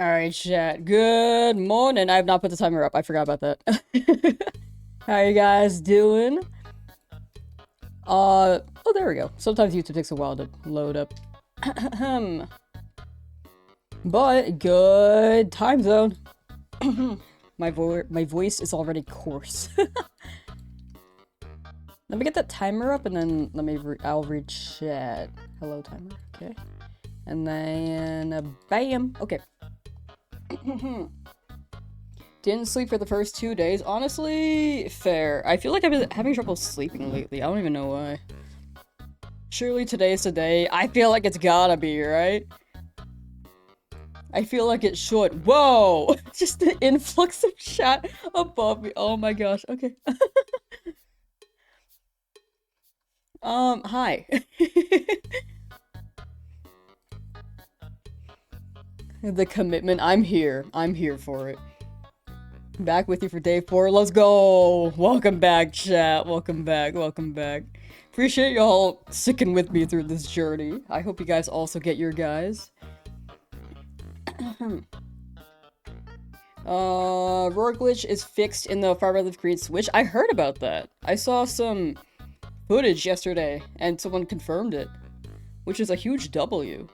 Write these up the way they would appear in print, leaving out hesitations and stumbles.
Alright, chat. Good morning. I have not put the timer up. I forgot about that. How you guys doing? Oh, there we go. Sometimes YouTube takes a while to load up. But, good time zone. My voice is already coarse. Let me get that timer up and then I'll read chat. Hello, timer. Okay. And then, bam. Okay. Didn't sleep for the first 2 days. Honestly, fair. I feel like I've been having trouble sleeping lately. I don't even know why. Surely today's the day. I feel like it's gotta be, right? I feel like it should. Whoa! Just the influx of chat above me. Oh my gosh. Okay. Hi. The commitment. I'm here. I'm here for it. Back with you for day 4. Let's go! Welcome back, chat. Welcome back. Welcome back. Appreciate y'all sticking with me through this journey. I hope you guys also get your guys. Roar glitch is fixed in the Far Red Leaf Green Switch. I heard about that. I saw some footage yesterday, and someone confirmed it. Which is a huge W.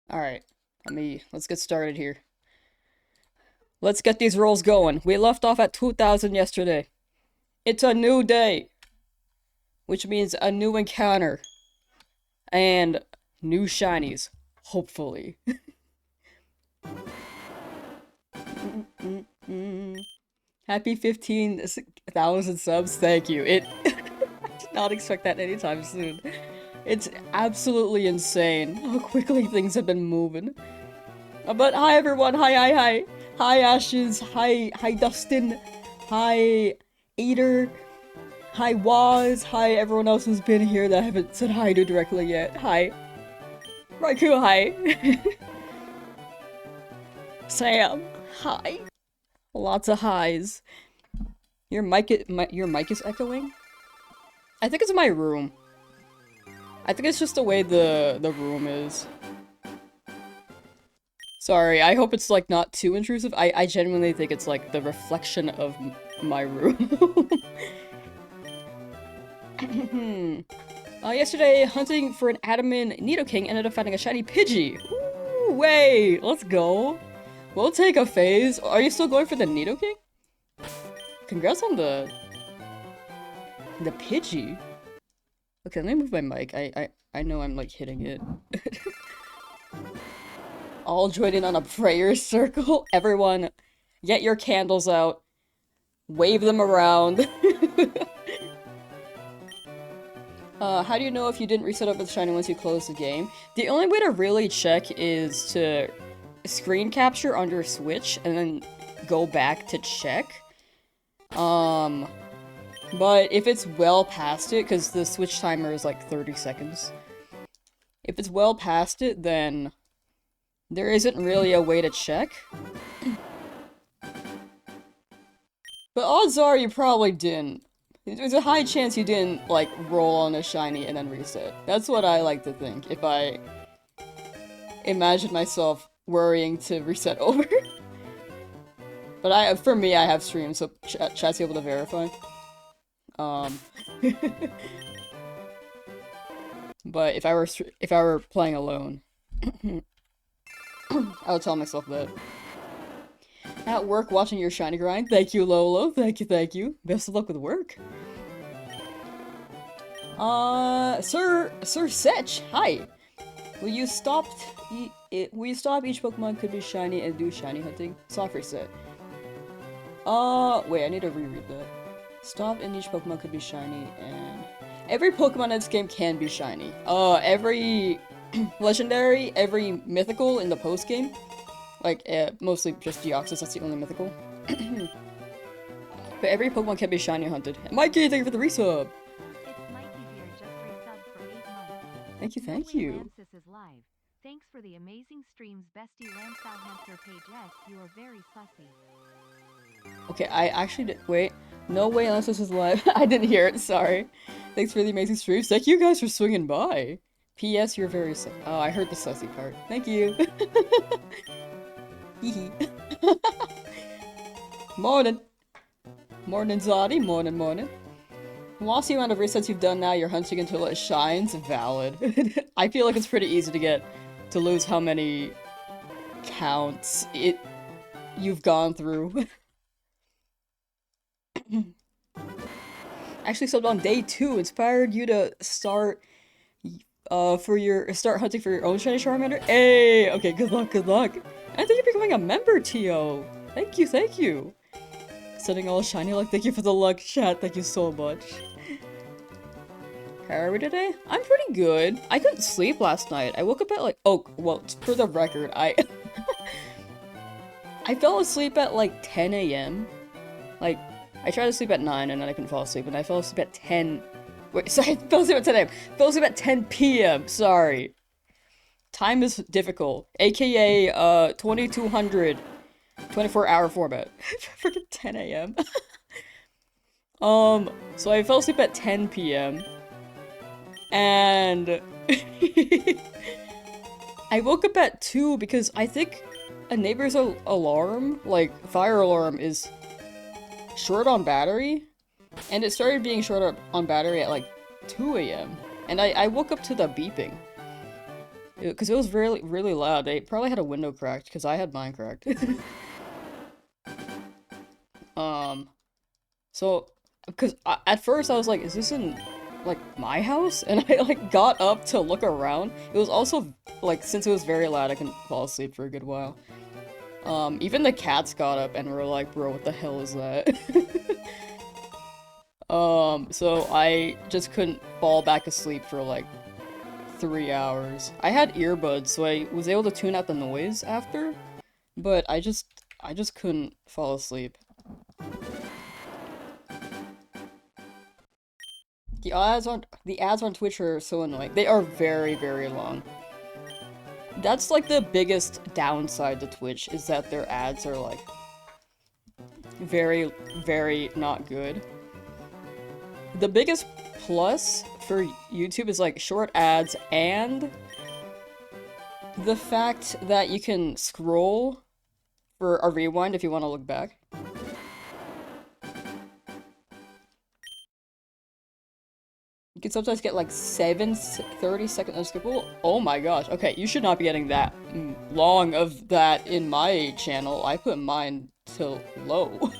Alright. Let's get started here. Let's get these rolls going. We left off at 2,000 yesterday. It's a new day. Which means a new encounter. And new shinies. Hopefully. Happy 15,000 subs. Thank you. I did not expect that anytime soon. It's absolutely insane how quickly things have been moving. But hi everyone, hi. Hi Ashes, hi Dustin, hi Eater, hi Waz, hi everyone else who's been here that I haven't said hi to directly yet. Hi. Raikou, hi. Sam, hi. Lots of highs. Your mic is echoing? I think it's my room. I think it's just the way the room is. Sorry, I hope it's like not too intrusive. I genuinely think it's like the reflection of my room. Yesterday, hunting for an Adaman Nidoking ended up finding a shiny Pidgey. Ooh, wait, let's go. We'll take a phase. Are you still going for the Nidoking? Congrats on the Pidgey. Okay, let me move my mic. I know I'm like hitting it. All joining on a prayer circle. Everyone, get your candles out. Wave them around. How do you know if you didn't reset up with shiny once you close the game? The only way to really check is to screen capture under Switch and then go back to check. But if it's well past it, because the Switch timer is like 30 seconds. If it's well past it, then there isn't really a way to check. But odds are you probably didn't. There's a high chance you didn't, like, roll on a shiny and then reset. That's what I like to think, if I imagine myself worrying to reset over. But for me, I have streams, so chat's able to verify. But if I were playing alone, I would tell myself that. At work watching your shiny grind. Thank you, Lolo. Thank you. Best of luck with work. Sir Setch, hi. Will you stop each Pokemon could be shiny and do shiny hunting? Soft reset. Wait, I need to reread that. Stop and each Pokemon could be shiny and every Pokemon in this game can be shiny. Every legendary, every mythical in the post game. Like, mostly just Deoxys, that's the only mythical. But every Pokemon can be shiny hunted. Mikey, thank you for the resub! It's Mikey here, just resubbed for 8 months. Thank you. Lamsauce is live. Thanks for the amazing streams, bestie Lamsauce hamster page. Yes, you are very sussy. Okay, I actually did- wait. No way unless this is live. I didn't hear it, sorry. Thanks for the amazing streams. Thank you guys for swinging by. P.S. You're very oh, I heard the sussy part. Thank you. Hee Morning. Morning, Zoddy. Morning, morning. Lost the amount of resets you've done now, you're hunting until it shines. Valid. I feel like it's pretty easy to lose how many counts you've gone through. Actually subbed on day 2, inspired you to start start hunting for your own shiny Charmander. Hey! Okay, good luck, good luck. I think you're becoming a member, Tio. Thank you, thank you. Sending all shiny luck, thank you for the luck, chat, thank you so much. How are we today? I'm pretty good. I couldn't sleep last night. I woke up at like, oh, well, for the record, I fell asleep at like 10 a.m. Like, I tried to sleep at 9 and then I couldn't fall asleep, and I fell asleep at 10. Wait, sorry, I fell asleep at 10 a.m. Fell asleep at 10 p.m. Sorry. Time is difficult. AKA, 2200. 24-hour format. Freaking 10 a.m. So I fell asleep at 10 p.m. And I woke up at 2 because I think a neighbor's alarm, like fire alarm, is short on battery. And it started being short on battery at like 2 a.m. And I woke up to the beeping. Because it was really, really loud. They probably had a window cracked because I had mine cracked. So, because at first I was like, is this in, like, my house? And I, like, got up to look around. It was also, like, since it was very loud, I couldn't fall asleep for a good while. Even the cats got up and were like, bro, what the hell is that? So I just couldn't fall back asleep for, like, 3 hours. I had earbuds, so I was able to tune out the noise after, but I just couldn't fall asleep. The ads on Twitch are so annoying. They are very, very long. That's like the biggest downside to Twitch, is that their ads are like very, very not good. The biggest plus for YouTube is like short ads and the fact that you can scroll for a rewind if you want to look back. You can sometimes get like 30-second unskippable. Oh my gosh. Okay, you should not be getting that long of that in my channel. I put mine to low.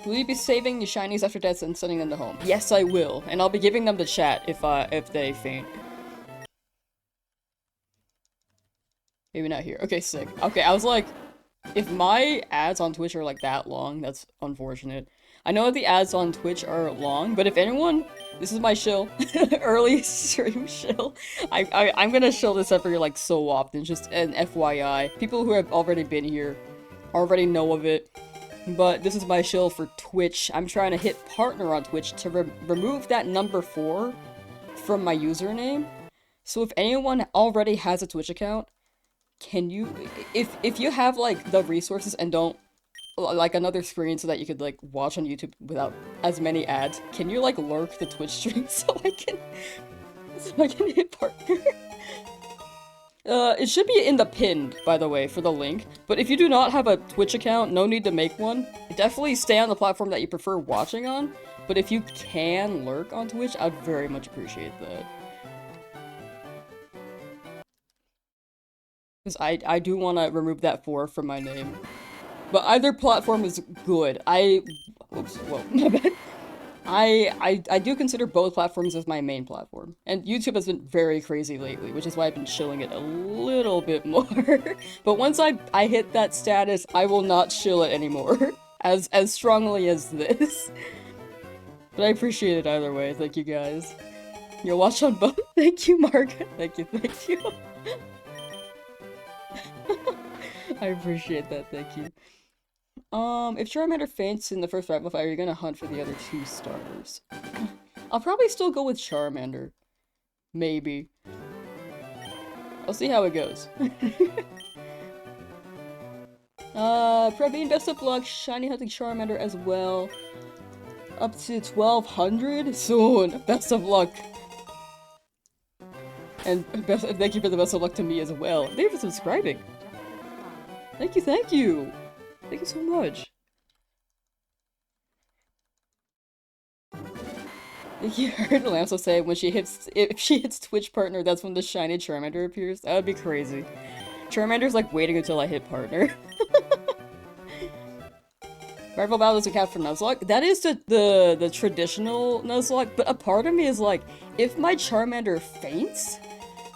Will you be saving your shinies after deaths and sending them to home? Yes, I will. And I'll be giving them to chat if they faint. Maybe not here. Okay, sick. Okay, I was like, if my ads on Twitch are like that long, that's unfortunate. I know that the ads on Twitch are long, but if anyone, this is my shill, early stream shill. I'm gonna shill this every like so often, just an FYI. People who have already been here already know of it, but this is my shill for Twitch. I'm trying to hit partner on Twitch to remove that number 4 from my username. So if anyone already has a Twitch account, can you, if you have like the resources and don't like another screen so that you could like watch on YouTube without as many ads, can you like lurk the Twitch stream so I can hit partner? It should be in the pinned, by the way, for the link. But if you do not have a Twitch account, no need to make one. Definitely stay on the platform that you prefer watching on. But if you can lurk on Twitch, I'd very much appreciate that. Because I do want to remove that 4 from my name. But either platform is good. Oops, whoa, my bad. I do consider both platforms as my main platform. And YouTube has been very crazy lately, which is why I've been chilling it a little bit more. But once I hit that status, I will not chill it anymore. As strongly as this. But I appreciate it either way, thank you guys. You'll watch on both? Thank you, Margaret. Thank you, thank you. I appreciate that, thank you. If Charmander faints in the first rival fight, are you gonna hunt for the other 2 starters? I'll probably still go with Charmander. Maybe. I'll see how it goes. Praveen, best of luck. Shiny hunting Charmander as well. Up to 1200 soon. Best of luck. And thank you for the best of luck to me as well. Thank you for subscribing. Thank you, thank you. Thank you so much. You heard Lamsauce say if she hits Twitch partner, that's when the shiny Charmander appears. That would be crazy. Charmander's like waiting until I hit partner. Rival battle is a cat for Nuzlocke. That is the traditional Nuzlocke, but a part of me is like, if my Charmander faints,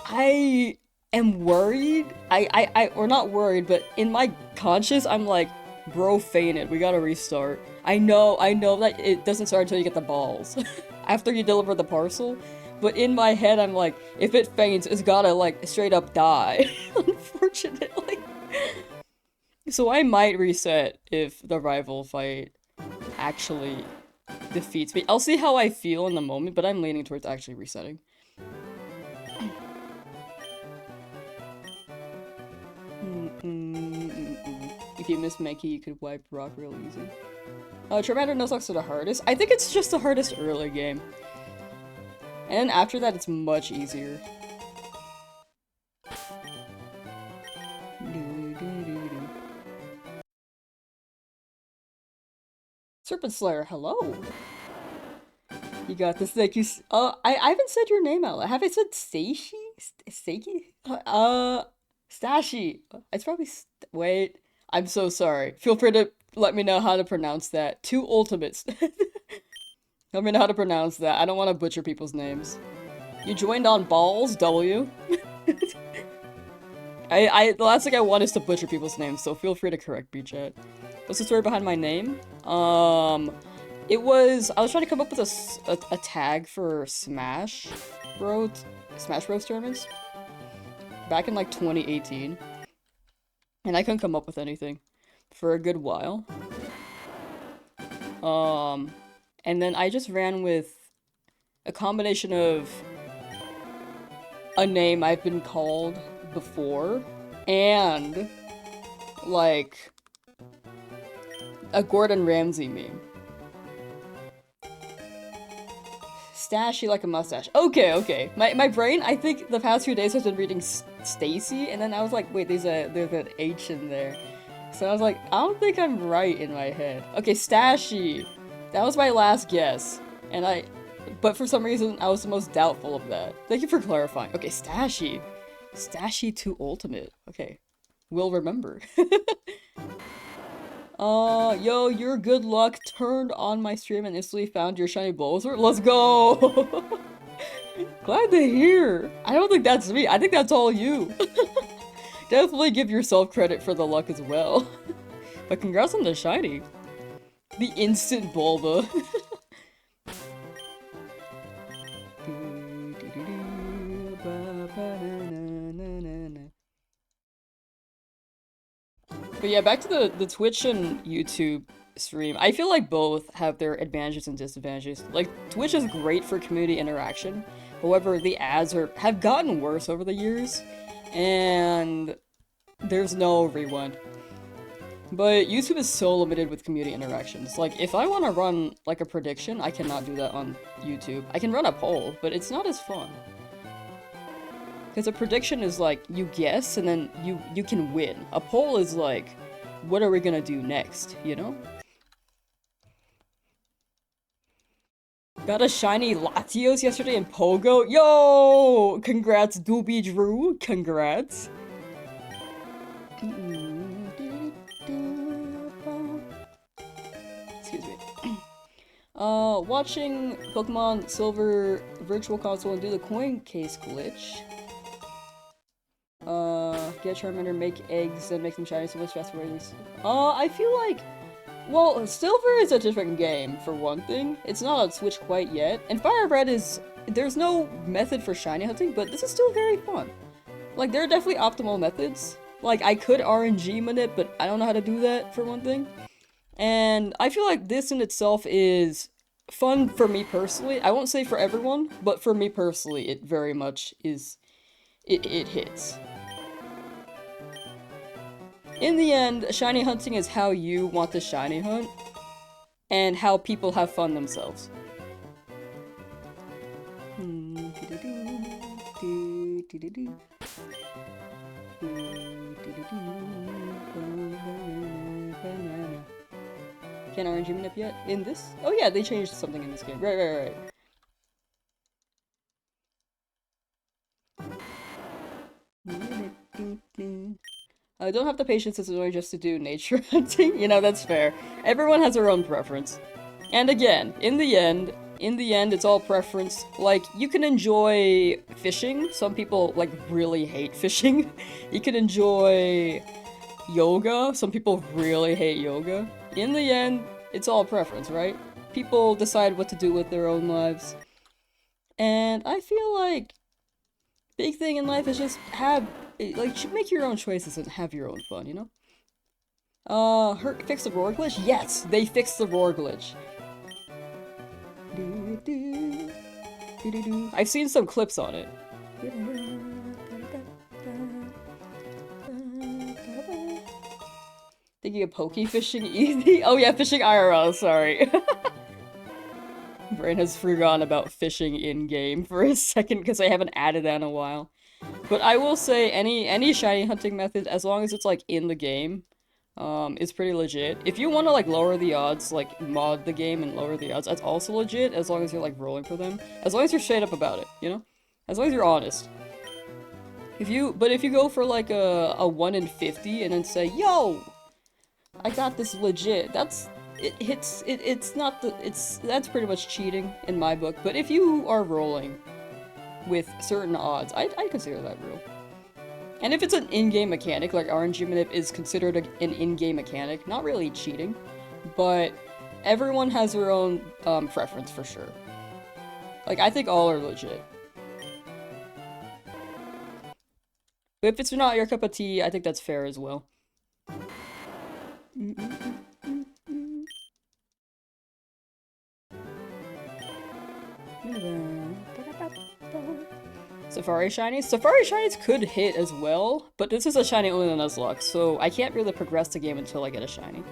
I am worried. Or not worried, but in my conscious, I'm like, bro fainted. We gotta restart. I know that it doesn't start until you get the balls. After you deliver the parcel. But in my head, I'm like, if it faints, it's gotta, like, straight up die. Unfortunately. So I might reset if the rival fight actually defeats me. I'll see how I feel in the moment, but I'm leaning towards actually resetting. If you miss Mankey, you could wipe rock real easy. Charmander Nuzlocke's are the hardest. I think it's just the hardest early game. And then after that, it's much easier. Serpent Slayer, hello! You got this, thank you. I haven't said your name out loud. Have I said Stacy? Steaky? Stashi. It's probably wait. I'm so sorry. Feel free to let me know how to pronounce that. Two ultimates. Let me know how to pronounce that. I don't want to butcher people's names. You joined on balls, W. The last thing I want is to butcher people's names, so feel free to correct me, chat. What's the story behind my name? I was trying to come up with a tag for Smash Bros tournaments back in like 2018, and I couldn't come up with anything for a good while. And then I just ran with a combination of a name I've been called before and like a Gordon Ramsay meme. Stashy like a mustache. Okay. My brain, I think the past few days has been reading Stacy, and then I was like, wait, there's an H in there. So I was like, I don't think I'm right in my head. Okay, Stashy. That was my last guess. But for some reason, I was the most doubtful of that. Thank you for clarifying. Okay, Stashy. Stashy 2 Ultimate. Okay. We'll remember. Yo, your good luck turned on my stream and instantly found your shiny Bulbasaur. Let's go! Glad to hear. I don't think that's me. I think that's all you. Definitely give yourself credit for the luck as well. But congrats on the shiny. The instant Bulba. But yeah, back to the Twitch and YouTube stream. I feel like both have their advantages and disadvantages. Like, Twitch is great for community interaction. However, the ads have gotten worse over the years. And there's no rerun. But YouTube is so limited with community interactions. Like, if I want to run, like, a prediction, I cannot do that on YouTube. I can run a poll, but it's not as fun. Because a prediction is like, you guess, and then you can win. A poll is like, what are we gonna do next, you know? Got a shiny Latios yesterday in Pogo. Yo! Congrats, Doobie Drew. Congrats. Excuse me. Watching Pokemon Silver Virtual Console and do the coin case glitch. Get Charmander, make eggs, and make them shiny so much faster. I feel like, well, Silver is a different game, for one thing. It's not on Switch quite yet. And Fire Red there's no method for shiny hunting, but this is still very fun. Like, there are definitely optimal methods. Like, I could RNG manip, but I don't know how to do that, for one thing. And I feel like this in itself is fun for me personally. I won't say for everyone, but for me personally, it very much is. It hits. In the end, shiny hunting is how you want to shiny hunt. and how people have fun themselves. Can't RNG manip yet? In this? Oh yeah, they changed something in this game. Right. I don't have the patience necessarily just to do nature hunting. You know, that's fair. Everyone has their own preference. And again, in the end, it's all preference. Like, you can enjoy fishing. Some people, like, really hate fishing. You can enjoy yoga. Some people really hate yoga. In the end, it's all preference, right? People decide what to do with their own lives. And I feel like big thing in life is just make your own choices and have your own fun, you know? Fix the roar glitch? Yes, they fixed the roar glitch. I've seen some clips on it. Thinking of pokey fishing easy? Oh yeah, fishing IRL, sorry. Brain has forgotten about fishing in-game for a second because I haven't added that in a while. But I will say any shiny hunting method, as long as it's like in the game, is pretty legit. If you want to like lower the odds, like mod the game and lower the odds, that's also legit as long as you're like rolling for them. As long as you're straight up about it, you know? As long as you're honest. If you go for like a 1 in 50 and then say, yo, I got this legit, that's pretty much cheating in my book. But if you are rolling with certain odds, I'd consider that real. And if it's an in-game mechanic, like RNG manip is considered an in-game mechanic, not really cheating, but everyone has their own preference for sure. Like, I think all are legit. But if it's not your cup of tea, I think that's fair as well. Safari shinies? Safari shinies could hit as well, but this is a shiny only in the Nuzlocke, so I can't really progress the game until I get a shiny.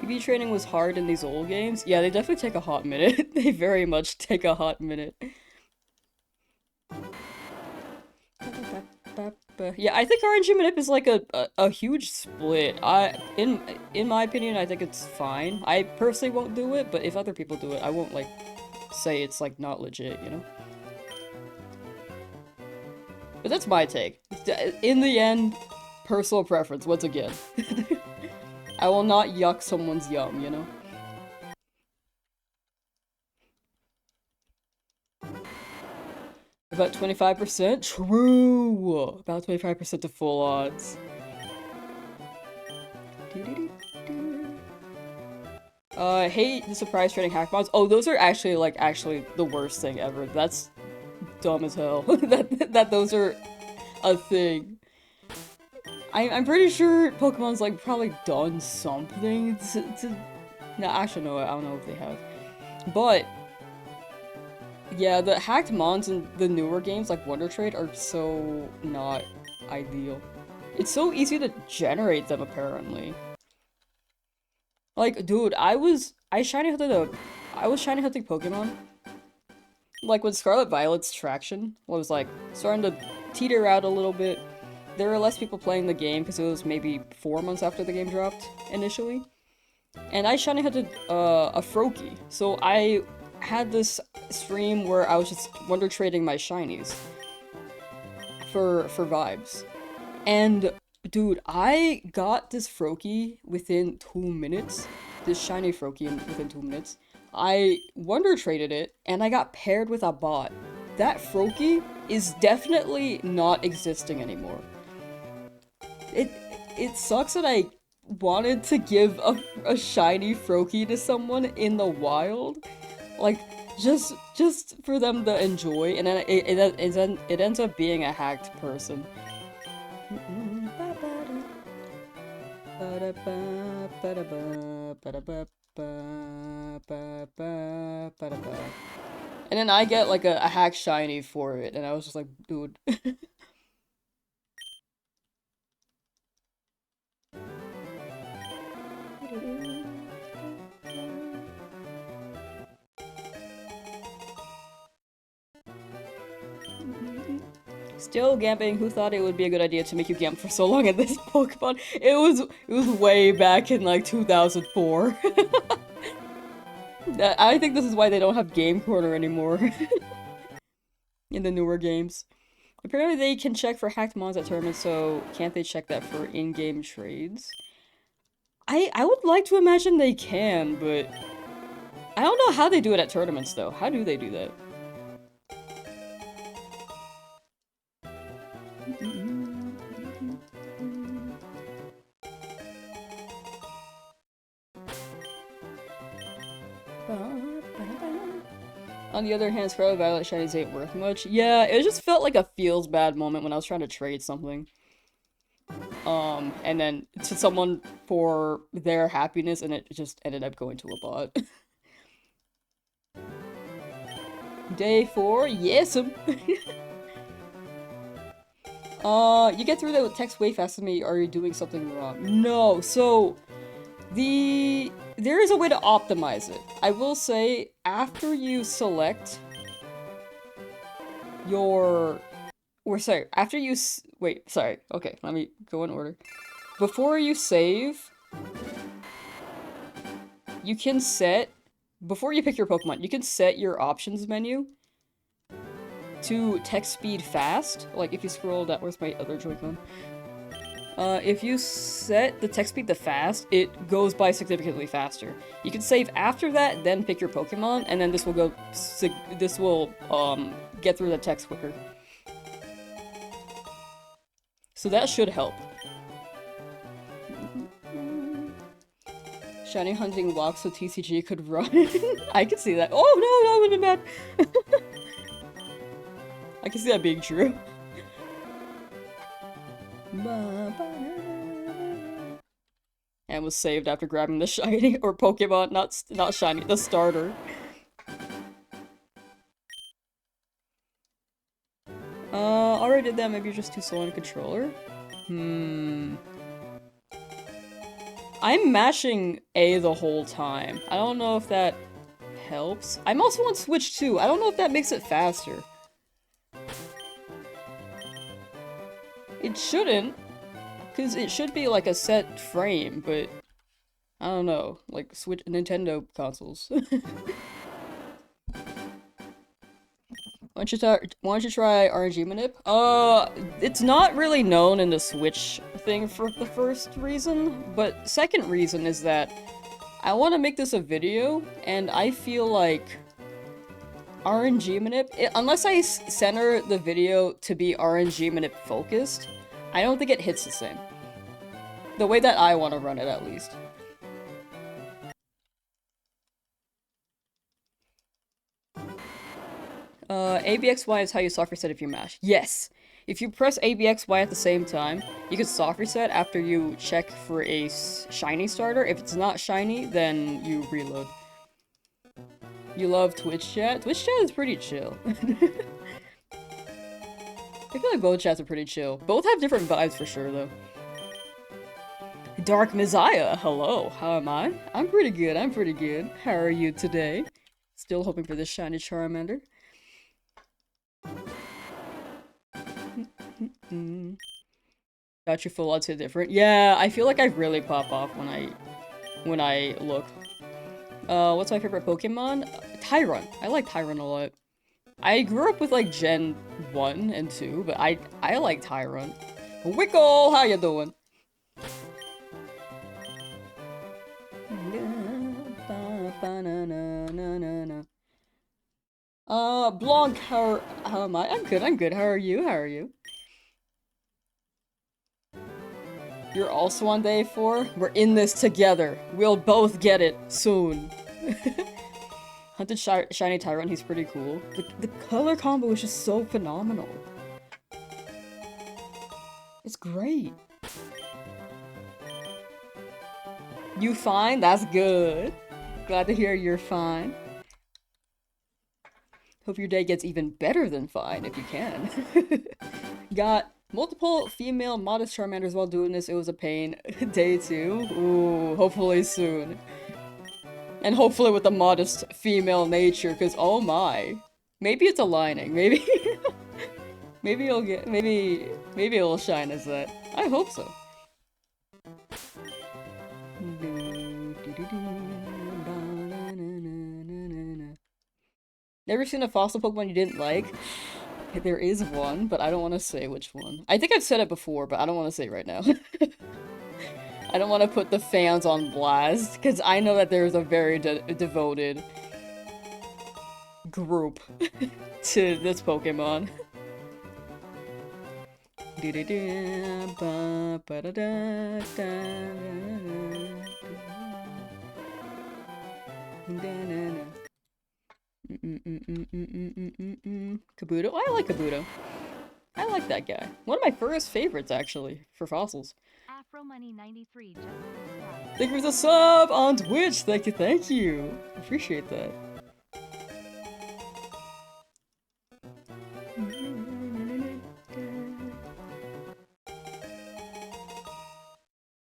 EV training was hard in these old games? Yeah, they definitely take a hot minute. They very much take a hot minute. Yeah, I think RNG manip is like a huge split. In my opinion, I think it's fine. I personally won't do it, but if other people do it, I won't like say it's like not legit, you know? But that's my take. In the end, personal preference, once again. I will not yuck someone's yum, you know? About 25%? True! About 25% to full odds. I hate the surprise trading hack mods. Oh, those are actually the worst thing ever. That's dumb as hell. that those are a thing. I'm pretty sure Pokemon's like probably done something to... No, actually no, I don't know if they have. But yeah, the hacked mons in the newer games like Wonder Trade are so not ideal. It's so easy to generate them apparently. Like, dude, I was shiny hunting Pokemon. Like when Scarlet Violet's traction was like starting to teeter out a little bit. There were less people playing the game because it was maybe 4 months after the game dropped initially. And I shiny hunted a Froakie. So I had this stream where I was just wonder trading my shinies for vibes. And dude, I got this Froakie within 2 minutes. This shiny Froakie within 2 minutes. I wonder traded it, and I got paired with a bot. That Froakie is definitely not existing anymore. It sucks that I wanted to give a shiny Froakie to someone in the wild. Like, just for them to enjoy, and then it ends up being a hacked person. And then I get like a hack shiny for it, and I was just like, dude. Still gamping. Who thought it would be a good idea to make you gamp for so long at this Pokemon? It was way back in like 2004. I think this is why they don't have Game Corner anymore in the newer games. Apparently they can check for hacked mons at tournaments, so can't they check that for in-game trades? I would like to imagine they can, but I don't know how they do it at tournaments though. How do they do that? On the other hand, Scarlet Violet Shinies ain't worth much. Yeah, it just felt like a feels bad moment when I was trying to trade something. And then to someone for their happiness, and it just ended up going to a bot. Day 4, yes! You get through the text way faster than me, are you doing something wrong? No, so... There is a way to optimize it. I will say, after you select your... after you okay, let me go in order. Before you save, you can set... Before you pick your Pokemon, you can set your options menu to text speed fast. Like, if you scroll down... Where's my other Joy-Con? If you set the text speed to fast, it goes by significantly faster. You can save after that, then pick your Pokemon, and then this will go... get through the text quicker. So that should help. Shiny hunting walks so TCG could run. I can see that. Oh no, that would've been bad. I can see that being true. And was saved after grabbing the shiny, or Pokemon, not shiny, the starter. Already did that, maybe you're just too slow on a controller? I'm mashing A the whole time. I don't know if that helps. I'm also on Switch too. I don't know if that makes it faster. It shouldn't, because it should be like a set frame, but I don't know, like Nintendo consoles. Why don't you try RNG manip? It's not really known in the Switch thing for the first reason, but second reason is that I want to make this a video, and I feel like RNG manip, unless I center the video to be RNG manip focused, I don't think it hits the same. The way that I want to run it, at least. ABXY is how you soft reset if you mash. Yes! If you press ABXY at the same time, you can soft reset after you check for a shiny starter. If it's not shiny, then you reload. You love Twitch chat? Twitch chat is pretty chill. I feel like both chats are pretty chill. Both have different vibes for sure, though. Dark Messiah, hello. How am I? I'm pretty good, I'm pretty good. How are you today? Still hoping for this shiny Charmander. Got your full odds hit different. Yeah, I feel like I really pop off when I look. What's my favorite Pokemon? Tyron. I like Tyron a lot. I grew up with like Gen 1 and 2, but I like Tyron. Wickle, how you doing? Blanc, how am I? I'm good, how are you? How are you? You're also on day 4? We're in this together. We'll both get it soon. Hunted Shiny Tyron, he's pretty cool. The color combo is just so phenomenal. It's great. You fine? That's good. Glad to hear you're fine. Hope your day gets even better than fine, if you can. Got Multiple female modest Charmanders while doing this, it was a pain. Day 2? Ooh, hopefully soon. And hopefully with a modest female nature, because oh my. Maybe it's aligning, maybe... maybe it'll get- maybe it'll shine as that. I hope so. Never seen a fossil Pokemon you didn't like? There is one, but I don't want to say which one. I think I've said it before, but I don't want to say it right now. I don't want to put the fans on blast, because I know that there's a very devoted group to this Pokemon. Kabuto? I like Kabuto. I like that guy. One of my first favorites, actually, for fossils. Afro Money 93 just subscribed. Thank you for the sub on Twitch! Thank you, thank you! Appreciate that.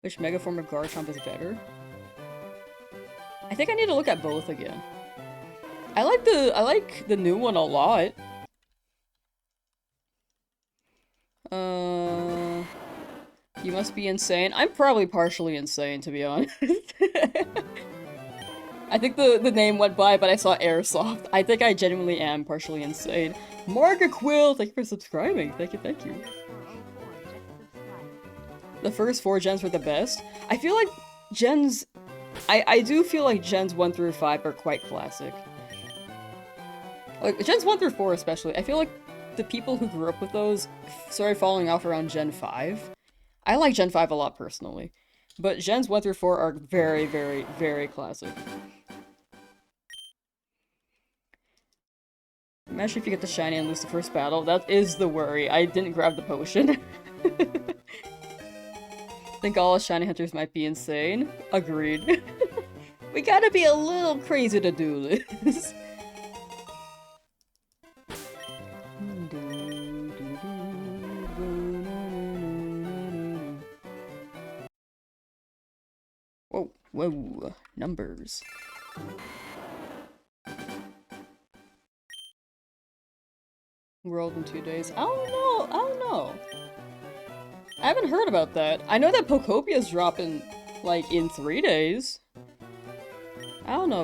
Which mega form of Garchomp is better? I think I need to look at both again. I like the new one a lot. You must be insane. I'm probably partially insane, to be honest. I think the name went by, but I saw Airsoft. I think I genuinely am partially insane. Margaret Quill, thank you for subscribing. Thank you, thank you. 404 just subscribed. The first 4 gens were the best. I feel like gens... I do feel like gens 1 through 5 are quite classic. Like, gens 1 through 4 especially. I feel like the people who grew up with those started falling off around Gen 5. I like Gen 5 a lot personally. But gens 1 through 4 are very, very, very classic. Imagine if you get the shiny and lose the first battle. That is the worry. I didn't grab the potion. Think all shiny hunters might be insane. Agreed. We gotta be a little crazy to do this. Whoa, whoa, numbers. World in 2 days. I don't know. I haven't heard about that. I know that Pocopia's dropping, like, in 3 days. I don't know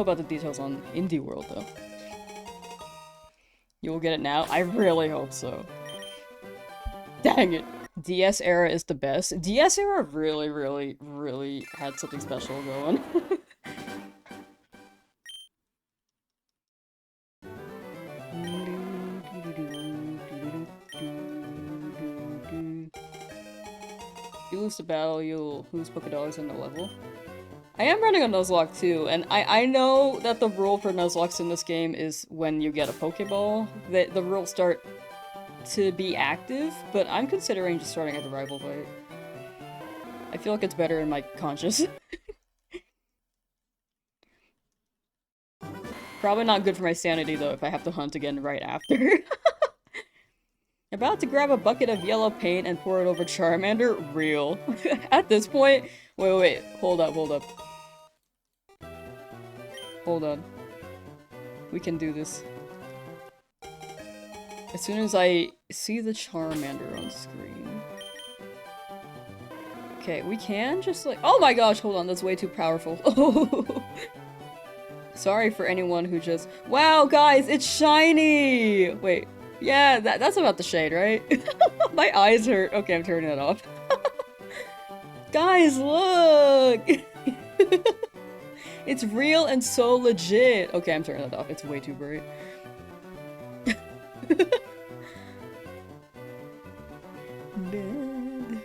about the details on Indie World, though. You will get it now? I really hope so. Dang it. DS era is the best. DS era really, really, really had something special going. You lose the battle, you'll lose Pokedogs in the level. I am running a Nuzlocke too, and I know that the rule for Nuzlockes in this game is when you get a Pokeball, that the rules start to be active, but I'm considering just starting at the rival fight. I feel like it's better in my conscience. Probably not good for my sanity though if I have to hunt again right after. About to grab a bucket of yellow paint and pour it over Charmander? Real. At this point... Wait, hold up. Hold on. We can do this. As soon as I see the Charmander on screen. Okay, we can just like- Oh my gosh, hold on, that's way too powerful. Sorry for anyone who just- Wow, guys, it's shiny! Wait. Yeah, that's about the shade, right? My eyes hurt. Okay, I'm turning it off. Guys, look! It's real and so legit. Okay, I'm turning it off. It's way too bright.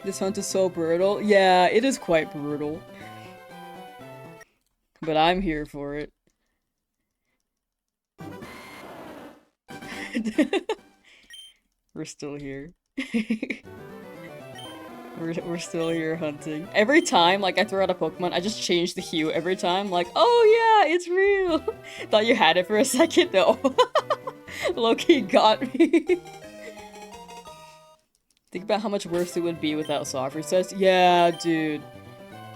This hunt is so brutal. Yeah, it is quite brutal. But I'm here for it. We're still here. We're still here hunting. Every time, like, I throw out a Pokemon, I just change the hue every time. Like, oh yeah, it's real! Thought you had it for a second? No. Loki got me. Think about how much worse it would be without soft resets. Yeah, dude.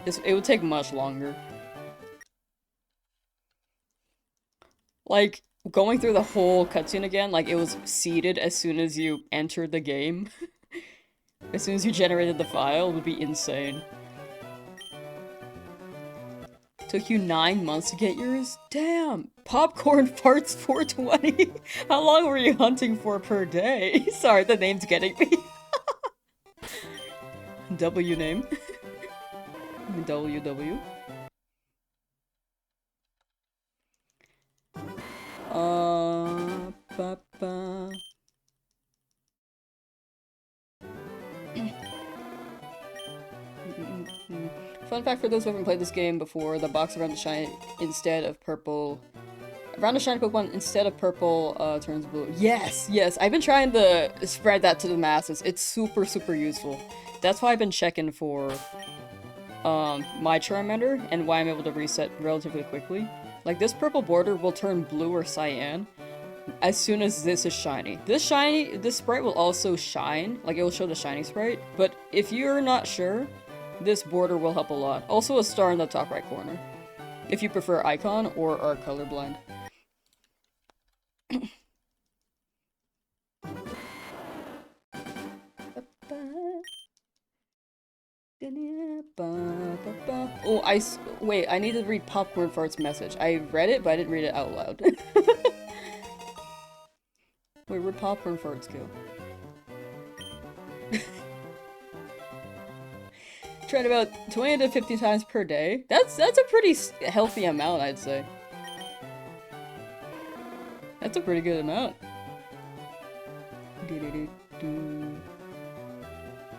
It would take much longer. Like, going through the whole cutscene again, like it was seeded as soon as you entered the game. As soon as you generated the file, it would be insane. Took you 9 months to get yours? Damn! Popcorn farts 420! How long were you hunting for per day? Sorry, the name's getting me. W name. WW. Ba-ba. Fun fact for those who haven't played this game before, the box around the shiny instead of purple... Around the shiny Pokemon instead of purple turns blue. Yes! Yes! I've been trying to spread that to the masses. It's super, super useful. That's why I've been checking for my Charmander and why I'm able to reset relatively quickly. Like, this purple border will turn blue or cyan as soon as this is shiny. This sprite will also shine. Like, it will show the shiny sprite. But if you're not sure, this border will help a lot. Also a star in the top right corner, if you prefer icon or are colorblind. Oh, wait, I need to read Popcorn Fart's message. I read it, but I didn't read it out loud. Wait, where'd Popcorn Farts go? Tried about 20 to 50 times per day. That's a pretty healthy amount, I'd say. That's a pretty good amount.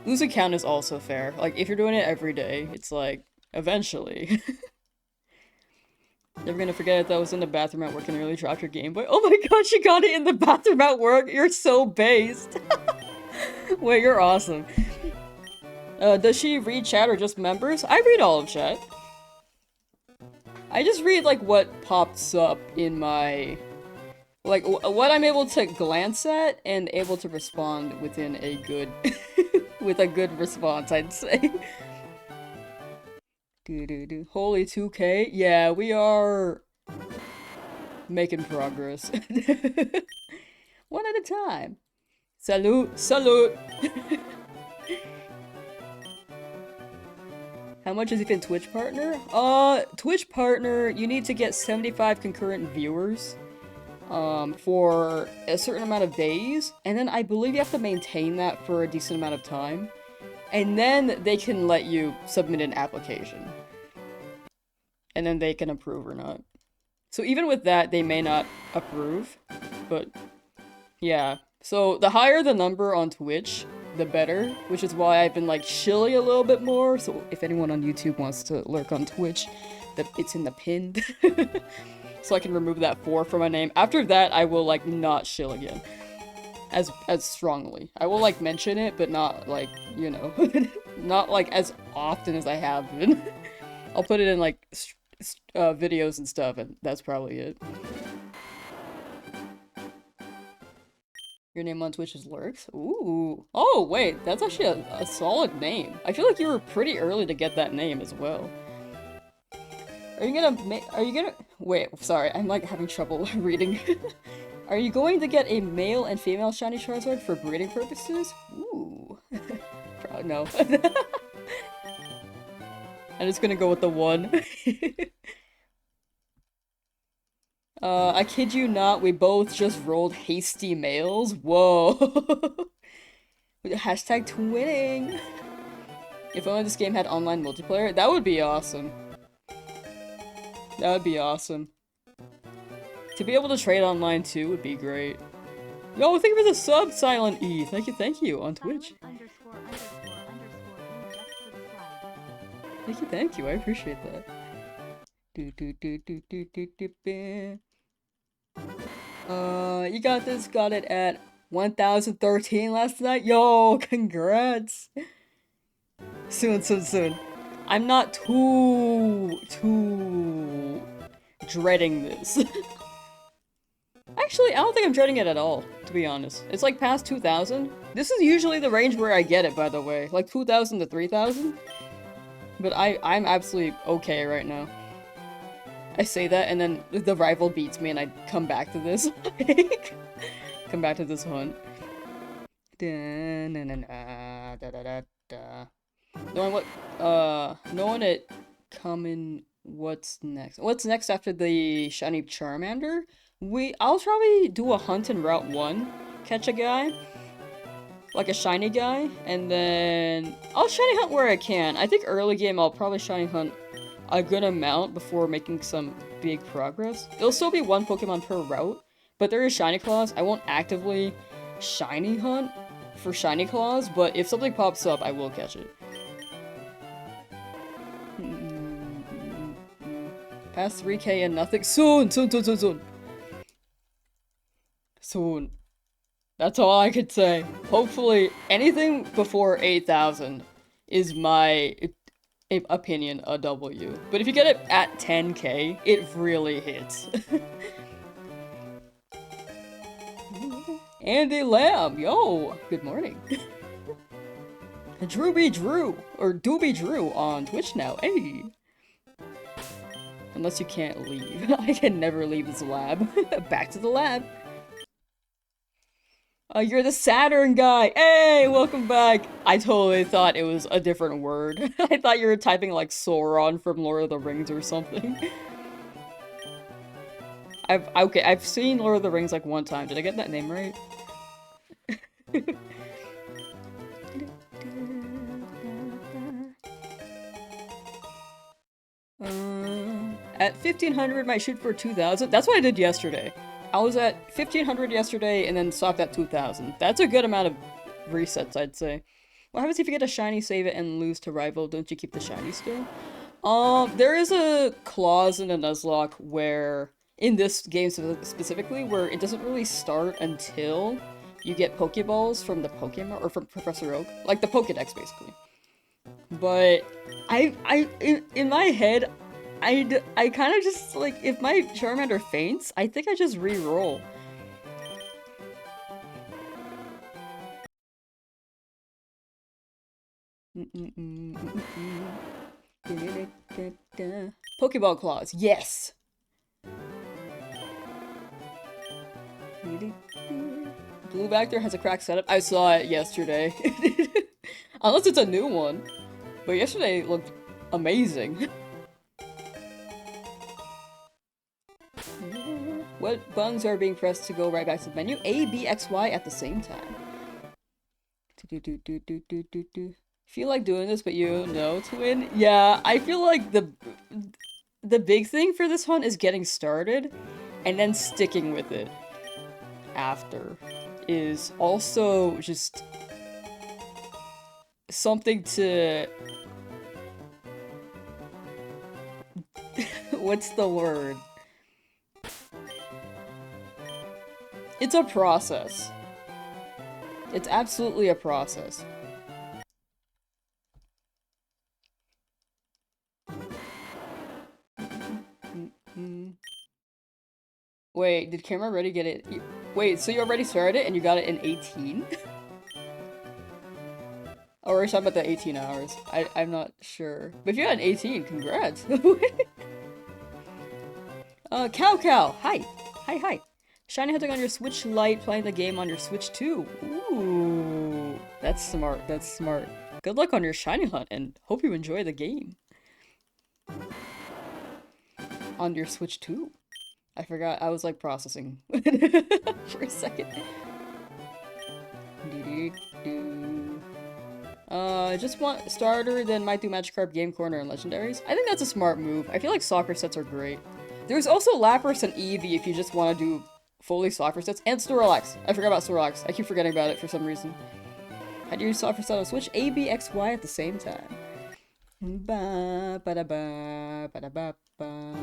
Losing count is also fair. Like, if you're doing it every day, it's like, eventually. Never gonna forget it though, I was in the bathroom at work and nearly dropped your Game Boy. Oh my god, she got it in the bathroom at work! You're so based! Wait, you're awesome. Does she read chat or just members? I read all of chat. I just read, like, what pops up in my... Like, what I'm able to glance at and able to respond within a good... with a good response, I'd say. Holy 2K? Yeah, we are... making progress. One at a time. Salute! Salute! How much is even Twitch partner? Twitch partner, you need to get 75 concurrent viewers. For a certain amount of days, and then I believe you have to maintain that for a decent amount of time, and then they can let you submit an application. And then they can approve or not. So even with that, they may not approve, but yeah. So the higher the number on Twitch, the better, which is why I've been like shilling a little bit more, so if anyone on YouTube wants to lurk on Twitch, it's in the pinned. So I can remove that 4 from my name. After that, I will, like, not shill again. As strongly. I will, like, mention it, but not, like, you know. Not, like, as often as I have been. I'll put it in, like, videos and stuff, and that's probably it. Your name on Twitch is Lurks? Ooh. Oh, wait, that's actually a solid name. I feel like you were pretty early to get that name as well. Are you gonna- wait, sorry, I'm like having trouble reading. Are you going to get a male and female shiny Charizard for breeding purposes? Ooh. No. I'm just gonna go with the 1. I kid you not, we both just rolled hasty males. Whoa. Hashtag twinning. If only this game had online multiplayer, that would be awesome. That would be awesome. To be able to trade online too would be great. Yo, thank you for the sub, Silent E. Thank you, on Twitch. Thank you, I appreciate that. You got this, got it at 1013 last night. Yo, congrats. Soon. I'm not too dreading this. Actually, I don't think I'm dreading it at all, to be honest. It's like past 2000. This is usually the range where I get it, by the way. Like 2,000 to 3,000. But I'm absolutely okay right now. I say that and then the rival beats me and I come back to this. Come back to this hunt. Knowing it coming, what's next? What's next after the shiny Charmander? I'll probably do a hunt in Route 1, catch a guy, like a shiny guy, and then I'll shiny hunt where I can. I think early game I'll probably shiny hunt a good amount before making some big progress. It'll still be one Pokemon per route, but there is shiny claws. I won't actively shiny hunt for shiny claws, but if something pops up, I will catch it. Past 3K and nothing. Soon! Soon. That's all I could say. Hopefully, anything before 8,000 is my opinion a W. But if you get it at 10K, it really hits. Andy Lamb, yo! Good morning. Drewby Drew, or Doobie Drew on Twitch now, hey! Unless you can't leave. I can never leave this lab. Back to the lab. You're the Saturn guy! Hey, welcome back! I totally thought it was a different word. I thought you were typing like Sauron from Lord of the Rings or something. I've seen Lord of the Rings like one time. Did I get that name right? At 1500, might shoot for 2000. That's what I did yesterday. I was at 1500 yesterday and then stopped at 2000. That's a good amount of resets, I'd say. What happens if you get a shiny, save it, and lose to rival? Don't you keep the shiny still? There is a clause in a Nuzlocke where, in this game specifically, where it doesn't really start until you get Pokeballs from the Pokemon, or from Professor Oak. Like the Pokedex, basically. But, in my head, I kind of just, like, if my Charmander faints, I think I just re-roll. Pokeball claws, yes! Blue Vector has a cracked setup. I saw it yesterday. Unless it's a new one. But yesterday it looked amazing. What buttons are being pressed to go right back to the menu? A, B, X, Y at the same time. Feel like doing this, but you know to win? Yeah, I feel like the big thing for this one is getting started and then sticking with it after is also just something to... What's the word? It's a process. It's absolutely a process. Wait, did Camera already get it? Wait, so you already started it and you got it in 18? Oh, we're talking about the 18 hours. I'm not sure. But if you had an 18, congrats! Cow! Hi! Hi! Shiny hunting on your Switch Lite, playing the game on your Switch 2. Ooh, that's smart. Good luck on your shiny hunt, and hope you enjoy the game. On your Switch 2. I forgot, I was like processing for a second. Just want starter, then might do Magikarp, Game Corner, and Legendaries. I think that's a smart move. I feel like soccer sets are great. There's also Lapras and Eevee if you just want to do fully soccer sets, and Snorlax. I forgot about Snorlax. I keep forgetting about it for some reason. How do you use soccer set on Switch? A, B, X, Y at the same time. Ba ba da ba ba da ba ba.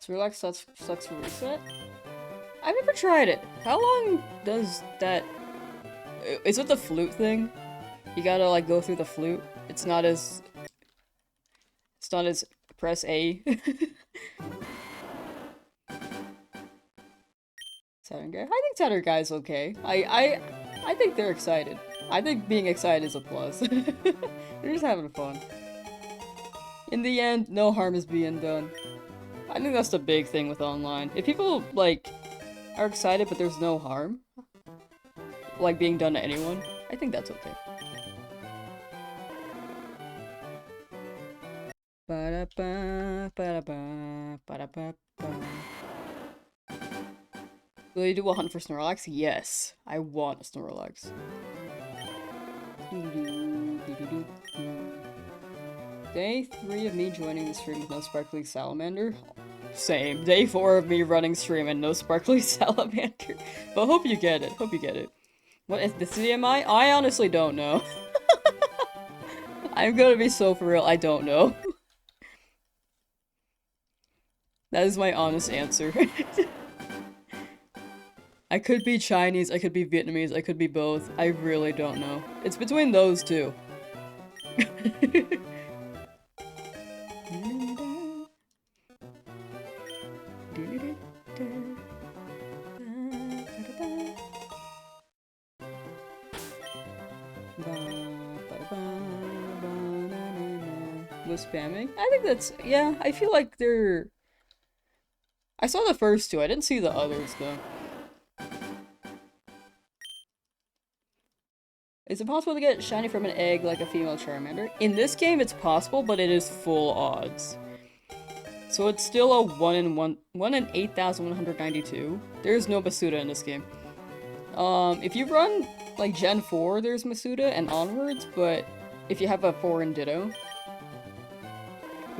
Snorlax sucks for reset? I've never tried it. How long does that... Is it the flute thing? You gotta, like, go through the flute? It's not as... It's not as... Press A. Saturn guy? I think Saturn guy's okay. I think they're excited. I think being excited is a plus. They're just having fun. In the end, no harm is being done. I think that's the big thing with online. If people, like, are excited but there's no harm, like, being done to anyone, I think that's okay. Ba-da-ba, ba-da-ba, ba-da-ba-ba. Will you do a hunt for Snorlax? Yes. I want a Snorlax. Day 3 of me joining the stream with no sparkly salamander. Same. Day 4 of me running stream and no sparkly salamander. But hope you get it. Hope you get it. What ethnicity am I? I honestly don't know. I'm gonna be so for real, I don't know. That is my honest answer. I could be Chinese, I could be Vietnamese, I could be both. I really don't know. It's between those two. Was spamming? I think that's... yeah, I feel like they're... I saw the first two, I didn't see the others though. Is it possible to get shiny from an egg like a female Charmander? In this game it's possible, but it is full odds. So it's still a 1 in 8,192. There's no Masuda in this game. If you run like Gen 4, there's Masuda and onwards, but if you have a foreign Ditto.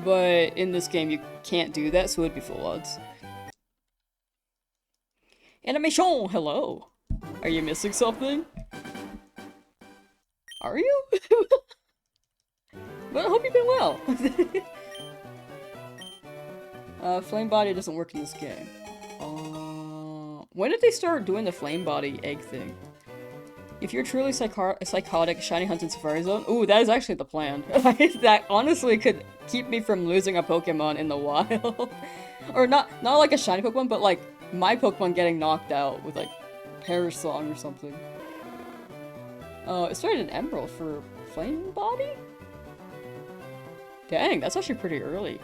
But in this game you can't do that, so it'd be full odds. Animation! Hello! Are you missing something? Are you? But I hope you've been well. Flame body doesn't work in this game. When did they start doing the flame body egg thing? If you're truly psychotic, shiny hunt in Safari Zone? Ooh, that is actually the plan. That honestly could keep me from losing a Pokemon in the wild. Or not like a shiny Pokemon, but like my Pokemon getting knocked out with like Perish Song or something. It started in Emerald for Flame Body? Dang, that's actually pretty early.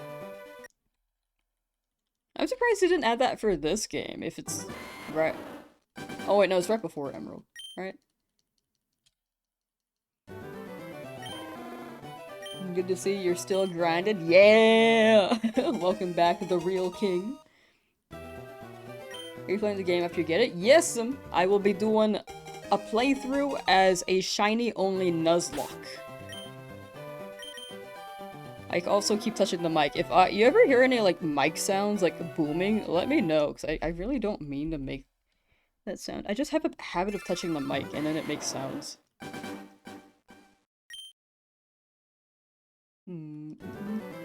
I'm surprised they didn't add that for this game, if it's right. Oh wait, no, it's right before Emerald, right? Good to see you're still grinded. Yeah! Welcome back, the real king. Are you playing the game after you get it? Yes, I will be doing a playthrough as a shiny-only Nuzlocke. I also keep touching the mic. If you ever hear any, like, mic sounds, like, booming, let me know, because I really don't mean to make that sound. I just have a habit of touching the mic, and then it makes sounds.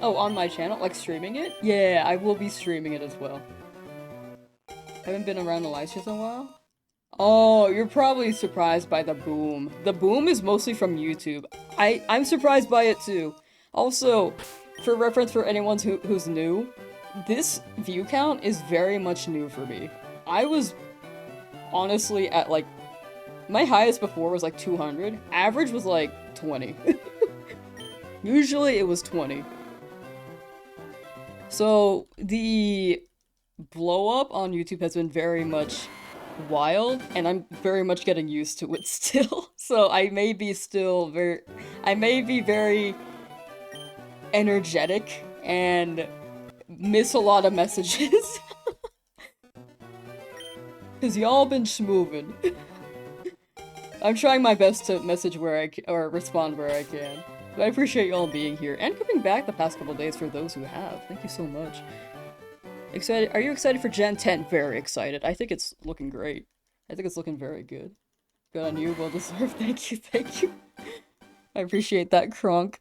Oh, on my channel? Like, streaming it? Yeah, I will be streaming it as well. Haven't been around the live streams in a while? Oh, you're probably surprised by the boom. The boom is mostly from YouTube. I'm surprised by it too. Also, for reference for anyone who's new, this view count is very much new for me. I was honestly at like, my highest before was like 200. Average was like 20. Usually it was 20. So the blow up on YouTube has been very much wild, and I'm very much getting used to it still. So I may be very energetic and miss a lot of messages. Cause y'all been schmoovin'. I'm trying my best to message where or respond where I can. But I appreciate y'all being here and coming back the past couple days for those who have. Thank you so much. Excited? Are you excited for Gen 10? Very excited. I think it's looking great. I think it's looking very good. Good on you, well deserved. Thank you, thank you. I appreciate that, Kronk.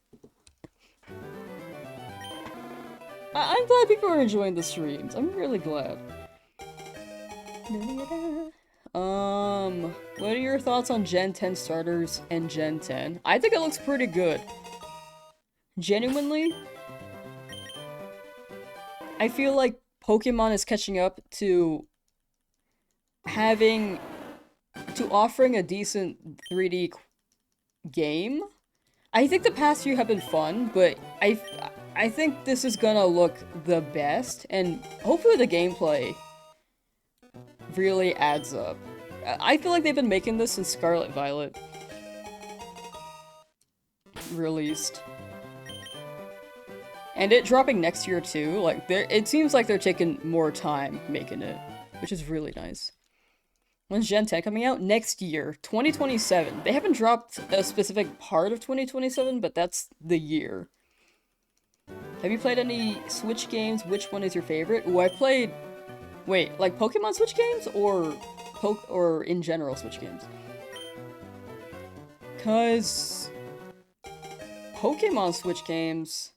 I'm glad people are enjoying the streams. I'm really glad. What are your thoughts on Gen 10 starters and Gen 10? I think it looks pretty good. Genuinely, I feel like Pokemon is catching up to offering a decent 3D game. I think the past few have been fun, but I think this is gonna look the best, and hopefully the gameplay really adds up. I feel like they've been making this since Scarlet Violet released. And it dropping next year too, like, it seems like they're taking more time making it, which is really nice. When's Gen 10 coming out? Next year, 2027. They haven't dropped a specific part of 2027, but that's the year. Have you played any Switch games? Which one is your favorite? Oh, I played... Wait, like Pokemon Switch games? Or in general Switch games? 'Cause... Pokemon Switch games...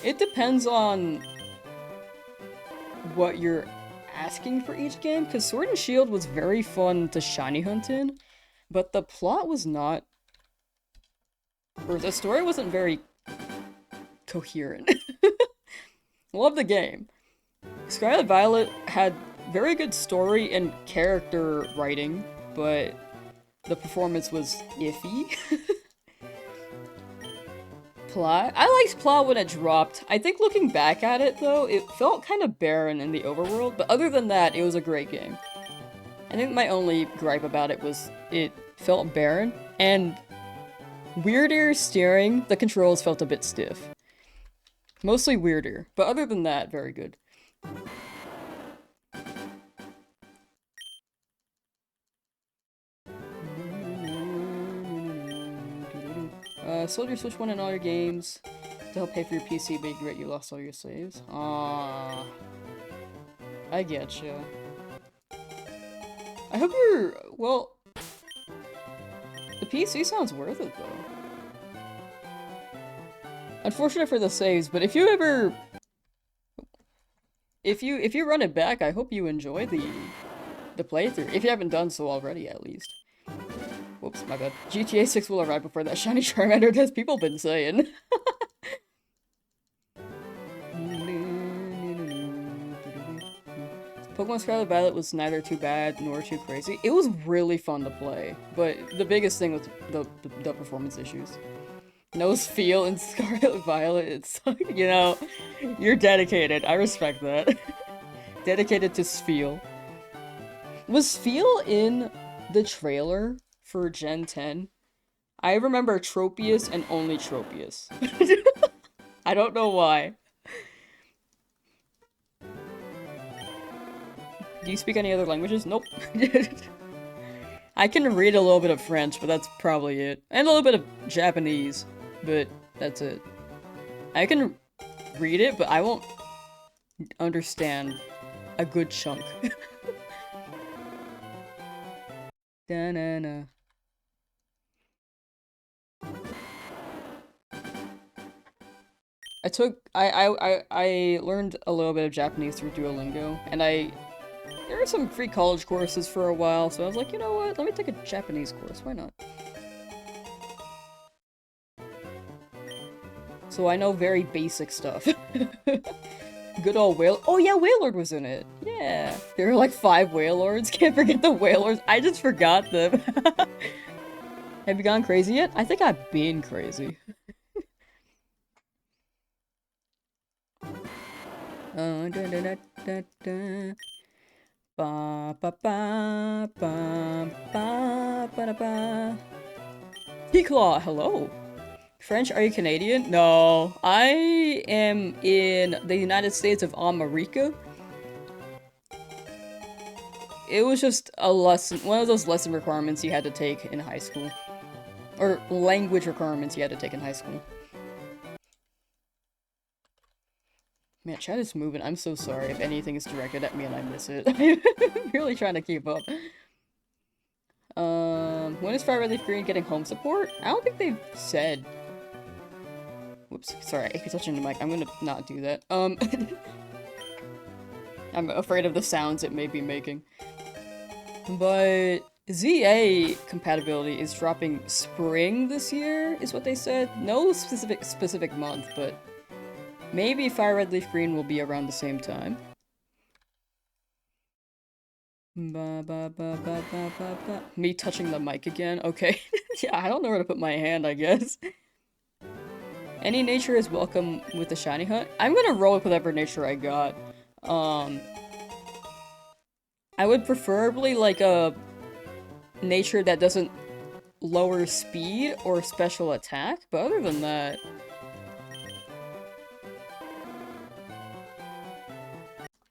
It depends on... what you're asking for each game, because Sword and Shield was very fun to shiny hunt in, but the plot was not... or the story wasn't very coherent. Love the game. Scarlet Violet had very good story and character writing, but the performance was iffy. Plot? I liked Plot when it dropped. I think looking back at it, though, it felt kind of barren in the overworld, but other than that, it was a great game. I think my only gripe about it was it felt barren, and weirder steering, the controls felt a bit stiff. Mostly weirder, but other than that, very good. Sold your Switch 1 and all your games to help pay for your PC, but you regret you lost all your saves. Aww. I getcha. I hope you're... well... the PC sounds worth it, though. Unfortunate for the saves, but if you ever... If you run it back, I hope you enjoy the playthrough. If you haven't done so already, at least. Whoops, my bad. GTA 6 will arrive before that shiny Charmander does, people been saying. Pokemon Scarlet Violet was neither too bad nor too crazy. It was really fun to play, but the biggest thing was the performance issues. No Spheal in Scarlet Violet, it's like, you know, you're dedicated. I respect that. Dedicated to Spheal. Was Spheal in the trailer for Gen 10? I remember Tropius and only Tropius. I don't know why. Do you speak any other languages? Nope. I can read a little bit of French, but that's probably it. And a little bit of Japanese, but that's it. I can read it, but I won't understand a good chunk. Da-na-na. I learned a little bit of Japanese through Duolingo, and there were some free college courses for a while, so I was like, you know what, let me take a Japanese course, why not? So I know very basic stuff. Good old Whale- oh yeah, Wailord was in it! Yeah! There were like 5 Wailords, can't forget the Wailords, I just forgot them! Have you gone crazy yet? I think I've been crazy. Da, da, da, da, da. Ba ba ba ba ba ba ba. T-Claw, hello. French, are you Canadian? No, I am in the United States of America. It was just a lesson, one of those lesson requirements you had to take in high school. Or language requirements you had to take in high school. Man, chat is moving. I'm so sorry if anything is directed at me and I miss it. I'm really trying to keep up. When is Fire Red Leaf Green getting home support? I don't think they've said. Whoops, sorry, I keep touching the mic. I'm gonna not do that. I'm afraid of the sounds it may be making. But ZA compatibility is dropping spring this year, is what they said. No specific month, but maybe Fire Red Leaf Green will be around the same time. Me touching the mic again? Okay. Yeah, I don't know where to put my hand, I guess. Any nature is welcome with the shiny hunt. I'm gonna roll with whatever nature I got. I would preferably like a nature that doesn't lower speed or special attack, but other than that...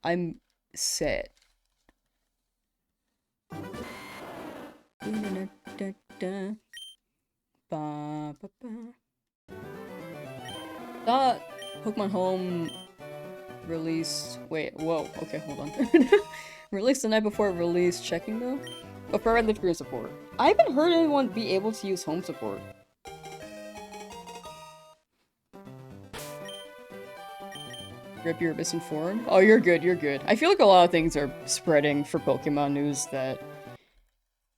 I'm set. Thought Pokemon Home released... Wait, whoa, okay, hold on. Released the night before release, checking though? Oh, for Red Leaf Green support. I haven't heard anyone be able to use home support. Rip, you're misinformed? Oh, you're good, you're good. I feel like a lot of things are spreading for Pokemon news that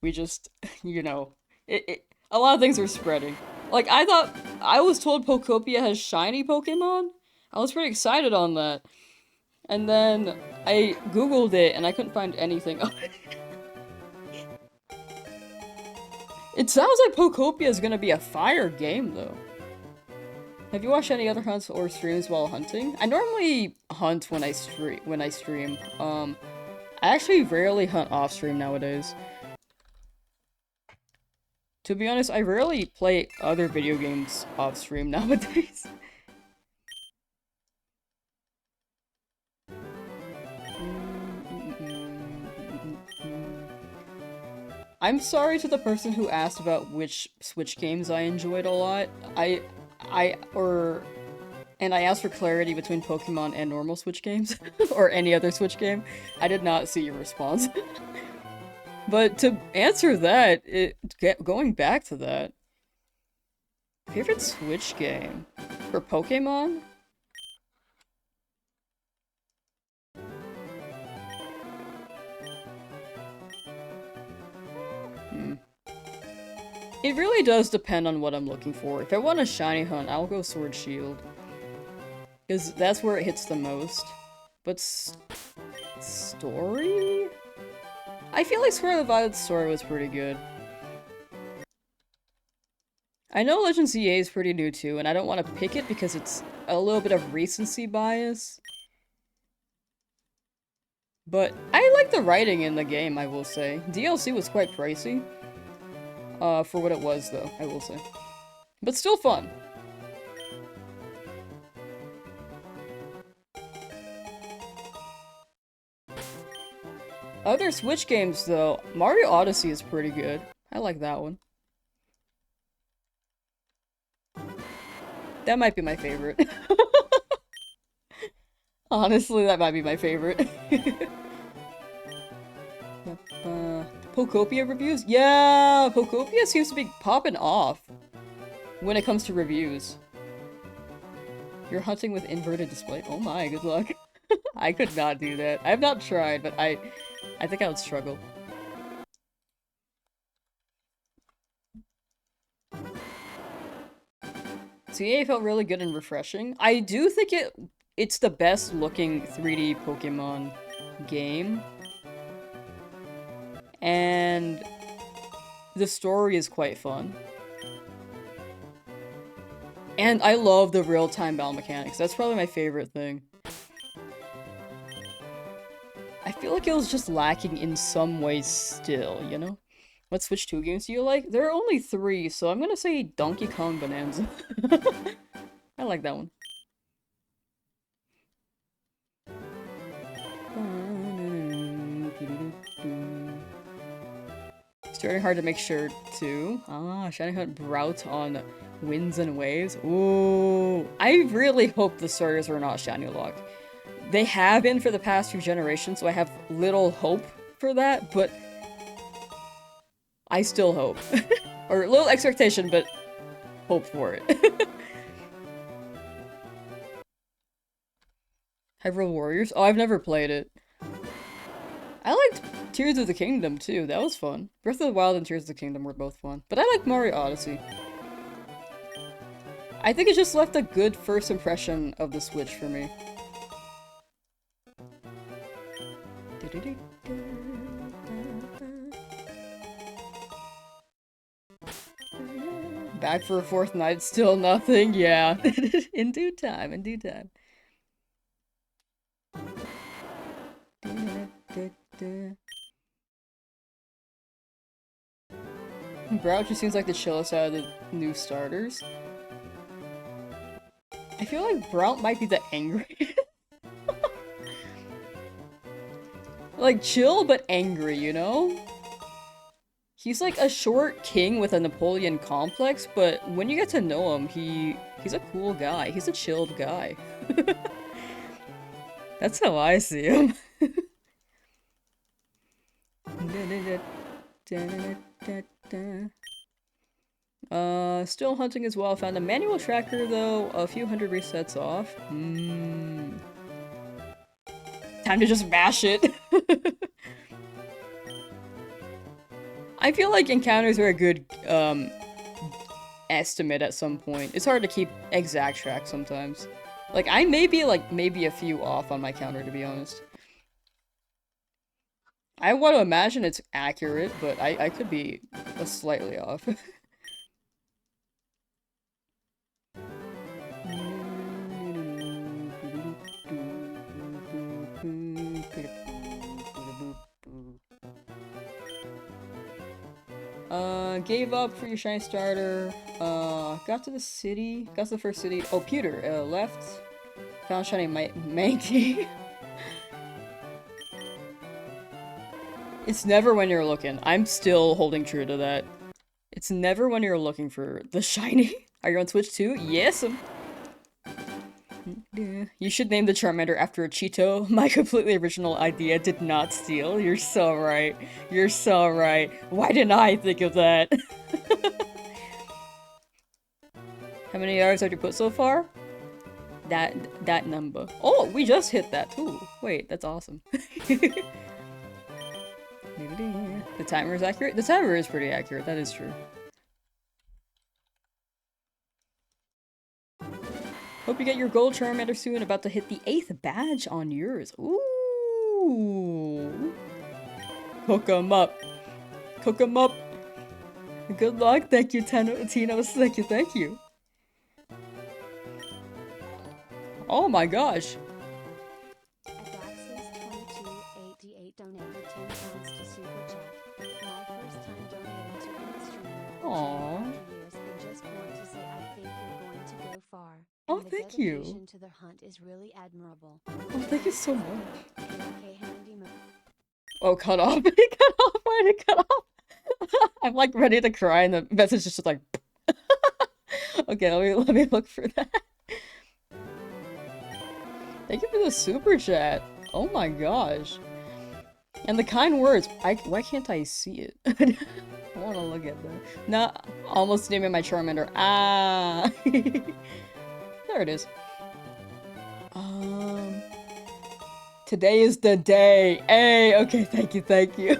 we just, you know, a lot of things are spreading. Like, I was told Pokopia has shiny Pokemon. I was pretty excited on that. And then I googled it and I couldn't find anything on it. It sounds like Pokopia is gonna be a fire game, though. Have you watched any other hunts or streams while hunting? I normally hunt when I stream. I actually rarely hunt off stream nowadays. To be honest, I rarely play other video games off stream nowadays. I'm sorry to the person who asked about which Switch games I enjoyed a lot. And I asked for clarity between Pokemon and normal Switch games, or any other Switch game. I did not see your response. But to answer that, going back to that, favorite Switch game for Pokemon? It really does depend on what I'm looking for. If I want a shiny hunt, I'll go Sword Shield. Because that's where it hits the most. But story? I feel like Square of the Violet's story was pretty good. I know Legend ZA is pretty new too, and I don't want to pick it because it's a little bit of recency bias. But I like the writing in the game, I will say. DLC was quite pricey. For what it was, though, I will say. But still fun. Other Switch games, though, Mario Odyssey is pretty good. I like that one. That might be my favorite. Honestly, that might be my favorite. Pokopia reviews? Yeah! Pokopia seems to be popping off when it comes to reviews. You're hunting with inverted display? Oh my, good luck. I could not do that. I have not tried, but I think I would struggle. CA felt really good and refreshing. I do think it's the best looking 3D Pokemon game. And the story is quite fun. And I love the real-time battle mechanics. That's probably my favorite thing. I feel like it was just lacking in some ways still, you know? What Switch 2 games do you like? There are only 3, so I'm gonna say Donkey Kong Bonanza. I like that one. Starting hard to make sure too. Ah, Shiny Hunt Brout on Winds and Waves. Ooh, I really hope the starters are not Shiny Lock. They have been for the past few generations, so I have little hope for that, but I still hope. Or little expectation, but hope for it. Hyrule Warriors? Oh, I've never played it. I liked Tears of the Kingdom too. That was fun. Breath of the Wild and Tears of the Kingdom were both fun. But I like Mario Odyssey. I think it just left a good first impression of the Switch for me. Back for a fourth night, still nothing? Yeah. In due time, in due time. Brow just seems like the chillest out of the new starters. I feel like Brown might be the angry. Like, chill but angry, you know? He's like a short king with a Napoleon complex, but when you get to know him, he's a cool guy. He's a chilled guy. That's how I see him. Still hunting as well. Found a manual tracker though, a few hundred resets off. Time to just mash it. I feel like encounters are a good, estimate at some point. It's hard to keep exact track sometimes. Like, I may be, like, maybe a few off on my counter, to be honest. I want to imagine it's accurate, but I could be slightly off. Gave up for your shiny starter. Got to the city. Got to the first city. Oh, pewter. Left. Found shiny Mankey. It's never when you're looking. I'm still holding true to that. It's never when you're looking for the shiny. Are you on Twitch too? Yes. You should name the Charmander after a Cheeto. My completely original idea, did not steal. You're so right. You're so right. Why didn't I think of that? How many yards have you put so far? That number. Oh, we just hit that too. Wait, that's awesome. The timer is accurate? The timer is pretty accurate, that is true. Hope you get your gold Charmander soon. About to hit the 8th badge on yours. Ooh. Cook 'em up. Cook 'em up. Good luck. Thank you, Tino. Thank you, thank you. Oh my gosh. Abraxas2288 donated 10 pounds to Super Chat. My first time donating to any streamer. Aww. Years, and just want to say I think you're going to go far. Oh, And the thank you. dedication to the hunt is really admirable. Oh, thank you so much. Okay, handy mo. Oh, cut off. It cut off. Why did it cut off? I'm like ready to cry and the message is just like okay, let me look for that. Thank you for the super chat. Oh my gosh. And the kind words. Why can't I see it? I want to look at that. No, almost naming my Charmander. Ah. There it is. Today is the day. Hey, okay, thank you, thank you.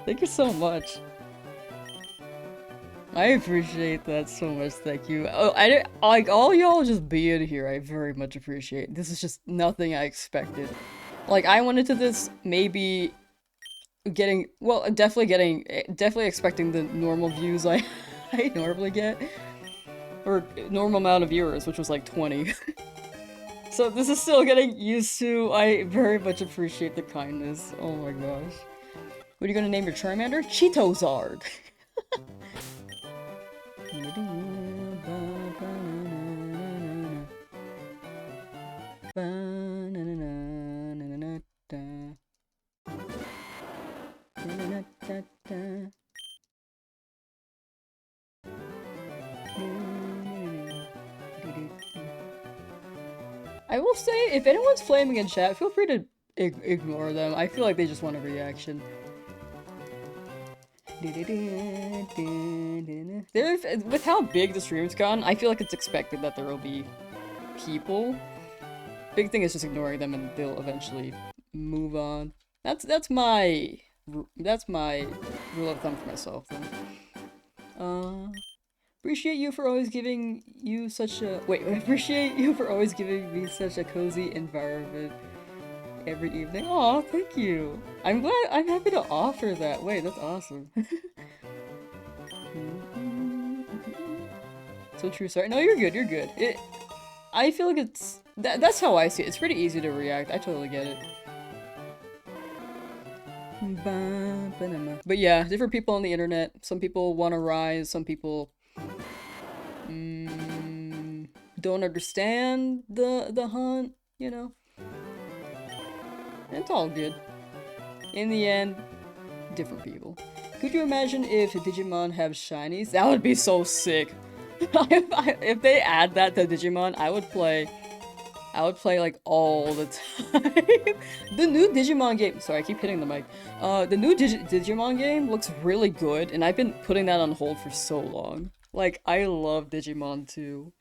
Thank you so much. I appreciate that so much, thank you. Oh, like, all y'all just being here, I very much appreciate. This is just nothing I expected. Like, I went into this maybe getting, well, definitely expecting the normal views I normally get. Or normal amount of viewers, which was like 20. So this is still getting used to. I very much appreciate the kindness. Oh my gosh. What are you gonna name your Charmander? Cheetozard. I will say, if anyone's flaming in chat, feel free to ignore them. I feel like they just want a reaction. With how big the stream's gone, I feel like it's expected that there will be people. Big thing is just ignoring them and they'll eventually move on. That's my that's my rule of thumb for myself then. Appreciate you for always giving you such a appreciate you for always giving me such a cozy environment every evening. Aw, thank you. I'm happy to offer that. Wait, that's awesome. So true, sorry. No, you're good, you're good. I feel like that's how I see it. It's pretty easy to react. I totally get it. But yeah, different people on the internet. Some people want to rise, some people don't understand the hunt, you know? It's all good. In the end, different people. Could you imagine if Digimon have shinies? That would be so sick. If they add that to Digimon, I would play like all the time. The new Digimon game, sorry, I keep hitting the mic. The new Digimon game looks really good, and I've been putting that on hold for so long. Like, I love Digimon 2.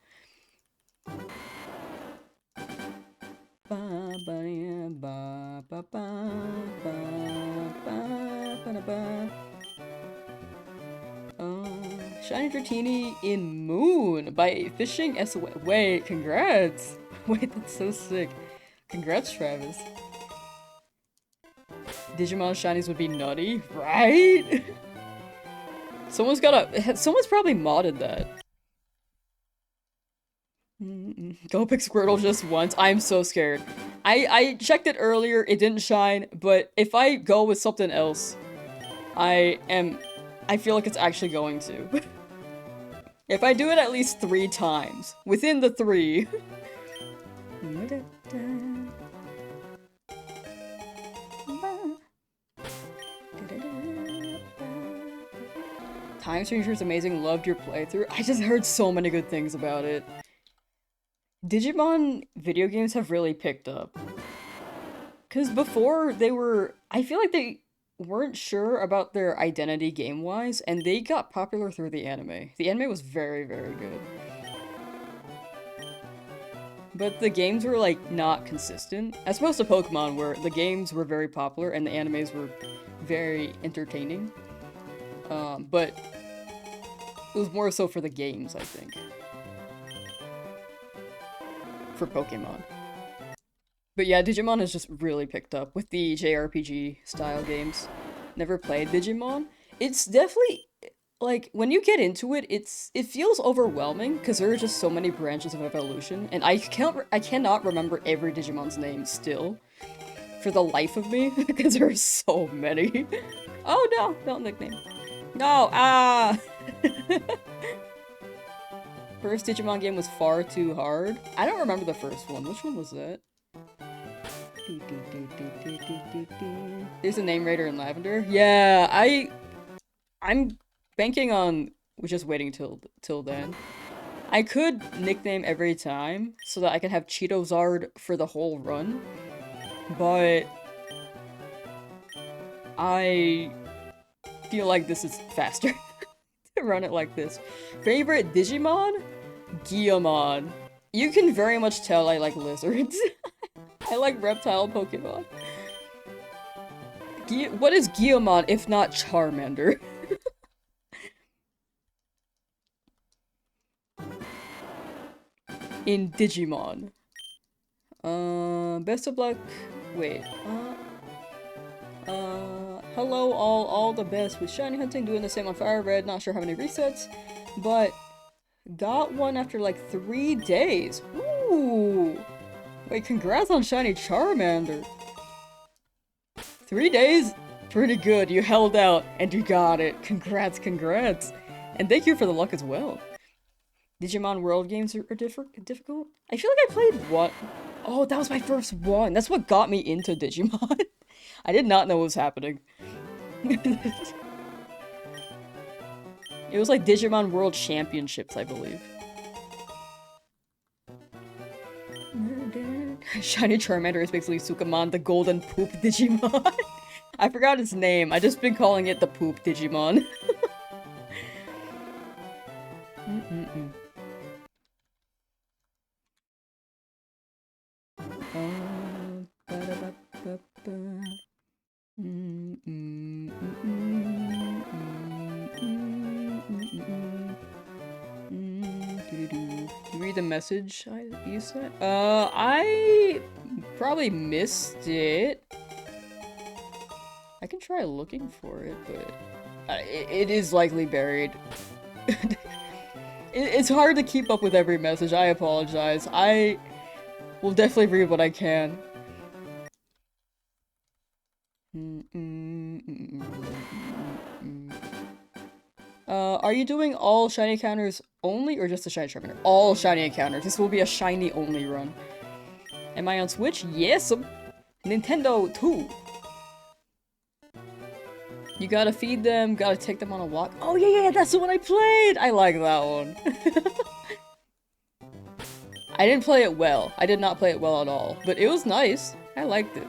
Shiny Dratini in Moon by Fishing S. Wait, congrats! Wait, that's so sick. Congrats, Travis. Digimon shinies would be nutty, right? Someone's probably modded that. Go pick Squirtle just once. I'm so scared. I checked it earlier, it didn't shine, but if I go with something else, I feel like it's actually going to. If I do it at least 3 times, within the 3. Time Stranger is amazing, loved your playthrough. I just heard so many good things about it. Digimon video games have really picked up. Because before I feel like they weren't sure about their identity game-wise, and they got popular through the anime. The anime was very, very good. But the games were, like, not consistent. As opposed to Pokemon, where the games were very popular and the animes were very entertaining. But it was more so for the games, I think. For Pokemon. But yeah, Digimon has just really picked up with the JRPG style games. Never played Digimon. It's definitely, like, when you get into it, it feels overwhelming because there are just so many branches of evolution, and I cannot remember every Digimon's name still, for the life of me, because there are so many. Oh no, don't nickname. No, First Digimon game was far too hard. I don't remember the first one. Which one was that? There's a name raider in Lavender. Yeah, I'm banking on just waiting till then. I could nickname every time so that I can have Cheetozard for the whole run, but I feel like this is faster to run it like this. Favorite Digimon? Guilmon. You can very much tell I like lizards. I like reptile Pokemon. What is Guilmon if not Charmander? In Digimon. Best of luck. Wait. Hello all the best with shiny hunting, doing the same on Fire Red, not sure how many resets, but got one after like 3 days. Ooh! Wait, congrats on shiny Charmander. 3 days? Pretty good, you held out, and you got it. Congrats, congrats. And thank you for the luck as well. Digimon World games are difficult? I feel like I played one. Oh, that was my first one. That's what got me into Digimon. I did not know what was happening. It was like Digimon World Championships, I believe. Shiny Charmander is basically Sukamon, the golden poop Digimon. I forgot its name. I just been calling it the poop Digimon. read the message you sent? I probably missed it. I can try looking for it, but it is likely buried. It's hard to keep up with every message. I apologize. I will definitely read what I can. Are you doing all shiny encounters only, or just the shiny Charmander? All shiny encounters. This will be a shiny only run. Am I on Switch? Yes! Nintendo too! You gotta feed them, gotta take them on a walk. Oh yeah, that's the one I played! I like that one. I didn't play it well. I did not play it well at all. But it was nice. I liked it.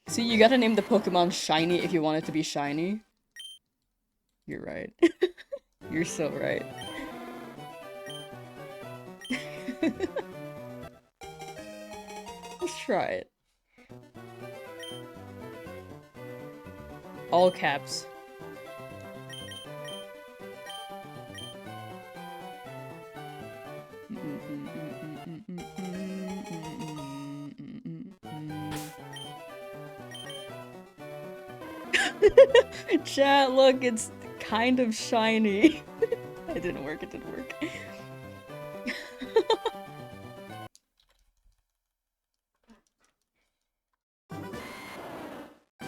See, you gotta name the Pokemon Shiny if you want it to be shiny. You're right. You're so right. Let's try it. All caps. Chat, look, it's kind of shiny. It didn't work, it didn't work.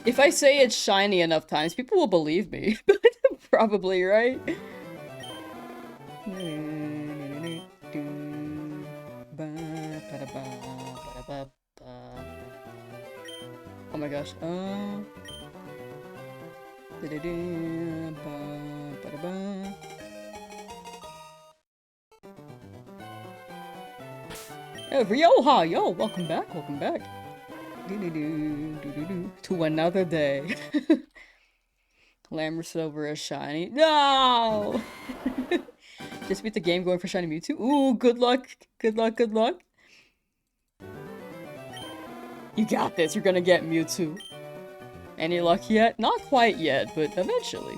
If I say it's shiny enough times, people will believe me. Probably, right? Oh my gosh. Oh, Ryoha! Yo, welcome back, welcome back. To another day. Glamour Silver is shiny. No! Just beat the game going for shiny Mewtwo. Ooh, good luck. Good luck, good luck. You got this, you're gonna get Mewtwo. Any luck yet? Not quite yet, but eventually.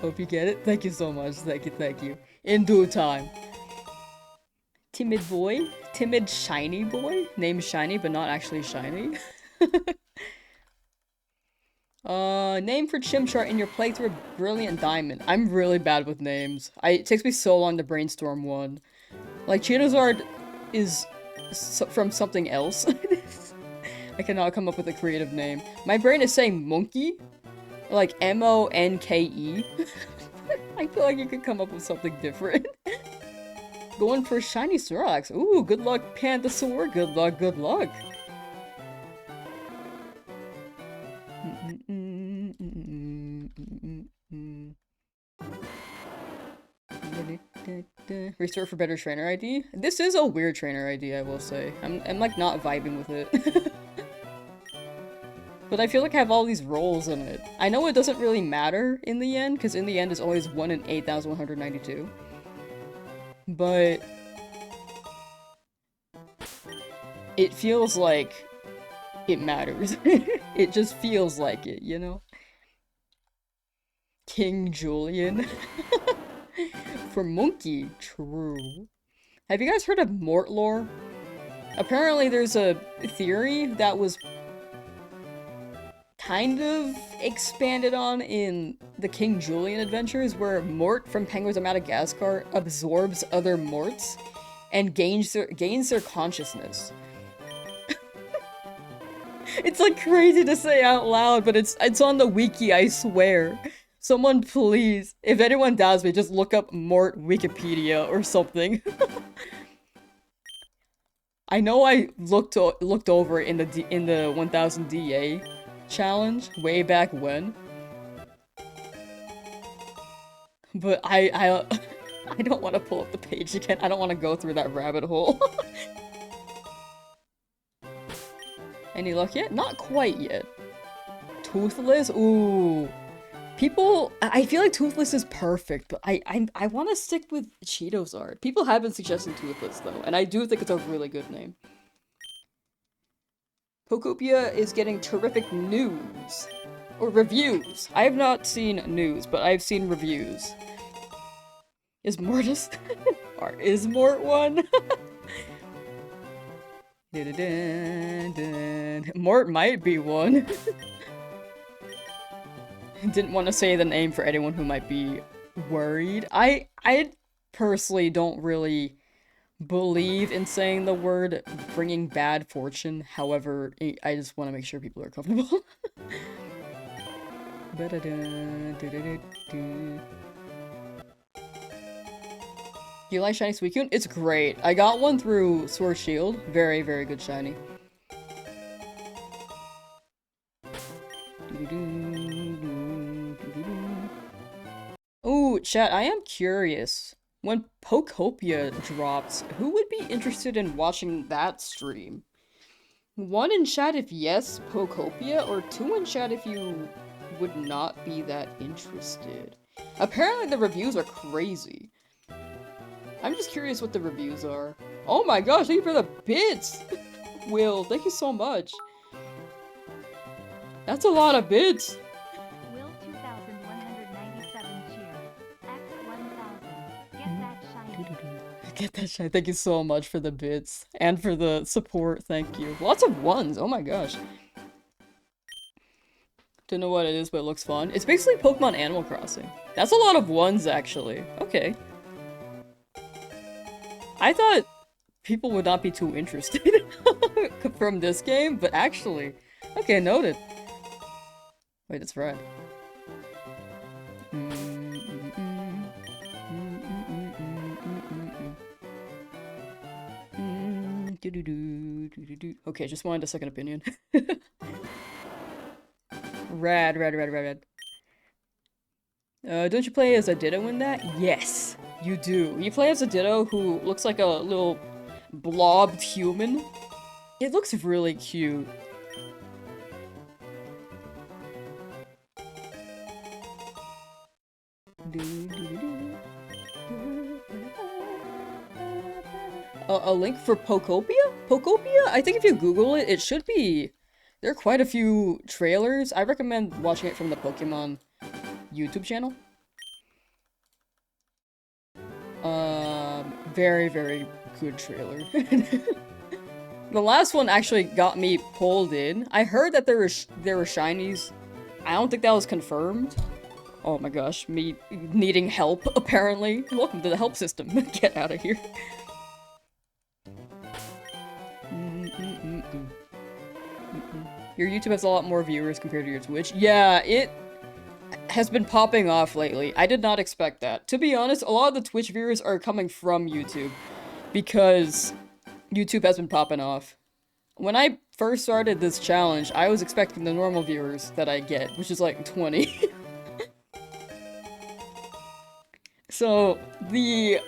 Hope you get it. Thank you so much. Thank you, thank you. In due time. Timid boy? Timid shiny boy? Named Shiny, but not actually shiny. Name for Chimchar in your playthrough of Brilliant Diamond. I'm really bad with names. It takes me so long to brainstorm one. Like, Charizard is from something else. I cannot come up with a creative name. My brain is saying monkey. Like M-O-N-K-E. I feel like you could come up with something different. Going for shiny Snorlax. Ooh, good luck, Pandasaur. Good luck, good luck. Restore for better trainer ID? This is a weird trainer ID, I will say. I'm like not vibing with it. But I feel like I have all these roles in it. I know it doesn't really matter in the end, because in the end it's always 1 in 8,192. But it feels like it matters. It just feels like it, you know? King Julian. For monkey, true. Have you guys heard of Mort lore? Apparently there's a theory that was kind of expanded on in the King Julian adventures, where Mort from Penguins of Madagascar absorbs other Morts and gains their consciousness. It's like crazy to say out loud, but it's on the wiki, I swear. Someone please, if anyone doubts me, just look up Mort Wikipedia or something. I know I looked over in the 1000 DA challenge way back when, but I don't want to pull up the page again. I don't want to go through that rabbit hole. Any luck yet? Not quite yet. Toothless? Ooh. People, I feel like Toothless is perfect, but I want to stick with Cheetosart. People have been suggesting Toothless though, and I do think it's a really good name. Pokopia is getting terrific news. Or reviews. I have not seen news, but I've seen reviews. Is Mortis? Or is Mort one? Mort might be one. Didn't want to say the name for anyone who might be worried. I personally don't really believe in saying the word bringing bad fortune. However, I just want to make sure people are comfortable. Do you like Shiny Suicune? It's great. I got one through Sword Shield. Very, very good shiny. Ooh, chat, I am curious. When Pokopia drops, who would be interested in watching that stream? 1 in chat if yes, Pokopia, or 2 in chat if you would not be that interested. Apparently the reviews are crazy. I'm just curious what the reviews are. Oh my gosh, thank you for the bits! Will, thank you so much. That's a lot of bits! Will 2197 cheer. X 1000. Get that shiny. Get that shiny. Thank you so much for the bits. And for the support, thank you. Lots of ones, oh my gosh. Don't know what it is, but it looks fun. It's basically Pokemon Animal Crossing. That's a lot of ones, actually. Okay. I thought people would not be too interested from this game, but actually... Okay, noted. Wait, that's right. Okay, just wanted a second opinion. Rad. Don't you play as a Ditto in that? Yes, you do. You play as a Ditto who looks like a little blobbed human. It looks really cute. A link for Pokopia? Pokopia? I think if you Google it, it should be... There are quite a few trailers. I recommend watching it from the Pokemon YouTube channel. Very, very good trailer. The last one actually got me pulled in. I heard that there were shinies. I don't think that was confirmed. Oh my gosh, me needing help, apparently. Welcome to the help system. Get out of here. Your YouTube has a lot more viewers compared to your Twitch. Yeah, it has been popping off lately. I did not expect that. To be honest, a lot of the Twitch viewers are coming from YouTube because YouTube has been popping off. When I first started this challenge, I was expecting the normal viewers that I get, which is like 20. So, the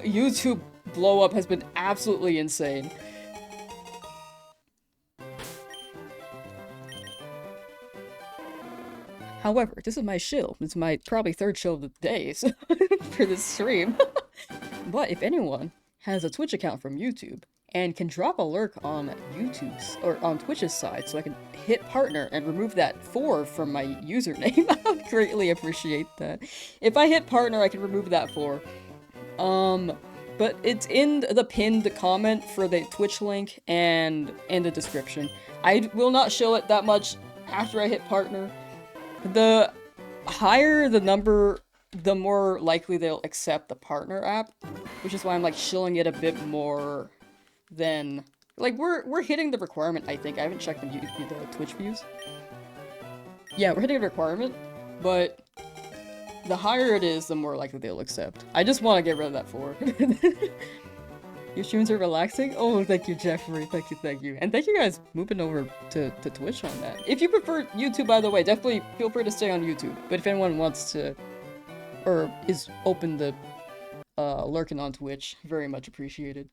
YouTube blow up has been absolutely insane. However, this is my shill. It's my probably third shill of the day so for this stream. But if anyone has a Twitch account from YouTube and can drop a lurk on YouTube's or on Twitch's side so I can hit partner and remove that 4 from my username, I would greatly appreciate that. If I hit partner, I can remove that 4. But it's in the pinned comment for the Twitch link and in the description. I will not show it that much after I hit partner. The higher the number, the more likely they'll accept the partner app, which is why I'm like shilling it a bit more than like we're hitting the requirement. I think I haven't checked the Twitch views. Yeah, we're hitting a requirement, but the higher it is, the more likely they'll accept. I just want to get rid of that 4. Your streams are relaxing? Oh, thank you, Jeffrey. Thank you. And thank you guys moving over to Twitch on that. If you prefer YouTube, by the way, definitely feel free to stay on YouTube. But if anyone wants to, or is open to lurking on Twitch, very much appreciated.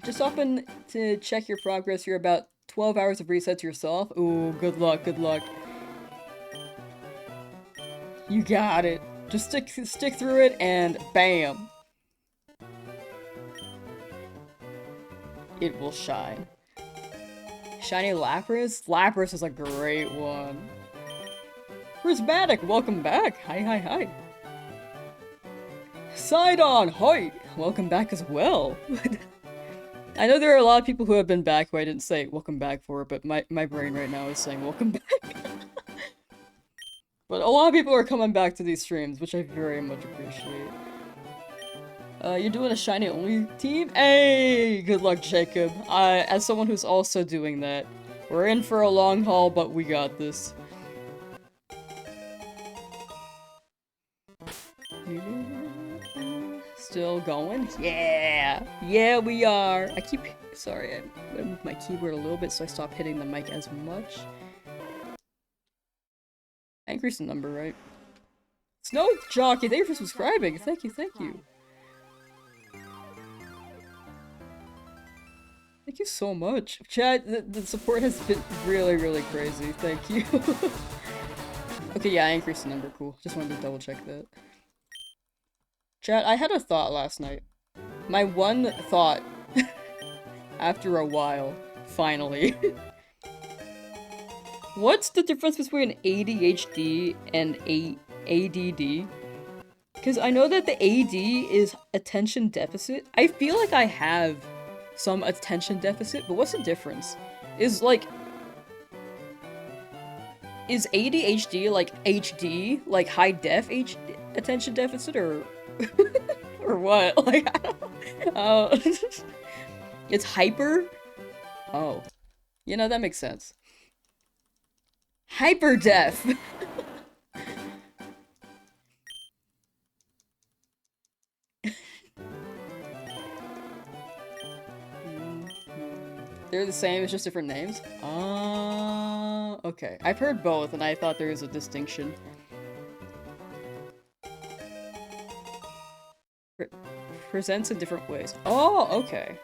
Just open to check your progress. You're about 12 hours of resets yourself. Ooh, good luck. You got it. Just stick through it and bam. It will shine. Shiny Lapras? Lapras is a great one. Prismatic, welcome back. Hi, hi, hi. Sidon, hi. Welcome back as well. I know there are a lot of people who have been back who I didn't say welcome back for, but my brain right now is saying welcome back. But a lot of people are coming back to these streams, which I very much appreciate. You're doing a shiny only team? Hey! Good luck, Jacob. As someone who's also doing that, we're in for a long haul, but we got this. Still going? Yeah! Yeah, we are! Sorry, I'm gonna move my keyboard a little bit so I stop hitting the mic as much. I increased the number, right? Snow Jockey, thank you for subscribing! Thank you, thank you. Thank you so much. Chat, the support has been really, really crazy. Thank you. Okay, yeah, I increased the number. Cool. Just wanted to double check that. Chat, I had a thought last night. My one thought, after a while, finally. What's the difference between ADHD and ADD? Because I know that the AD is attention deficit. I feel like I have some attention deficit, but what's the difference? Is ADHD like HD, like high def attention deficit, or or what? Like, I don't it's hyper? Oh. You know, that makes sense. Hyper def! They're the same, it's just different names? Okay. I've heard both, and I thought there was a distinction. Presents in different ways. Oh, okay.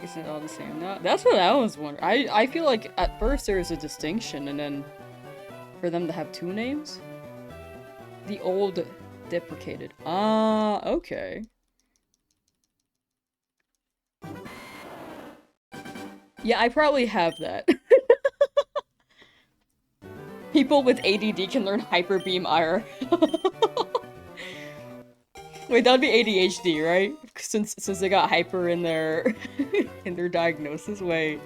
Isn't it all the same now? That's what I was wondering. I feel like at first there was a distinction, and then for them to have two names? The old deprecated. Okay. Yeah, I probably have that. People with ADD can learn Hyper Beam IR. Wait, that'd be ADHD, right? Since they got hyper in their in their diagnosis. Wait.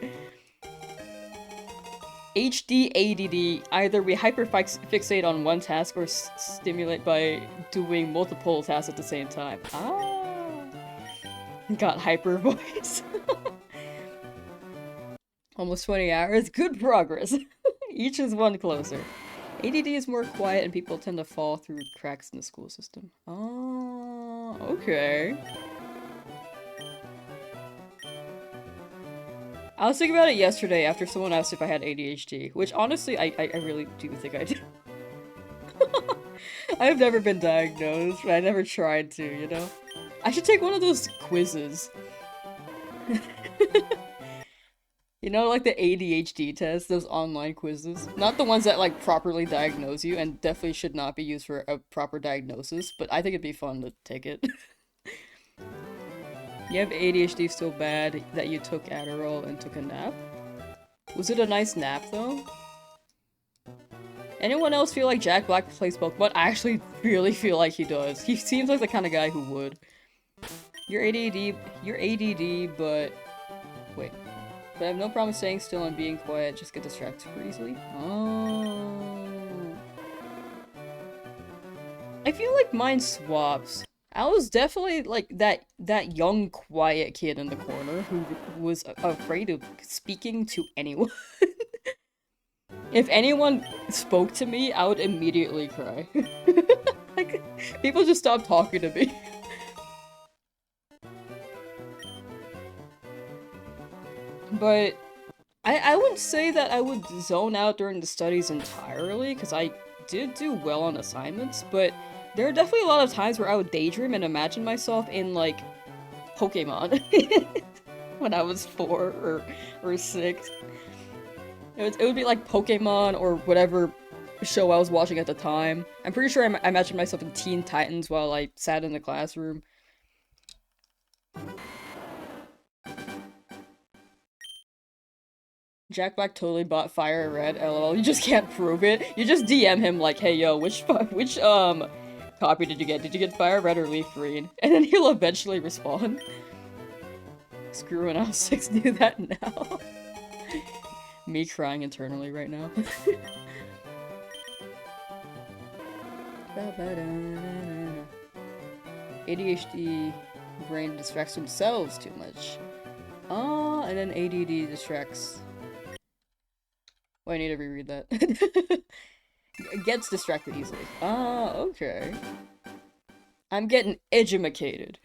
HD ADD, either we hyperfixate on one task or stimulate by doing multiple tasks at the same time. Got hyper voice. Almost 20 hours. Good progress. Each is one closer. ADD is more quiet and people tend to fall through cracks in the school system. Oh, okay. I was thinking about it yesterday after someone asked if I had ADHD, which honestly, I really do think I do. I've never been diagnosed, but I never tried to, you know? I should take one of those quizzes. You know, like the ADHD test, those online quizzes? Not the ones that, like, properly diagnose you, and definitely should not be used for a proper diagnosis, but I think it'd be fun to take it. You have ADHD so bad that you took Adderall and took a nap? Was it a nice nap, though? Anyone else feel like Jack Black plays Pokemon? I actually really feel like he does. He seems like the kind of guy who would. You're ADD, but... Wait. But I have no problem staying still and being quiet, just get distracted super easily. Oh. I feel like mine swaps. I was definitely like that young quiet kid in the corner who was afraid of speaking to anyone. If anyone spoke to me, I would immediately cry. Like, people just stopped talking to me. But I wouldn't say that I would zone out during the studies entirely, because I did do well on assignments, but there are definitely a lot of times where I would daydream and imagine myself in, like, Pokemon. When I was 4 or 6. It would be like Pokemon or whatever show I was watching at the time. I'm pretty sure I imagined myself in Teen Titans while I sat in the classroom. Jack Black totally bought Fire Red, lol. You just can't prove it. You just DM him like, hey yo, which copy did you get? Did you get Fire Red or Leaf Green? And then he'll eventually respond. Screw an L6, do that now. Me crying internally right now. ADHD brain distracts themselves too much. And then ADD distracts. Oh, I need to reread that. Gets distracted easily. Okay. I'm getting edumacated.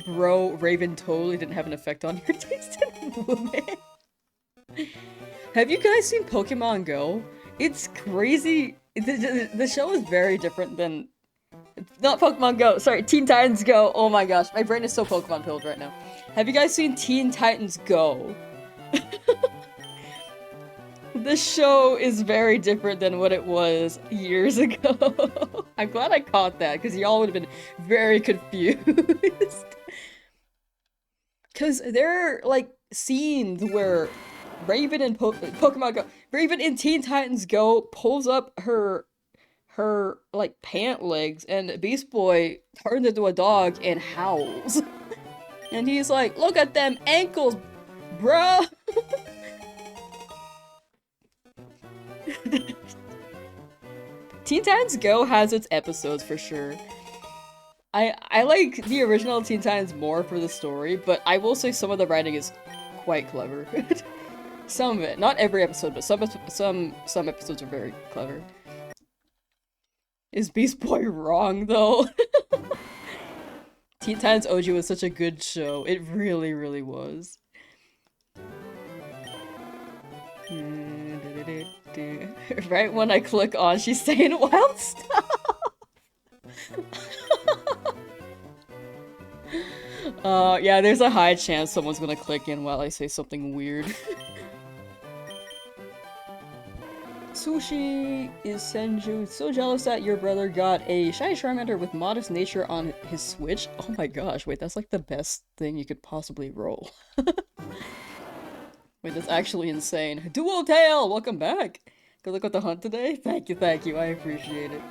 Bro, Raven totally didn't have an effect on your taste in women. Have you guys seen Pokemon Go? It's crazy. The show is very different than... Not Pokemon Go, sorry, Teen Titans Go. Oh my gosh, my brain is so Pokemon pilled right now. Have you guys seen Teen Titans Go? This show is very different than what it was years ago. I'm glad I caught that, because y'all would have been very confused. Because there are, like, scenes where Raven in Pokemon Go, Raven in Teen Titans Go pulls up her, like, pant legs, and Beast Boy turns into a dog and howls. And he's like, look at them ankles, bruh! Teen Titans Go has its episodes for sure. I like the original Teen Titans more for the story, but I will say some of the writing is quite clever. Some of it, not every episode, but some episodes are very clever. Is Beast Boy wrong though? Teen Titans OG was such a good show. It really, really was. Right when I click on, she's saying wild stuff. Yeah, there's a high chance someone's gonna click in while I say something weird. Sushi is Senju so jealous that your brother got a shiny Charmander with modest nature on his Switch. Oh my gosh, wait, that's like the best thing you could possibly roll. Wait, that's actually insane. Dual Tail! Welcome back! Good luck with the hunt today? Thank you, I appreciate it.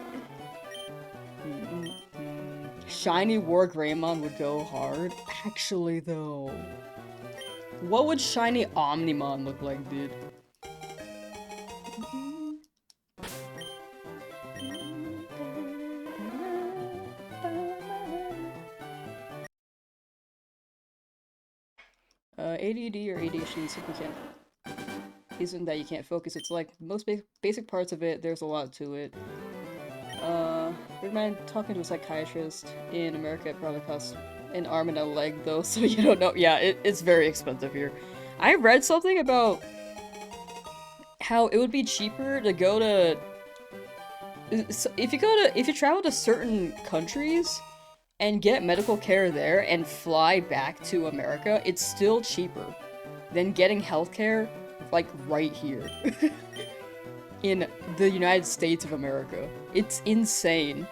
Shiny War Greymon would go hard. Actually, though. What would Shiny Omnimon look like, dude? ADD or ADHD simply isn't that you can't focus, it's like most basic parts of it, there's a lot to it. Recommend talking to a psychiatrist. In America it probably costs an arm and a leg though, so you don't know. Yeah, it's very expensive here. I read something about how it would be cheaper to go to... If you travel to certain countries and get medical care there and fly back to America, it's still cheaper than getting healthcare, like, right here. In the United States of America. It's insane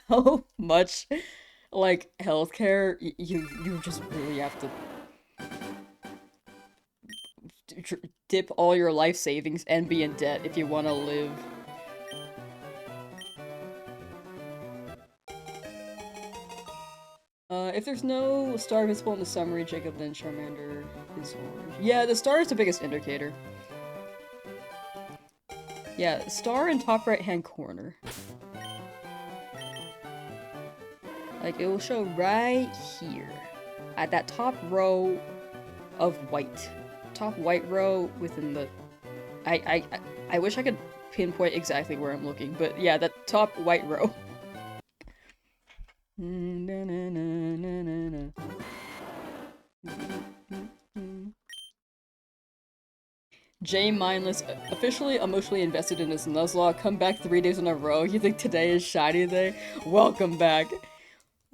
how much, like, healthcare you just really have to dip all your life savings and be in debt if you want to live. If there's no star visible in the summary, Jacob, then Charmander is orange. Yeah, the star is the biggest indicator. Yeah, star in top right-hand corner. Like, it will show right here. At that top row of white. Top white row within the... I wish I could pinpoint exactly where I'm looking, but yeah, that top white row. Jay Mindless, officially emotionally invested in his Nuzlocke, come back 3 days in a row. You think today is shiny day? Welcome back.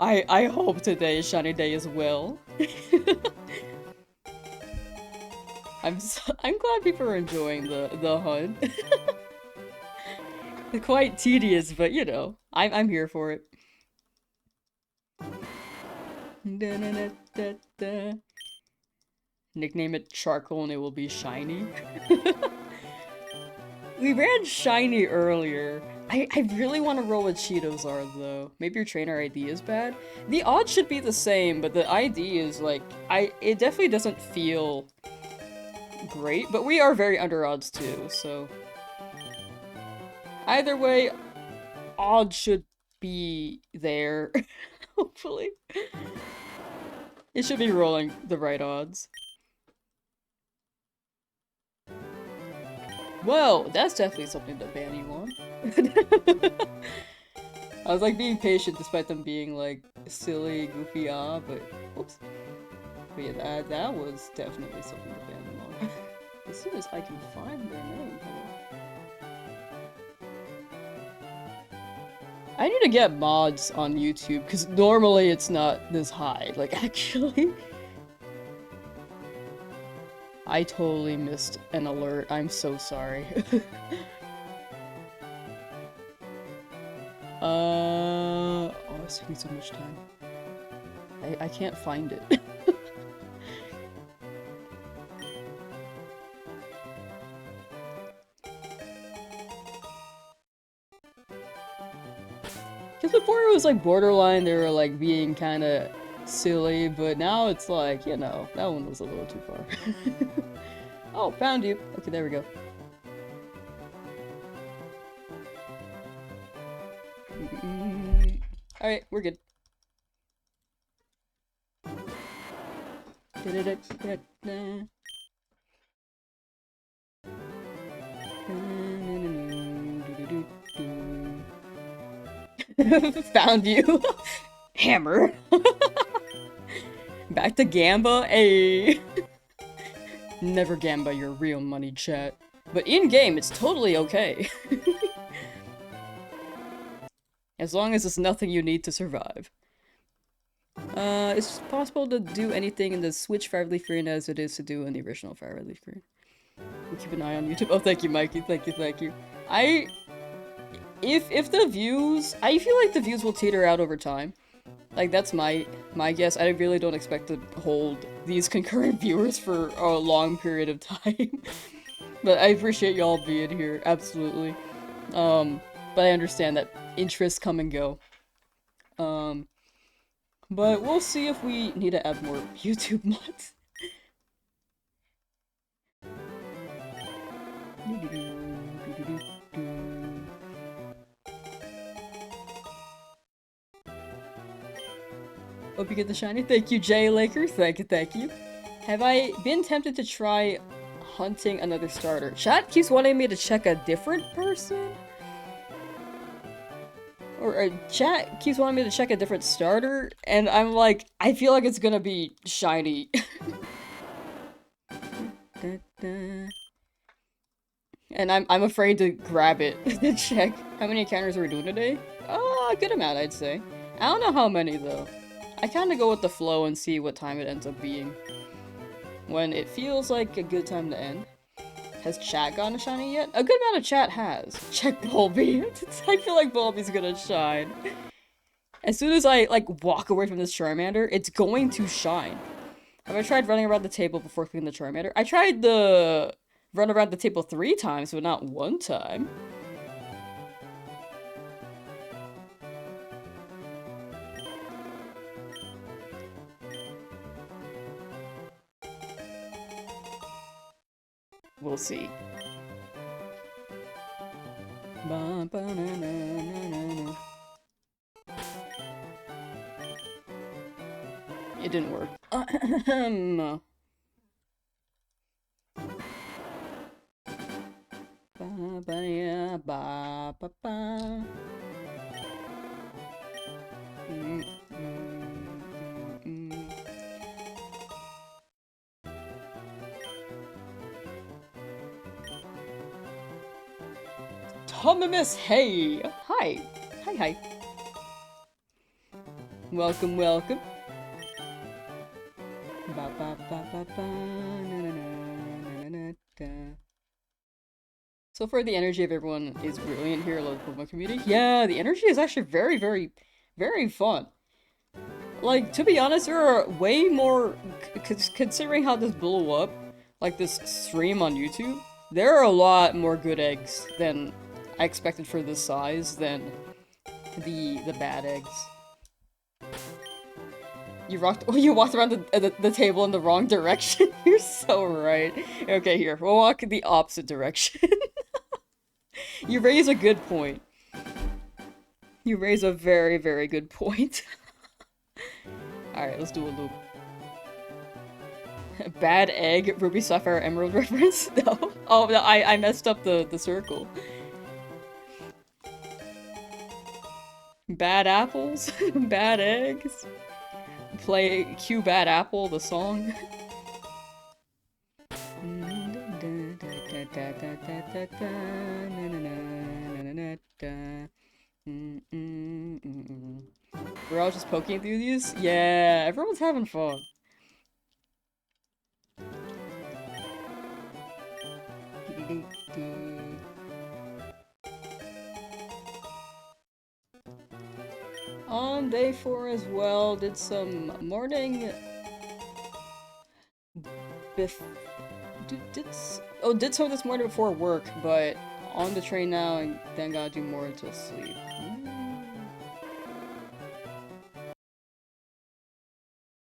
I hope today is shiny day as well. I'm glad people are enjoying the hunt. It's quite tedious, but you know, I'm here for it. Da, da. Nickname it Charcoal and it will be shiny. We ran shiny earlier. I really want to roll with Cheetos are though. Maybe your trainer ID is bad. The odds should be the same, but the ID is like it definitely doesn't feel great, but we are very under odds too, so either way, odds should be there. Hopefully. It should be rolling the right odds. Whoa, that's definitely something to ban you on. I was like being patient despite them being like silly, goofy, but oops. But yeah, that was definitely something to ban them on. As soon as I can find their name. I need to get mods on YouTube because normally it's not this high. Like actually. I totally missed an alert. I'm so sorry. Oh, it's taking so much time. I can't find it. Because before it was like borderline, they were like being kind of silly, but now it's like, you know, that one was a little too far. Oh, found you. Okay, there we go. Alright, we're good. Found you. Hammer. Back to Gamba, ayy. Never Gamba your real money, chat. But in-game, it's totally okay. As long as it's nothing you need to survive. It's possible to do anything in the Switch 5-leaf green as it is to do in the original 5-leaf green. We'll keep an eye on YouTube. Oh, thank you, Mikey. Thank you, thank you. If the views... I feel like the views will teeter out over time. Like, that's my guess. I really don't expect to hold these concurrent viewers for a long period of time. But I appreciate y'all being here, absolutely. But I understand that interests come and go. But we'll see if we need to add more YouTube mods. Hope you get the shiny. Thank you, Jay Laker. Thank you, thank you. Have I been tempted to try hunting another starter? Chat keeps wanting me to check a different person? Or chat keeps wanting me to check a different starter, and I'm like, I feel like it's gonna be shiny. And I'm afraid to grab it to check. How many encounters are we doing today? Oh, a good amount, I'd say. I don't know how many, though. I kind of go with the flow and see what time it ends up being. When it feels like a good time to end. Has chat gotten a shiny yet? A good amount of chat has. Check Bulby. I feel like Bulby's gonna shine. As soon as I, like, walk away from this Charmander, it's going to shine. Have I tried running around the table before clicking the Charmander? I tried the run around the table 3 times, but not 1 time. We'll see. It didn't work. Tomimus, hey! Hi! Hi, hi. Welcome, welcome. So far, the energy of everyone is brilliant here at the Pokemon community. Yeah, the energy is actually very, very, very fun. Like, to be honest, there are way more, considering how this blew up, like this stream on YouTube, there are a lot more good eggs than I expected for this size than the bad eggs. You walked around the table in the wrong direction. You're so right. Okay, here, we'll walk in the opposite direction. You raise a good point. You raise a very, very good point. Alright, let's do a loop. Bad egg, Ruby, Sapphire, Emerald reference? No. Oh, no, I messed up the circle. Bad apples? Bad eggs? Play Cue Bad Apple, the song. We're all just poking through these? Yeah, everyone's having fun. On day 4 as well, did some morning... did some this morning before work, but on the train now and then gotta do more until sleep.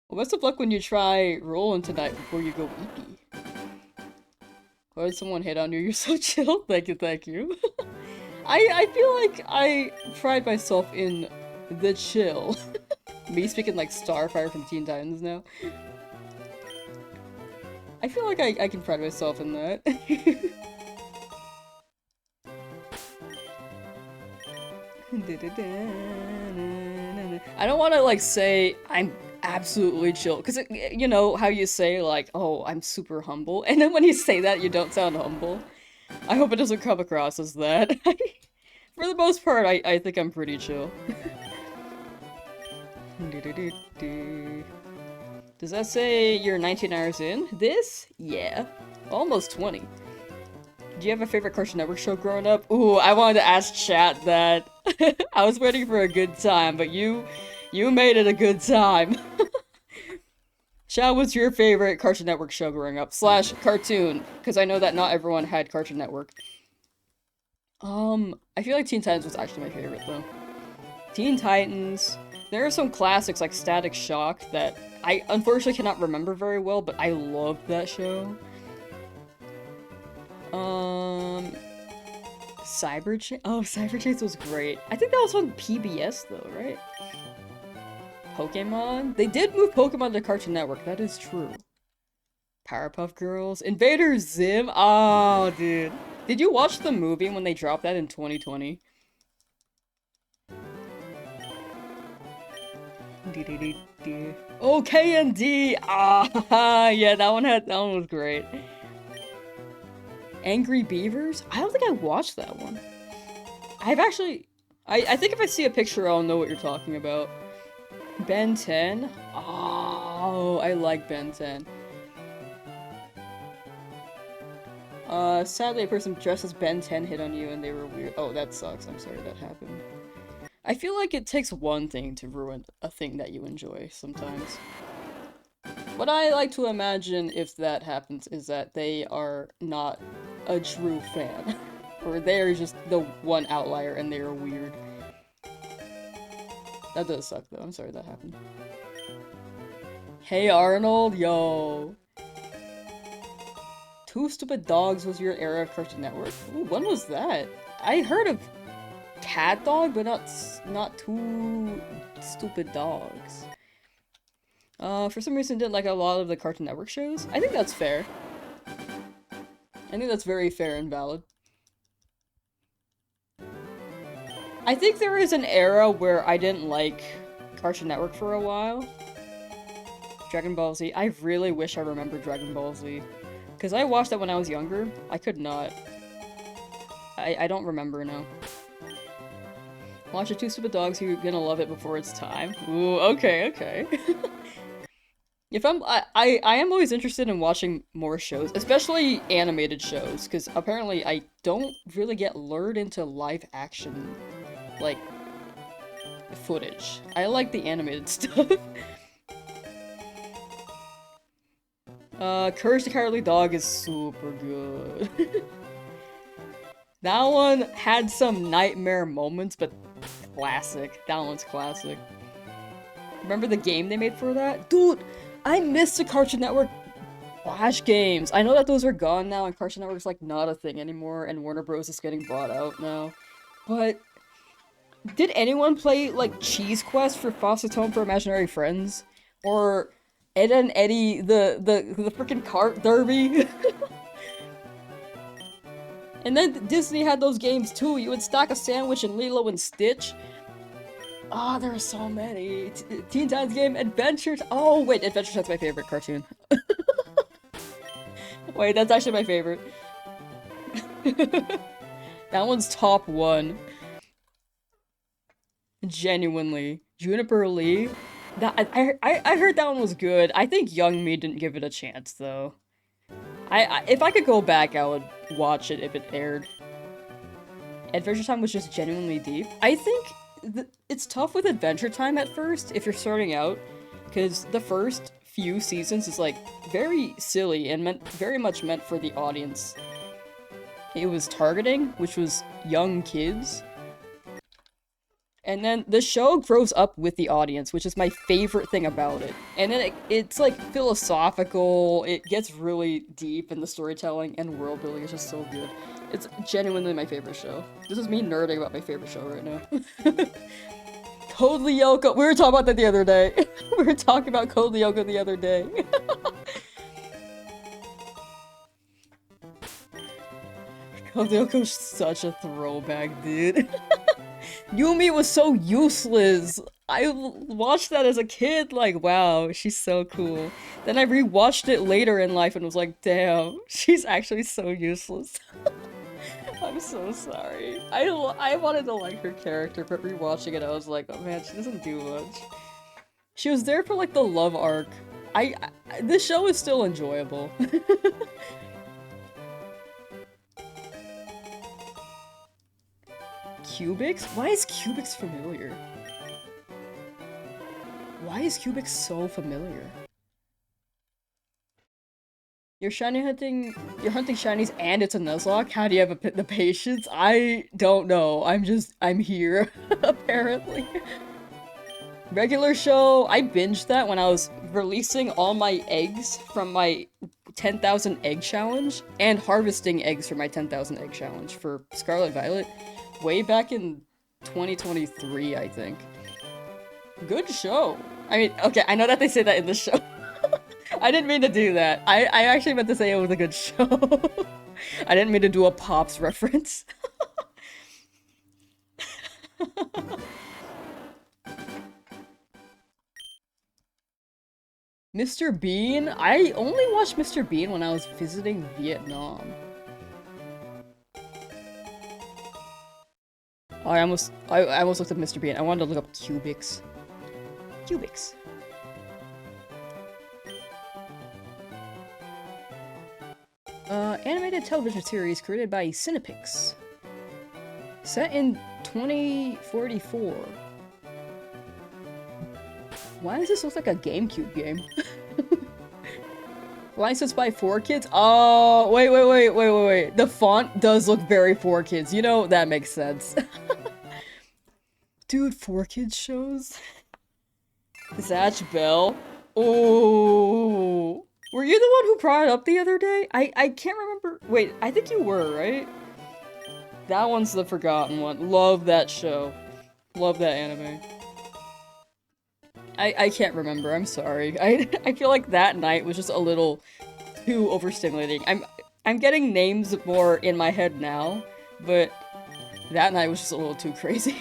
Well, best of luck when you try rolling tonight before you go eepy. Why did someone hit on you? You're so chill. Thank you, thank you. I feel like I pride myself in the chill. Me speaking like Starfire from Teen Titans now. I feel like I can pride myself in that. I don't want to like say I'm absolutely chill, because you know how you say like, oh, I'm super humble, and then when you say that you don't sound humble. I hope it doesn't come across as that. For the most part, I think I'm pretty chill. Does that say you're 19 hours in? This? Yeah. Almost 20. Do you have a favorite Cartoon Network show growing up? Ooh, I wanted to ask chat that. I was waiting for a good time, but you made it a good time. Chat, what's your favorite Cartoon Network show growing up? Slash cartoon, because I know that not everyone had Cartoon Network. I feel like Teen Titans was actually my favorite, though. Teen Titans. There are some classics like Static Shock that I unfortunately cannot remember very well, but I loved that show. Cyber Chase? Oh, Cyber Chase was great. I think that was on PBS though, right? Pokemon? They did move Pokemon to Cartoon Network, that is true. Powerpuff Girls? Invader Zim? Oh, dude. Did you watch the movie when they dropped that in 2020? Oh, K&D! Ah, yeah, that one was great. Angry Beavers? I don't think I watched that one. I've actually... I think if I see a picture, I'll know what you're talking about. Ben 10? Oh, I like Ben 10. Sadly, a person dressed as Ben 10 hit on you and they were weird. Oh, that sucks. I'm sorry that happened. I feel like it takes one thing to ruin a thing that you enjoy sometimes. What I like to imagine if that happens is that they are not a true fan. Or they're just the one outlier and they're weird. That does suck though, I'm sorry that happened. Hey Arnold, yo! Two Stupid Dogs was your era of Cartoon Network? Ooh, when was that? I heard of Cat Dog, but not Two Stupid Dogs. For some reason didn't like a lot of the Cartoon Network shows. I think that's fair. I think that's very fair and valid. I think there is an era where I didn't like Cartoon Network for a while. Dragon Ball Z. I really wish I remembered Dragon Ball Z. Because I watched that when I was younger. I could not. I don't remember now. Watch the Two Stupid Dogs, you're gonna love it before it's time. Ooh, okay, okay. If I am always interested in watching more shows, especially animated shows, because apparently I don't really get lured into live action, like, footage. I like the animated stuff. Courage the Cowardly Dog is super good. That one had some nightmare moments, but classic. That one's classic. Remember the game they made for that? Dude, I miss the Cartoon Network Flash games. I know that those are gone now and Cartoon Network's like not a thing anymore and Warner Bros. Is getting bought out now. But did anyone play like Cheese Quest for Fawcett's Home for Imaginary Friends? Or Ed and Eddie, the freaking cart derby? And then Disney had those games too. You would stack a sandwich in Lilo and Stitch. Oh, there are so many. Teen Titans Game, Adventures. Oh, wait, Adventure Time's my favorite cartoon. Wait, that's actually my favorite. That one's top 1. Genuinely. Juniper Lee. That I heard that one was good. I think Young Me didn't give it a chance though. If I could go back, I would watch it if it aired. Adventure Time was just genuinely deep. I think it's tough with Adventure Time at first if you're starting out, because the first few seasons is like very silly and very much meant for the audience it was targeting, which was young kids. And then the show grows up with the audience, which is my favorite thing about it. And then it's like philosophical, it gets really deep in the storytelling, and world building is just so good. It's genuinely my favorite show. This is me nerding about my favorite show right now. Code Lyoko! We were talking about that the other day. We were talking about Code Lyoko the other day. Code Lyoko's such a throwback, dude. Yumi was so useless. I watched that as a kid, like, wow, she's so cool. Then I rewatched it later in life and was like, damn, she's actually so useless. I'm so sorry. I wanted to like her character, but rewatching it, I was like, oh man, she doesn't do much. She was there for like the love arc. This show is still enjoyable. Cubics? Why is Cubics familiar? Why is Cubics so familiar? You're hunting shinies and it's a Nuzlocke? How do you have the patience? I don't know. I'm here, apparently. Regular show, I binged that when I was releasing all my eggs from my 10,000 egg challenge and harvesting eggs for my 10,000 egg challenge for Scarlet Violet. Way back in 2023, I think. Good show. I mean, okay, I know that they say that in the show. I didn't mean to do that. I actually meant to say it was a good show. I didn't mean to do a Pops reference. Mr. Bean? I only watched Mr. Bean when I was visiting Vietnam. I almost looked up Mr. Bean. I wanted to look up Cubics. Cubics. Animated television series created by Cinepix. Set in 2044. Why does this look like a GameCube game? Licensed by 4Kids? Oh, wait. The font does look very 4Kids. You know, that makes sense. Dude, 4Kids shows? Zatch Bell? Oh. Were you the one who brought it up the other day? I can't remember. Wait, I think you were, right? That one's the forgotten one. Love that show. Love that anime. I can't remember, I'm sorry. I feel like that night was just a little too overstimulating. I'm getting names more in my head now, but that night was just a little too crazy.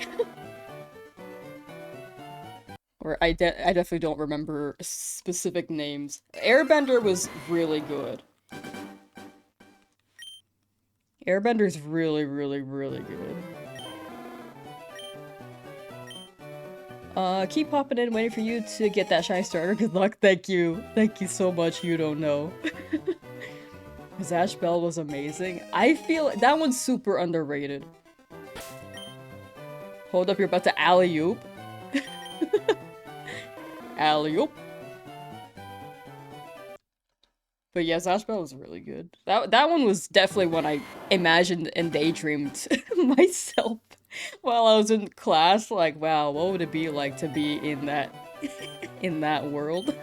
Or I definitely don't remember specific names. Airbender was really good. Airbender's really good. Keep popping in, waiting for you to get that shiny starter. Good luck, thank you. Thank you so much, you don't know. Zatch Bell was amazing. I feel that one's super underrated. Hold up, you're about to alley-oop? Alley-oop. But yeah, Zash Battle was really good. That one was definitely one I imagined and daydreamed myself while I was in class. Like, wow, what would it be like to be in that in that world?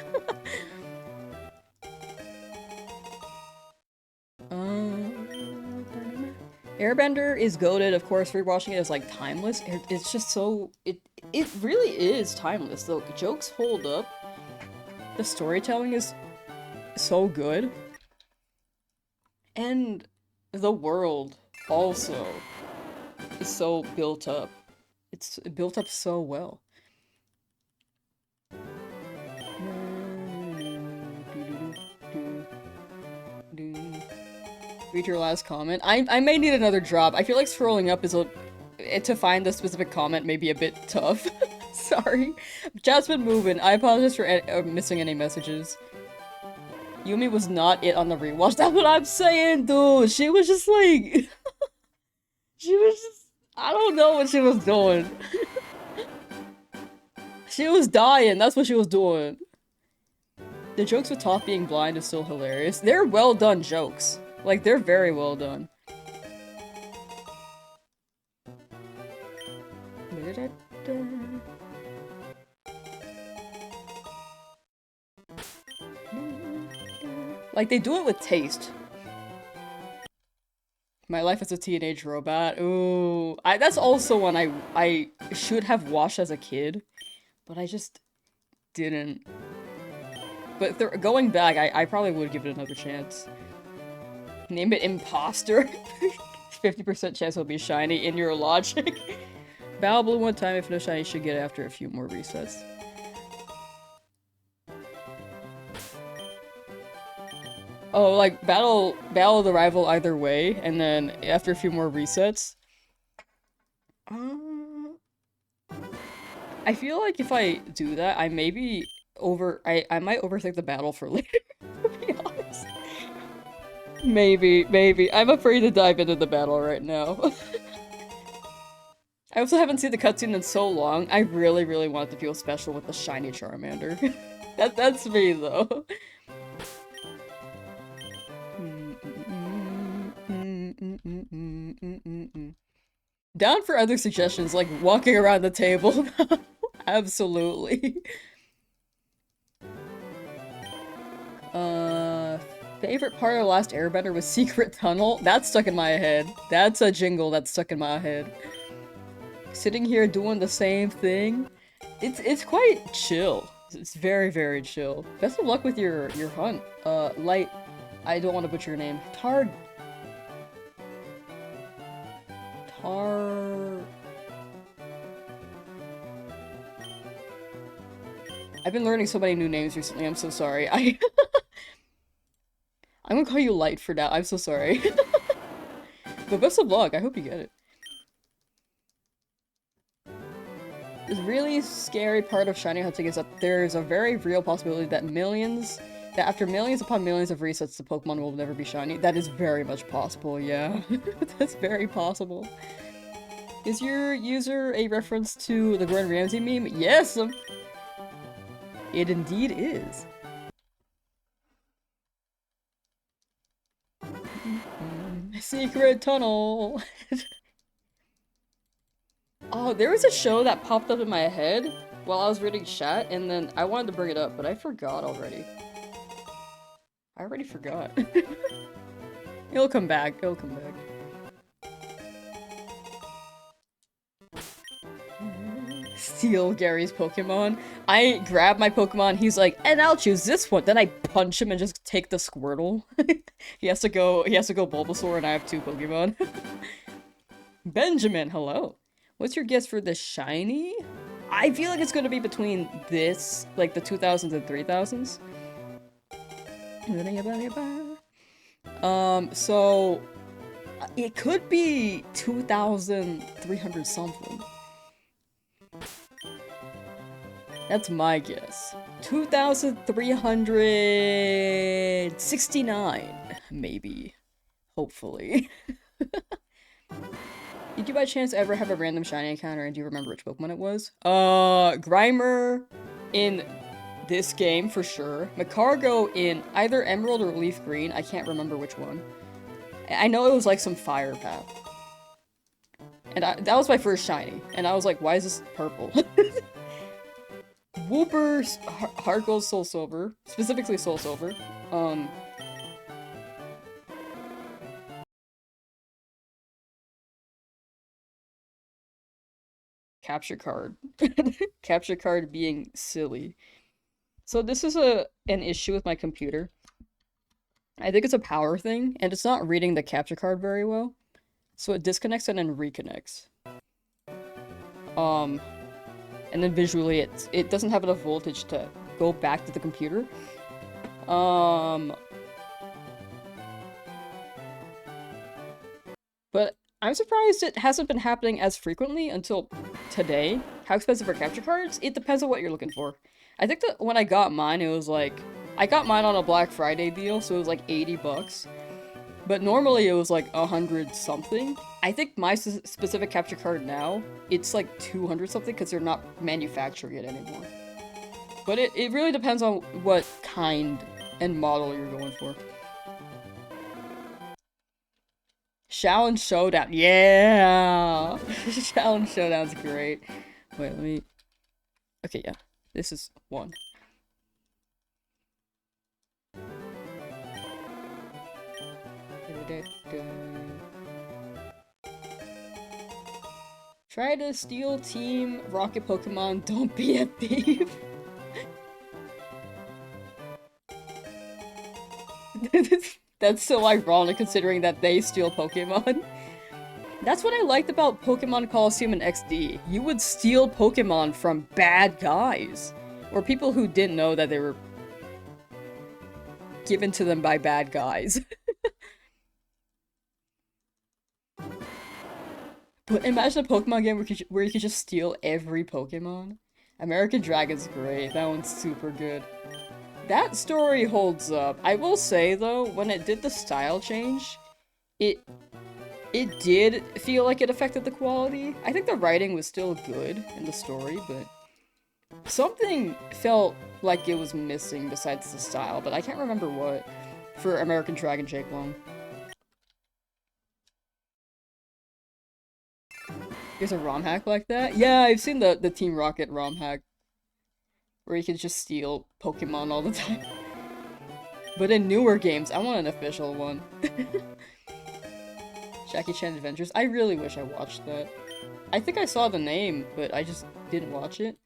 Airbender is goated, of course. Rewatching it is like timeless. It's just so it really is timeless. The jokes hold up. The storytelling is so good. And the world also is so built up. It's built up so well. Read your last comment. I may need another drop. I feel like scrolling up is to find the specific comment may be a bit tough. Sorry. Chat's been moving. I apologize for missing any messages. Yumi was not it on the rewatch. That's what I'm saying, dude. She was just like... she was just... I don't know what she was doing. She was dying. That's what she was doing. The jokes with Toph being blind is still hilarious. They're well done jokes. Like, they're very well done. Like, they do it with taste. My life as a teenage robot. Ooh. That's also one I should have watched as a kid. But I just didn't. But going back, I probably would give it another chance. Name it Imposter. 50% chance it'll be shiny in your logic. Battle Blue one time, if no shiny, should get it after a few more resets. Oh, like, battle the rival either way, and then after a few more resets. I feel like if I do that, I maybe I might overthink the battle for later, to be honest. Maybe. I'm afraid to dive into the battle right now. I also haven't seen the cutscene in so long. I really, really want it to feel special with the shiny Charmander. That's me, though. Down for other suggestions, like walking around the table. Absolutely. Favorite part of the last Airbender was Secret Tunnel. That's stuck in my head. That's a jingle that's stuck in my head. Sitting here doing the same thing. It's quite chill. It's very, very chill. Best of luck with your hunt. Light. I don't want to butcher your name. I've been learning so many new names recently, I'm so sorry. I'm gonna call you Light for now, I'm so sorry. But best of luck, I hope you get it. The really scary part of shiny hunting is that there's a very real possibility that after millions upon millions of resets, the Pokemon will never be shiny. That is very much possible, yeah. That's very possible. Is your user a reference to the Gordon Ramsay meme? Yes! It indeed is. Secret tunnel! Oh, there was a show that popped up in my head while I was reading chat, and then I wanted to bring it up, but I forgot already. I already forgot. It'll come back. It'll come back. Steal Gary's Pokemon. I grab my Pokemon, he's like, and I'll choose this one. Then I punch him and just take the Squirtle. He has to go Bulbasaur and I have 2 Pokemon. Benjamin, hello. What's your guess for the shiny? I feel like it's gonna be between this, like the 2000s and 3000s. So it could be 2,300 something. That's my guess. 2,369, maybe. Hopefully. Did you by chance ever have a random shiny encounter and do you remember which Pokemon it was? Grimer in this game for sure. Macargo in either Emerald or Leaf Green. I can't remember which one. I know it was like some fire path. And that was my first shiny. And I was like, why is this purple? Wooper, Heart Gold, Soul Silver. Specifically Soul Silver. Capture card. Capture card being silly. So this is an issue with my computer. I think it's a power thing, and it's not reading the capture card very well. So it disconnects and then reconnects. And then visually it doesn't have enough voltage to go back to the computer. But I'm surprised it hasn't been happening as frequently until today. How expensive are capture cards? It depends on what you're looking for. I think that when I got mine, it was like... I got mine on a Black Friday deal, so it was like 80 bucks. But normally it was like 100 something. I think my specific capture card now, it's like 200 something because they're not manufacturing it anymore. But it really depends on what kind and model you're going for. Challenge Showdown. Yeah! Challenge Showdown's great. Wait, let me... Okay, yeah. This is one. Try to steal Team Rocket Pokemon, don't be a thief. That's so ironic considering that they steal Pokemon. That's what I liked about Pokemon Colosseum and XD. You would steal Pokemon from bad guys. Or people who didn't know that they were given to them by bad guys. But imagine a Pokemon game where you could just steal every Pokemon. American Dragon's great. That one's super good. That story holds up. I will say though, when it did the style change, it did feel like it affected the quality. I think the writing was still good in the story, but something felt like it was missing besides the style, but I can't remember what for American Dragon Shakelong. There's a ROM hack like that? Yeah, I've seen the Team Rocket ROM hack. Where you can just steal Pokemon all the time. But in newer games, I want an official one. Jackie Chan Adventures. I really wish I watched that. I think I saw the name, but I just didn't watch it.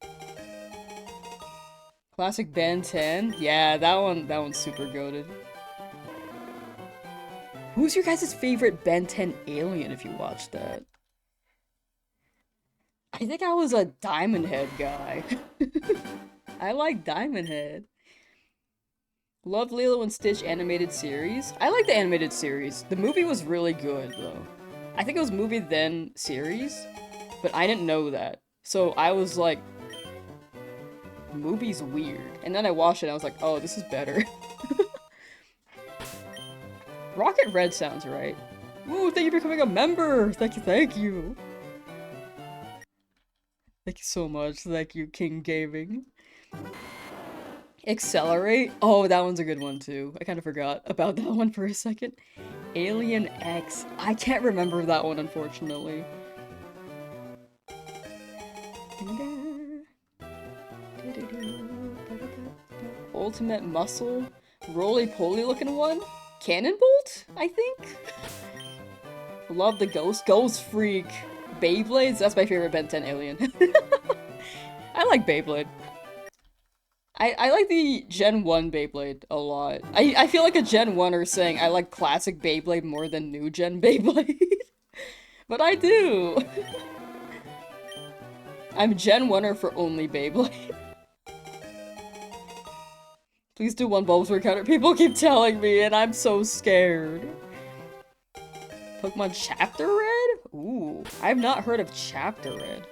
Classic Ben 10. Yeah, that one's super goated. Who's your guys' favorite Ben 10 alien if you watched that? I think I was a Diamond Head guy. I like Diamond Head. Love Lilo and Stitch animated series. I like the animated series. The movie was really good, though. I think it was movie then series, but I didn't know that. So I was like, movie's weird. And then I watched it and I was like, oh, this is better. Rocket Red sounds right. Ooh, thank you for becoming a member! Thank you, thank you! Thank you so much. Thank you, King Gaming. Accelerate? Oh, that one's a good one too. I kind of forgot about that one for a second. Alien X. I can't remember that one, unfortunately. Ultimate Muscle? Roly-poly looking one? Cannonbolt, I think? Love the Ghost Freak. Beyblades? That's my favorite Ben 10 alien. I like Beyblade. I like the Gen 1 Beyblade a lot. I feel like a Gen 1er saying I like classic Beyblade more than new Gen Beyblade. But I do! I'm Gen 1er for only Beyblade. Please do one Bulbasaur counter. People keep telling me and I'm so scared. Pokemon Chapter Red? Ooh, I've not heard of Chapter Red.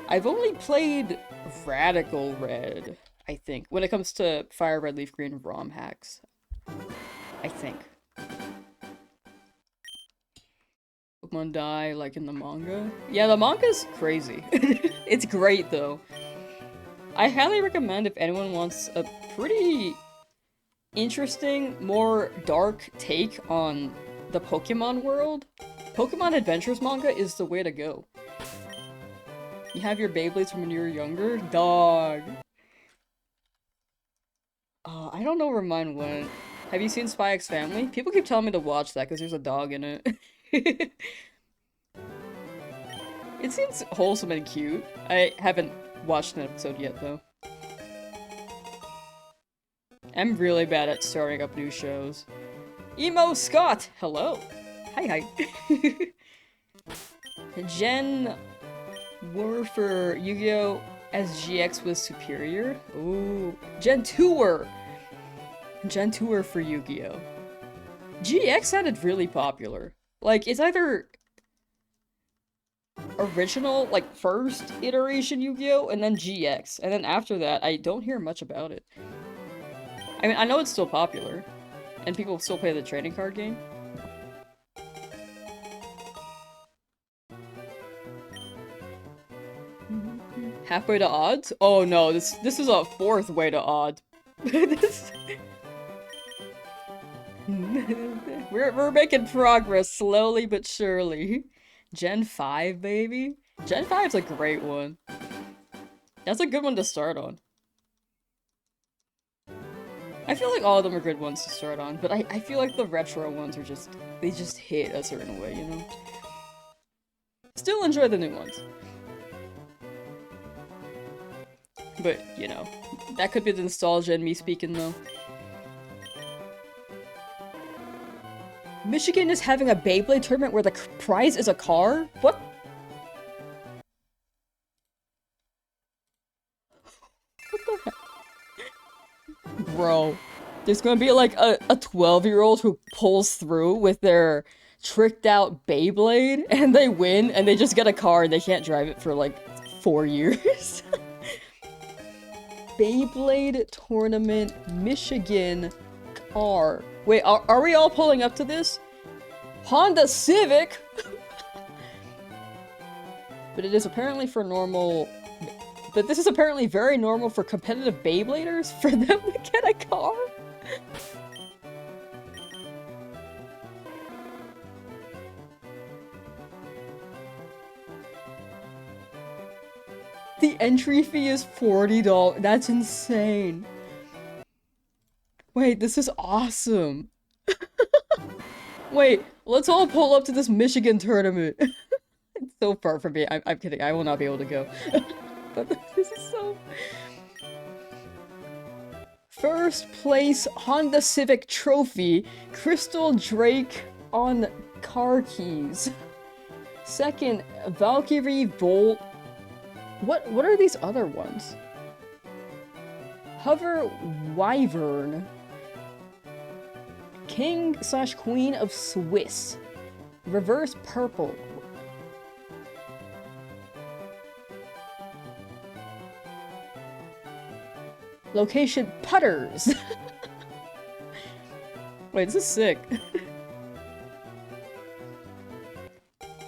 I've only played Radical Red, I think, when it comes to Fire Red, Leaf Green, ROM hacks. I think. Pokemon die like in the manga? Yeah, the manga's crazy. It's great though. I highly recommend if anyone wants a pretty interesting, more dark take on the Pokemon world. Pokemon Adventures manga is the way to go. You have your Beyblades from when you were younger? Dog. I don't know where mine went. Have you seen Spy X Family? People keep telling me to watch that because there's a dog in it. It seems wholesome and cute. I haven't watched an episode yet, though. I'm really bad at starting up new shows. Emo Scott! Hello! Hi. Gen were Yu-Gi-Oh! As GX was superior? Ooh. Gen 2-er! Gen 2-er for Yu-Gi-Oh! GX sounded really popular. Like, it's either original, like, first iteration Yu-Gi-Oh! And then GX. And then after that, I don't hear much about it. I mean, I know it's still popular. And people still play the trading card game. Halfway to odds? Oh no, this is a fourth way to odd. We're making progress slowly but surely. Gen 5, baby. Gen 5's a great one. That's a good one to start on. I feel like all of them are good ones to start on, but I feel like the retro ones are just, they just hit a certain way, you know? Still enjoy the new ones. But, you know, that could be the nostalgia in me speaking, though. Michigan is having a Beyblade tournament where the prize is a car? What? What the heck? Bro, there's gonna be like a 12-year-old who pulls through with their tricked out Beyblade, and they win, and they just get a car and they can't drive it for like 4 years. Beyblade Tournament, Michigan car. Wait, are we all pulling up to this? Honda Civic? But it is apparently for normal... But this is apparently very normal for competitive Beybladers for them to get a car? The entry fee is $40. That's insane. Wait, this is awesome. Wait, let's all pull up to this Michigan tournament. It's so far from me. I'm kidding. I will not be able to go. But this is so... First place Honda Civic Trophy, Crystal Drake on car keys. Second, Valkyrie Volt. What are these other ones? Hover Wyvern. King/Queen of Swiss. Reverse Purple. Location Putters. Wait, this is sick.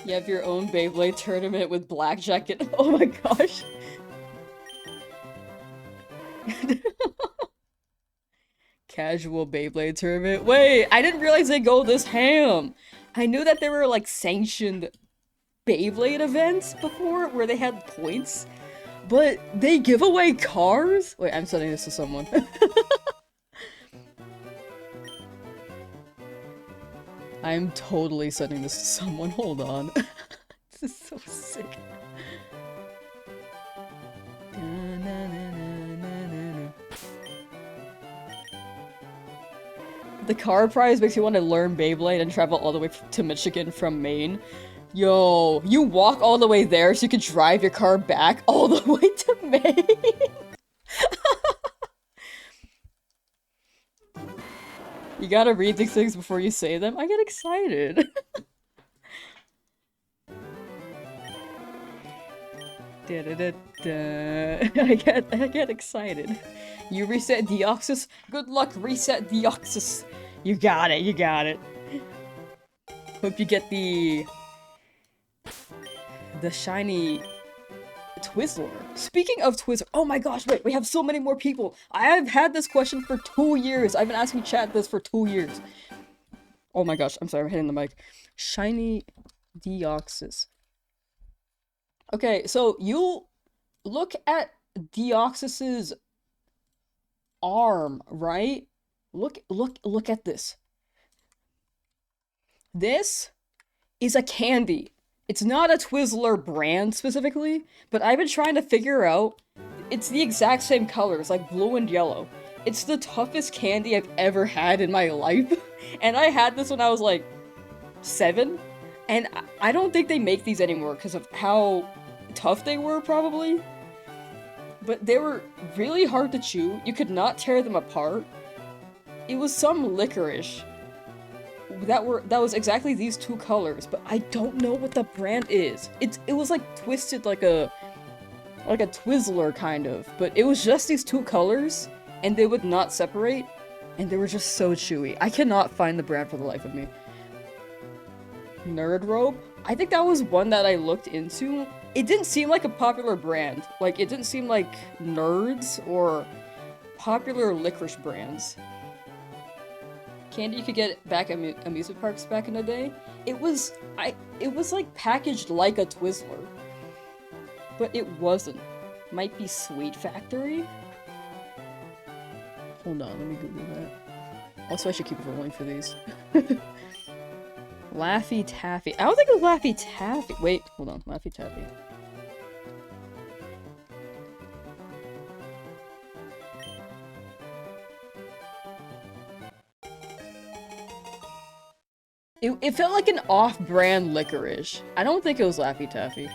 You have your own Beyblade tournament with blackjack and- oh my gosh! Casual Beyblade tournament. Wait, I didn't realize they go this ham! I knew that there were like sanctioned Beyblade events before where they had points, but they give away cars? Wait, I'm sending this to someone. I'm totally sending this to someone. Hold on. This is so sick. The car prize makes you want to learn Beyblade and travel all the way to Michigan from Maine. Yo, you walk all the way there so you can drive your car back all the way to Maine? You gotta read these things before you say them. I get excited. I get excited. You reset Deoxys? Good luck, reset Deoxys. You got it, you got it. Hope you get the shiny Twizzler. Speaking of Twizzler, oh my gosh, wait, we have so many more people. I have had this question for 2 years. I've been asking chat this for 2 years. Oh my gosh, I'm sorry, I'm hitting the mic. Shiny Deoxys. Okay, so you look at Deoxys's arm, right? Look at this. This is a candy. It's not a Twizzler brand specifically, but I've been trying to figure out. It's the exact same colors, like blue and yellow. It's the toughest candy I've ever had in my life. And I had this when I was like 7. And I don't think they make these anymore because of how tough they were, probably. But they were really hard to chew. You could not tear them apart. It was some licorice that was exactly these 2 colors, but I don't know what the brand is. It was like twisted like a Twizzler kind of, but it was just these 2 colors and they would not separate and they were just so chewy. I cannot find the brand for the life of me. Nerd Rope? I think that was one that I looked into. It didn't seem like a popular brand. Like, it didn't seem like Nerds or popular licorice brands. Candy you could get back at amusement parks back in the day. It was like packaged like a Twizzler. But it wasn't. Might be Sweet Factory? Hold on, let me Google that. Also, I should keep rolling for these. Laffy Taffy. I don't think it was Laffy Taffy. Wait, hold on. Laffy Taffy. It felt like an off-brand licorice. I don't think it was Laffy Taffy.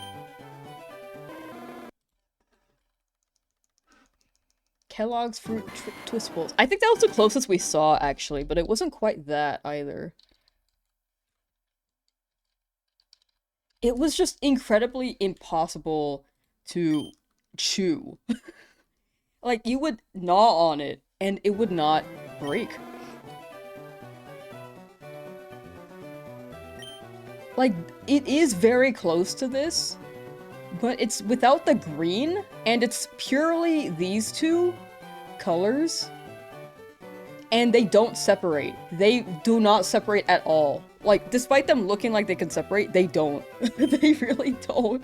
Kellogg's Fruit Twist Balls. I think that was the closest we saw, actually, but it wasn't quite that either. It was just incredibly impossible to chew. Like, you would gnaw on it, and it would not break. Like, it is very close to this, but it's without the green, and it's purely these 2 colors, and they don't separate. They do not separate at all. Like, despite them looking like they can separate, they don't. They really don't.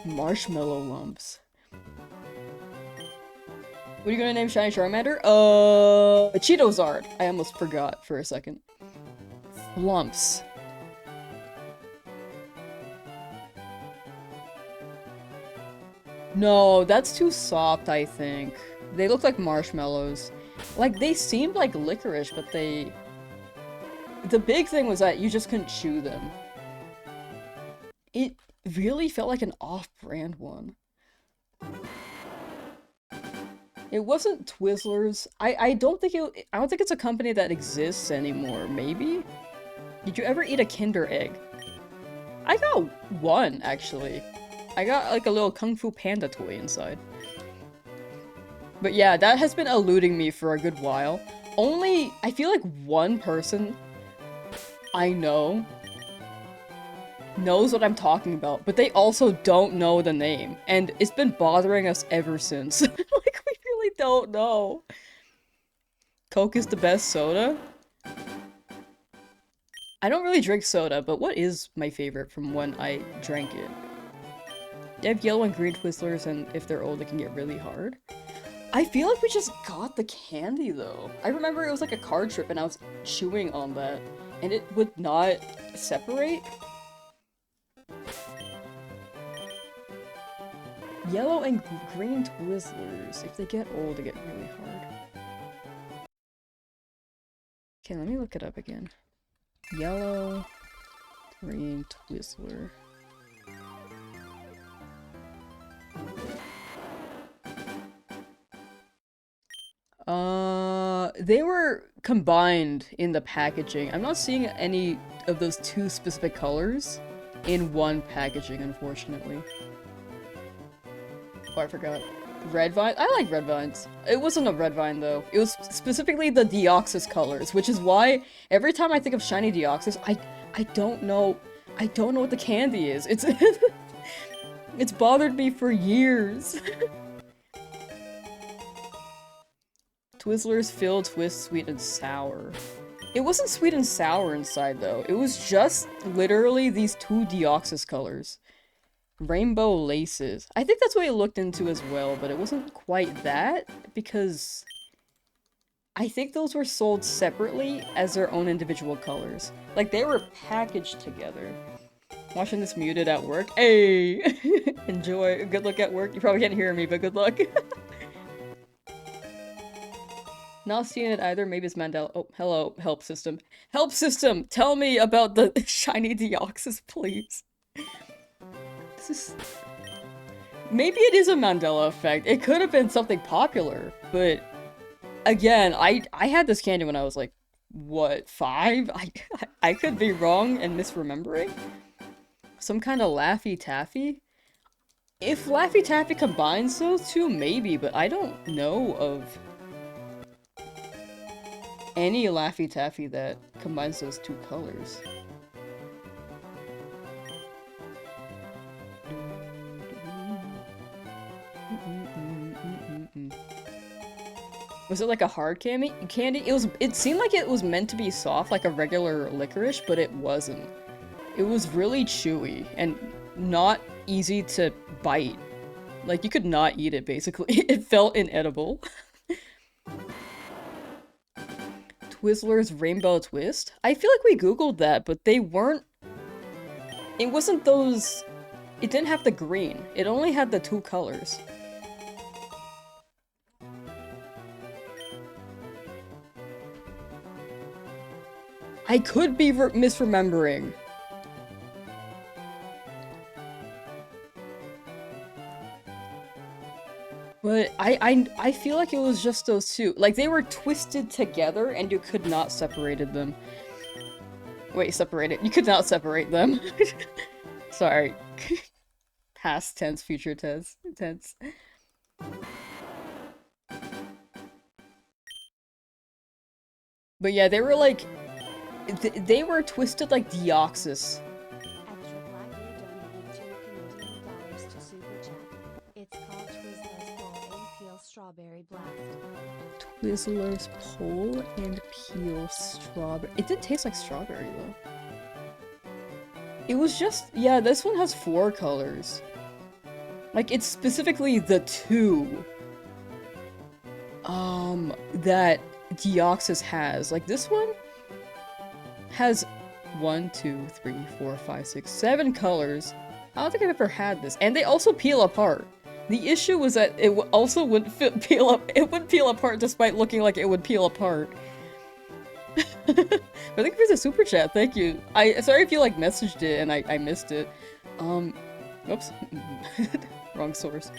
Marshmallow lumps. What are you gonna name Shiny Charmander? Cheetozard. I almost forgot for a second. Lumps. No, that's too soft, I think. They look like marshmallows. Like, they seemed like licorice, but they... The big thing was that you just couldn't chew them. It really felt like an off-brand one. It wasn't Twizzlers. I don't think it's a company that exists anymore, maybe? Did you ever eat a Kinder Egg? I got one, actually. I got like a little Kung Fu Panda toy inside. But yeah, that has been eluding me for a good while. Only, I feel like one person I know knows what I'm talking about, but they also don't know the name. And it's been bothering us ever since. Like, we really don't know. Coke is the best soda? I don't really drink soda, but what is my favorite from when I drank it? They have yellow and green Twizzlers, and if they're old, it can get really hard. I feel like we just got the candy, though. I remember it was like a card trip, and I was chewing on that, and it would not separate. Yellow and green Twizzlers. If they get old, they get really hard. Okay, let me look it up again. Yellow, green Twizzler. They were combined in the packaging. I'm not seeing any of those 2 specific colors in one packaging, unfortunately. Oh, I forgot. Red vine? I like red vines. It wasn't a red vine, though. It was specifically the Deoxys colors, which is why every time I think of shiny Deoxys, I don't know what the candy is. It's It's bothered me for years. Twizzlers fill twist sweet and sour. It wasn't sweet and sour inside though. It was just literally these two Deoxys colors. Rainbow laces. I think that's what I looked into as well, but it wasn't quite that because I think those were sold separately as their own individual colors. Like they were packaged together. Watching this muted at work. Hey! Enjoy. Good luck at work. You probably can't hear me, but good luck. Not seeing it either. Maybe it's Mandela. Oh, hello, help system. Help system! Tell me about the shiny Deoxys, please. This is... Maybe it is a Mandela effect. It could have been something popular, but... Again, I had this candy when I was like, what, 5? I could be wrong and misremembering. Some kind of Laffy Taffy? If Laffy Taffy combines those two, maybe, but I don't know of any Laffy Taffy that combines those two colors. Was it like a hard candy? It seemed like it was meant to be soft, like a regular licorice, but it wasn't. It was really chewy and not easy to bite. Like, you could not eat it, basically. It felt inedible. Twizzlers Rainbow Twist? I feel like we googled that, but they weren't... It wasn't those... It didn't have the green. It only had the two colors. I could be misremembering. But I feel like it was just those two. Like, they were twisted together and you could not separated them. Wait, separated. You could not separate them. Sorry. Past tense, future tense. But yeah, they were like... They were twisted like Deoxys. Extra Black donated $2 to Super Chat. It's called Twizzlers Pull and Peel Strawberry Blast. Twizzlers Pull and Peel Strawberry. It did taste like strawberry though. It was just, yeah, this one has 4 colors. Like, it's specifically the 2 that Deoxys has. Like, this one has 1, 2, 3, 4, 5, 6, 7 colors. I don't think I've ever had this. And they also peel apart. The issue was that it also wouldn't peel up. It wouldn't peel apart despite looking like it would peel apart. But thank you for the super chat. Thank you. Sorry if you like messaged it and I missed it. Oops. Wrong source.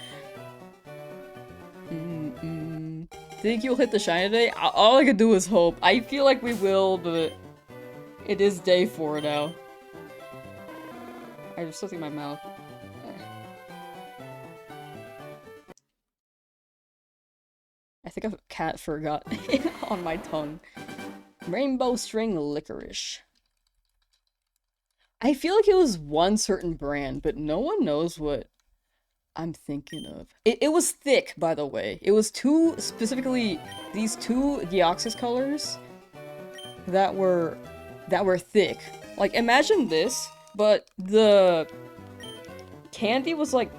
Think you'll hit the shine today? All I can do is hope. I feel like we will, but it is day 4 now. I have something in my mouth. I think a cat forgot on my tongue. Rainbow string licorice. I feel like it was one certain brand, but no one knows what I'm thinking of. It was thick, by the way. It was specifically these 2 Deoxys colors that were thick. Like, imagine this, but the candy was like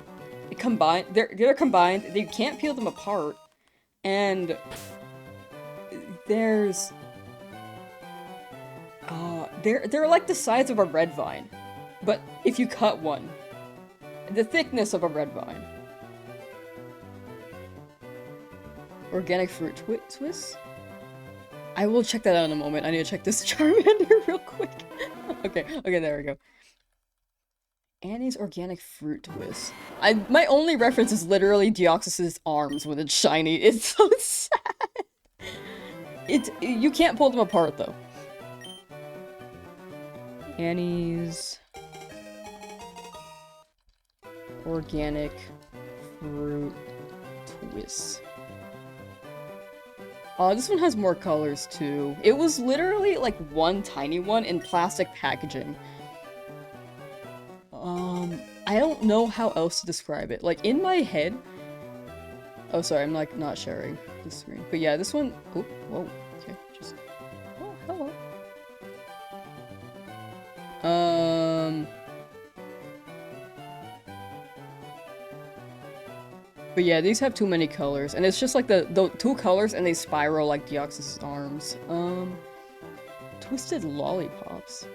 combined. They're combined. They can't peel them apart, and there's they're like the size of a red vine, but if you cut one, the thickness of a red vine. Organic fruit twist. I will check that out in a moment. I need to check this Charmander real quick. Okay, there we go. Annie's organic fruit twist. My only reference is literally Deoxys' arms when it's shiny. It's so sad. You can't pull them apart though. Annie's organic fruit twist. Oh, this one has more colors too. It was literally like one tiny one in plastic packaging. I don't know how else to describe it. Like, in my head... Oh, sorry, I'm like not sharing the screen. But yeah, this one... Oh, whoa. Okay, just... Oh, hello. But yeah, these have too many colors. And it's just like the two colors and they spiral like Deoxys' arms. Twisted lollipops.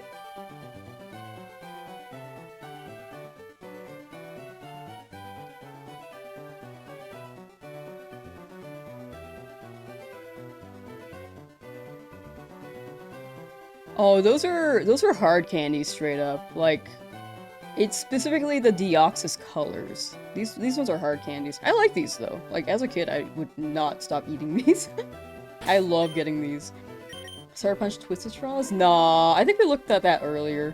Oh, those are hard candies straight up. Like, it's specifically the Deoxys colors. These ones are hard candies. I like these though. Like, as a kid, I would not stop eating these. I love getting these. Sour Punch Twisted Straws? Nah, I think we looked at that earlier.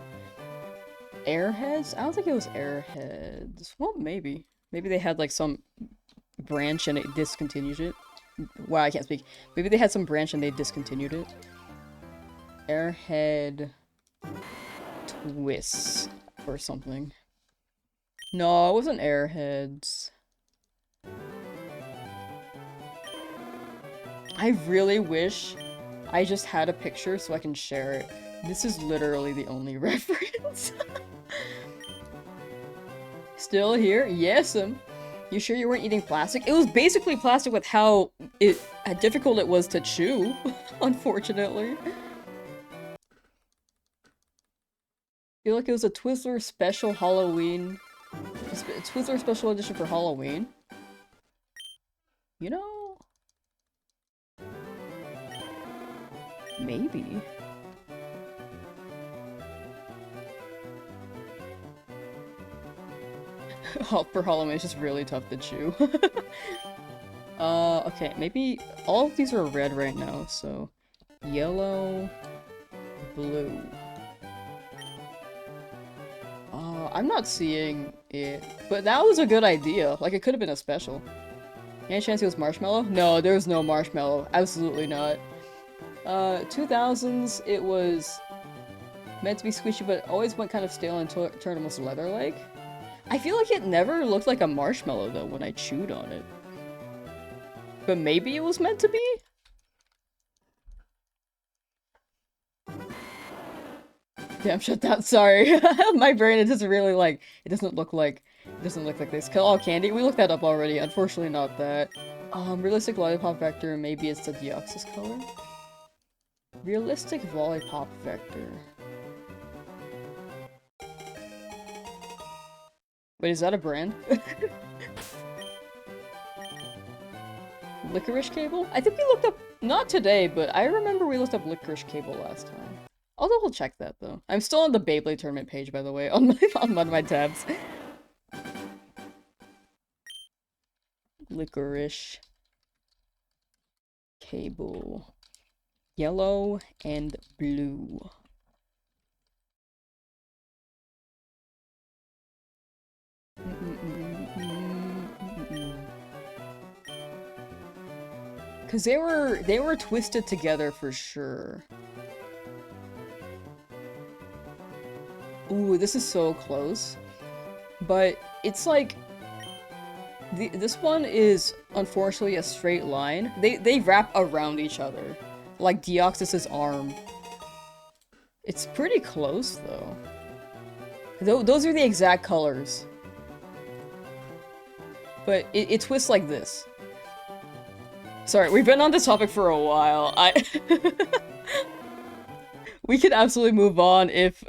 Airheads? I don't think it was Airheads. Well, maybe. Maybe they had like some branch and it discontinued it. Wow, I can't speak. Maybe they had some branch and they discontinued it. Airhead Twists or something. No, it wasn't Airheads. I really wish I just had a picture so I can share it. This is literally the only reference. Still here? Yes, you sure you weren't eating plastic? It was basically plastic with how difficult it was to chew, unfortunately. I feel like it was a Twizzler special Halloween. Twizzler special edition for Halloween. You know? Maybe. For Halloween, it's just really tough to chew. Okay, maybe all of these are red right now, so yellow, blue. I'm not seeing it, but that was a good idea. Like, it could have been a special. Any chance it was marshmallow? No, there's no marshmallow. Absolutely not. 2000s, it was meant to be squishy, but always went kind of stale and turned almost leather-like. I feel like it never looked like a marshmallow, though, when I chewed on it. But maybe it was meant to be? Damn, shut down, sorry. My brain is just really like, it doesn't look like this. Oh, candy? We looked that up already. Unfortunately, not that. Realistic lollipop vector, maybe it's the Deoxys color? Realistic lollipop vector. Wait, is that a brand? Licorice cable? I think we looked up, not today, but I remember we looked up licorice cable last time. I'll double check that though. I'm still on the Beyblade tournament page, by the way, on one of my tabs. Licorice cable. Yellow and blue. Cause they were twisted together for sure. Ooh, this is so close. But it's like this one is unfortunately a straight line. They wrap around each other, like Deoxys' arm. It's pretty close though. Those are the exact colors. But it twists like this. Sorry, we've been on this topic for a while. We could absolutely move on if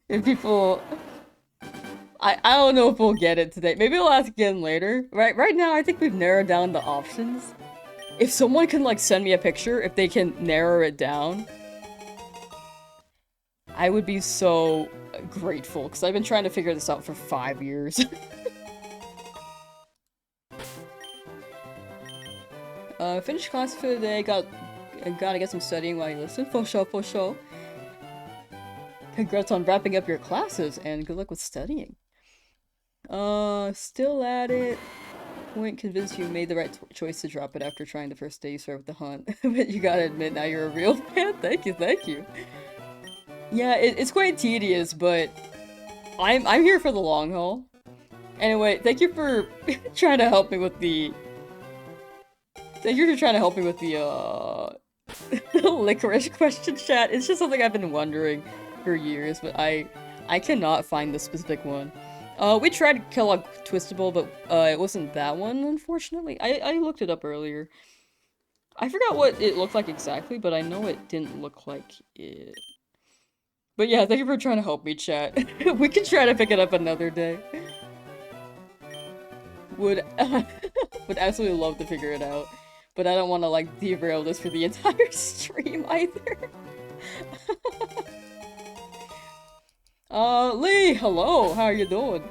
if people... I don't know if we'll get it today. Maybe we'll ask again later. Right now, I think we've narrowed down the options. If someone can, like, send me a picture, if they can narrow it down, I would be so grateful, because I've been trying to figure this out for 5 years. Finished class for the day, gotta get some studying while you listen. For sure, for sure. Congrats on wrapping up your classes, and good luck with studying. Still at it. Point convinced you made the right choice to drop it after trying the first day you started with the hunt. But you gotta admit, now you're a real fan. Thank you, thank you. Yeah, it's quite tedious, but I'm here for the long haul. Anyway, thank you for trying to help me with the... Thank you for trying to help me with the, the licorice question, chat. It's just something I've been wondering for years, but I cannot find the specific one. We tried Kellogg Twistable, but, it wasn't that one, unfortunately. I looked it up earlier. I forgot what it looked like exactly, but I know it didn't look like it. But yeah, thank you for trying to help me, chat. We can try to pick it up another day. Would absolutely love to figure it out. But I don't want to, like, derail this for the entire stream, either. Lee! Hello! How are you doing?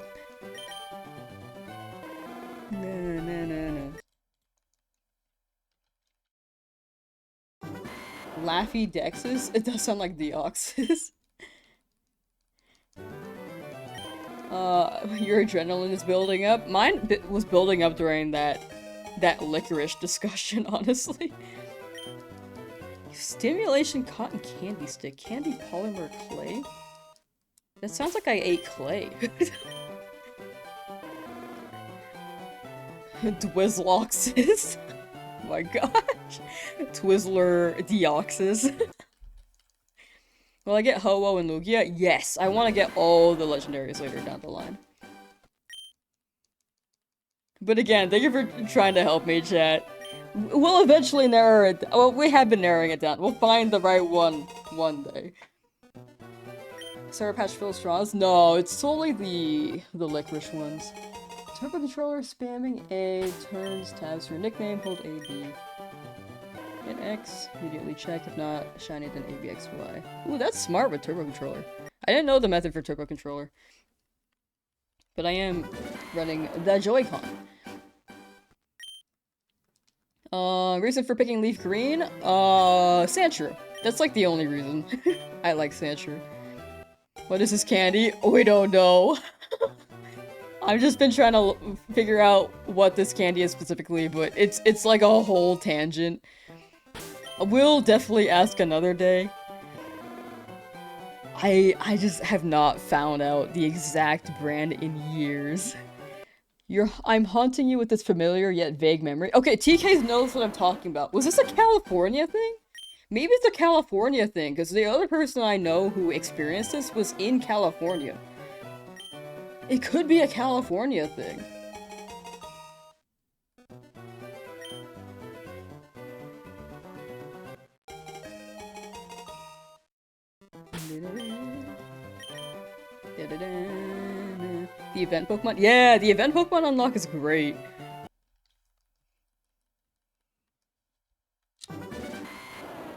Laffy Dexes? It does sound like Deoxys. Your adrenaline is building up. Mine was building up during that licorice discussion, honestly. Stimulation cotton candy stick. Candy polymer clay? That sounds like I ate clay. Twizzloxes. Oh my gosh. Twizzler Deoxys. Will I get Ho-Oh and Lugia? Yes! I want to get all the legendaries later down the line. But again, thank you for trying to help me, chat. We'll eventually narrow it. Well, we have been narrowing it down. We'll find the right one day. Sour Patch Phil straws? No, it's solely the licorice ones. Turbo controller spamming A turns tabs for nickname. Hold A B. Hit X, immediately check, if not, shiny then ABXY. Ooh, that's smart with turbo controller. I didn't know the method for turbo controller. But I am running the Joy-Con. Reason for picking leaf green? Sandshrew. That's like the only reason. I like Sandshrew. What is this candy? Oh, we don't know. I've just been trying to figure out what this candy is specifically, but it's like a whole tangent. We'll definitely ask another day. I just have not found out the exact brand in years. I'm haunting you with this familiar yet vague memory. Okay, TK knows what I'm talking about. Was this a California thing? Maybe it's a California thing, because the other person I know who experienced this was in California. It could be a California thing. The event Pokemon? Yeah, the event Pokemon unlock is great.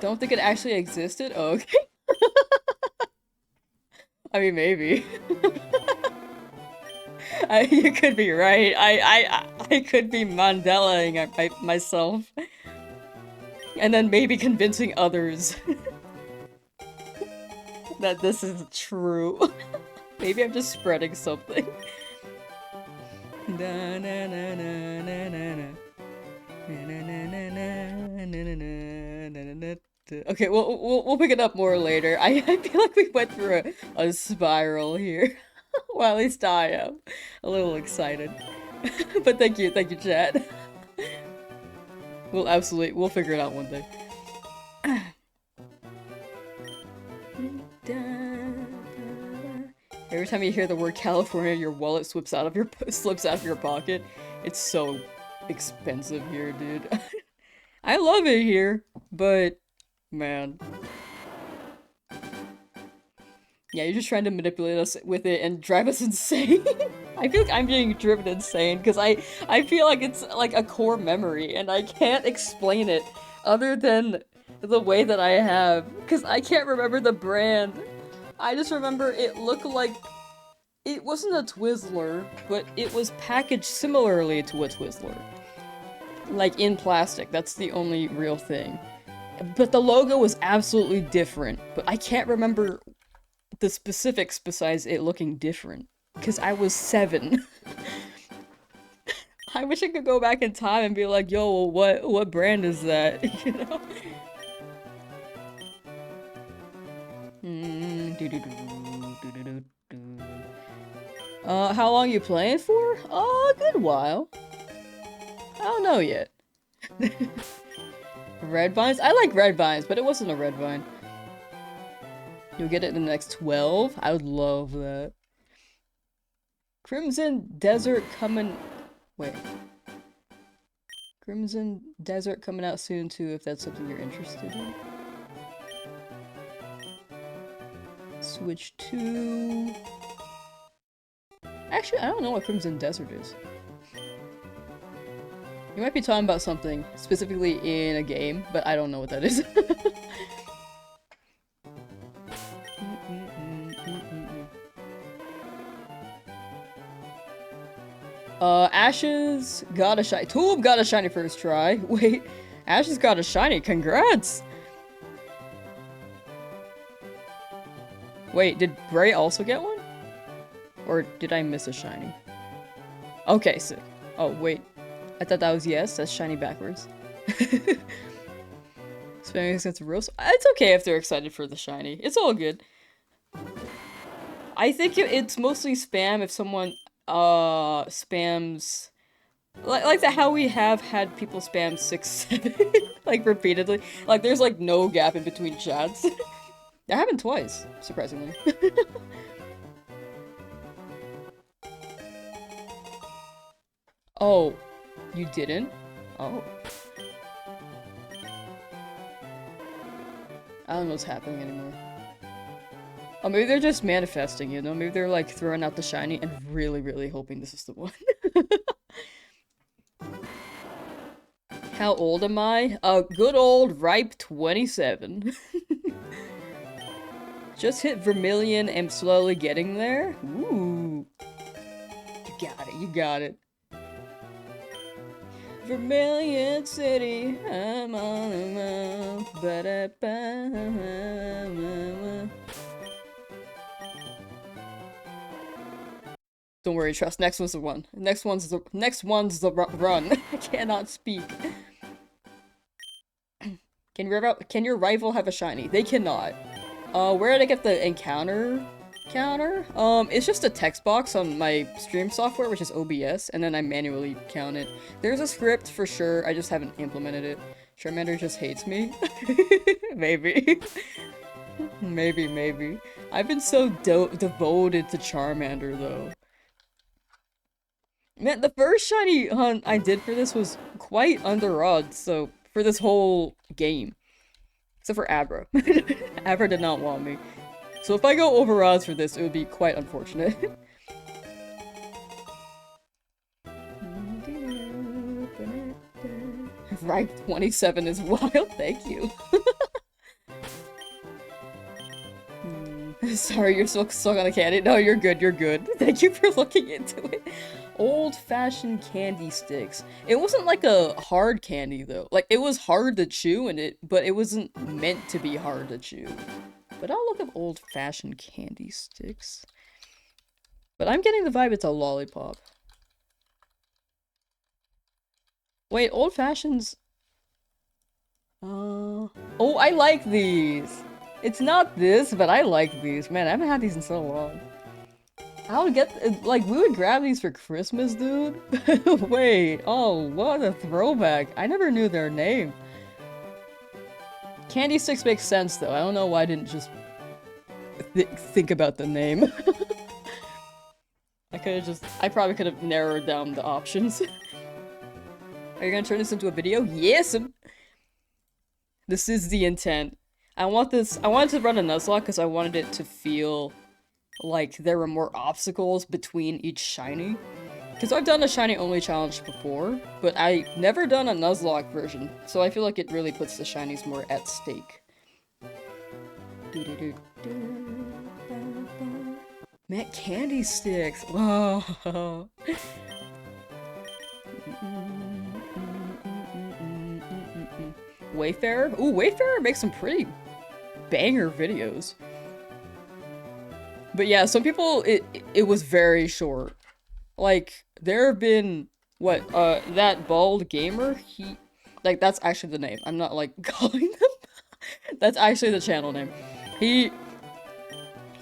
Don't think it actually existed? Oh, okay. I mean, maybe. You could be right. I could be Mandelaing myself. And then maybe convincing others that this is true. Maybe I'm just spreading something. Okay, we'll pick it up more later. I feel like we went through a spiral here. Well, at least I am. A little excited. But thank you, chat. We'll figure it out one day. Every time you hear the word California, your wallet slips out of your pocket. It's so expensive here, dude. I love it here, but man. Yeah, you're just trying to manipulate us with it and drive us insane. I feel like I'm being driven insane because I feel like it's like a core memory and I can't explain it other than the way that I have because I can't remember the brand. I just remember it looked like it wasn't a Twizzler, but it was packaged similarly to a Twizzler. Like in plastic, that's the only real thing. But the logo was absolutely different, but I can't remember the specifics besides it looking different. Because I was 7. I wish I could go back in time and be like, yo, what brand is that? You know? How long you playing for? A good while. I don't know yet. Red vines? I like red vines, but it wasn't a red vine. You'll get it in the next 12? I would love that. Crimson Desert coming... Wait. Crimson Desert coming out soon too, if that's something you're interested in. Switch to... Actually, I don't know what Crimson Desert is. You might be talking about something specifically in a game, but I don't know what that is. Ashes got a shiny. Tulip got a shiny first try. Wait, Ashes got a shiny. Congrats! Wait, did Bray also get one? Or did I miss a shiny? Okay, sick. Oh, wait. I thought that was yes. That's shiny backwards. Spamming against Rose. It's okay if they're excited for the shiny. It's all good. I think it's mostly spam if someone spams like how we have had people spam 6, 7 like repeatedly. Like there's like no gap in between chats. That happened twice, surprisingly. Oh, you didn't? Oh. I don't know what's happening anymore. Oh, maybe they're just manifesting, you know? Maybe they're like throwing out the shiny and really, really hoping this is the one. How old am I? A good old ripe 27. Just hit Vermilion and slowly getting there. Ooh. You got it, you got it. Vermilion City, I'm on the move. Ba-da-ba-ba-ba. Don't worry, trust. Next one's the one. Next one's the run. I cannot speak. Can your rival have a shiny? They cannot. Where did I get the encounter counter? It's just a text box on my stream software, which is OBS, and then I manually count it. There's a script for sure, I just haven't implemented it. Charmander just hates me? Maybe. Maybe. I've been so devoted to Charmander, though. Man, the first shiny hunt I did for this was quite under odds, so for this whole game. Except for Abra. Abra did not want me. So if I go over odds for this, it would be quite unfortunate. Right, 27 is wild, thank you. Sorry, you're so stuck on the candy. No, you're good, you're good. Thank you for looking into it. Old-fashioned candy sticks. It wasn't like a hard candy, though. Like, it was hard to chew, but it wasn't meant to be hard to chew. But I'll look up old-fashioned candy sticks. But I'm getting the vibe it's a lollipop. Wait, old-fashions... Oh, I like these! It's not this, but I like these. Man, I haven't had these in so long. I would get, like, we would grab these for Christmas, dude. Wait, oh, what a throwback. I never knew their name. Candy sticks makes sense, though. I don't know why I didn't just think about the name. I probably could have narrowed down the options. Are you gonna turn this into a video? Yes! This is the intent. I wanted to run a Nuzlocke because I wanted it to feel like there were more obstacles between each shiny. Because I've done a shiny only challenge before, but I never done a Nuzlocke version, so I feel like it really puts the shinies more at stake. Man, candy sticks! Whoa! Wayfarer? Ooh, Wayfarer makes some pretty banger videos. But yeah, some people, it was very short. Like, there have been, what, that bald gamer, like, that's actually the name. I'm not, like, calling them. That's actually the channel name. He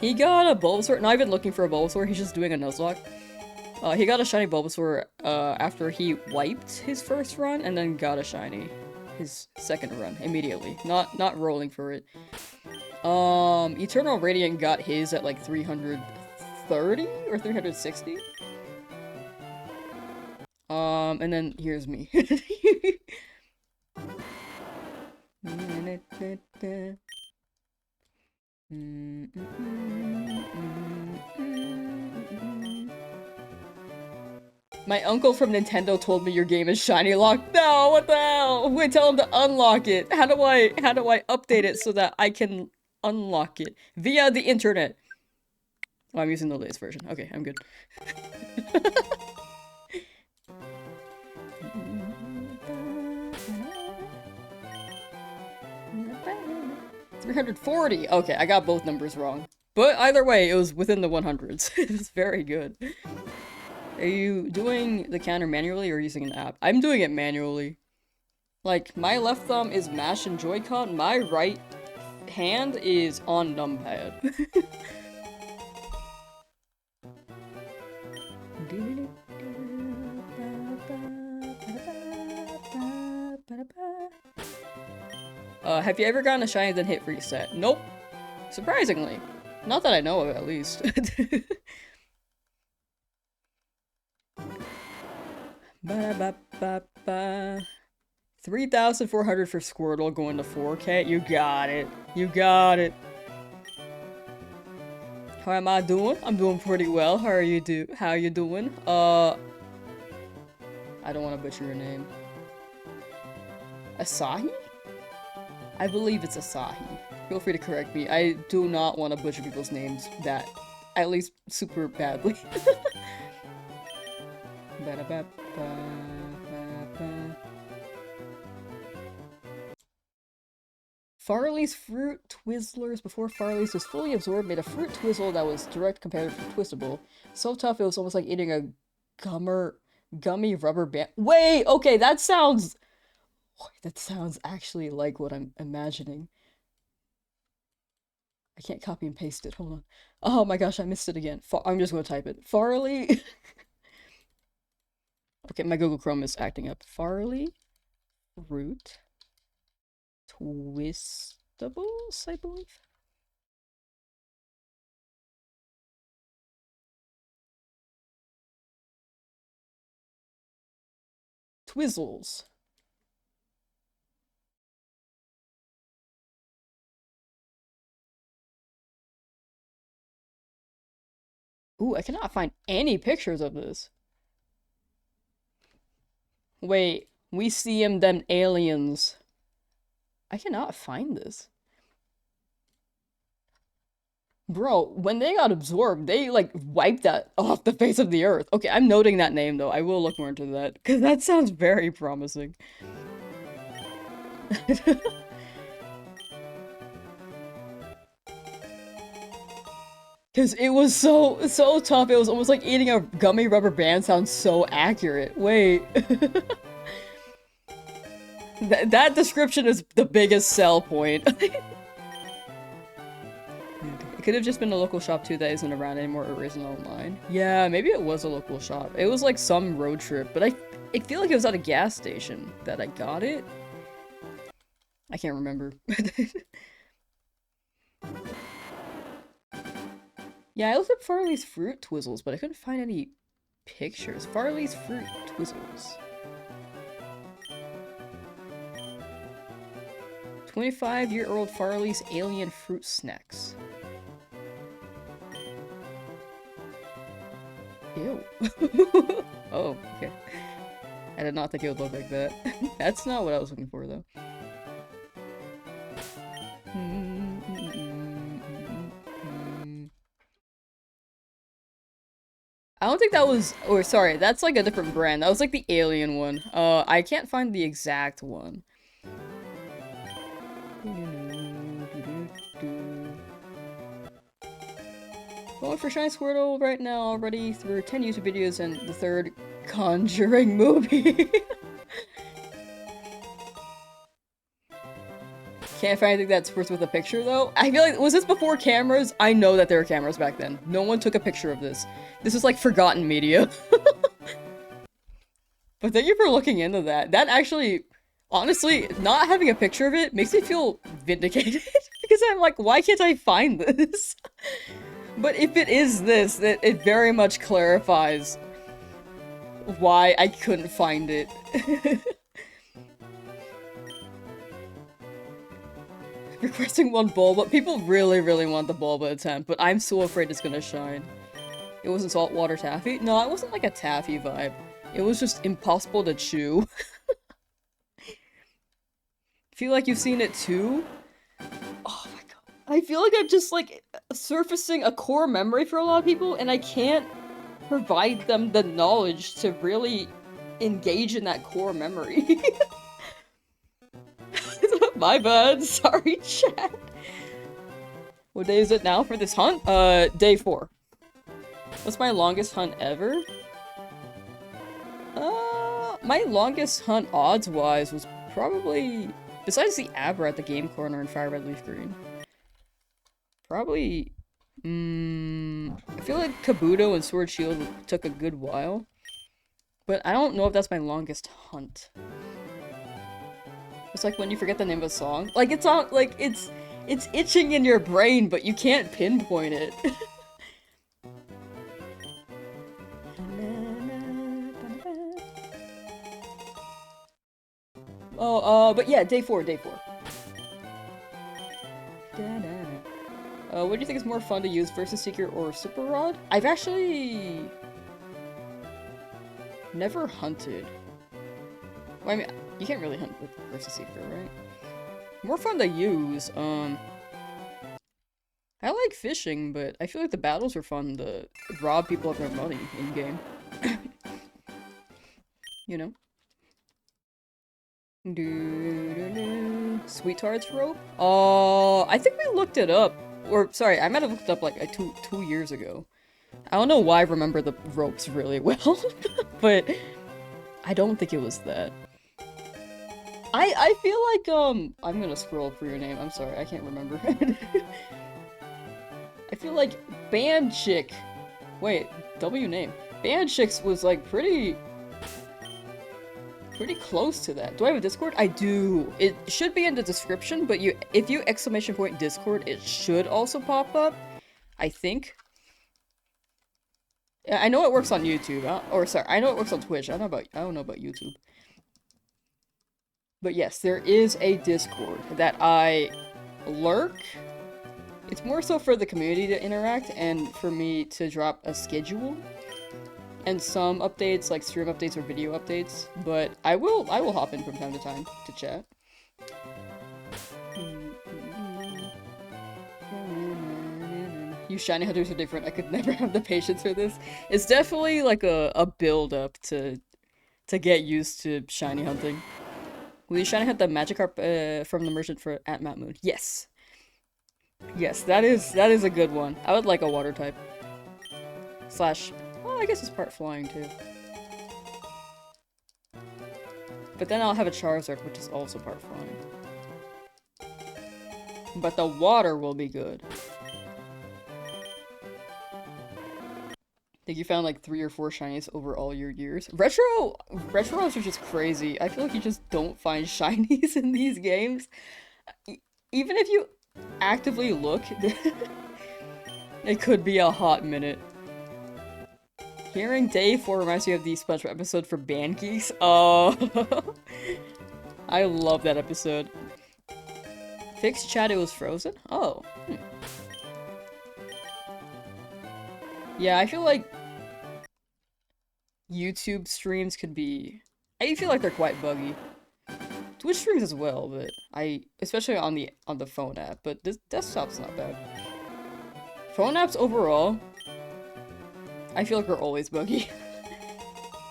He got a Bulbasaur. Not even looking for a Bulbasaur, he's just doing a Nuzlocke. He got a shiny Bulbasaur after he wiped his first run and then got a shiny his second run immediately. Not rolling for it. Eternal Radiant got his at like 330 or 360. And then here's me. My uncle from Nintendo told me your game is shiny locked. No, what the hell? Wait, tell him to unlock it. How do I update it so that I can unlock it? Via the internet. Oh, I'm using the latest version. Okay, I'm good. 340. Okay, I got both numbers wrong. But either way, it was within the 100s. It was very good. Are you doing the counter manually or using an app? I'm doing it manually. Like, my left thumb is mash and Joy-Con, my right hand is on numpad. Have you ever gotten a shiny then hit reset? Nope. Surprisingly. Not that I know of, at least. Ba-ba-ba-ba. 3,400 for Squirtle going to 4K. You got it. You got it. How am I doing? I'm doing pretty well. How are you doing? I don't want to butcher your name. Asahi? I believe it's Asahi. Feel free to correct me. I do not want to butcher people's names that, at least, super badly. Farley's Fruit Twizzlers, before Farley's was fully absorbed, made a fruit Twizzle that was direct competitive to Twistable. So tough it was almost like eating a gummy rubber band. Wait, okay, that sounds actually like what I'm imagining. I can't copy and paste it, hold on. Oh my gosh, I missed it again. I'm just gonna type it. Farley. Okay, my Google Chrome is acting up. Farley Fruit Twistables, I believe. Twizzles. Ooh, I cannot find any pictures of this. Wait, we see him, them aliens. I cannot find this. Bro, when they got absorbed, they, like, wiped that off the face of the earth. Okay, I'm noting that name, though. I will look more into that, because that sounds very promising. Because it was so tough, it was almost like eating a gummy rubber band sounds so accurate. Wait. That description is the biggest sell point. It could have just been a local shop too that isn't around anymore or isn't online. Yeah, maybe it was a local shop. It was like some road trip, but I feel like it was at a gas station that I got it. I can't remember. Yeah, I looked up Farley's Fruit Twizzles, but I couldn't find any pictures. Farley's Fruit Twizzles. 25-year-old Farley's Alien Fruit Snacks. Ew. Oh, okay. I did not think it would look like that. That's not what I was looking for, though. I don't think that was- or sorry, that's like a different brand. That was like the alien one. I can't find the exact one. Going for Shiny Squirtle right now already through 10 YouTube videos and the 3rd Conjuring movie. Can't find anything that's worth with a picture though. I feel like, was this before cameras? I know that there were cameras back then. No one took a picture of this. This is like forgotten media. But thank you for looking into that. That actually, honestly, not having a picture of it makes me feel vindicated. Because I'm like, why can't I find this? But if it is this, it very much clarifies why I couldn't find it. Requesting one bulba. People really, really want the bulba attempt, but I'm so afraid it's gonna shine. It wasn't saltwater taffy? No, it wasn't like a taffy vibe. It was just impossible to chew. Feel like you've seen it too? Oh my god. I feel like I'm just like surfacing a core memory for a lot of people, and I can't provide them the knowledge to really engage in that core memory. My bad, sorry chat. What day is it now for this hunt? Day 4. What's my longest hunt ever? My longest hunt odds-wise was probably, besides the Abra at the game corner in Fire Red Leaf Green, probably, I feel like Kabuto and Sword Shield took a good while, but I don't know if that's my longest hunt. It's like when you forget the name of a song. Like, it's all, like, it's itching in your brain, but you can't pinpoint it. Oh, but yeah, day 4. What do you think is more fun to use, Versus Seeker or Super Rod? I've actually never hunted. Well, I mean, you can't really hunt with Versus Seeker, right? More fun to use, I like fishing, but I feel like the battles are fun to rob people of their money in-game. You know? Sweet Tarts rope? I think we looked it up. Or, sorry, I might have looked it up like two years ago. I don't know why I remember the ropes really well, but I don't think it was that. I feel like, I'm gonna scroll for your name. I'm sorry, I can't remember. I feel like Band Chick. Wait, W name. Band Chicks was like pretty close to that. Do I have a Discord? I do. It should be in the description, but if you exclamation point Discord, it should also pop up. I think. Yeah, I know it works on YouTube. I know it works on Twitch. I don't know about YouTube. But yes, there is a Discord that I lurk. It's more so for the community to interact and for me to drop a schedule. And some updates, like stream updates or video updates, but I will hop in from time to time to chat. You shiny hunters are different. I could never have the patience for this. It's definitely like a build up to get used to shiny hunting. Will you shiny hunt the Magikarp from the merchant at Mount Moon? Yes. Yes, that is a good one. I would like a water type. Well, I guess it's part flying too. But then I'll have a Charizard, which is also part flying. But the water will be good. I think you found like 3 or 4 shinies over all your years. Retros are just crazy. I feel like you just don't find shinies in these games. Even if you actively look, it could be a hot minute. Hearing day 4 reminds me of the SpongeBob episode for Band Geeks. Oh, I love that episode. Fixed chat, it was frozen? Oh. Yeah, I feel like YouTube streams could be... I feel like they're quite buggy. Twitch streams as well, but especially on the phone app, but this desktop's not bad. Phone apps overall, I feel like are always buggy.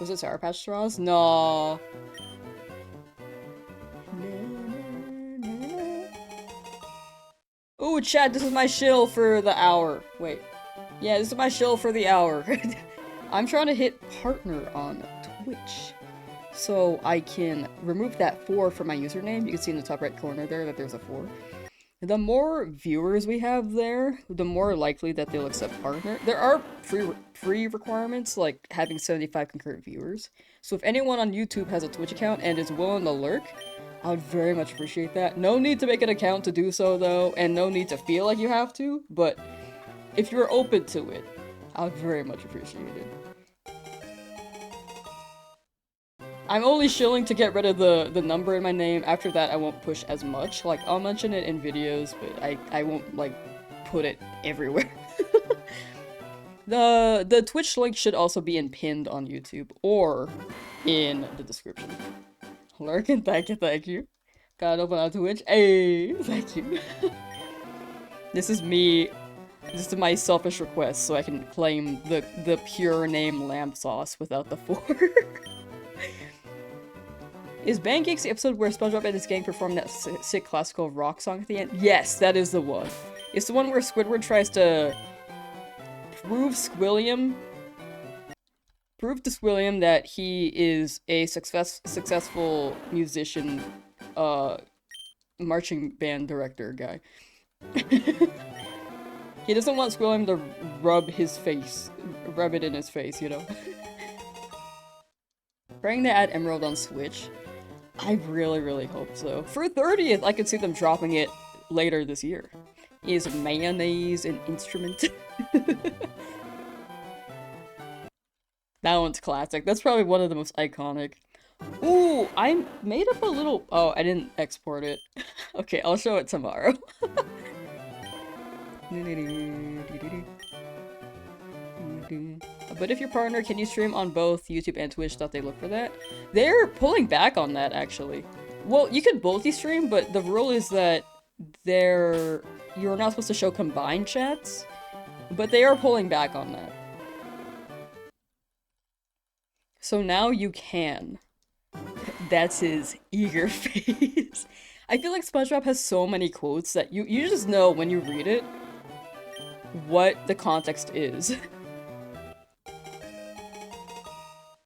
Was it Sour Patch Straws? No. Ooh, chat, this is my shill for the hour. Wait. Yeah, this is my shill for the hour. I'm trying to hit partner on Twitch. So I can remove that 4 from my username. You can see in the top right corner there that there's a 4. The more viewers we have there, the more likely that they'll accept partner. There are free requirements, like having 75 concurrent viewers. So if anyone on YouTube has a Twitch account and is willing to lurk, I would very much appreciate that. No need to make an account to do so though, and no need to feel like you have to, but if you're open to it, I would very much appreciate it. I'm only shilling to get rid of the number in my name. After that, I won't push as much. Like, I'll mention it in videos, but I won't, like, put it everywhere. The Twitch link should also be pinned on YouTube, or in the description. Lurkin, thank you. Got open on Twitch. Hey, thank you. This is me. This is my selfish request, so I can claim the pure name Lamsauce without the 4. Is Band Geeks the episode where SpongeBob and his gang perform that sick classical rock song at the end? Yes, that is the one. It's the one where Squidward tries to prove to Squilliam that he is a successful musician, marching band director guy. He doesn't want Squilliam to rub it in his face, you know? Praying to add Emerald on Switch. I really hope so. For 30th, I could see them dropping it later this year. Is mayonnaise an instrument? That one's classic. That's probably one of the most iconic. Ooh, I made up a little... Oh, I didn't export it. Okay, I'll show it tomorrow. But if your partner, can you stream on both YouTube and Twitch? Thought they look for that. They're pulling back on that, actually. Well, you could multi-stream, but the rule is that you're not supposed to show combined chats. But they are pulling back on that. So now you can. That's his eager face. I feel like SpongeBob has so many quotes that you just know when you read it what the context is.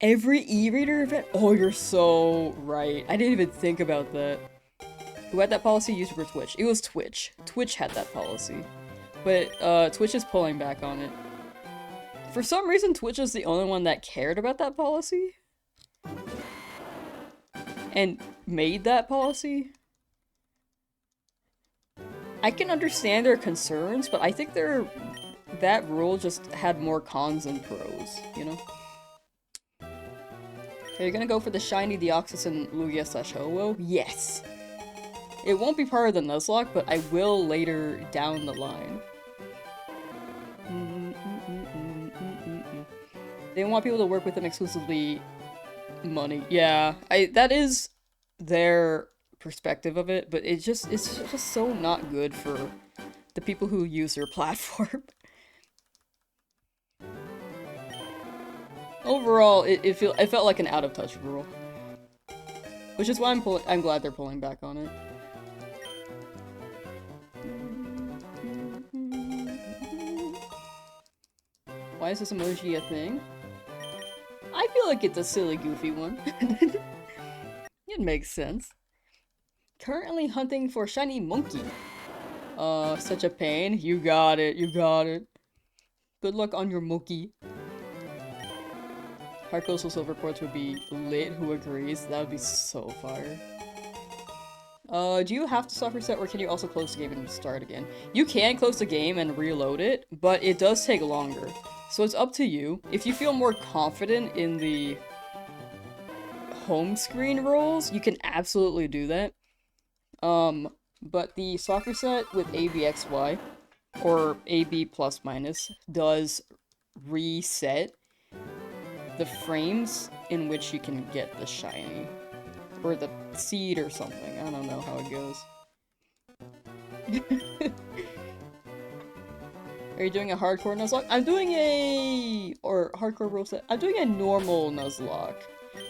Every e-reader event? Oh, you're so right. I didn't even think about that. Who had that policy? YouTube or Twitch? It was Twitch. Twitch had that policy. But, Twitch is pulling back on it. For some reason, Twitch is the only one that cared about that policy. And made that policy. I can understand their concerns, but I think that rule just had more cons than pros, you know? Are you gonna go for the shiny Deoxys and Lugia/Ho-Oh? Yes! It won't be part of the Nuzlocke, but I will later down the line. They want people to work with them exclusively. Money. Yeah, that is their perspective of it, but it's just so not good for the people who use their platform. Overall, it felt like an out-of-touch rule. Which is why I'm glad they're pulling back on it. Why is this emoji a thing? I feel like it's a silly, goofy one. It makes sense. Currently hunting for shiny monkey. Such a pain. You got it, you got it. Good luck on your monkey. Hard Coastal Silver Quartz would be lit, who agrees? That would be so fire. Do you have to soft reset, or can you also close the game and start again? You can close the game and reload it, but it does take longer. So it's up to you. If you feel more confident in the home screen roles, you can absolutely do that. But the soft reset with ABXY, or AB plus minus, does reset the frames in which you can get the shiny. Or the seed or something. I don't know how it goes. Are you doing a hardcore Nuzlocke? I'm doing hardcore rule set. I'm doing a normal Nuzlocke.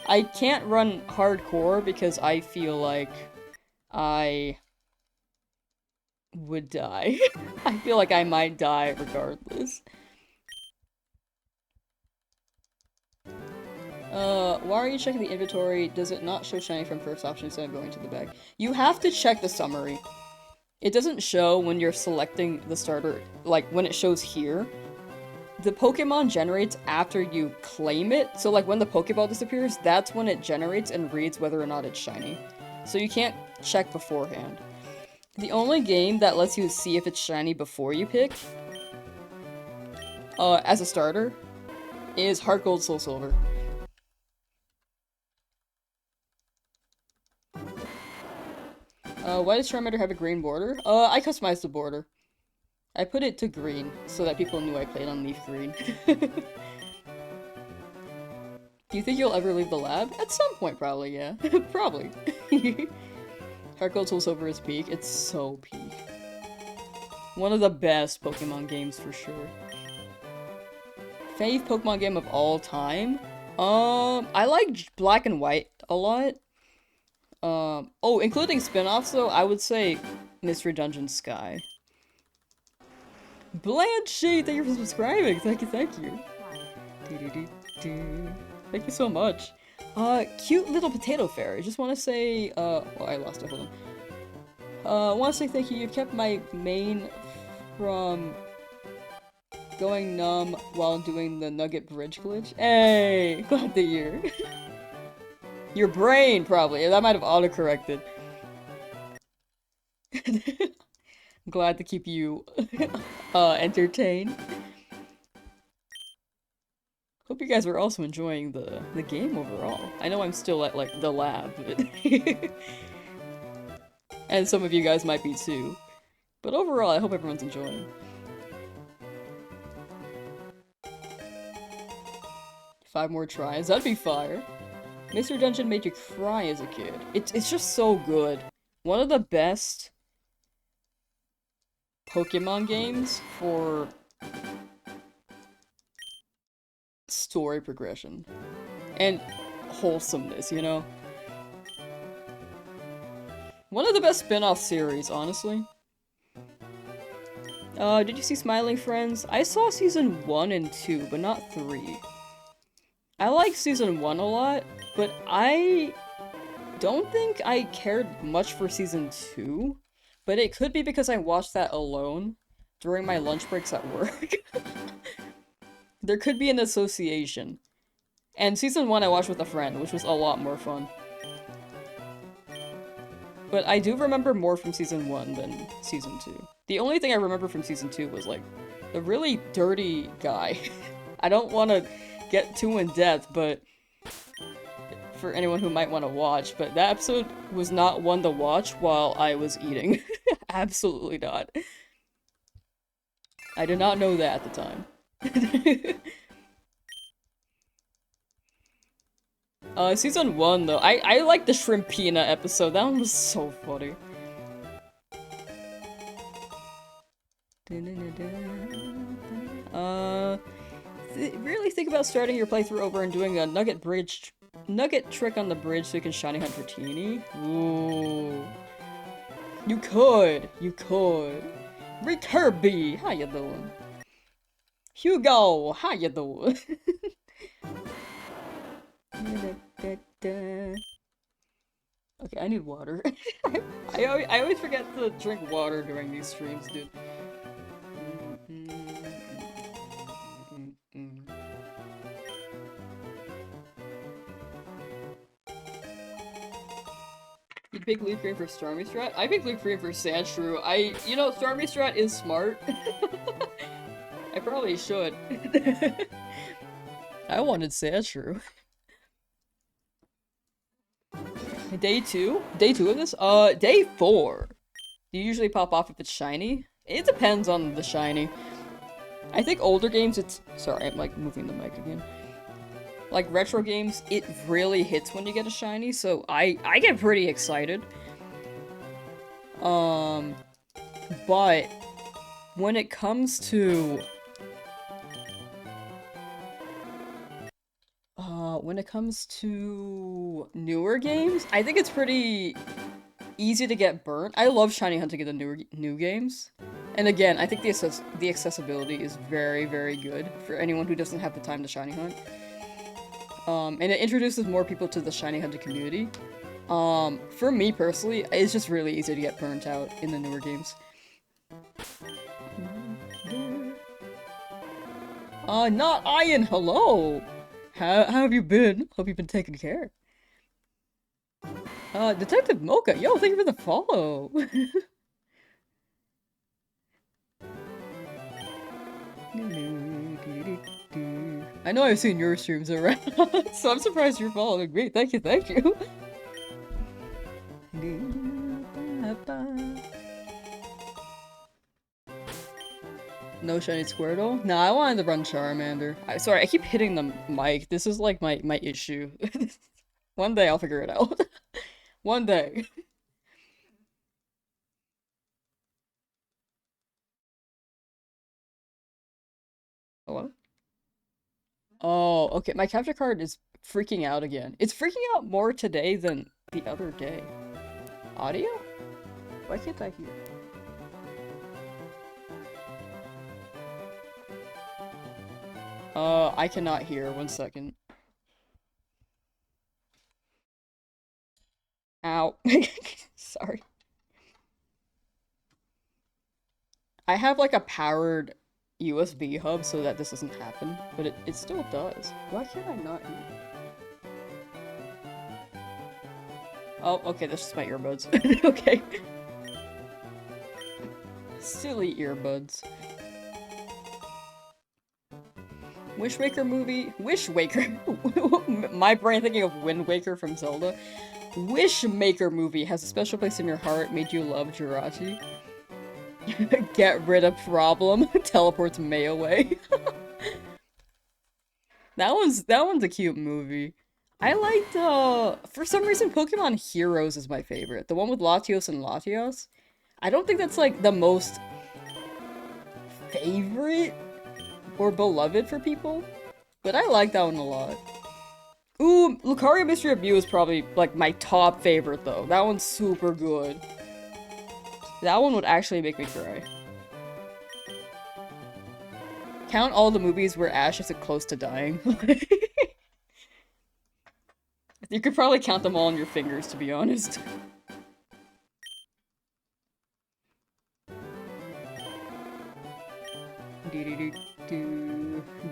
I can't run hardcore because I feel like I would die. I feel like I might die regardless. Why are you checking the inventory? Does it not show shiny from first option instead of going to the bag? You have to check the summary. It doesn't show when you're selecting the starter, like when it shows here. The Pokemon generates after you claim it, so like when the Pokeball disappears, that's when it generates and reads whether or not it's shiny. So you can't check beforehand. The only game that lets you see if it's shiny before you pick, as a starter, is Heart Gold Soul Silver. Why does Charmander have a green border? I customized the border. I put it to green, so that people knew I played on Leaf Green. Do you think you'll ever leave the lab? At some point, probably, yeah. Probably. Heart Gold Soul Silver is peak. It's so peak. One of the best Pokemon games, for sure. Fave Pokemon game of all time? I like Black and White a lot. Oh, including spin-offs, though, I would say Mystery Dungeon Sky. Blanche, thank you for subscribing. Thank you, thank you. Thank you so much. Cute little potato fairy. Just want to say, well, I lost it. Hold on. I want to say thank you. You've kept my main from going numb while doing the Nugget Bridge glitch. Hey, glad to hear. Your brain, probably. That might have autocorrected. Glad to keep you entertained. Hope you guys are also enjoying the game overall. I know I'm still at like the lab, but and some of you guys might be too. But overall, I hope everyone's enjoying. 5 more tries, that'd be fire. Mr. Dungeon made you cry as a kid. It's just so good. One of the best Pokemon games for story progression and wholesomeness, you know? One of the best spin-off series, honestly. Did you see Smiling Friends? I saw season 1 and 2, but not 3. I like season 1 a lot, but I don't think I cared much for season 2. But it could be because I watched that alone during my lunch breaks at work. There could be an association. And season 1 I watched with a friend, which was a lot more fun. But I do remember more from season 1 than season 2. The only thing I remember from season 2 was, like, the really dirty guy. I don't want to get too in depth, but for anyone who might want to watch, but that episode was not one to watch while I was eating. Absolutely not. I did not know that at the time. Season 1 though, I like the Shrimpina episode, that one was so funny. Really think about starting your playthrough over and doing a nugget trick on the bridge so you can shiny hunt for Teeny? Ooh. You could. Rick Kirby, how you doing? Hugo, how you doing? Okay, I need water. I always forget to drink water during these streams, dude. You pick Leaf Green for Stormy Strat? I pick Leaf Green for Sandshrew. You know, Stormy Strat is smart. I probably should. I wanted Sandshrew. Day 2? Day 2 of this? Day 4. Do you usually pop off if it's shiny? It depends on the shiny. I think older games, sorry, I'm like moving the mic again. Like retro games, it really hits when you get a shiny, so I get pretty excited. But when it comes to newer games, I think it's pretty easy to get burnt. I love shiny hunting in the new games. And again, I think the accessibility is very, very good for anyone who doesn't have the time to shiny hunt. And it introduces more people to the Shiny Hunter community. For me personally, it's just really easy to get burnt out in the newer games. Not Ian, hello! How have you been? Hope you've been taking care. Detective Mocha, yo, thank you for the follow! I know I've seen your streams around, so I'm surprised you're following me. Thank you, thank you. No shiny Squirtle? No, I wanted to run Charmander. Sorry, I keep hitting the mic. This is like my issue. One day I'll figure it out. One day. Hello? Oh, okay. My capture card is freaking out again. It's freaking out more today than the other day. Audio? Why can't I hear? I cannot hear. 1 second. Ow. Sorry. I have like a powered USB hub so that this doesn't happen, but it still does. Why can't I not hear? Oh, okay, that's just my earbuds. Okay. Silly earbuds. Wish Waker movie? Wish Waker? My brain thinking of Wind Waker from Zelda. Wish Maker movie has a special place in your heart, made you love Jirachi. Get rid of problem. Teleports May away. That one's a cute movie. I liked for some reason Pokemon Heroes is my favorite. The one with Latios and Latios. I don't think that's like the most favorite or beloved for people, but I like that one a lot. Ooh, Lucario Mystery of Mew is probably like my top favorite though. That one's super good. That one would actually make me cry. Count all the movies where Ash is close to dying. You could probably count them all on your fingers, to be honest.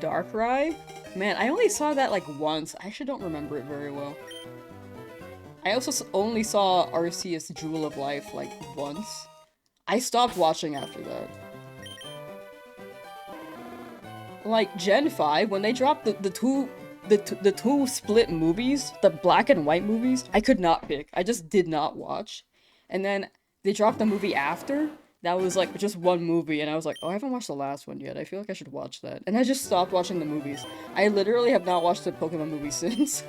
Darkrai? Man, I only saw that like once. I actually don't remember it very well. I also only saw Arceus Jewel of Life like once. I stopped watching after that. Like Gen 5, when they dropped the two split movies, the black and white movies, I could not pick. I just did not watch. And then they dropped the movie after. That was like just one movie, and I was like, oh, I haven't watched the last one yet. I feel like I should watch that. And I just stopped watching the movies. I literally have not watched the Pokemon movie since.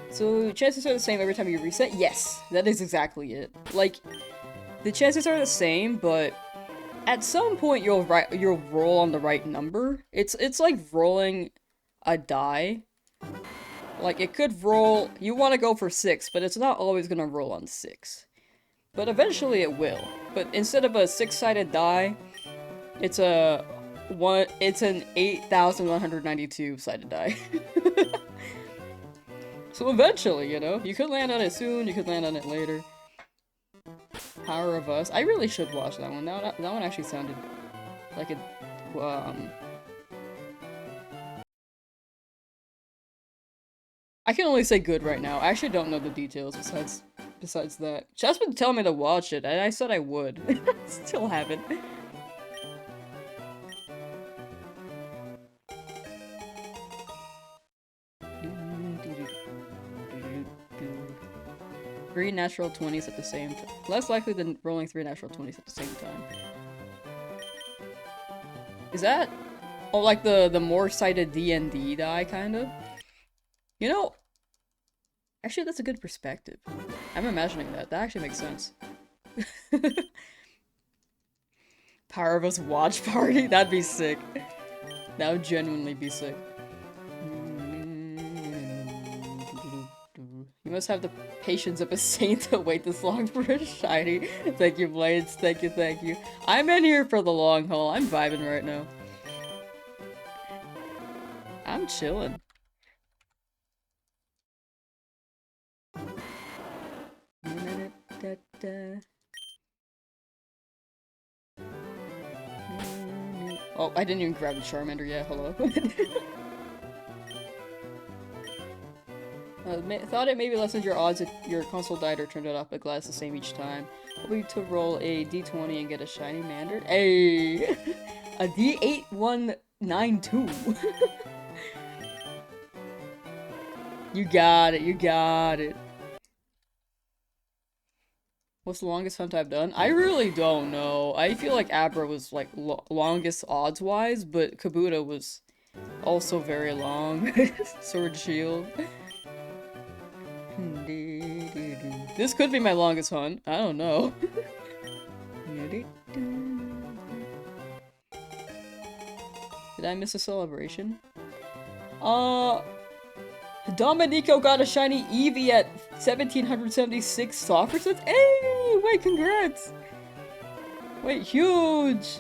So, chances are the same every time you reset? Yes, that is exactly it. Like, the chances are the same, but at some point you'll roll on the right number. It's like rolling a die. Like, it could roll, you want to go for 6, but it's not always gonna roll on 6. But eventually it will. But instead of a 6-sided die, it's an 8,192 sided die. So eventually, you know, you could land on it soon, you could land on it later. Power of Us. I really should watch that one. That one actually sounded like it, I can only say good right now. I actually don't know the details besides that. Just been telling me to watch it, and I said I would. Still haven't. Three natural 20s at the same time. Less likely than rolling 3 natural 20s at the same time. Is that... Oh, like the more-sided D&D die, kind of? You know... Actually, that's a good perspective. I'm imagining that. That actually makes sense. Power of Us watch party? That'd be sick. That would genuinely be sick. You must have the patience of a saint to wait this long for a shiny. Thank you, Blades. Thank you, thank you. I'm in here for the long haul. I'm vibing right now. I'm chilling. Oh, I didn't even grab the Charmander yet. Hello. Thought it maybe lessened your odds if your console died or turned it off, but glad it's the same each time. Hoping to roll a d20 and get a shiny Mander. Hey! A d8192. You got it, you got it. What's the longest hunt I've done? I really don't know. I feel like Abra was like longest odds-wise, but Kabuto was also very long. Sword Shield. This could be my longest hunt. I don't know. Did I miss a celebration? Dominico got a shiny Eevee at 1776 soft resets. Hey! Wait, congrats! Wait, huge!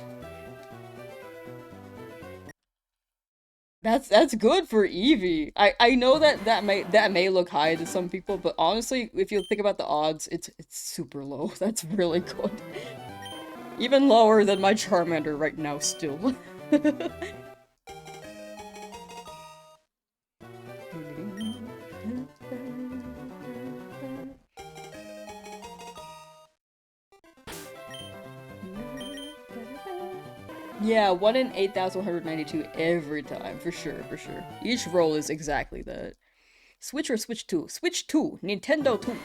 That's good for Eevee. I know that may look high to some people, but honestly, if you think about the odds, it's super low. That's really good. Even lower than my Charmander right now still. Yeah, 1 in 8,192 every time, for sure, for sure. Each roll is exactly that. Switch or Switch 2? Switch 2! Nintendo 2!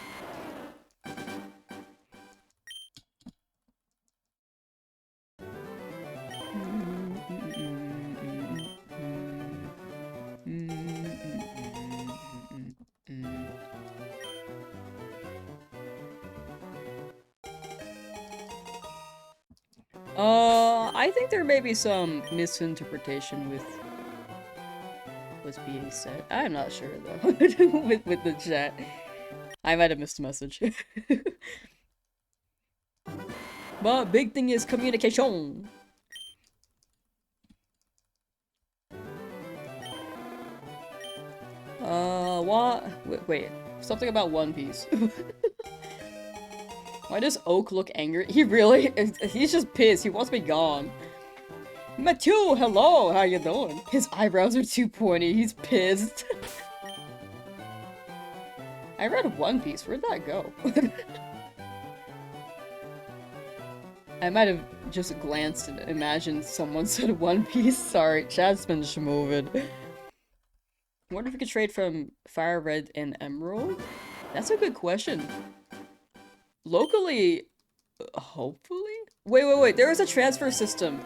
I think there may be some misinterpretation with what's being said. I'm not sure though. with the chat. I might have missed a message. But big thing is communication. What? Wait. Something about One Piece. Why does Oak look angry? He really- he's just pissed. He wants me gone. Matthew, hello! How you doing? His eyebrows are too pointy. He's pissed. I read One Piece. Where'd that go? I might have just glanced and imagined someone said One Piece. Sorry, chat's been schmoved. Wonder if we could trade from Fire Red and Emerald? That's a good question. Locally, hopefully? Wait, there is a transfer system.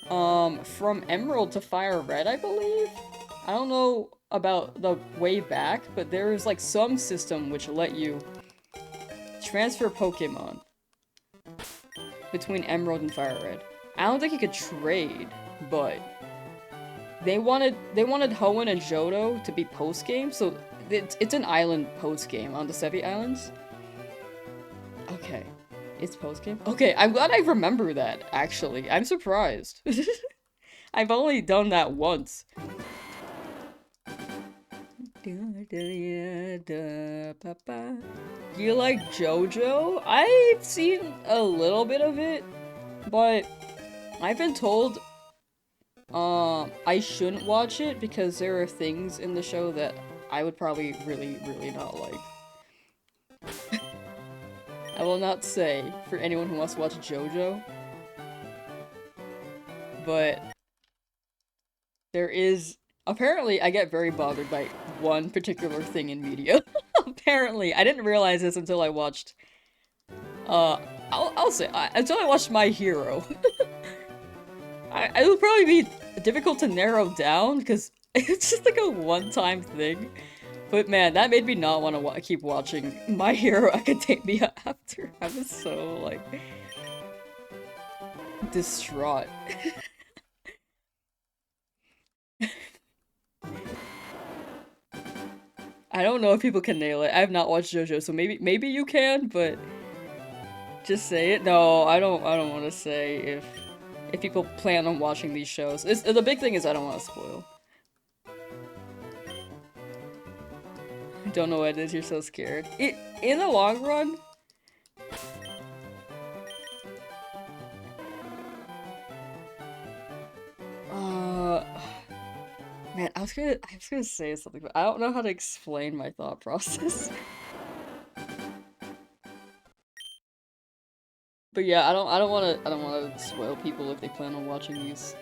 From Emerald to Fire Red, I believe? I don't know about the way back, but there is like some system which let you transfer Pokemon between Emerald and Fire Red. I don't think you could trade, but they wanted Hoenn and Johto to be post-game, so it's an island post-game on the Sevi Islands. Okay. It's post-game? Okay, I'm glad I remember that, actually. I'm surprised. I've only done that once. Do you like JoJo? I've seen a little bit of it, but I've been told I shouldn't watch it because there are things in the show that I would probably really not like. I will not say for anyone who wants to watch JoJo, but there is- apparently I get very bothered by one particular thing in media. Apparently. I didn't realize this until I watched, I'll say, until I watched My Hero. It would probably be difficult to narrow down, because it's just like a one-time thing. But man, that made me not want to keep watching My Hero Academia after. I was so, like, distraught. I don't know if people can nail it. I have not watched JoJo, so maybe you can, but just say it. No, I don't want to say if people plan on watching these shows. The big thing is I don't want to spoil. Don't know what it is. You're so scared. In the long run. Man, I was gonna say something, but I don't know how to explain my thought process. But yeah, I don't wanna spoil people if they plan on watching these.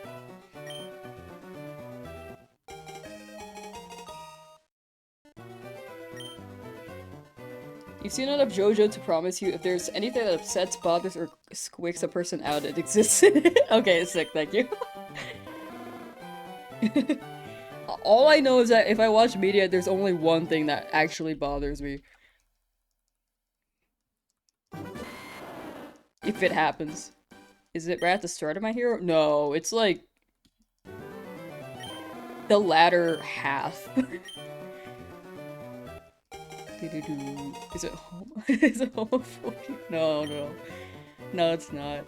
You've seen enough JoJo to promise you if there's anything that upsets, bothers, or squicks a person out, it exists in it. Okay, sick, thank you. All I know is that if I watch media, there's only one thing that actually bothers me. If it happens. Is it right at the start of my hero? No, it's like the latter half. Is it home? Is it homophobia? No, no. No, it's not.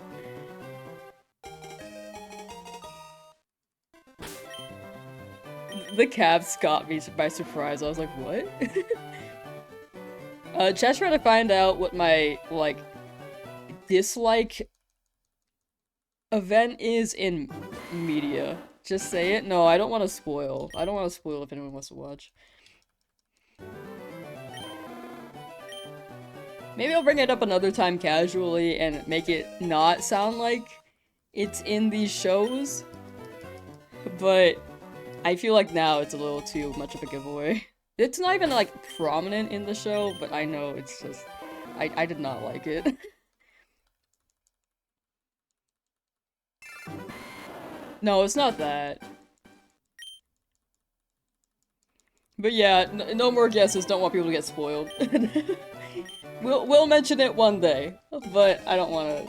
The caps got me by surprise. I was like, what? Chat's trying to find out what my, like, dislike event is in media. Just say it. No, I don't want to spoil. I don't want to spoil if anyone wants to watch. Maybe I'll bring it up another time casually and make it not sound like it's in these shows. But I feel like now it's a little too much of a giveaway. It's not even like prominent in the show, but I know it's just... I did not like it. No, it's not that. But yeah, no more guesses, don't want people to get spoiled. We'll mention it one day, but I don't wanna...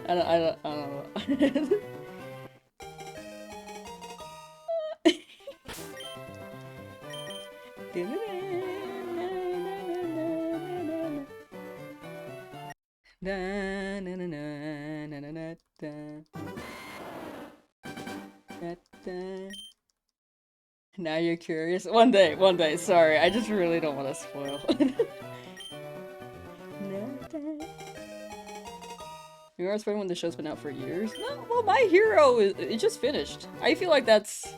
I don't know. Now you're curious? One day, sorry, I just really don't want to spoil. You are spoiling when the show's been out for years? No, well, My Hero, it just finished. I feel like that's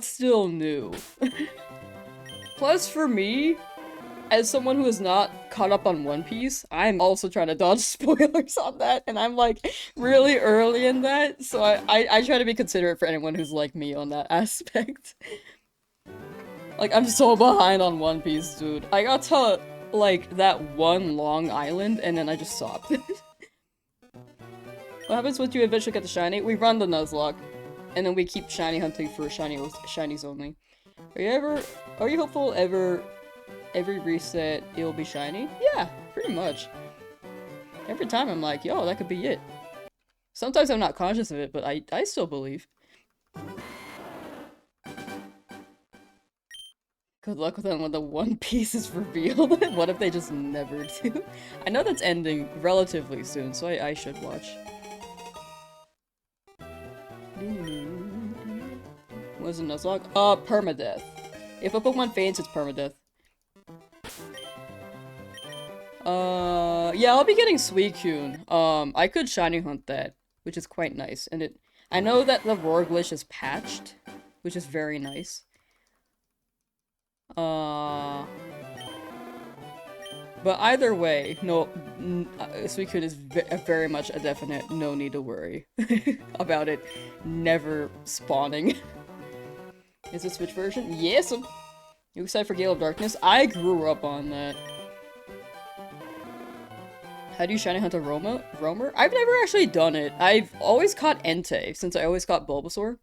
still new. Plus, for me, as someone who is not caught up on One Piece, I'm also trying to dodge spoilers on that, and I'm like really early in that, so I try to be considerate for anyone who's like me on that aspect. Like, I'm so behind on One Piece, dude. I got to, like, that one long island, and then I just stopped. What happens once you eventually get the shiny? We run the Nuzlocke, and then we keep shiny hunting for shinies only. Are you hopeful every reset it'll be shiny? Yeah, pretty much. Every time I'm like, yo, that could be it. Sometimes I'm not conscious of it, but I still believe. Good luck with them when the One Piece is revealed. What if they just never do? I know that's ending relatively soon, so I should watch. What is a Nuzlocke? Permadeath. If a Pokemon faints, it's permadeath. Yeah, I'll be getting Suicune. I could shiny hunt that, which is quite nice. And I know that the roar glitch is patched, which is very nice. But either way, no, Suicune is very much a definite no need to worry about it never spawning. Is it Switch version? Yes! You excited for Gale of Darkness? I grew up on that. How do you shiny hunt a roamer? I've never actually done it. I've always caught Entei, since I always caught Bulbasaur.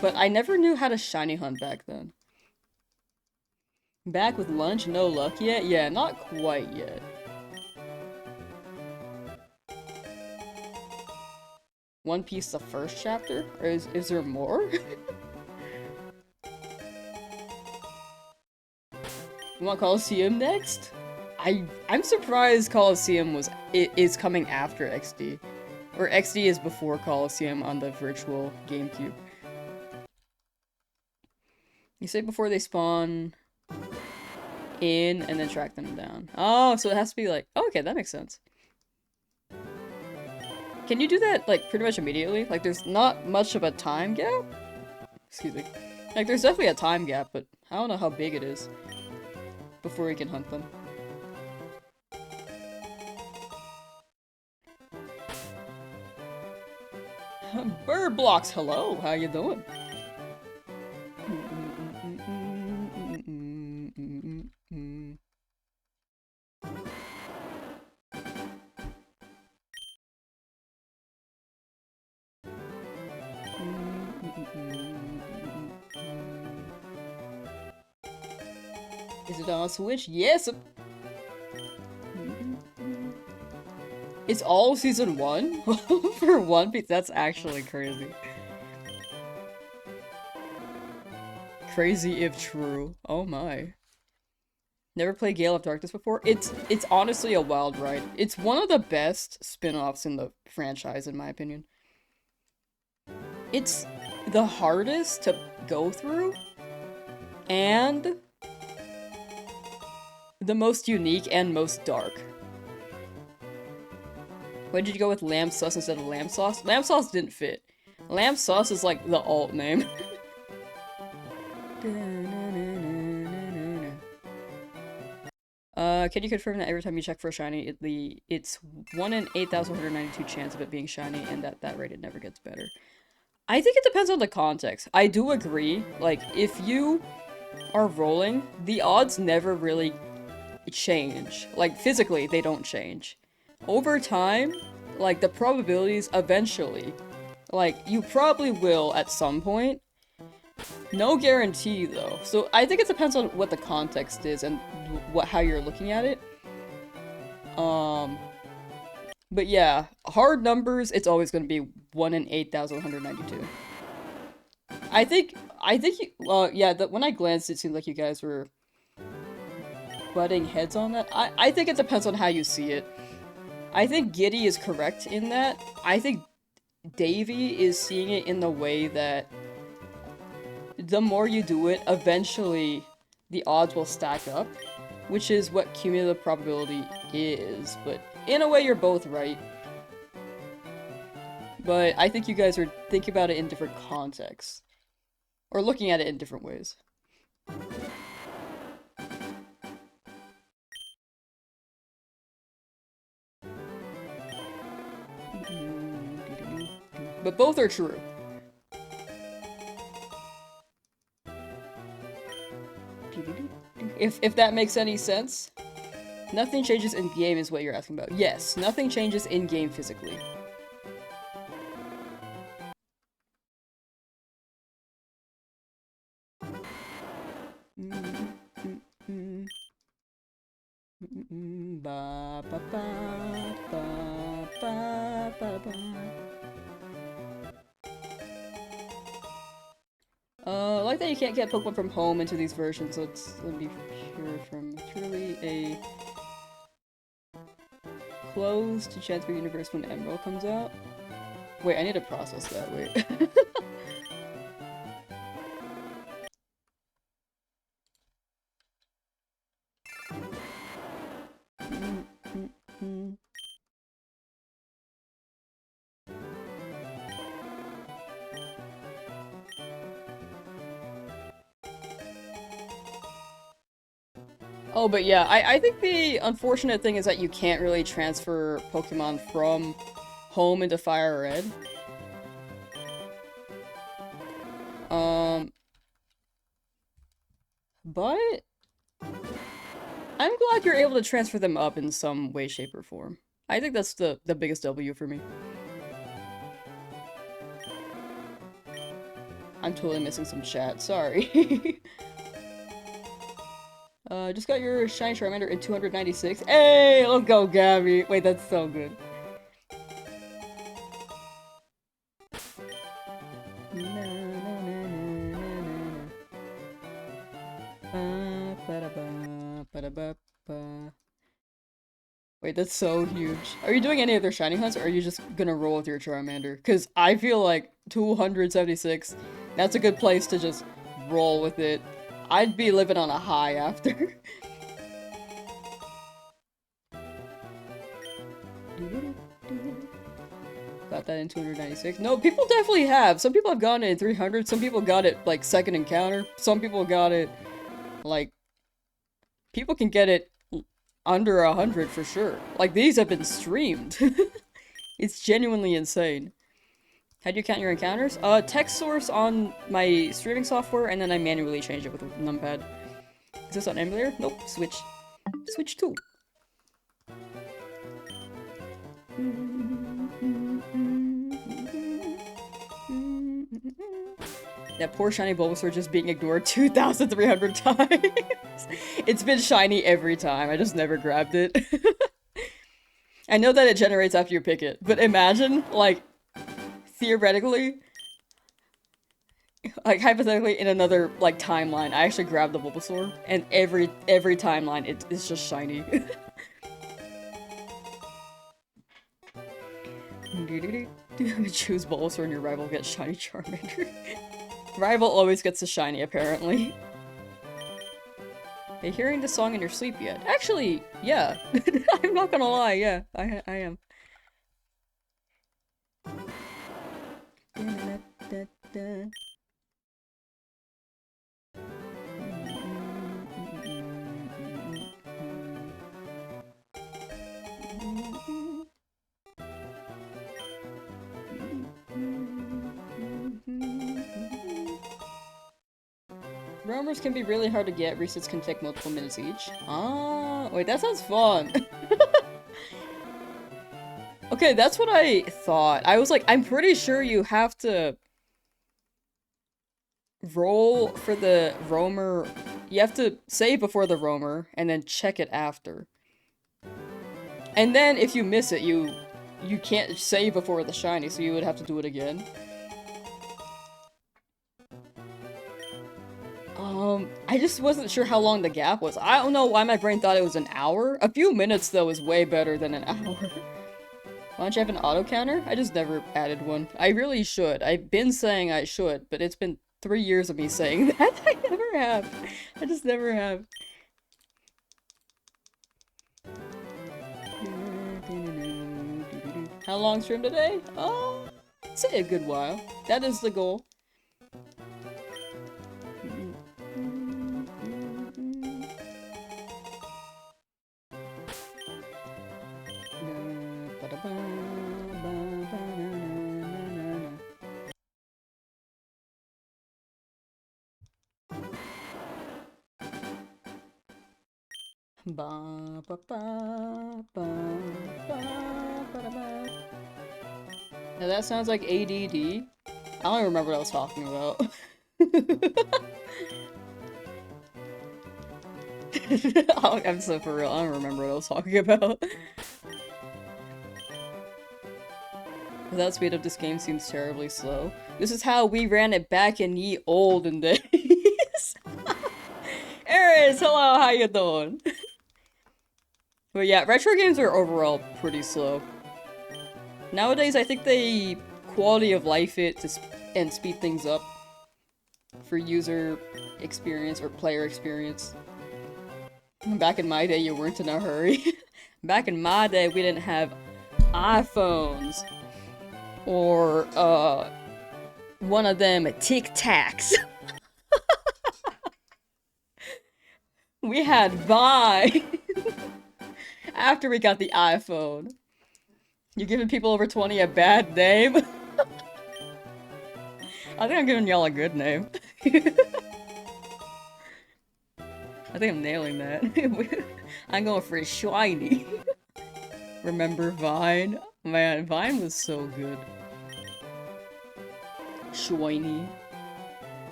But I never knew how to shiny hunt back then. Back with lunch? No luck yet? Yeah, not quite yet. One Piece the first chapter? Or is there more? You want Coliseum next? I'm surprised Coliseum is coming after XD. Or XD is before Coliseum on the virtual GameCube. You say before they spawn in and then track them down. Oh, so it has to be like, oh, okay, that makes sense. Can you do that, like, pretty much immediately? Like, there's not much of a time gap? Excuse me. Like, there's definitely a time gap, but I don't know how big it is before we can hunt them. Bird blocks, hello, how you doing? Is it on Switch? Yes! It's all season 1? For One Piece? That's actually crazy. Crazy if true. Oh my. Never played Gale of Darkness before? It's honestly a wild ride. It's one of the best spin-offs in the franchise, in my opinion. It's the hardest to go through, and the most unique and most dark. Why did you go with Lamsauce instead of Lamsauce? Lamsauce didn't fit. Lamsauce is like the alt name. Can you confirm that every time you check for a shiny, it's 1 in 8,192 chance of it being shiny, and that rate it never gets better? I think it depends on the context. I do agree, like, if you are rolling, the odds never really change. Like, physically, they don't change. Over time, like, the probabilities eventually, like, you probably will at some point. No guarantee, though. So I think it depends on what the context is and how you're looking at it. But yeah, hard numbers, it's always going to be 1 in 8,192. I think, yeah, when I glanced, it seemed like you guys were butting heads on that. I think it depends on how you see it. I think Giddy is correct in that. I think Davy is seeing it in the way that the more you do it, eventually the odds will stack up, which is what cumulative probability is, but in a way you're both right. But I think you guys are thinking about it in different contexts, or looking at it in different ways. But both are true. If that makes any sense. Nothing changes in game is what you're asking about. Yes, nothing changes in game physically. Ba ba ba ba ba ba ba. I like that you can't get Pokemon from home into these versions. Let's be pure from truly a closed to Transfer Universe when Emerald comes out. Wait, I need to process that. Wait. Oh, but yeah, I think the unfortunate thing is that you can't really transfer Pokemon from home into Fire Red. But I'm glad you're able to transfer them up in some way, shape, or form. I think that's the biggest W for me. I'm totally missing some chat, sorry. Just got your Shiny Charmander in 296. Hey, let's go, Gabby! Wait, that's so good. Wait, that's so huge. Are you doing any other shiny hunts, or are you just gonna roll with your Charmander? Because I feel like 276, that's a good place to just roll with it. I'd be living on a high after. Got that in 296. No, people definitely have. Some people have gotten it in 300. Some people got it, like, second encounter. Some people got it, like... People can get it under 100 for sure. Like, these have been streamed. It's genuinely insane. How do you count your encounters? Text source on my streaming software, and then I manually change it with a numpad. Is this on emulator? Nope. Switch. Switch 2. That poor shiny Bulbasaur just being ignored 2,300 times. It's been shiny every time. I just never grabbed it. I know that it generates after you pick it, but imagine, like, theoretically, like, hypothetically, in another, like, timeline, I actually grabbed the Bulbasaur, and every timeline, it's just shiny. Choose Bulbasaur and your rival gets shiny Charmander. Rival always gets a shiny, apparently. Are you hearing the song in your sleep yet? Actually, yeah. I'm not gonna lie, yeah. I am. Roamers can be really hard to get. Resets can take multiple minutes each. Ah, wait, that sounds fun. Okay, that's what I thought. I was like, I'm pretty sure you have to roll for the roamer. You have to save before the roamer and then check it after. And then if you miss it, you can't save before the shiny, so you would have to do it again. I just wasn't sure how long the gap was. I don't know why my brain thought it was an hour. A few minutes, though, is way better than an hour. Why don't you have an auto counter? I just never added one. I really should. I've been saying I should, but it's been 3 years of me saying that. I never have. I just never have. How long stream today? Oh, I'd say a good while. That is the goal. Ba ba ba ba ba ba ba. Now that sounds like ADD. I don't even remember what I was talking about. I'm so for real. I don't remember what I was talking about. Without speed up, this game seems terribly slow. This is how we ran it back in ye olden days. Aries, hello, how you doing? But yeah, retro games are overall pretty slow. Nowadays, I think they quality of life it to and speed things up for user experience or player experience. Back in my day, you weren't in a hurry. Back in my day, we didn't have iPhones or one of them Tic Tacs. We had Vine. After we got the iPhone. You're giving people over 20 a bad name? I think I'm giving y'all a good name. I think I'm nailing that. I'm going for a shiny. Remember Vine? Man, Vine was so good. Shiny.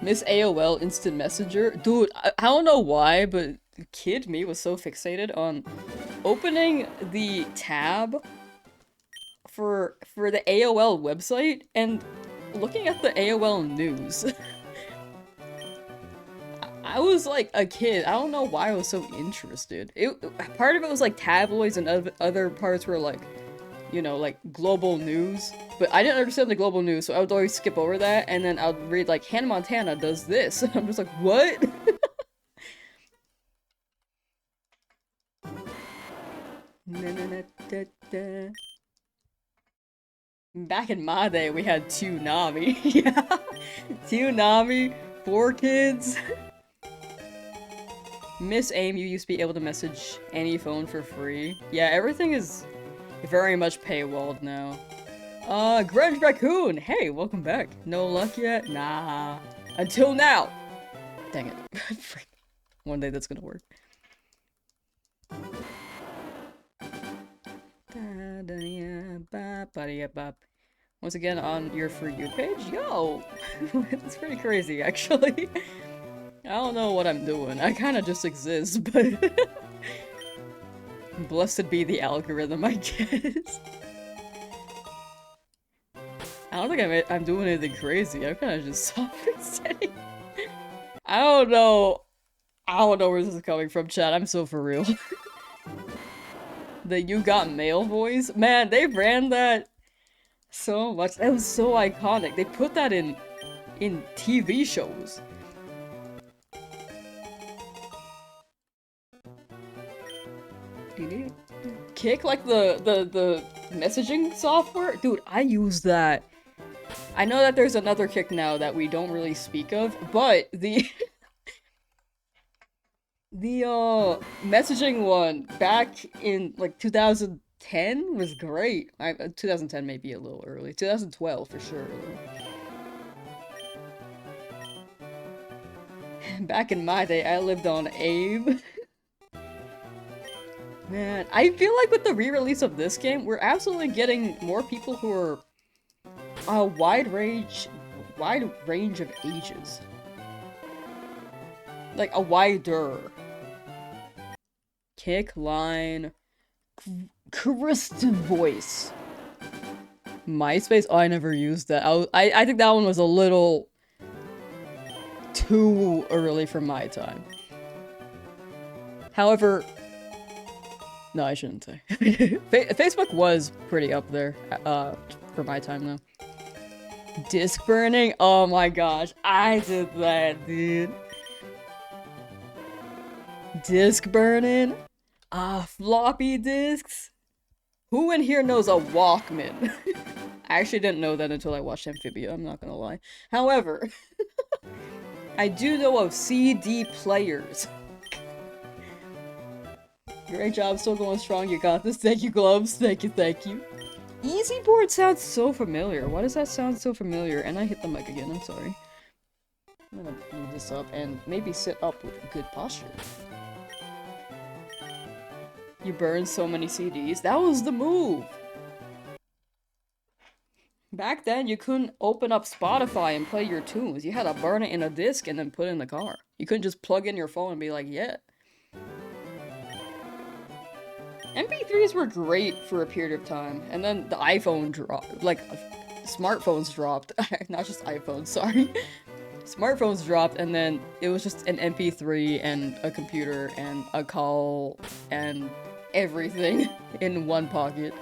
Miss AOL Instant Messenger? Dude, I don't know why, but kid me was so fixated on opening the tab for the AOL website and looking at the AOL news, I was like a kid. I don't know why I was so interested. Part of it was like tabloids and other parts were like, you know, like global news. But I didn't understand the global news, so I would always skip over that, and then I'd read like Hannah Montana does this. I'm just like, what? Back in my day, we had two Nami. Yeah, two Nami, 4 kids. Miss AIM, you used to be able to message any phone for free. Yeah, everything is very much paywalled now. Grunge Raccoon! Hey, welcome back. No luck yet? Nah. Until now! Dang it. One day that's gonna work. Once again, on your For You page? Yo! That's pretty crazy, actually. I don't know what I'm doing. I kinda just exist, but... Blessed be the algorithm, I guess. I don't think I'm doing anything crazy. I'm kinda just soft and steady. I don't know where this is coming from, chat. I'm so for real. The You Got Mail voice? Man, they ran that so much. That was so iconic. They put that in TV shows. Kick, like the messaging software? Dude, I use that. I know that there's another Kick now that we don't really speak of, but the messaging one back in like 2010 was great. 2010 may be a little early. 2012 for sure. Back in my day, I lived on Abe. Man, I feel like with the re-release of this game, we're absolutely getting more people who are a wide range of ages. Like a wider Kick, line, Krista voice. MySpace? Oh, I never used that. I think that one was a little too early for my time. However, no, I shouldn't say. Facebook was pretty up there, for my time though. Disc burning? Oh my gosh, I did that, dude. Disc burning? Floppy disks? Who in here knows a Walkman? I actually didn't know that until I watched Amphibia, I'm not gonna lie. However, I do know of CD players. Great job, still going strong, you got this. Thank you, Gloves. Thank you, thank you. Easy board sounds so familiar. Why does that sound so familiar? And I hit the mic again, I'm sorry. I'm gonna move this up and maybe sit up with good posture. You burned so many CDs. That was the move! Back then, you couldn't open up Spotify and play your tunes. You had to burn it in a disc and then put it in the car. You couldn't just plug in your phone and be like, yeah. MP3s were great for a period of time, and then the iPhone dropped. Like, smartphones dropped. Not just iPhones, sorry. Smartphones dropped, and then it was just an MP3 and a computer and a call and everything in one pocket.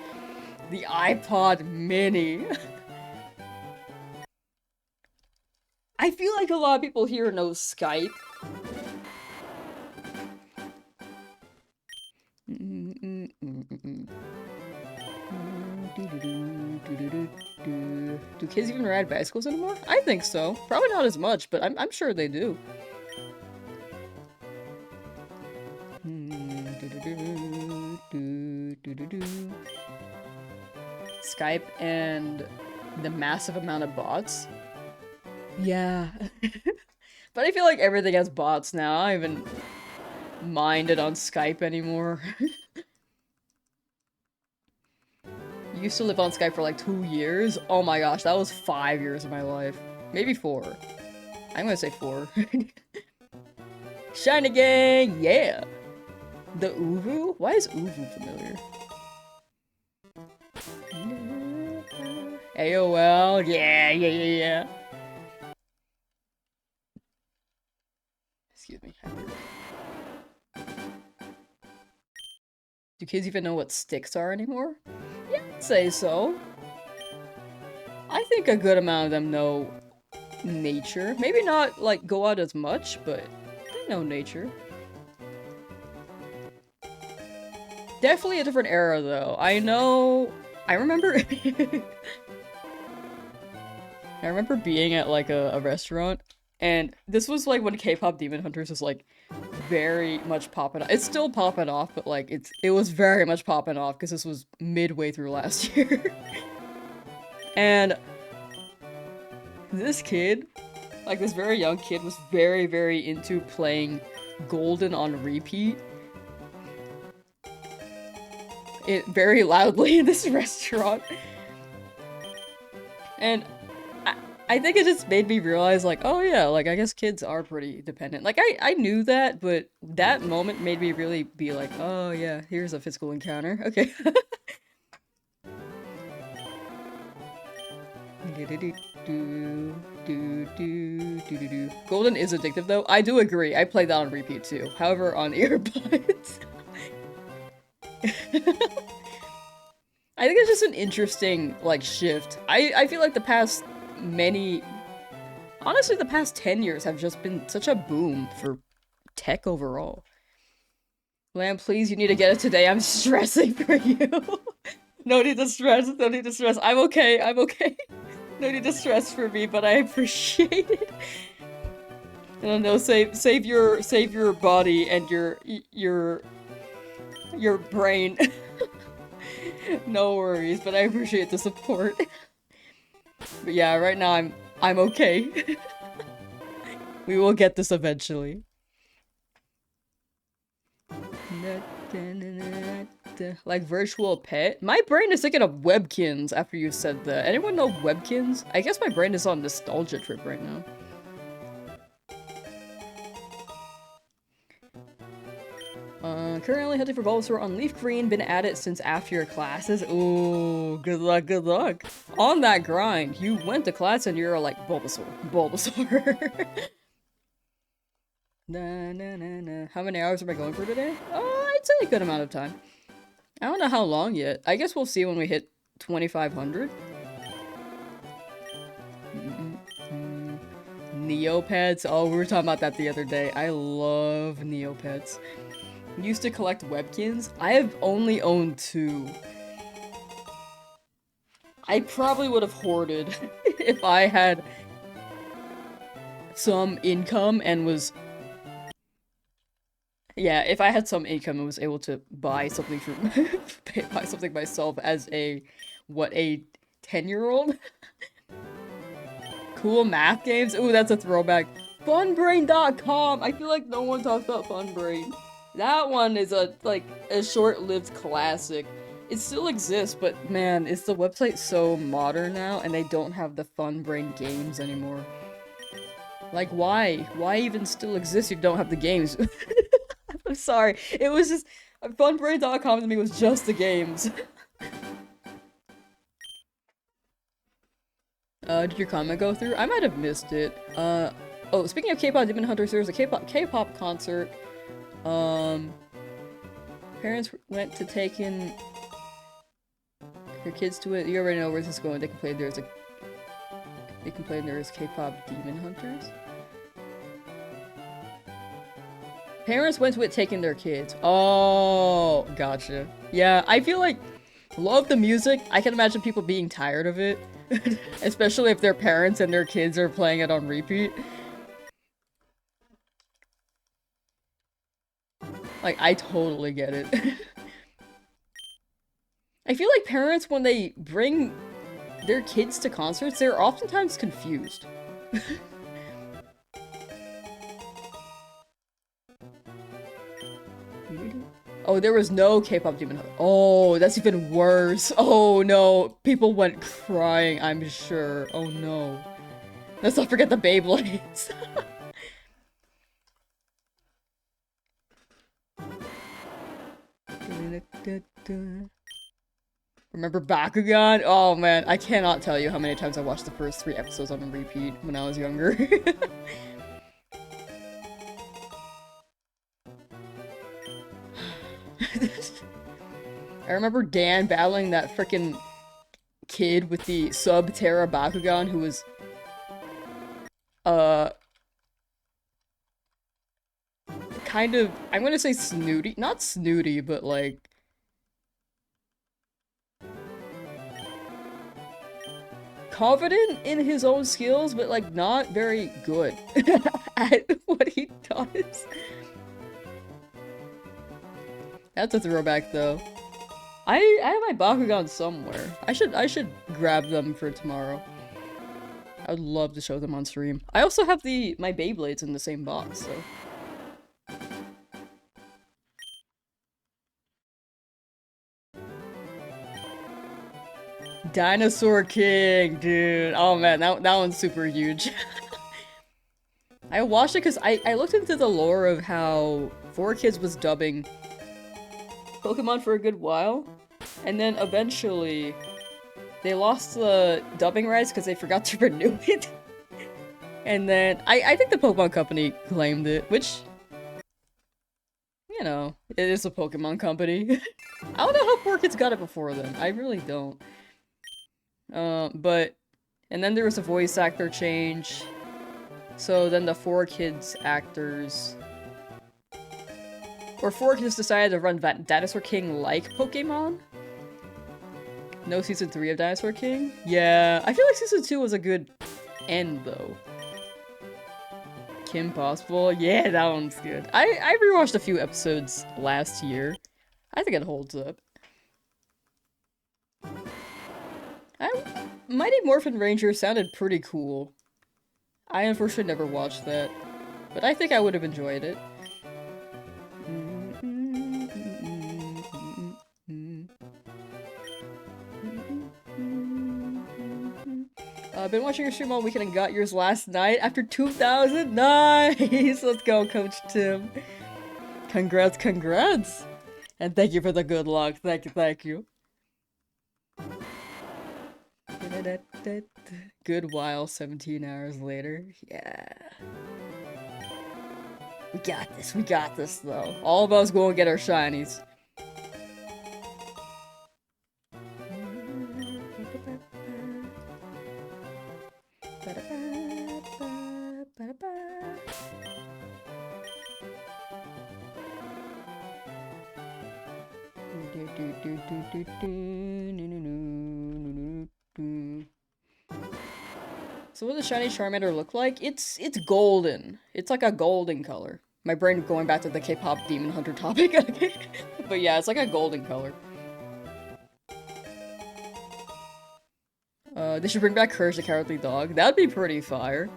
The iPod Mini. I feel like a lot of people here know Skype. Do kids even ride bicycles anymore? I think so. Probably not as much, but I'm sure they do. Skype and the massive amount of bots. Yeah. But I feel like everything has bots now. I don't even mind it on Skype anymore. Used to live on Skype for like 2 years. Oh my gosh, that was 5 years of my life. Maybe 4. I'm gonna say 4. Shiny Gang, yeah! The Uvu? Why is Uvu familiar? AOL, yeah. Excuse me. Do kids even know what sticks are anymore? Yeah, I'd say so. I think a good amount of them know nature. Maybe not, like, go out as much, but they know nature. Definitely a different era, though. I remember... I remember being at, like, a restaurant, and this was, like, when K-pop Demon Hunters was, like, very much popping off. It's still popping off, but, like, it was very much popping off, because this was midway through last year. And this kid, like, this very young kid, was very, very into playing Golden on repeat. It very loudly in this restaurant. And I think it just made me realize, like, oh yeah, like, I guess kids are pretty dependent. Like, I knew that, but that moment made me really be like, oh yeah, here's a physical encounter. Okay. Golden is addictive, though. I do agree. I played that on repeat, too. However, on earbuds. I think it's just an interesting, like, shift. I feel like the past honestly, the past 10 years have just been such a boom for tech overall. Lamb, please, you need to get it today. I'm stressing for you. No need to stress. No need to stress. I'm okay. I'm okay. No need to stress for me, but I appreciate it. No, save your body and your brain. No worries, but I appreciate the support. But yeah, right now I'm okay. We will get this eventually. Like virtual pet? My brain is thinking of Webkins after you said that. Anyone know Webkins? I guess my brain is on nostalgia trip right now. Currently hunting for Bulbasaur on Leaf Green, been at it since after your classes. Ooh, good luck, good luck. On that grind, you went to class and you're like, Bulbasaur, Bulbasaur. How many hours am I going for today? I'd say a good amount of time. I don't know how long yet. I guess we'll see when we hit 2,500. Neopets. Oh, we were talking about that the other day. I love Neopets. Used to collect Webkins. I have only owned 2. I probably would have hoarded if I had some income and was... Yeah, if I had some income and was able to buy something for buy something myself as a 10-year-old? Cool math games? Ooh, that's a throwback. Funbrain.com! I feel like no one talks about Funbrain. That one is a short-lived classic. It still exists, but man, is the website so modern now and they don't have the Funbrain games anymore. Like, why? Why even still exist if you don't have the games? I'm sorry. It was just... Funbrain.com to me was just the games. Did your comment go through? I might have missed it. Oh, speaking of K-pop Demon Hunters, there was a K-pop concert. Parents went to take in their kids to it. You already know where this is going. They complained there's K-pop Demon Hunters. Parents went to it taking their kids. Oh, gotcha. Yeah, I feel like, love the music. I can imagine people being tired of it. Especially if their parents and their kids are playing it on repeat. Like, I totally get it. I feel like parents, when they bring their kids to concerts, they're oftentimes confused. Oh, there was no K-pop Demon Hunter. Oh, that's even worse. Oh no, people went crying, I'm sure. Oh no. Let's not forget the Beyblades. Remember Bakugan? Oh man, I cannot tell you how many times I watched the first 3 episodes on repeat when I was younger. I remember Dan battling that frickin' kid with the sub-Terra Bakugan who was, kind of, I'm gonna say snooty. Not snooty, but like, confident in his own skills, but like not very good at what he does. That's a throwback though. I have my Bakugan somewhere. I should grab them for tomorrow. I would love to show them on stream. I also have my Beyblades in the same box, so. Dinosaur King, dude. Oh man, that one's super huge. I watched it because I looked into the lore of how 4Kids was dubbing Pokemon for a good while, and then eventually they lost the dubbing rights because they forgot to renew it. And then I think the Pokemon Company claimed it, which, you know, it is a Pokemon company. I don't know how 4Kids got it before then. I really don't. And then there was a voice actor change. So then the 4Kids actors, or 4Kids decided to run Dinosaur King like Pokemon. No season 3 of Dinosaur King? Yeah, I feel like season 2 was a good end though. Kim Possible? Yeah, that one's good. I rewatched a few episodes last year. I think it holds up. Mighty Morphin Ranger sounded pretty cool. I unfortunately never watched that, but I think I would have enjoyed it. I've been watching your stream all weekend and got yours last night after 2,000. Nice! Let's go, Coach Tim. Congrats, congrats! And thank you for the good luck. Thank you, thank you. Good while, 17 hours later. Yeah. We got this though. All of us go and get our shinies. So what does shiny Charmander look like? It's golden. It's like a golden color. My brain going back to the K-pop Demon Hunter topic. But yeah, it's like a golden color. They should bring back Courage the Cowardly Dog. That'd be pretty fire.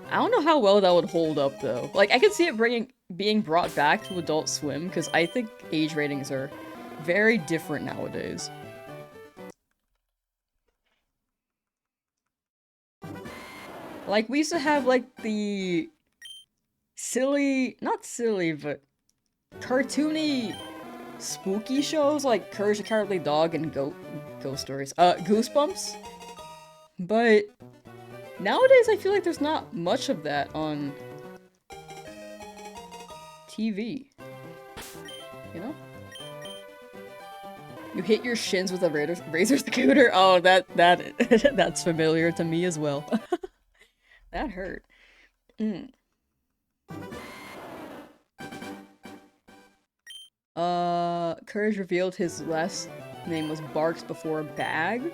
I don't know how well that would hold up though. Like, I could see it being brought back to Adult Swim, because I think age ratings are very different nowadays. Like, we used to have, like, the silly, not silly, but cartoony, spooky shows like Courage the Cowardly Dog and Ghost Stories. Goosebumps? But nowadays I feel like there's not much of that on TV. You know? You hit your shins with a razor scooter? Oh, that's familiar to me as well. That hurt. Courage revealed his last name was Barks before Bag?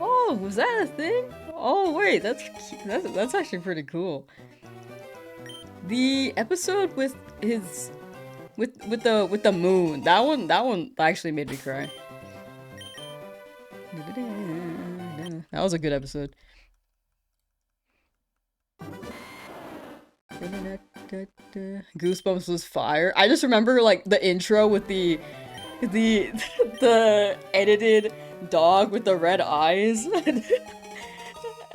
Oh, was that a thing? Oh wait, that's actually pretty cool. The episode with his with the moon, that one actually made me cry. That was a good episode. Goosebumps was fire. I just remember like the intro with the edited dog with the red eyes.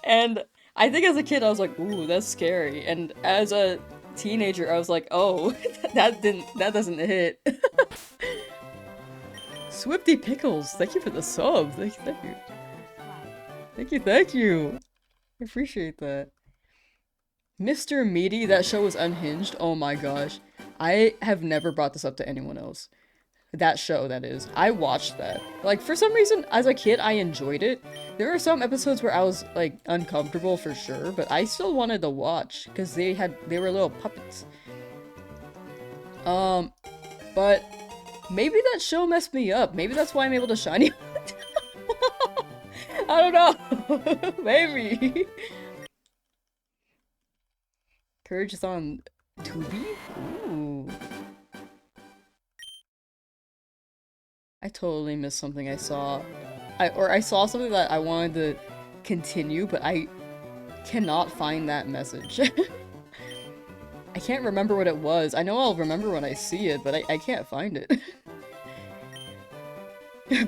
And I think as a kid I was like, ooh, that's scary. And as a teenager I was like, oh, that doesn't hit. Swifty Pickles, thank you for the sub. Thank you, thank you. Japanese flag. Thank you, thank you. I appreciate that. Mr. Meaty, that show was unhinged. Oh my gosh. I have never brought this up to anyone else. That show, that is. I watched that. Like, for some reason, as a kid, I enjoyed it. There were some episodes where I was, like, uncomfortable for sure, but I still wanted to watch, because they were little puppets. But maybe that show messed me up. Maybe that's why I'm able to shiny. I don't know. Maybe. Courage is on Tubi? Ooh. I totally missed something I saw. I saw something that I wanted to continue, but I cannot find that message. I can't remember what it was. I know I'll remember when I see it, but I can't find it.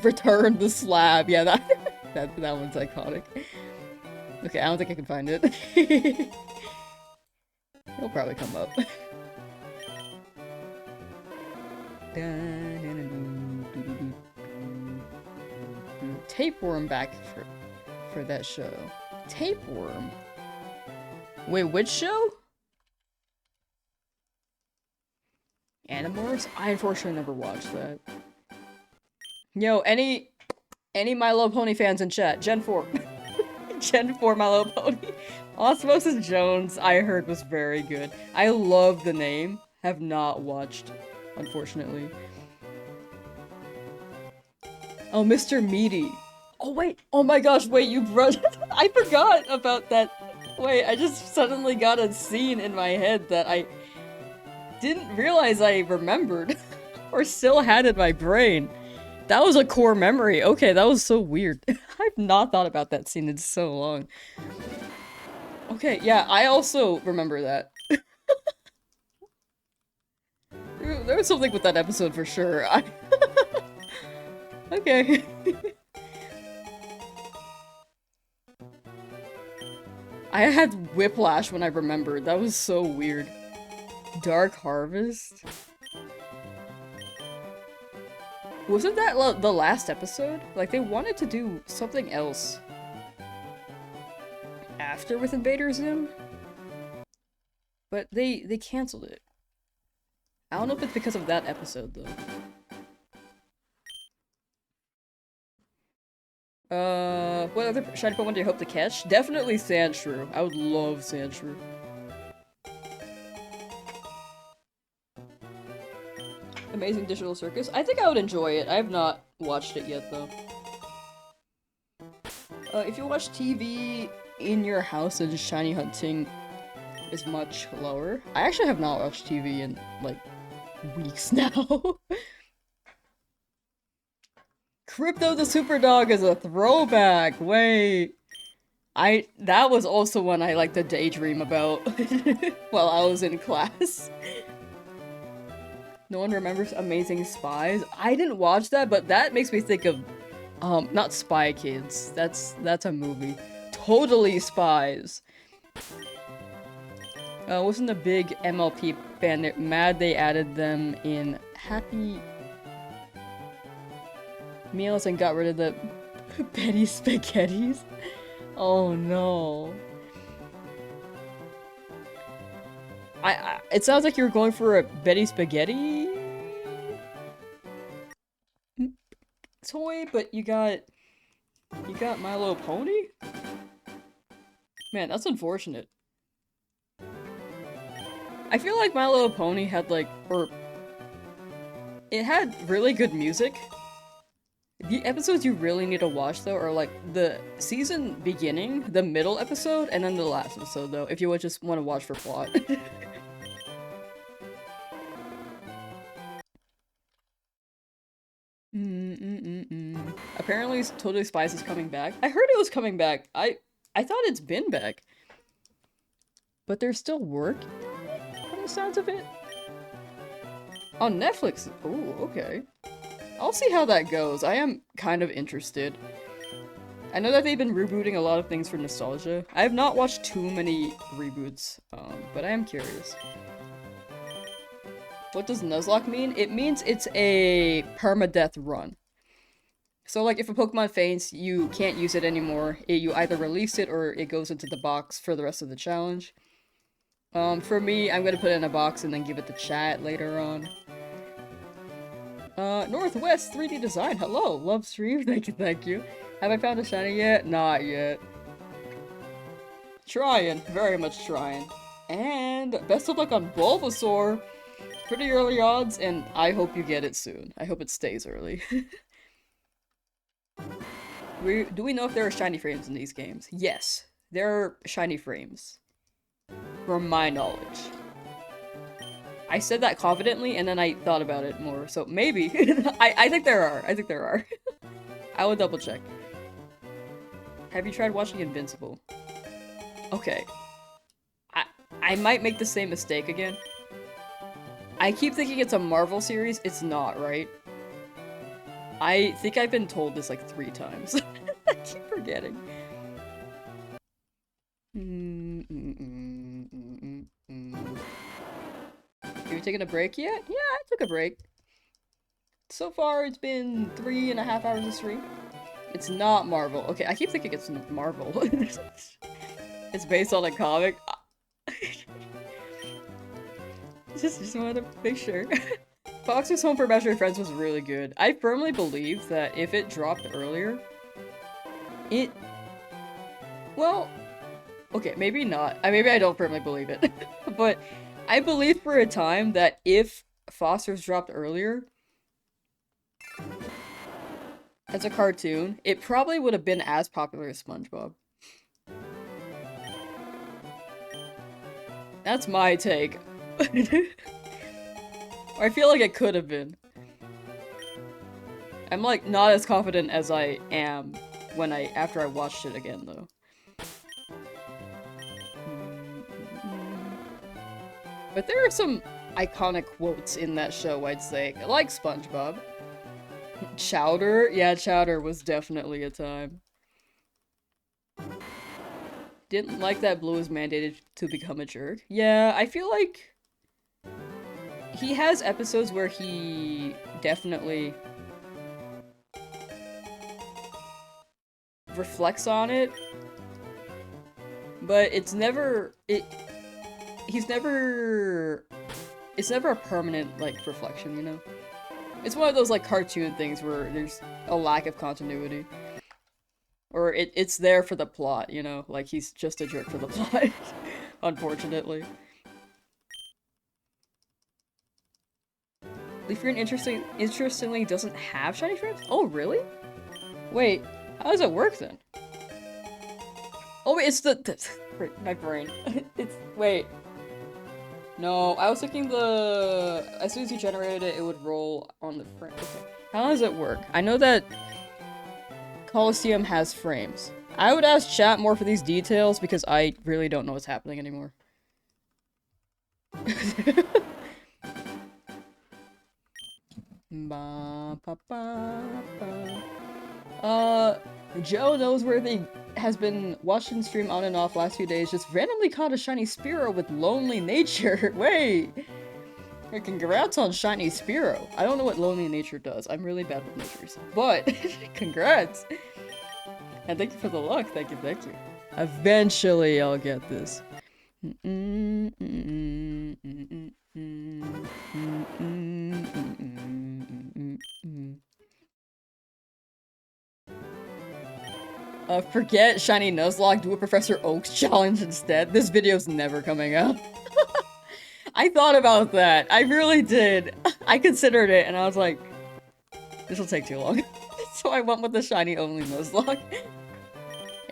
Return the slab. Yeah, that one's iconic. Okay, I don't think I can find it. It'll probably come up. Tapeworm back for that show. Tapeworm? Wait, which show? Animorphs? I unfortunately never watched that. Yo, any My Little Pony fans in chat? Gen 4. Gen 4 My Little Pony. Osmosis Jones, I heard, was very good. I love the name. Have not watched, unfortunately. Oh, Mr. Meaty. Oh, wait. Oh my gosh, wait, you brought- I forgot about that. Wait, I just suddenly got a scene in my head that I didn't realize I remembered. Or still had in my brain. That was a core memory. Okay, that was so weird. I've not thought about that scene in so long. Okay, yeah, I also remember that. There was something with that episode for sure. Okay. I had whiplash when I remembered. That was so weird. Dark Harvest? Wasn't that the last episode? Like, they wanted to do something else after with Invader Zim? But they canceled it. I don't know if it's because of that episode, though. What other shiny Pokemon do you hope to catch? Definitely Sandshrew. I would love Sandshrew. Amazing Digital Circus? I think I would enjoy it. I have not watched it yet, though. If you watch TV in your house, then shiny hunting is much lower. I actually have not watched TV in, like, weeks now. Crypto the Super Dog is a throwback! Wait. That was also one I like to daydream about while I was in class. No one remembers Amazing Spies? I didn't watch that, but that makes me think of, not Spy Kids. That's a movie. Totally Spies. Wasn't a big MLP fan. They're mad they added them in Happy Meals and got rid of the Betty Spaghettis. Oh no. It sounds like you were going for a Betty Spaghetti toy, but you got My Little Pony? Man, that's unfortunate. I feel like My Little Pony had it had really good music. The episodes you really need to watch, though, are like the season beginning, the middle episode, and then the last episode, though, if you would just want to watch for plot. Apparently, Totally Spies is coming back. I heard it was coming back. I thought it's been back. But they're still working from the sounds of it. On Netflix. Oh, okay. I'll see how that goes. I am kind of interested. I know that they've been rebooting a lot of things for nostalgia. I have not watched too many reboots, but I am curious. What does Nuzlocke mean? It means it's a permadeath run. So like if a Pokemon faints, you can't use it anymore. You either release it or it goes into the box for the rest of the challenge. For me, I'm gonna put it in a box and then give it to chat later on. Northwest 3D Design, hello! Love stream, thank you, thank you. Have I found a shiny yet? Not yet. Trying, very much trying. And best of luck on Bulbasaur! Pretty early odds, and I hope you get it soon. I hope it stays early. Do we know if there are shiny frames in these games? Yes, there are shiny frames. From my knowledge. I said that confidently, and then I thought about it more, so maybe. I think there are. I think there are. I will double check. Have you tried watching Invincible? Okay. I might make the same mistake again. I keep thinking it's a Marvel series. It's not, right? I think I've been told this like 3 times. I keep forgetting. Have you taken a break yet? Yeah, I took a break. So far, it's been 3.5 hours of stream. It's not Marvel. Okay, I keep thinking it's Marvel. It's based on a comic. just wanted to make sure. Fox's Home for Imaginary Friends was really good. I firmly believe that if it dropped earlier, well, okay, maybe not. Maybe I don't firmly believe it. But I believed for a time that if Foster's dropped earlier, as a cartoon, it probably would have been as popular as SpongeBob. That's my take. Or I feel like it could have been. I'm like not as confident as I am after I watched it again though. But there are some iconic quotes in that show, I'd say. Like SpongeBob. Chowder? Yeah, Chowder was definitely a time. Didn't like that Blue is mandated to become a jerk. Yeah, I feel like he has episodes where he definitely reflects on it, but it's never it's never a permanent like reflection, you know? It's one of those like cartoon things where there's a lack of continuity. Or it's there for the plot, you know? Like he's just a jerk for the plot. Unfortunately. Leafeon interestingly doesn't have shiny frames? Oh, really? Wait, how does it work then? Oh wait, it's my brain. Wait. No, I was thinking as soon as you generated it, it would roll on the frame. Okay. How does it work? I know that Coliseum has frames. I would ask chat more for these details because I really don't know what's happening anymore. Joe Noseworthy has been watching stream on and off last few days, just randomly caught a shiny Spearow with Lonely Nature. Wait! Hey, congrats on shiny Spearow. I don't know what Lonely Nature does. I'm really bad with natures. But, congrats! And thank you for the luck. Thank you, thank you. Eventually I'll get this. Forget Shiny Nuzlocke, do a Professor Oak's challenge instead. This video's never coming out. I thought about that. I really did. I considered it, and I was like, this will take too long. So I went with the shiny only Nuzlocke.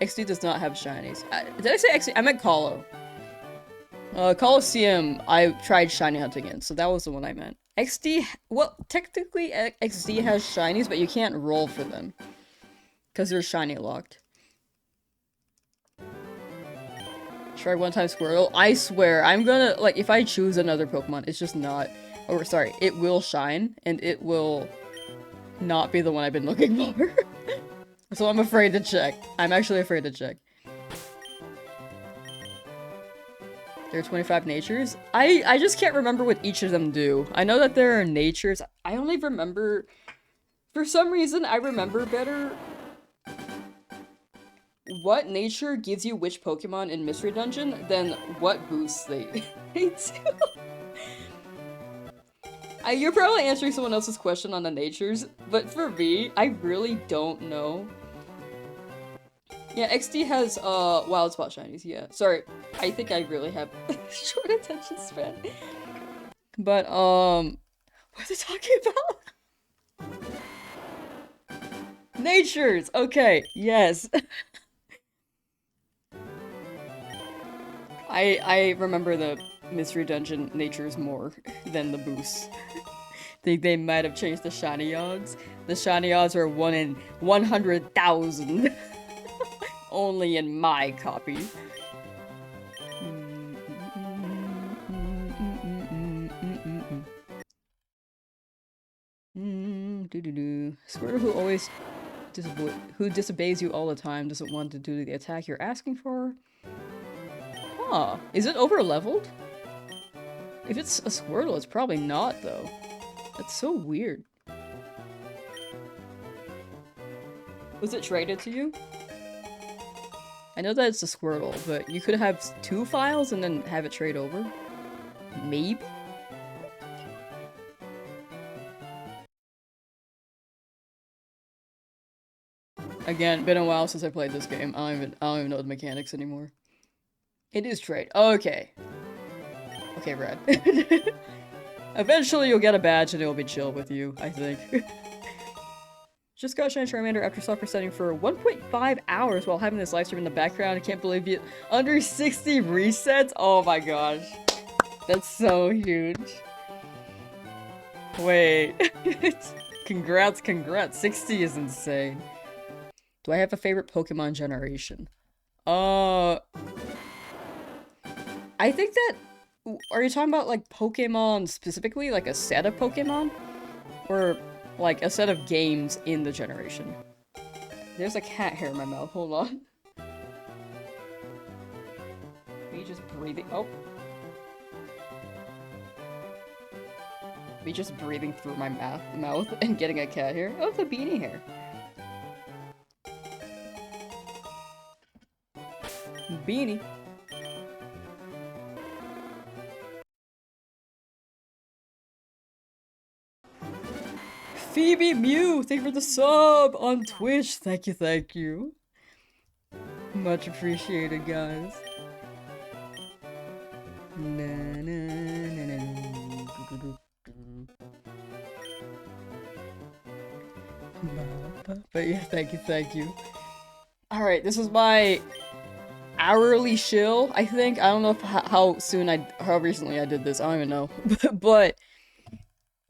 XD does not have shinies. Did I say XD? I meant Colo. Coliseum, I tried shiny hunting in, so that was the one I meant. XD, well, technically XD has shinies, but you can't roll for them. Because they're shiny locked. Try one-time Squirtle. I swear, I'm gonna, like, if I choose another Pokemon, it's just not, or sorry, it will shine, and it will not be the one I've been looking for. So I'm afraid to check. I'm actually afraid to check. There are 25 natures? I just can't remember what each of them do. I know that there are natures. I only remember For some reason, I remember better what nature gives you which Pokemon in Mystery Dungeon than what boosts they do. You're probably answering someone else's question on the natures, but for me, I really don't know. Yeah, XD has, Wild Spot Shinies, yeah. Sorry, I think I really have short attention span. But, what are they talking about? Natures! Okay, yes. I remember the Mystery Dungeon natures more than the boosts. Think they might have changed the shiny odds. The shiny odds are 1 in 100,000. Only in my copy. Squirtle who always disobeys you all the time doesn't want to do the attack you're asking for. Huh. Is it over leveled? If it's a Squirtle, it's probably not though. That's so weird. Was it traded to you? I know that it's a Squirtle, but you could have 2 files and then have it trade over? Maybe? Again, been a while since I played this game. I don't even know the mechanics anymore. It is trade. Okay. Okay, Brad. Eventually you'll get a badge and it'll be chill with you, I think. Just got Shiny Charmander after software setting for 1.5 hours while having this live stream in the background. I can't believe it. Under 60 resets? Oh my gosh. That's so huge. Wait. Congrats, congrats. 60 is insane. Do I have a favorite Pokemon generation? I think that... Are you talking about, like, Pokemon specifically? Like, a set of Pokemon? Or, like, a set of games in the generation? There's a cat hair in my mouth. Hold on. Me just breathing... Oh. Me just breathing through my mouth and getting a cat hair. Oh, the beanie hair. Beanie. Phoebe Mew, thank you for the sub on Twitch. Thank you, thank you. Much appreciated, guys. But yeah, thank you, thank you. Alright, this is my hourly shill, I think. I don't know if, how recently I did this. I don't even know. But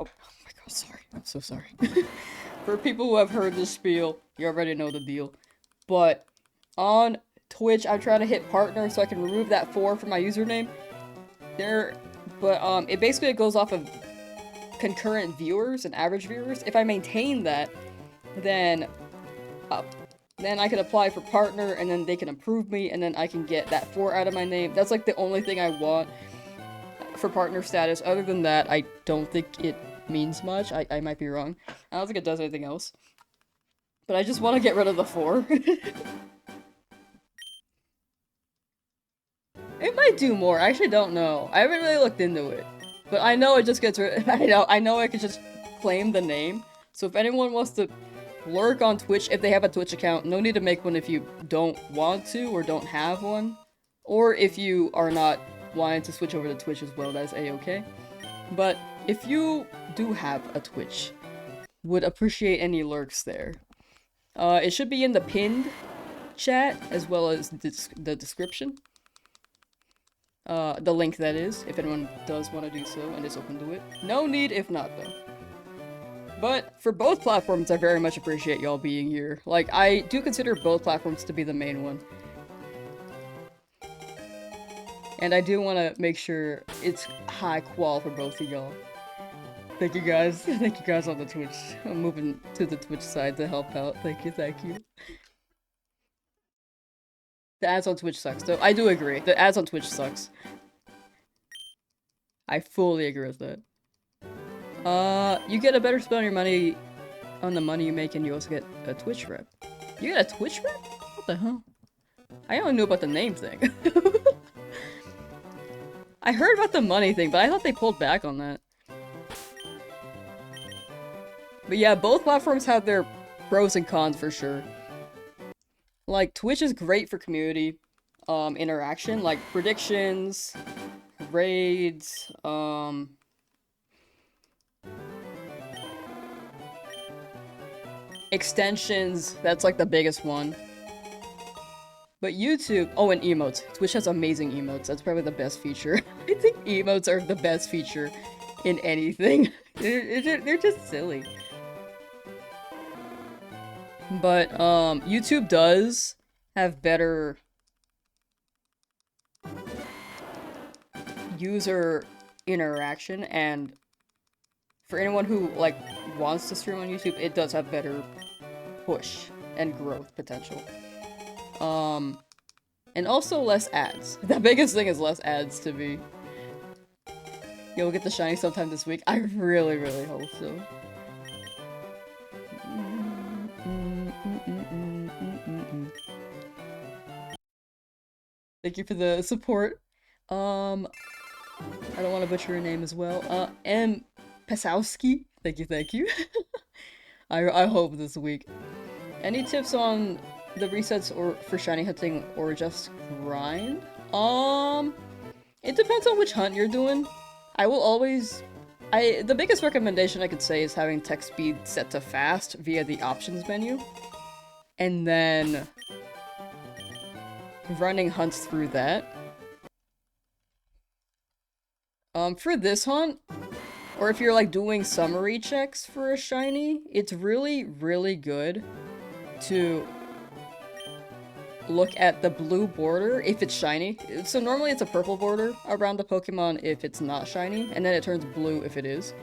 oh my god, sorry. I'm so sorry. For people who have heard this spiel, you already know the deal. But on Twitch, I'm trying to hit partner so I can remove that 4 from my username. It basically goes off of concurrent viewers and average viewers. If I maintain that, then I can apply for partner, and then they can approve me, and then I can get that 4 out of my name. That's like the only thing I want for partner status. Other than that, I don't think it means much. I might be wrong. I don't think it does anything else. But I just want to get rid of the 4. It might do more. I actually don't know. I haven't really looked into it. But I know it just gets rid- I know I could just claim the name. So if anyone wants to lurk on Twitch, if they have a Twitch account, no need to make one if you don't want to or don't have one. Or if you are not wanting to switch over to Twitch as well, that's a-okay. But if you do have a Twitch, would appreciate any lurks there. It should be in the pinned chat as well as the description. The link that is, if anyone does want to do so and is open to it. No need if not, though. But for both platforms, I very much appreciate y'all being here. Like, I do consider both platforms to be the main one. And I do want to make sure it's high qual for both of y'all. Thank you guys. Thank you guys on the Twitch. I'm moving to the Twitch side to help out. Thank you, thank you. The ads on Twitch sucks, though. I do agree. The ads on Twitch sucks. I fully agree with that. You get a better spend on your money on the money you make, and you also get a Twitch rep. You get a Twitch rep? What the hell? I only knew about the name thing. I heard about the money thing, but I thought they pulled back on that. But yeah, both platforms have their pros and cons for sure. Like, Twitch is great for community interaction, like predictions, raids, extensions, that's like the biggest one. But YouTube, oh, and emotes. Twitch has amazing emotes. That's probably the best feature. I think emotes are the best feature in anything. They're just silly. But YouTube does have better user interaction, and for anyone who like wants to stream on YouTube, it does have better push and growth potential. And also less ads. The biggest thing is less ads to me. You'll get the shiny sometime this week. I really, really hope so. Thank you for the support. I don't want to butcher your name as well. M. Pasowski. Thank you, thank you. I hope this week. Any tips on the resets or for shiny hunting or just grind? It depends on which hunt you're doing. I will always... the biggest recommendation I could say is having text speed set to fast via the options menu. And then running hunts through that. For this hunt, or if you're like doing summary checks for a shiny, it's really, really good to look at the blue border if it's shiny. So normally it's a purple border around the Pokemon if it's not shiny, and then it turns blue if it is.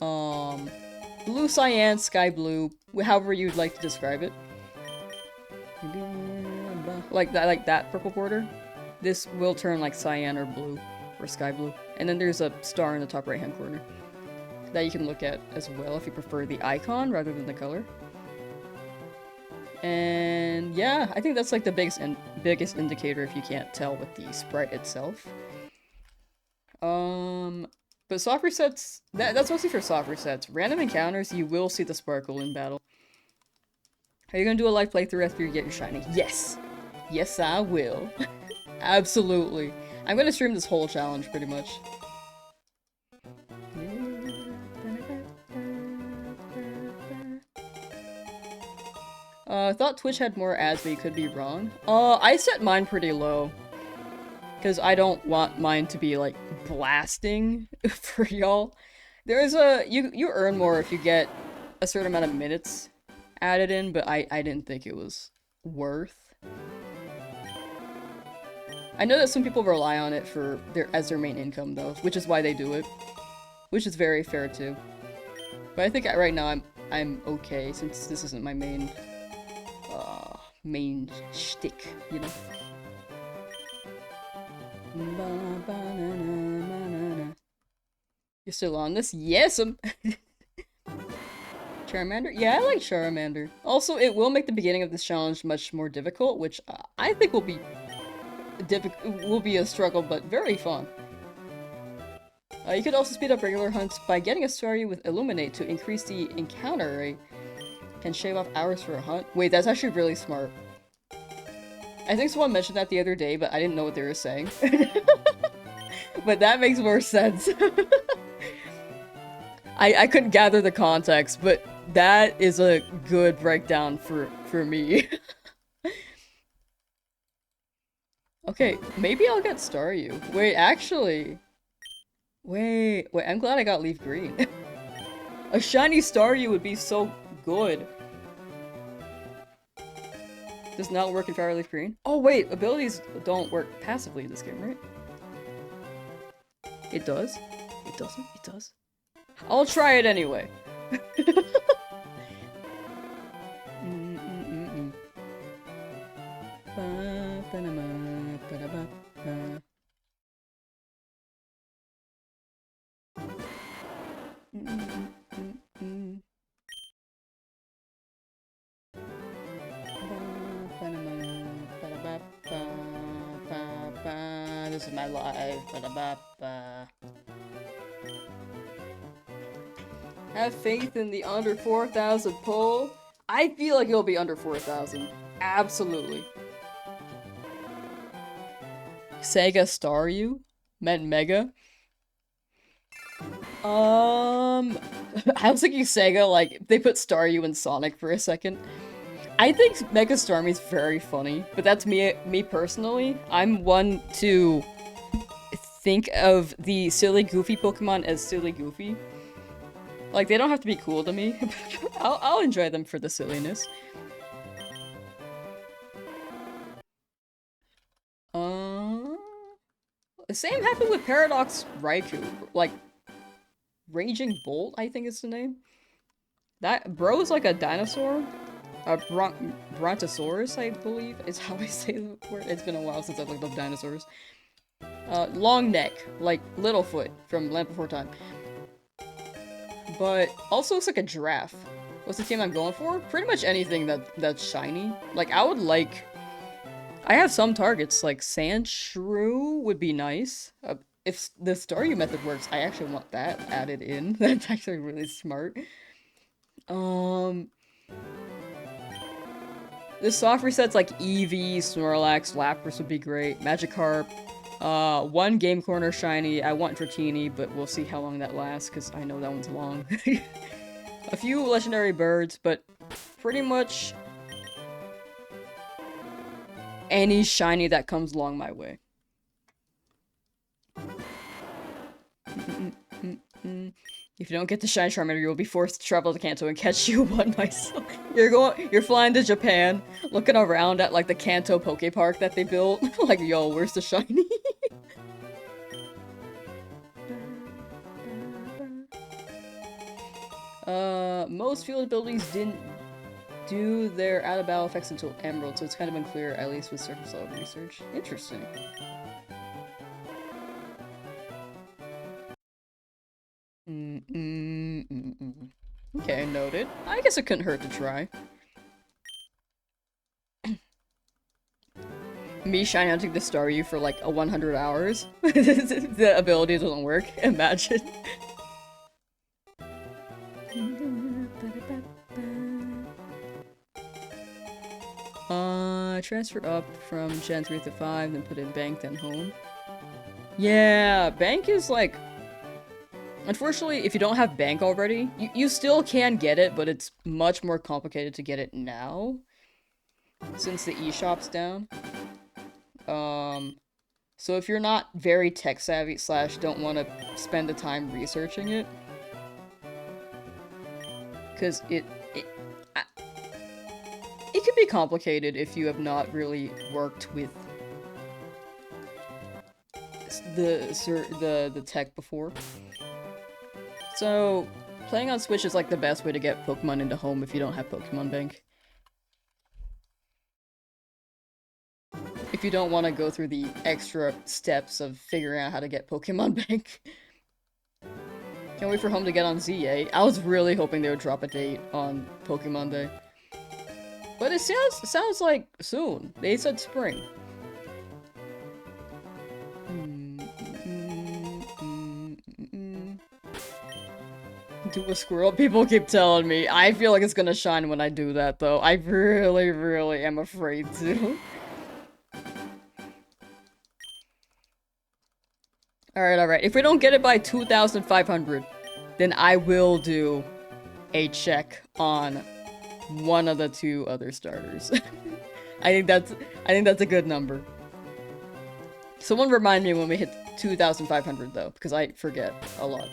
Blue, cyan, sky blue, however you'd like to describe it. Like that purple border. This will turn like cyan or blue or sky blue. And then there's a star in the top right hand corner that you can look at as well if you prefer the icon rather than the color. And yeah, I think that's like the biggest indicator if you can't tell with the sprite itself. But soft resets, that's mostly for soft resets. Random encounters, you will see the sparkle in battle. Are you gonna do a live playthrough after you get your shiny? Yes! Yes, I will. Absolutely. I'm gonna stream this whole challenge, pretty much. I thought Twitch had more ads, but you could be wrong. I set mine pretty low. Because I don't want mine to be, like, blasting for y'all. There's a... You earn more if you get a certain amount of minutes added in, but I didn't think it was worth. I know that some people rely on it for as their main income, though, which is why they do it. Which is very fair, too. But I think right now I'm okay, since this isn't my main shtick, you know? You're still on this? Yes, I'm... Charmander? Yeah, I like Charmander. Also, it will make the beginning of this challenge much more difficult, which I think will be a struggle, but very fun. You could also speed up regular hunts by getting a story with Illuminate to increase the encounter rate. Can shave off hours for a hunt. Wait, that's actually really smart. I think someone mentioned that the other day, but I didn't know what they were saying. But that makes more sense. I couldn't gather the context, but that is a good breakdown for me. Okay, maybe I'll get Staryu. Wait, actually... Wait, I'm glad I got Leaf Green. A shiny Staryu would be so good. Does not work in Fire Leaf Green? Oh wait, abilities don't work passively in this game, right? It does? It doesn't? It does? I'll try it anyway. my life. Ba-da-ba-ba. Have faith in the under 4,000 poll. I feel like it'll be under 4,000. Absolutely. Sega Staryu? Meant Mega? I was thinking Sega, like, they put Staryu in Sonic for a second. I think Mega Starmie is very funny, but that's me personally. I'm one to think of the silly goofy Pokemon as silly goofy. Like, they don't have to be cool to me. I'll enjoy them for the silliness. The same happened with Paradox Raikou. Like, Raging Bolt, I think is the name. That bro's like a dinosaur. A Brontosaurus, I believe, is how I say the word. It's been a while since I looked up dinosaurs. Long neck, like Littlefoot from Land Before Time. But also looks like a giraffe. What's the team I'm going for? Pretty much anything that's shiny. Like, I have some targets, like Sandshrew would be nice. If the Staryu method works, I actually want that added in. That's actually really smart. The soft resets like Eevee, Snorlax, Lapras would be great. Magikarp. One Game Corner shiny. I want Dratini, but we'll see how long that lasts, because I know that one's long. A few legendary birds, but pretty much any shiny that comes along my way. If you don't get the shiny Charmander, you will be forced to travel to Kanto and catch you one myself. You're flying to Japan, looking around at like the Kanto Poke Park that they built. Like, yo, where's the shiny? Most field abilities didn't do their out-of-battle effects until Emerald, so it's kind of unclear, at least with surface level research. Interesting. Okay, noted. I guess it couldn't hurt to try. Me shiny hunting the Staryu for like 100 hours. The ability doesn't work. Imagine. Transfer up from Gen 3 to 5, then put in Bank, then Home. Yeah, Bank is like... Unfortunately, if you don't have Bank already, you still can get it, but it's much more complicated to get it now. Since the eShop's down. So if you're not very tech-savvy / don't want to spend the time researching it... Because it can be complicated if you have not really worked with the tech before. So, playing on Switch is like the best way to get Pokemon into Home if you don't have Pokemon Bank. If you don't want to go through the extra steps of figuring out how to get Pokemon Bank. Can't wait for Home to get on ZA. I was really hoping they would drop a date on Pokemon Day. But it sounds like soon. They said spring. Do a squirrel? People keep telling me. I feel like it's gonna shine when I do that, though. I really, really am afraid to. Alright. If we don't get it by 2,500, then I will do a check on one of the two other starters. I think that's a good number. Someone remind me when we hit 2,500 though, because I forget a lot.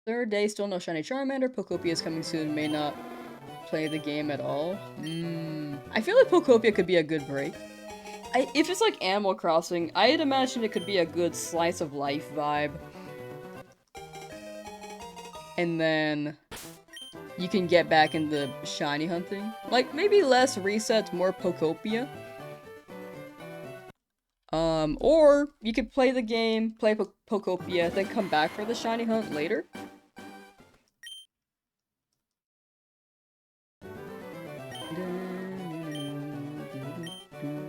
Third day, still no shiny Charmander. Pokopia is coming soon. May not play the game at all. I feel like Pokopia could be a good break. If it's like Animal Crossing, I'd imagine it could be a good slice of life vibe. And then you can get back into shiny hunting. Like, maybe less resets, more Pokopia. Or you could play the game, play Pokopia, then come back for the shiny hunt later.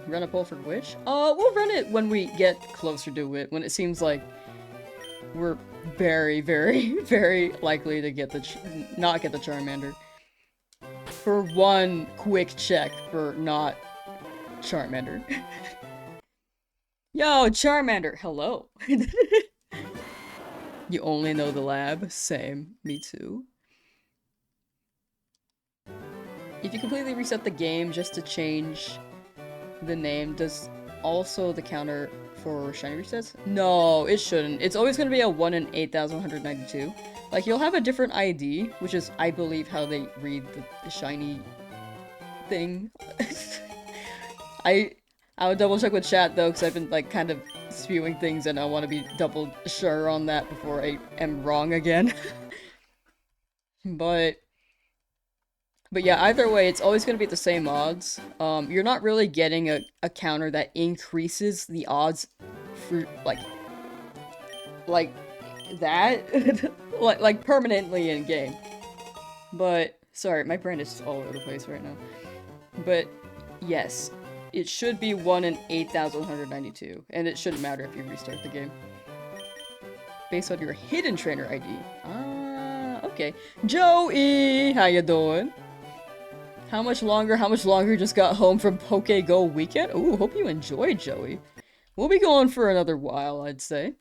Run a poll for which? We'll run it when we get closer to it, when it seems like we're very, very, very likely to get not get the Charmander. For one quick check for not Charmander. Yo, Charmander, hello. You only know the lab? Same, me too. If you completely reset the game just to change the name, does also the counter for shiny resets? No, it shouldn't. It's always going to be a 1 in 8,192. Like, you'll have a different ID, which is, I believe, how they read the shiny thing. I would double check with chat though, because I've been like kind of spewing things and I want to be double sure on that before I am wrong again. But yeah, either way, it's always going to be the same odds. You're not really getting a counter that increases the odds for like that like permanently in game. But sorry, my brain is all over the place right now. But yes, it should be 1 in 8,192, and it shouldn't matter if you restart the game. Based on your hidden trainer ID. Ah, okay. Joey, how you doing? How much longer just got home from Poke-Go weekend? Ooh, hope you enjoyed, Joey. We'll be going for another while, I'd say.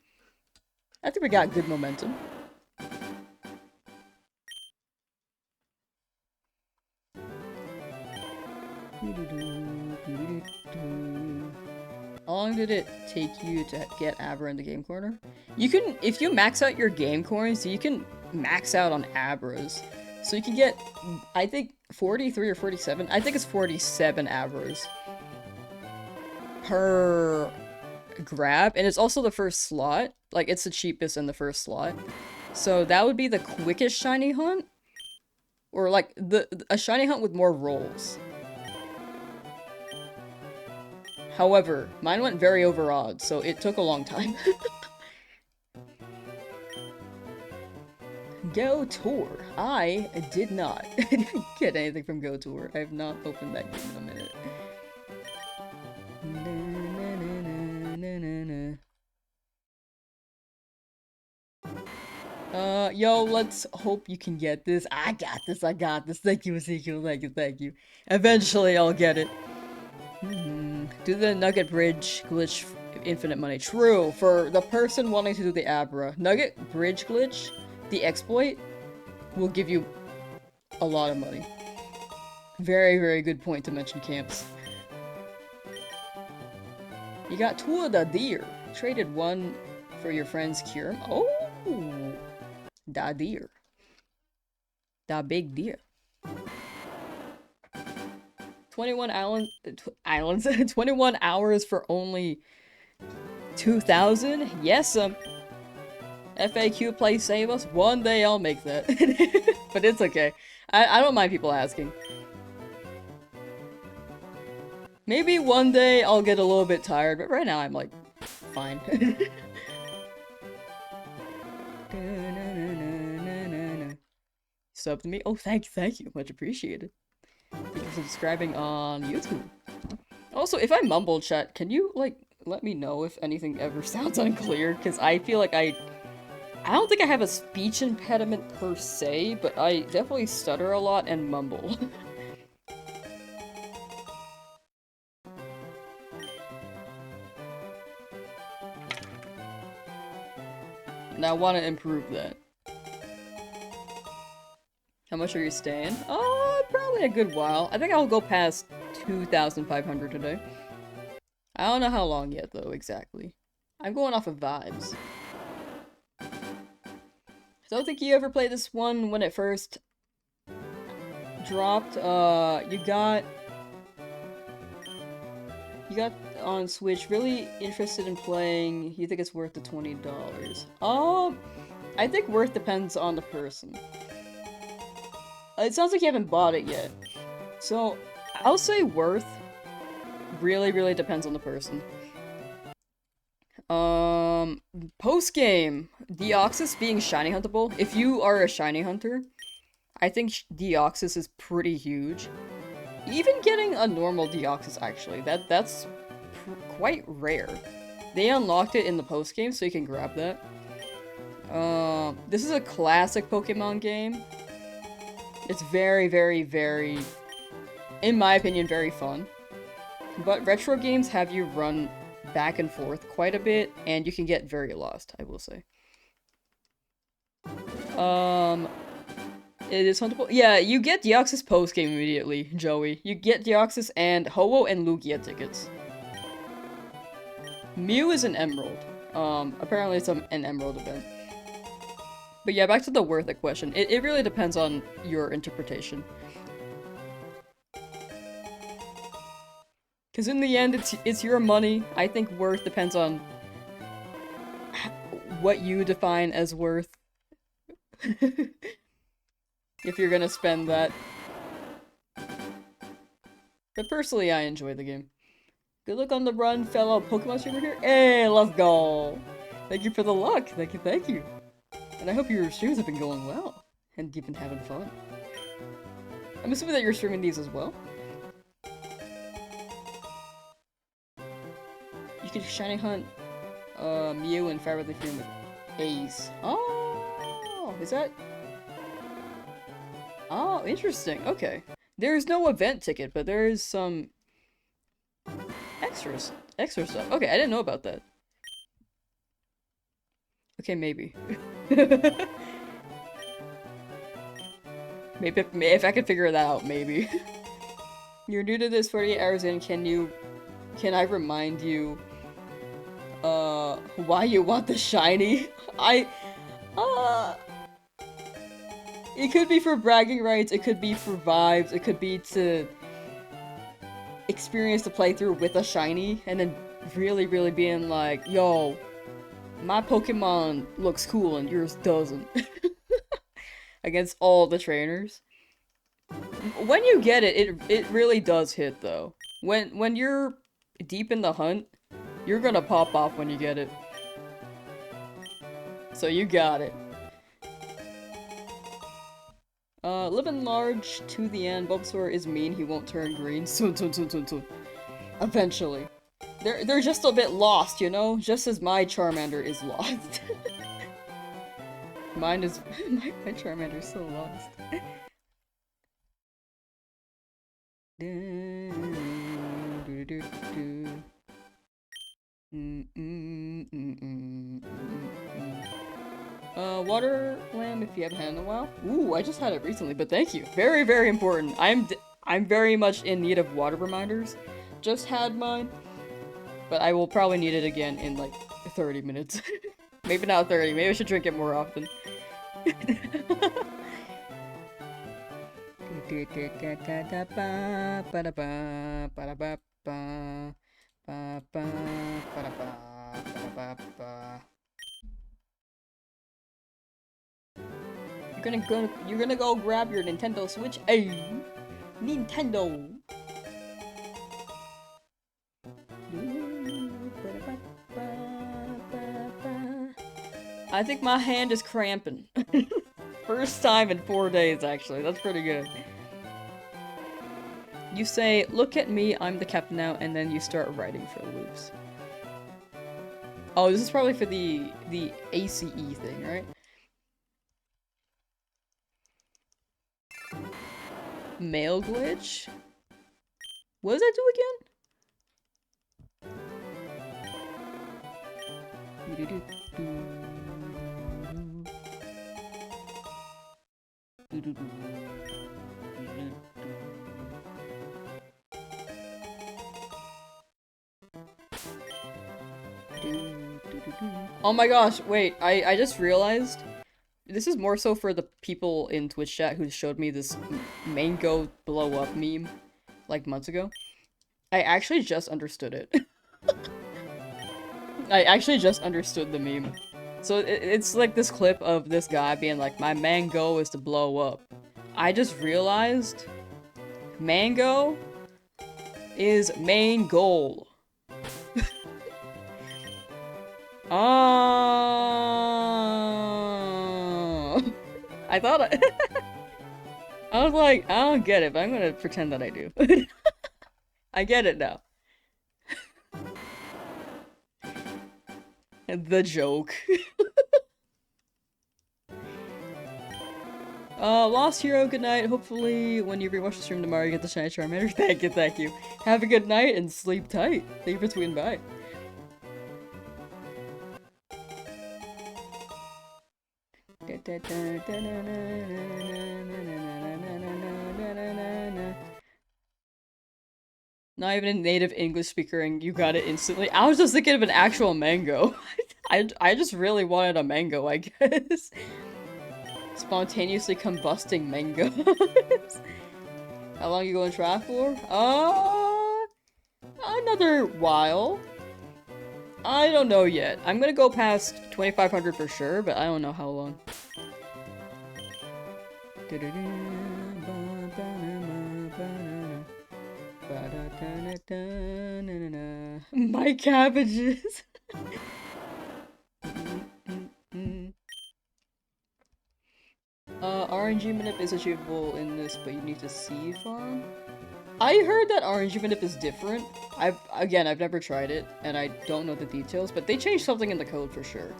I think we got good momentum. How long did it take you to get Abra in the game corner? You can, if you max out your game coins, you can max out on Abras. So you can get, I think, 43 or 47. I think it's 47 Abras per grab, and it's also the first slot. Like, it's the cheapest in the first slot. So that would be the quickest shiny hunt, or like a shiny hunt with more rolls. However, mine went very over odds, so it took a long time. Go Tour. I did not get anything from Go Tour. I have not opened that game in a minute. Yo, let's hope you can get this. I got this, I got this. Thank you, Ezekiel. Thank you, thank you. Eventually, I'll get it. Do the Nugget Bridge glitch infinite money. True, for the person wanting to do the Abra. Nugget Bridge glitch, the exploit, will give you a lot of money. Very, very good point to mention, Camps. You got 2 of the deer. Traded 1 for your friend's cure. Oh! Da deer. Da big deer. 21 islands, 21 hours for only 2,000? Yes, FAQ play save us. One day I'll make that. But it's okay. I don't mind people asking. Maybe one day I'll get a little bit tired, but right now I'm like, fine. Sub to me? Oh, thank you. Much appreciated. Thank you for subscribing on YouTube. Also, if I mumble chat, can you, like, let me know if anything ever sounds unclear? Because I feel like I don't think I have a speech impediment per se, but I definitely stutter a lot and mumble. And I want to improve that. How much are you staying? Oh, probably a good while. I think I'll go past 2,500 today. I don't know how long yet, though, exactly. I'm going off of vibes. I don't think you ever played this one when it first dropped. You got on Switch, really interested in playing. You think it's worth the $20? I think worth depends on the person. It sounds like you haven't bought it yet. So, I'll say worth really, really depends on the person. Post game, Deoxys being shiny huntable. If you are a shiny hunter, I think Deoxys is pretty huge. Even getting a normal Deoxys, actually, that's quite rare. They unlocked it in the post game, so you can grab that. This is a classic Pokemon game. It's very, very, very, in my opinion, very fun. But retro games have you run back and forth quite a bit, and you can get very lost, I will say. It is huntable. Yeah, you get Deoxys post-game immediately, Joey. You get Deoxys and Ho-Oh and Lugia tickets. Mew is an emerald. Apparently it's an emerald event. But yeah, back to the worth it question. It really depends on your interpretation. Because in the end, it's your money. I think worth depends on what you define as worth. If you're gonna spend that. But personally, I enjoy the game. Good luck on the run, fellow Pokemon streamer here. Hey, let's go! Thank you for the luck. Thank you, thank you. And I hope your streams have been going well. And you've been having fun. I'm assuming that you're streaming these as well. You can shiny hunt Mew and Fire Red Fume with Ace. Oh, is that? Oh, interesting. Okay. There's no event ticket, but there is some extra stuff. Okay, I didn't know about that. Okay, maybe. Maybe if I could figure that out, maybe. You're new to this 48 hours in, can I remind you why you want the shiny? It could be for bragging rights, it could be for vibes, it could be to experience the playthrough with a shiny, and then really, really being like, yo, my Pokemon looks cool and yours doesn't. Against all the trainers. When you get it, it really does hit, though. When you're deep in the hunt, you're gonna pop off when you get it. So you got it. Living large to the end. Bulbasaur is mean, he won't turn green. Soon. Eventually. They're just a bit lost, you know? Just as my Charmander is lost. Mine is- my Charmander's so lost. Water lamb if you haven't had it in a while. Ooh, I just had it recently, but thank you. Very, very important. I'm very much in need of water reminders. Just had mine, but I will probably need it again in like 30 minutes. Maybe not 30, maybe I should drink it more often. You're gonna go grab your Nintendo Switch. Hey, Nintendo. I think my hand is cramping. First time in 4 days, actually. That's pretty good. You say, look at me, I'm the captain now, and then you start writing for loops. Oh, this is probably for the ACE thing, right? Mail glitch? What does that do again? Oh my gosh, wait, I just realized this is more so for the people in Twitch chat who showed me this mango blow up meme like months ago. I actually just understood it. I actually just understood the meme. So it's like this clip of this guy being like, my mango is to blow up. I just realized mango is main goal. Oh. I thought I was like, I don't get it, but I'm gonna pretend that I do. I get it now. The joke. Lost Hero, good night. Hopefully, when you rewatch the stream tomorrow, you get the shiny Charmander. Thank you, thank you. Have a good night and sleep tight. Thank you for tweeting by. Not even a native English speaker and you got it instantly. I was just thinking of an actual mango. I just really wanted a mango, I guess. Spontaneously combusting mangoes. How long you going to try for? Another while. I don't know yet. I'm gonna go past 2,500 for sure, but I don't know how long. My cabbages. RNG manip is achievable in this, but you need to seed farm. I heard that RNG manip is different. I've never tried it, and I don't know the details, but they changed something in the code for sure.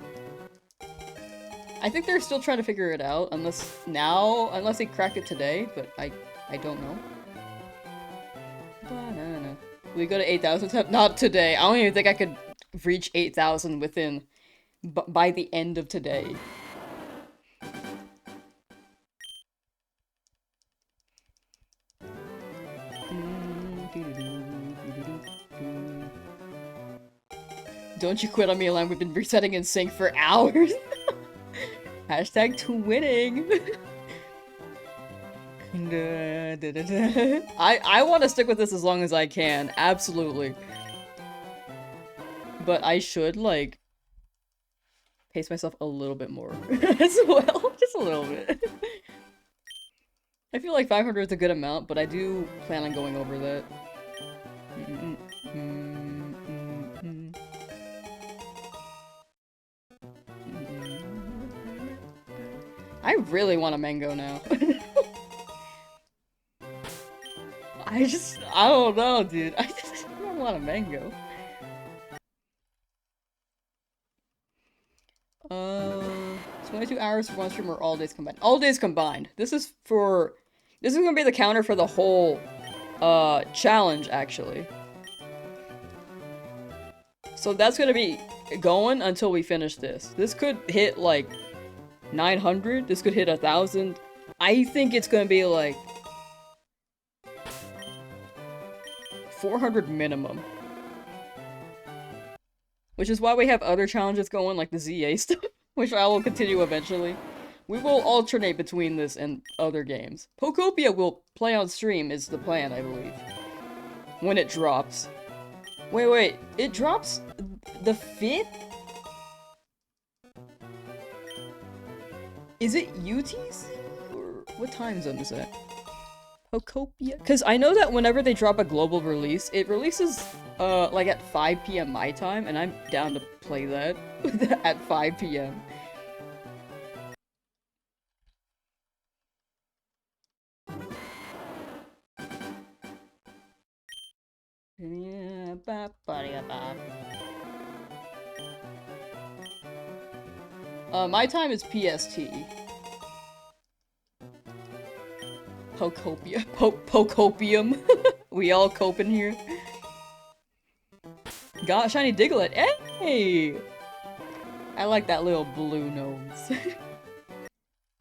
I think they're still trying to figure it out, unless they crack it today, but I don't know. Banana. We go to 8,000? Not today. I don't even think I could reach 8,000 within by the end of today. Don't you quit on me, Alarm. We've been resetting in sync for hours. Hashtag twinning. I want to stick with this as long as I can. Absolutely. But I should, like, pace myself a little bit more as well. Just a little bit. I feel like 500 is a good amount, but I do plan on going over that. I really want a mango now. I don't know, dude. I just don't want a mango. 22 hours for one stream or all days combined? All days combined. This is gonna be the counter for the whole, challenge, actually. So that's gonna be going until we finish this. This could hit, like, 900. This could hit 1,000. I think it's gonna be, like, 400 minimum. Which is why we have other challenges going, like the ZA stuff, which I will continue eventually. We will alternate between this and other games. Pokopia will play on stream is the plan, I believe. When it drops. Wait, it drops the 5th? Is it UTC? Or what time zone is that? Pokopia? Because I know that whenever they drop a global release, it releases, like at 5 PM my time, and I'm down to play that at 5 PM. My time is PST. Pokopia. Pokopium. We all coping here. Got shiny Diglett. Hey! I like that little blue nose.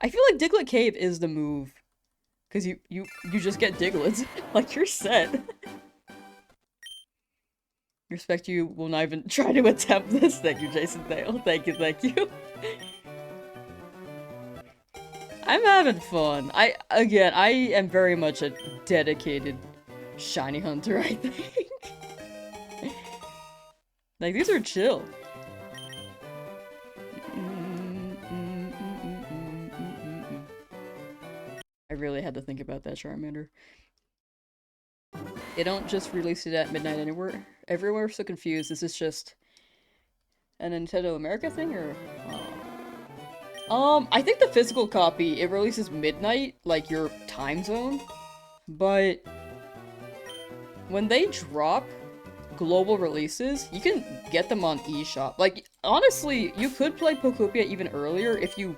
I feel like Diglett Cave is the move. Cause you just get Diglets. Like, you're set. Respect you will not even try to attempt this. Thank you, Jason Dale. Thank you. I'm having fun. I am very much a dedicated shiny hunter, I think. Like, these are chill. I really had to think about that Charmander. They don't just release it at midnight everywhere. So confused. This is just a Nintendo America thing, or? I think the physical copy, it releases midnight, like your time zone, but when they drop global releases, you can get them on eShop. Like, honestly, you could play Pokopia even earlier if you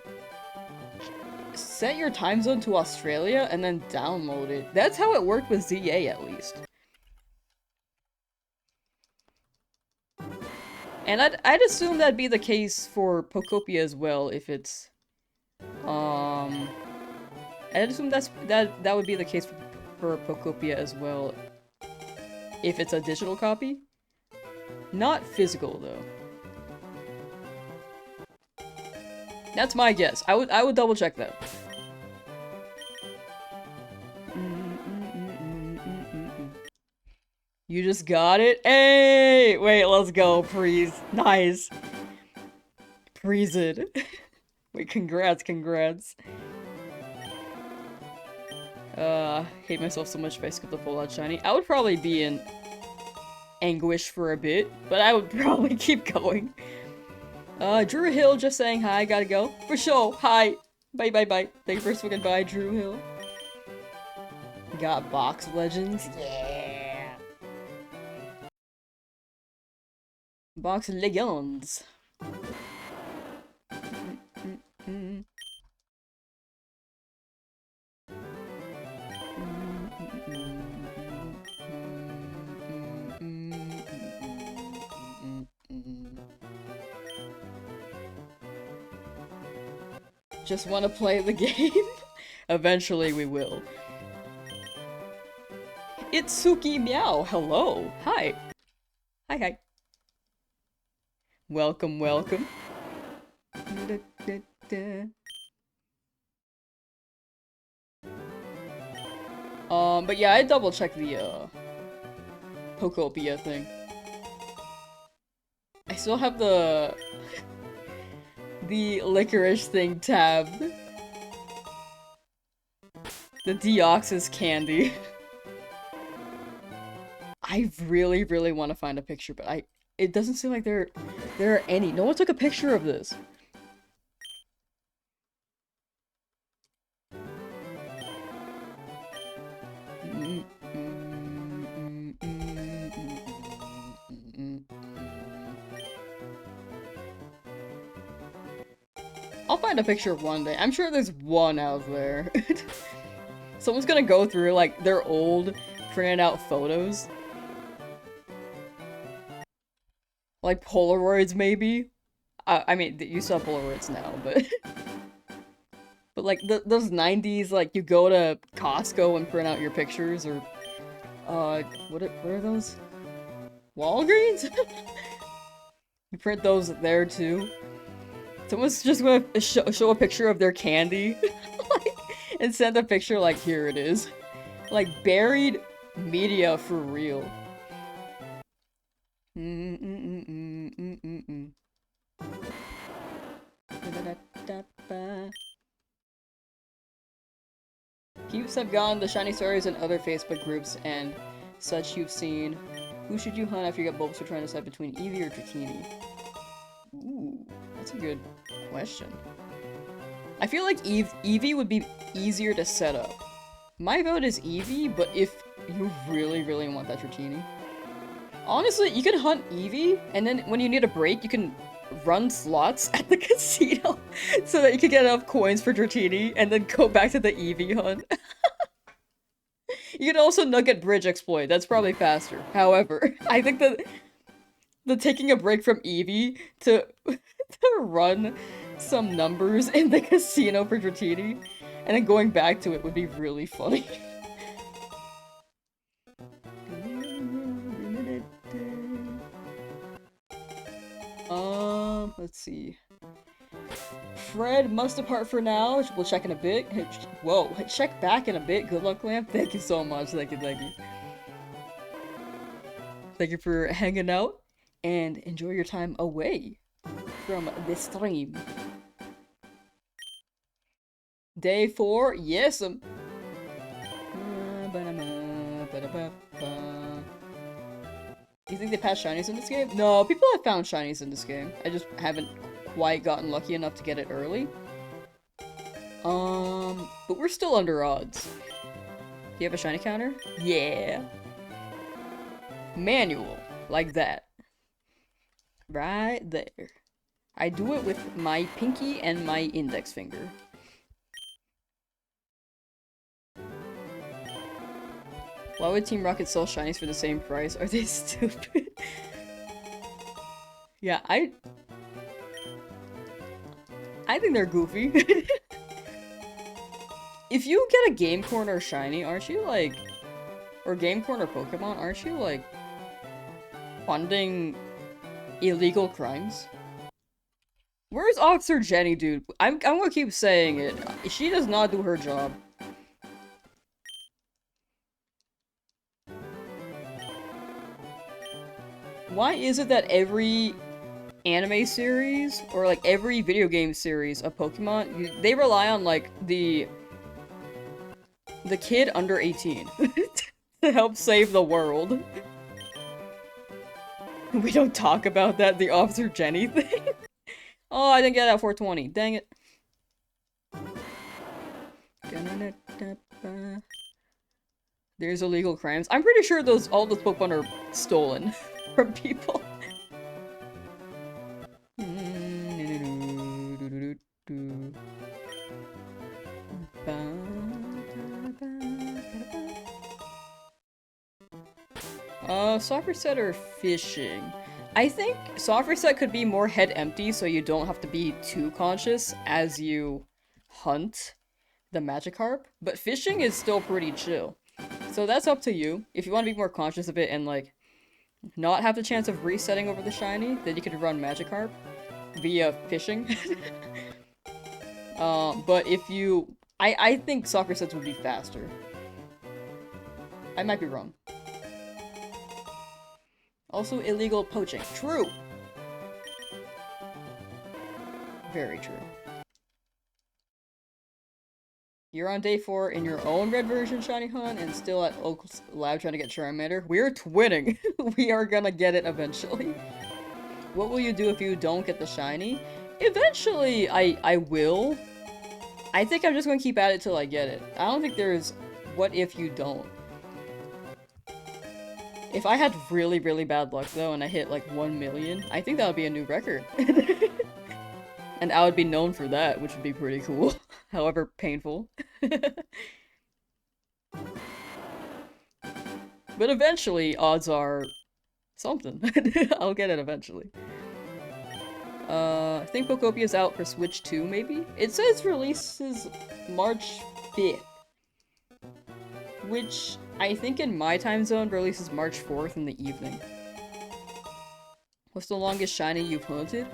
set your time zone to Australia and then download it. That's how it worked with ZA, at least. And I'd assume that'd be the case for Pokopia as well, if it's, I'd assume that would be the case for Pokopia as well, if it's a digital copy. Not physical, though. That's my guess. I would double check that. You just got it? Hey! Wait, let's go, Preez. Nice. Preez it. Wait, congrats. Hate myself so much if I skip the full out shiny. I would probably be in anguish for a bit, but I would probably keep going. Drew Hill just saying hi, gotta go. For sure, hi. Bye. Thank you for swinging by, Drew Hill. Got Box Legends? Yeah. Box Legends. Just want to play the game? Eventually we will. Itsuki Meow, hello. Hi. Hi. Welcome. But yeah, I double checked the, Pokopia thing. I still have the licorice thing tabbed. The Deoxys candy. I really want to find a picture, but it doesn't seem like there are any. No one took a picture of this. I'll find a picture one day. I'm sure there's one out there. Someone's gonna go through, like, their old printed out photos. Like Polaroids, maybe? I mean, you saw Polaroids now, but... but like, those 90s, like, you go to Costco and print out your pictures, or... what are those? Walgreens? You print those there, too? Someone's just gonna show a picture of their candy, like, and send a picture like, here it is. Like, buried media for real. Peeps have gone to Shiny Stories and other Facebook groups and such you've seen. Who should you hunt after you get Bulbasaur trying to decide between Eevee or Dratini? Ooh, that's a good question. I feel like Eevee would be easier to set up. My vote is Eevee, but if you really want that Dratini. Honestly, you can hunt Eevee, and then when you need a break, you can run slots at the casino so that you can get enough coins for Dratini, and then go back to the Eevee hunt. You can also Nugget Bridge exploit, that's probably faster. However, I think that the taking a break from Eevee to run some numbers in the casino for Dratini, and then going back to it would be really funny. Let's see. Fred must depart for now. We'll check in a bit. Whoa, check back in a bit. Good luck, Lamp. Thank you so much. Thank you. Thank you for hanging out, and enjoy your time away from the stream. Day 4, yes. Do you think they patched shinies in this game? No, people have found shinies in this game. I just haven't quite gotten lucky enough to get it early. But we're still under odds. Do you have a shiny counter? Yeah. Manual. Like that. Right there. I do it with my pinky and my index finger. Why would Team Rocket sell shinies for the same price? Are they stupid? Yeah, I think they're goofy. If you get a Game Corner shiny, aren't you like... Or Game Corner Pokemon, aren't you like... funding illegal crimes? Where's Officer Jenny, dude? I'm gonna keep saying it. She does not do her job. Why is it that every anime series, or like every video game series of Pokemon, they rely on like the kid under 18 to help save the world? We don't talk about that, the Officer Jenny thing. Oh, I didn't get that 420. Dang it. There's illegal crimes. I'm pretty sure all those Pokemon are stolen from people. Soft reset or fishing? I think soft reset could be more head empty so you don't have to be too conscious as you hunt the Magikarp, but fishing is still pretty chill. So that's up to you. If you want to be more conscious of it and like not have the chance of resetting over the shiny, then you could run Magikarp via fishing. But if you... I think soft resets would be faster. I might be wrong. Also illegal poaching. True! Very true. You're on day 4 in your own red version shiny hunt and still at Oak's lab trying to get Charmander. We're twinning! We are gonna get it eventually. What will you do if you don't get the shiny? Eventually, I will. I think I'm just gonna keep at it till I get it. I don't think there's what if you don't. If I had really, really bad luck though and I hit like 1 million, I think that would be a new record. And I would be known for that, which would be pretty cool. However painful. But eventually, odds are something. I'll get it eventually. I think Pocopia's out for Switch 2, maybe? It says releases March 5th. Which, I think in my time zone, releases March 4th in the evening. What's the longest shiny you've hunted?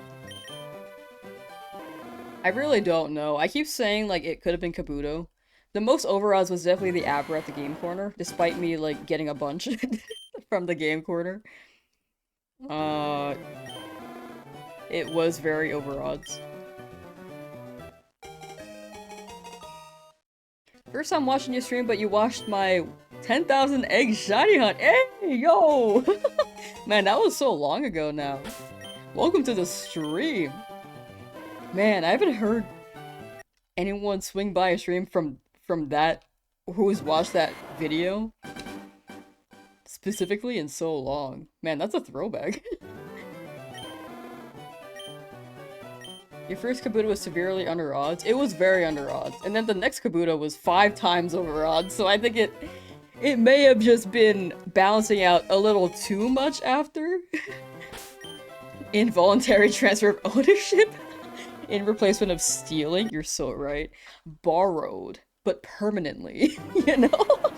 I really don't know. I keep saying, like, it could have been Kabuto. The most overodds was definitely the Abra at the Game Corner, despite me, like, getting a bunch from the Game Corner. It was very overodds. First time watching you stream, but you watched my 10,000 egg shiny hunt. Hey, yo! Man, that was so long ago now. Welcome to the stream. Man, I haven't heard anyone swing by a stream from that, who's watched that video specifically in so long. Man, that's a throwback. Your first Kabuto was severely under odds. It was very under odds. And then the next Kabuto was 5 times over odds, so I think it may have just been balancing out a little too much after. Involuntary transfer of ownership in replacement of stealing. You're so right. Borrowed, but permanently, you know?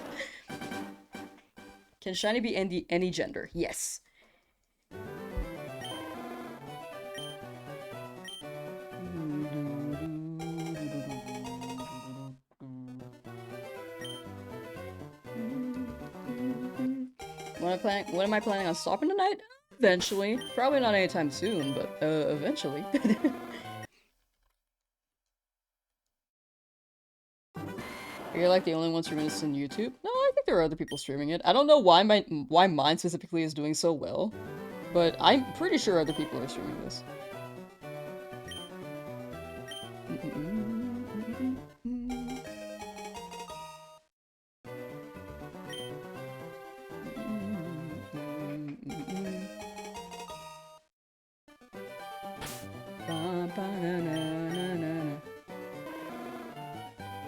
Can shiny be any gender? Yes. When am I planning on stopping tonight? Eventually. Probably not anytime soon, but eventually. You're like the only ones from Innocent YouTube? No, I think there are other people streaming it. I don't know why mine specifically is doing so well, but I'm pretty sure other people are streaming this.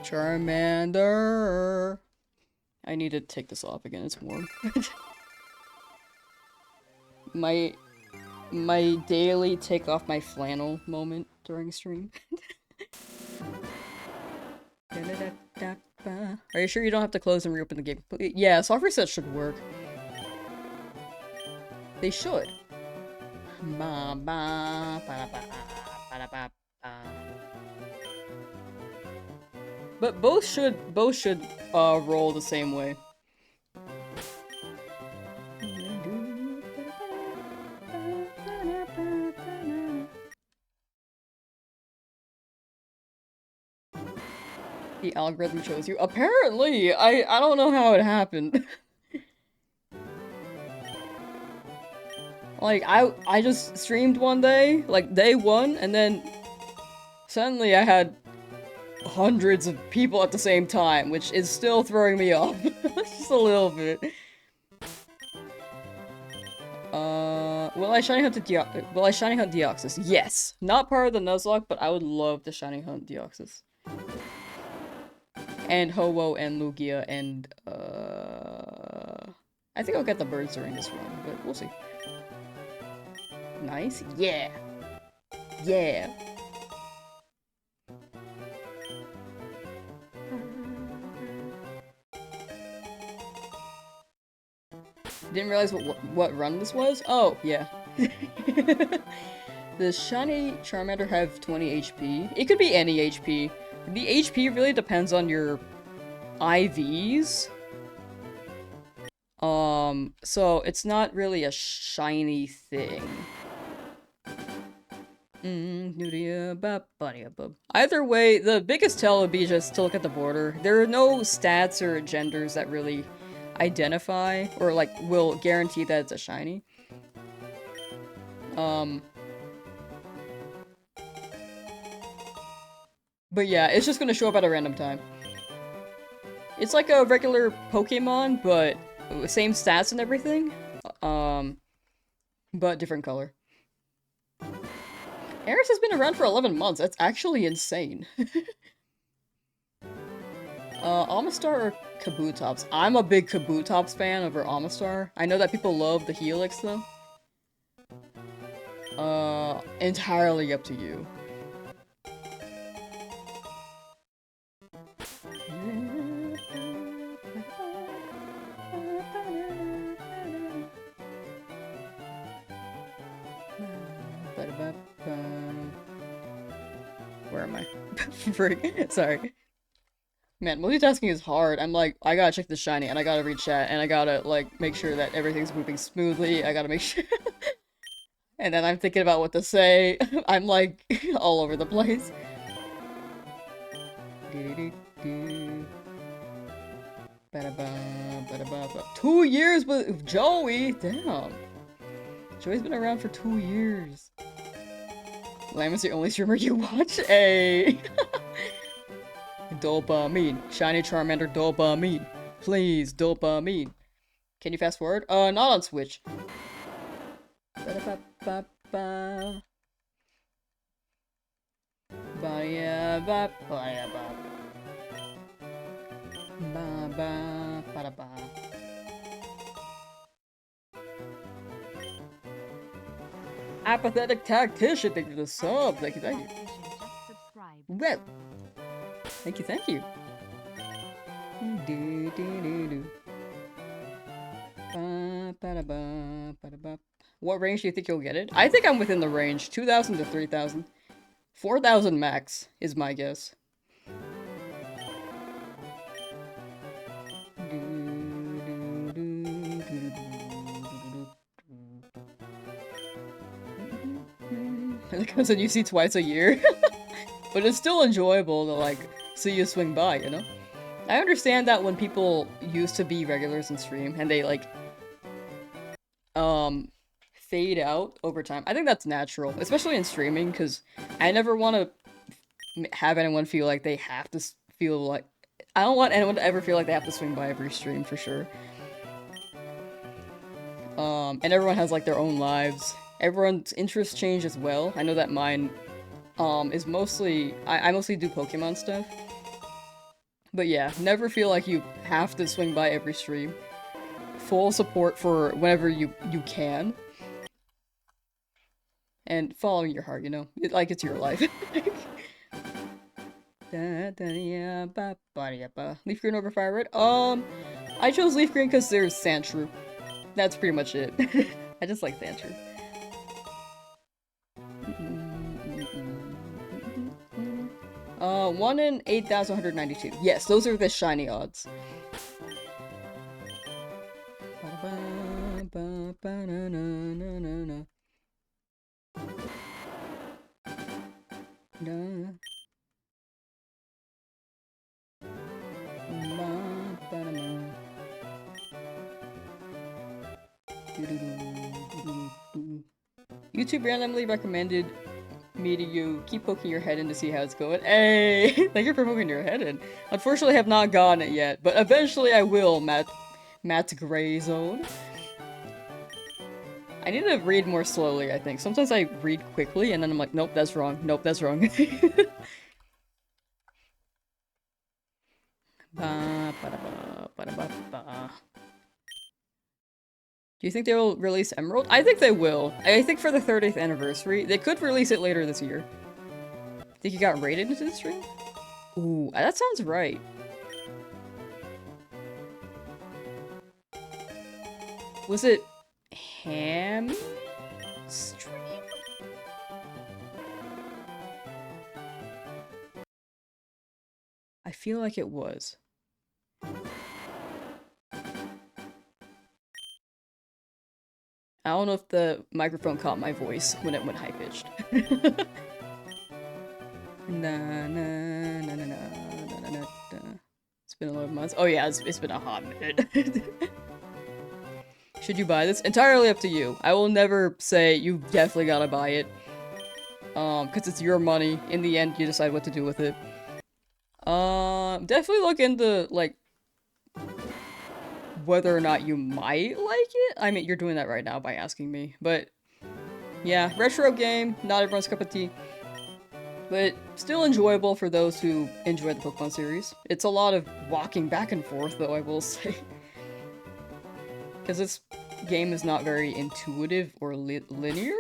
Charmander. I need to take this off again, it's warm. my daily take off my flannel moment during stream. Are you sure you don't have to close and reopen the game? Yeah, soft reset should work. They should. But both should roll the same way. The algorithm chose you. Apparently! I don't know how it happened. Like, I just streamed one day, like day one, and then suddenly I had hundreds of people at the same time, which is still throwing me off. Just a little bit. Will I shiny hunt Deoxys? Yes! Not part of the Nuzlocke, but I would love to shiny hunt Deoxys. And Ho-Oh and Lugia and, I think I'll get the birds during this run, but we'll see. Nice. Yeah! Yeah! Didn't realize what run this was? Oh, yeah. Does shiny Charmander have 20 HP? It could be any HP. The HP really depends on your IVs. So it's not really a shiny thing. Either way, the biggest tell would be just to look at the border. There are no stats or genders that really identify or like will guarantee that it's a shiny. But yeah, it's just gonna show up at a random time. It's like a regular Pokemon, but same stats and everything. But different color. Eris has been around for 11 months. That's actually insane. Amistar or Kabutops? I'm a big Kabutops fan over Amistar. I know that people love the Helix, though. Entirely up to you. Where am I? Frick. Sorry. Man, multitasking is hard. I'm like, I gotta check the shiny, and I gotta read chat, and I gotta, like, make sure that everything's moving smoothly. I gotta make sure. And then I'm thinking about what to say. I'm, like, all over the place. 2 years with Joey! Damn. Joey's been around for 2 years. Lamb is the only streamer you watch? Ay. Dopamine. Shiny Charmander dopamine. Please, dopamine. Can you fast forward? Not on Switch. Ba-da-ba-ba-ba. Ba-ya-ba-ba-ya-ba. Ba-ba-ba-da-ba. Apathetic Tactician, thank you for the sub. Thank you, thank you. Well, thank you, thank you. What range do you think you'll get it? I think I'm within the range. 2,000 to 3,000. 4,000 max is my guess. It comes in UC twice a year. But it's still enjoyable to, like, see you swing by, you know? I understand that when people used to be regulars in stream and they like fade out over time. I think that's natural, especially in streaming, because I never want to have anyone feel like they have to feel like I don't want anyone to ever feel like they have to swing by every stream for sure. And everyone has like their own lives. Everyone's interests change as well. I know that mine is mostly I mostly do Pokemon stuff. But yeah, never feel like you have to swing by every stream. Full support for whenever you can. And following your heart, you know? Like it's your life. Leaf green over fire red? I chose leaf green because there's Sandshrew. That's pretty much it. I just like Sandshrew. 1 in 8,192. Yes, those are the shiny odds. YouTube randomly recommended me to you. Keep poking your head in to see how it's going. Hey! Thank you for poking your head in. Unfortunately, I have not gotten it yet, but eventually I will, Matt's Gray Zone. I need to read more slowly, I think. Sometimes I read quickly, and then I'm like, nope, that's wrong. Nope, that's wrong. Do you think they will release Emerald? I think they will. I think for the 30th anniversary, they could release it later this year. Think you got rated into the stream? Ooh, that sounds right. Was it Ham stream? I feel like it was. I don't know if the microphone caught my voice when it went high-pitched. It's been 11 months. Oh yeah, it's been a hot minute. Should you buy this? Entirely up to you. I will never say you definitely gotta buy it. Cause it's your money. In the end, you decide what to do with it. Definitely look into, like, whether or not you might like it. I mean, you're doing that right now by asking me. But, yeah, retro game, not everyone's cup of tea. But still enjoyable for those who enjoy the Pokemon series. It's a lot of walking back and forth, though, I will say. Because this game is not very intuitive or linear.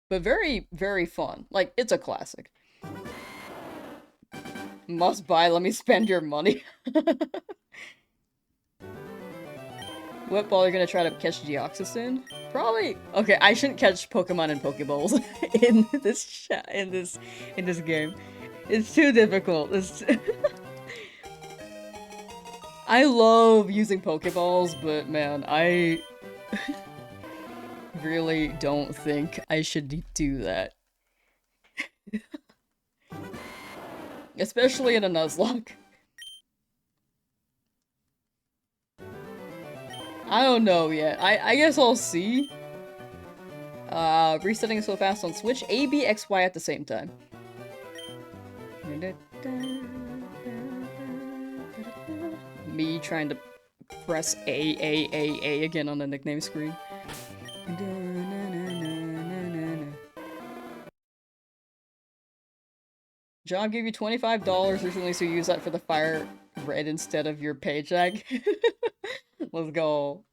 But very, very fun. Like, it's a classic. Must buy, let me spend your money. What ball are you gonna try to catch Deoxys in? Probably. Okay, I shouldn't catch Pokemon in Pokeballs in this game. It's too difficult. I love using Pokeballs, but man, I really don't think I should do that. Especially in a Nuzlocke. I don't know yet. I guess I'll see. Resetting so fast on Switch. A, B, X, Y at the same time. Me trying to press A again on the nickname screen. John gave you $25 recently, so you use that for the fire red instead of your paycheck. Let's go.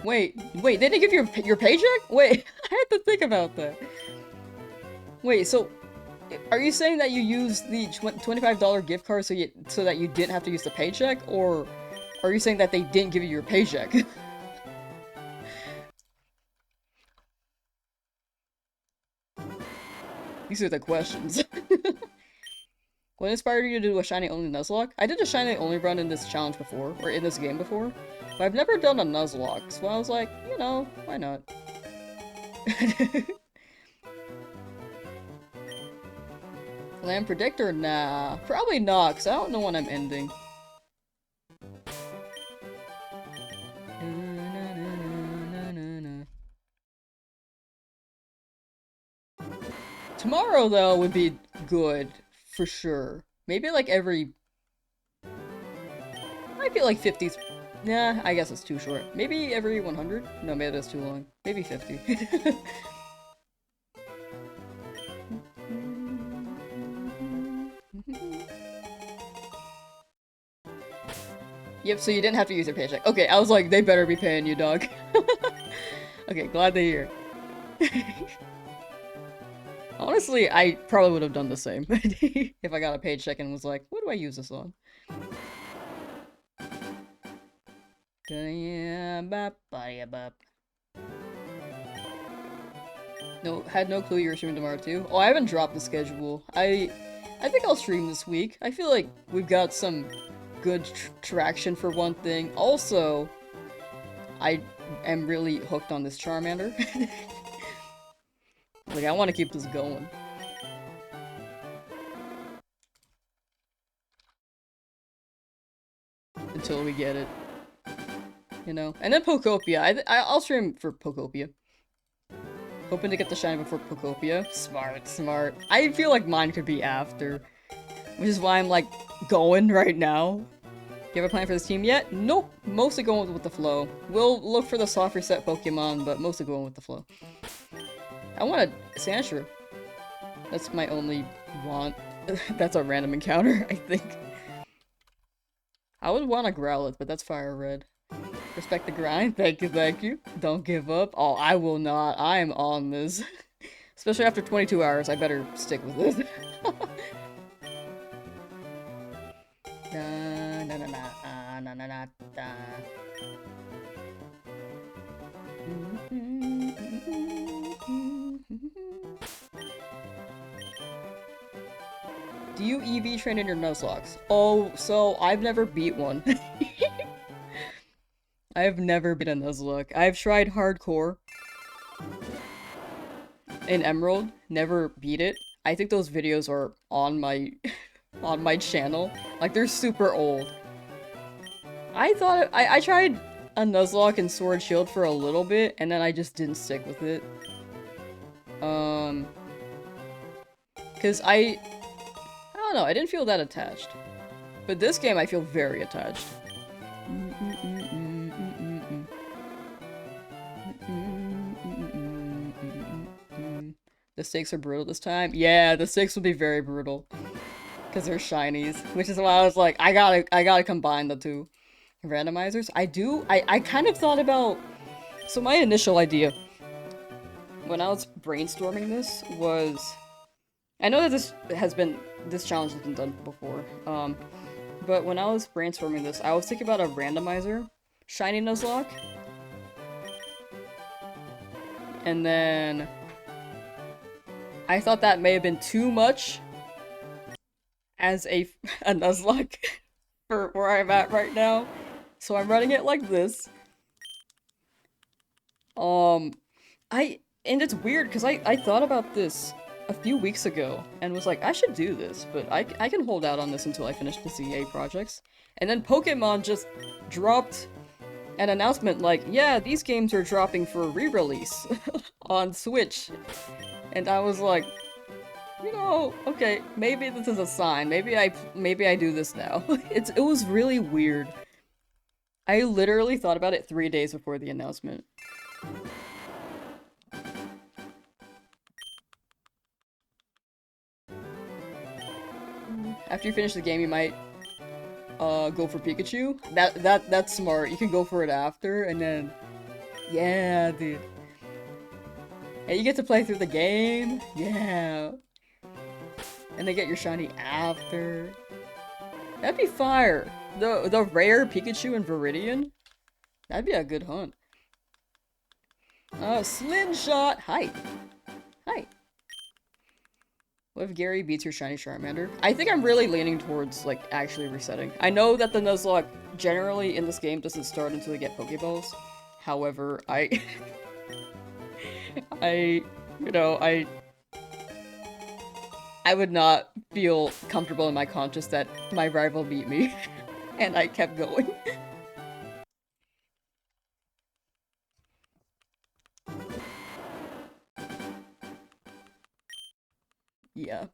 Wait, they didn't give you your paycheck? Wait, I had to think about that. Wait, so are you saying that you used the $25 gift card so that you didn't have to use the paycheck, or are you saying that they didn't give you your paycheck? These are the questions. What inspired you to do a shiny only Nuzlocke? I did a shiny only run in this challenge before, or in this game before, but I've never done a Nuzlocke, so I was like, you know, why not? Land Predictor? Nah. Probably not, because I don't know when I'm ending. Tomorrow, though, would be good, for sure. Maybe like every... Might be like 50s. Nah, I guess it's too short. Maybe every 100? No, maybe that's too long. Maybe 50. Yep, so you didn't have to use your paycheck. Okay, I was like, they better be paying you, dog. Okay, glad to hear. Honestly, I probably would have done the same if I got a paycheck and was like, what do I use this on? No, had no clue you were streaming tomorrow too. Oh, I haven't dropped the schedule. I think I'll stream this week. I feel like we've got some good traction for one thing. Also, I am really hooked on this Charmander. Like, I want to keep this going. Until we get it. You know? And then Pokopia. I'll stream for Pokopia. Hoping to get the shine before Pokopia. Smart, smart. I feel like mine could be after. Which is why I'm, like, going right now. You have a plan for this team yet? Nope. Mostly going with the flow. We'll look for the soft reset Pokemon, but mostly going with the flow. I want a Sandshrew. That's my only want. That's a random encounter, I think. I would want a Growlithe, but that's fire red. Respect the grind. Thank you, thank you. Don't give up. Oh, I will not. I am on this. Especially after 22 hours, I better stick with this. Do you EV train in your Nuzlocke? Oh, so I've never beat one. I've never beat a Nuzlocke. I've tried hardcore in Emerald, never beat it. I think those videos are on my on my channel. Like, they're super old. I thought I tried a Nuzlocke and Sword Shield for a little bit, and then I just didn't stick with it. Cause I don't know, I didn't feel that attached. But this game I feel very attached. The stakes are brutal this time? Yeah, the stakes will be very brutal. Because they're shinies. Which is why I was like, I gotta combine the two. Randomizers? I kind of thought about... So my initial idea, when I was brainstorming this, was... I know that this challenge has been done before, but when I was brainstorming this, I was thinking about a randomizer, shiny Nuzlocke, and then I thought that may have been too much as a Nuzlocke for where I'm at right now, so I'm running it like this. And it's weird because I thought about this a few weeks ago and was like, I should do this, but I can hold out on this until I finish the CA projects. And then Pokemon just dropped an announcement like, yeah, these games are dropping for re-release on Switch. And I was like, you know, okay, maybe this is a sign. Maybe I do this now. It was really weird. I literally thought about it 3 days before the announcement. After you finish the game, you might go for Pikachu. That's smart. You can go for it after, and then... Yeah, dude. And you get to play through the game. Yeah. And then get your shiny after. That'd be fire. The rare Pikachu and Viridian? That'd be a good hunt. Slingshot! Hi. Hi. What if Gary beats your shiny Charmander? I think I'm really leaning towards, like, actually resetting. I know that the Nuzlocke generally in this game doesn't start until you get Pokeballs. However, You know, I would not feel comfortable in my conscience that my rival beat me, and I kept going. Yeah.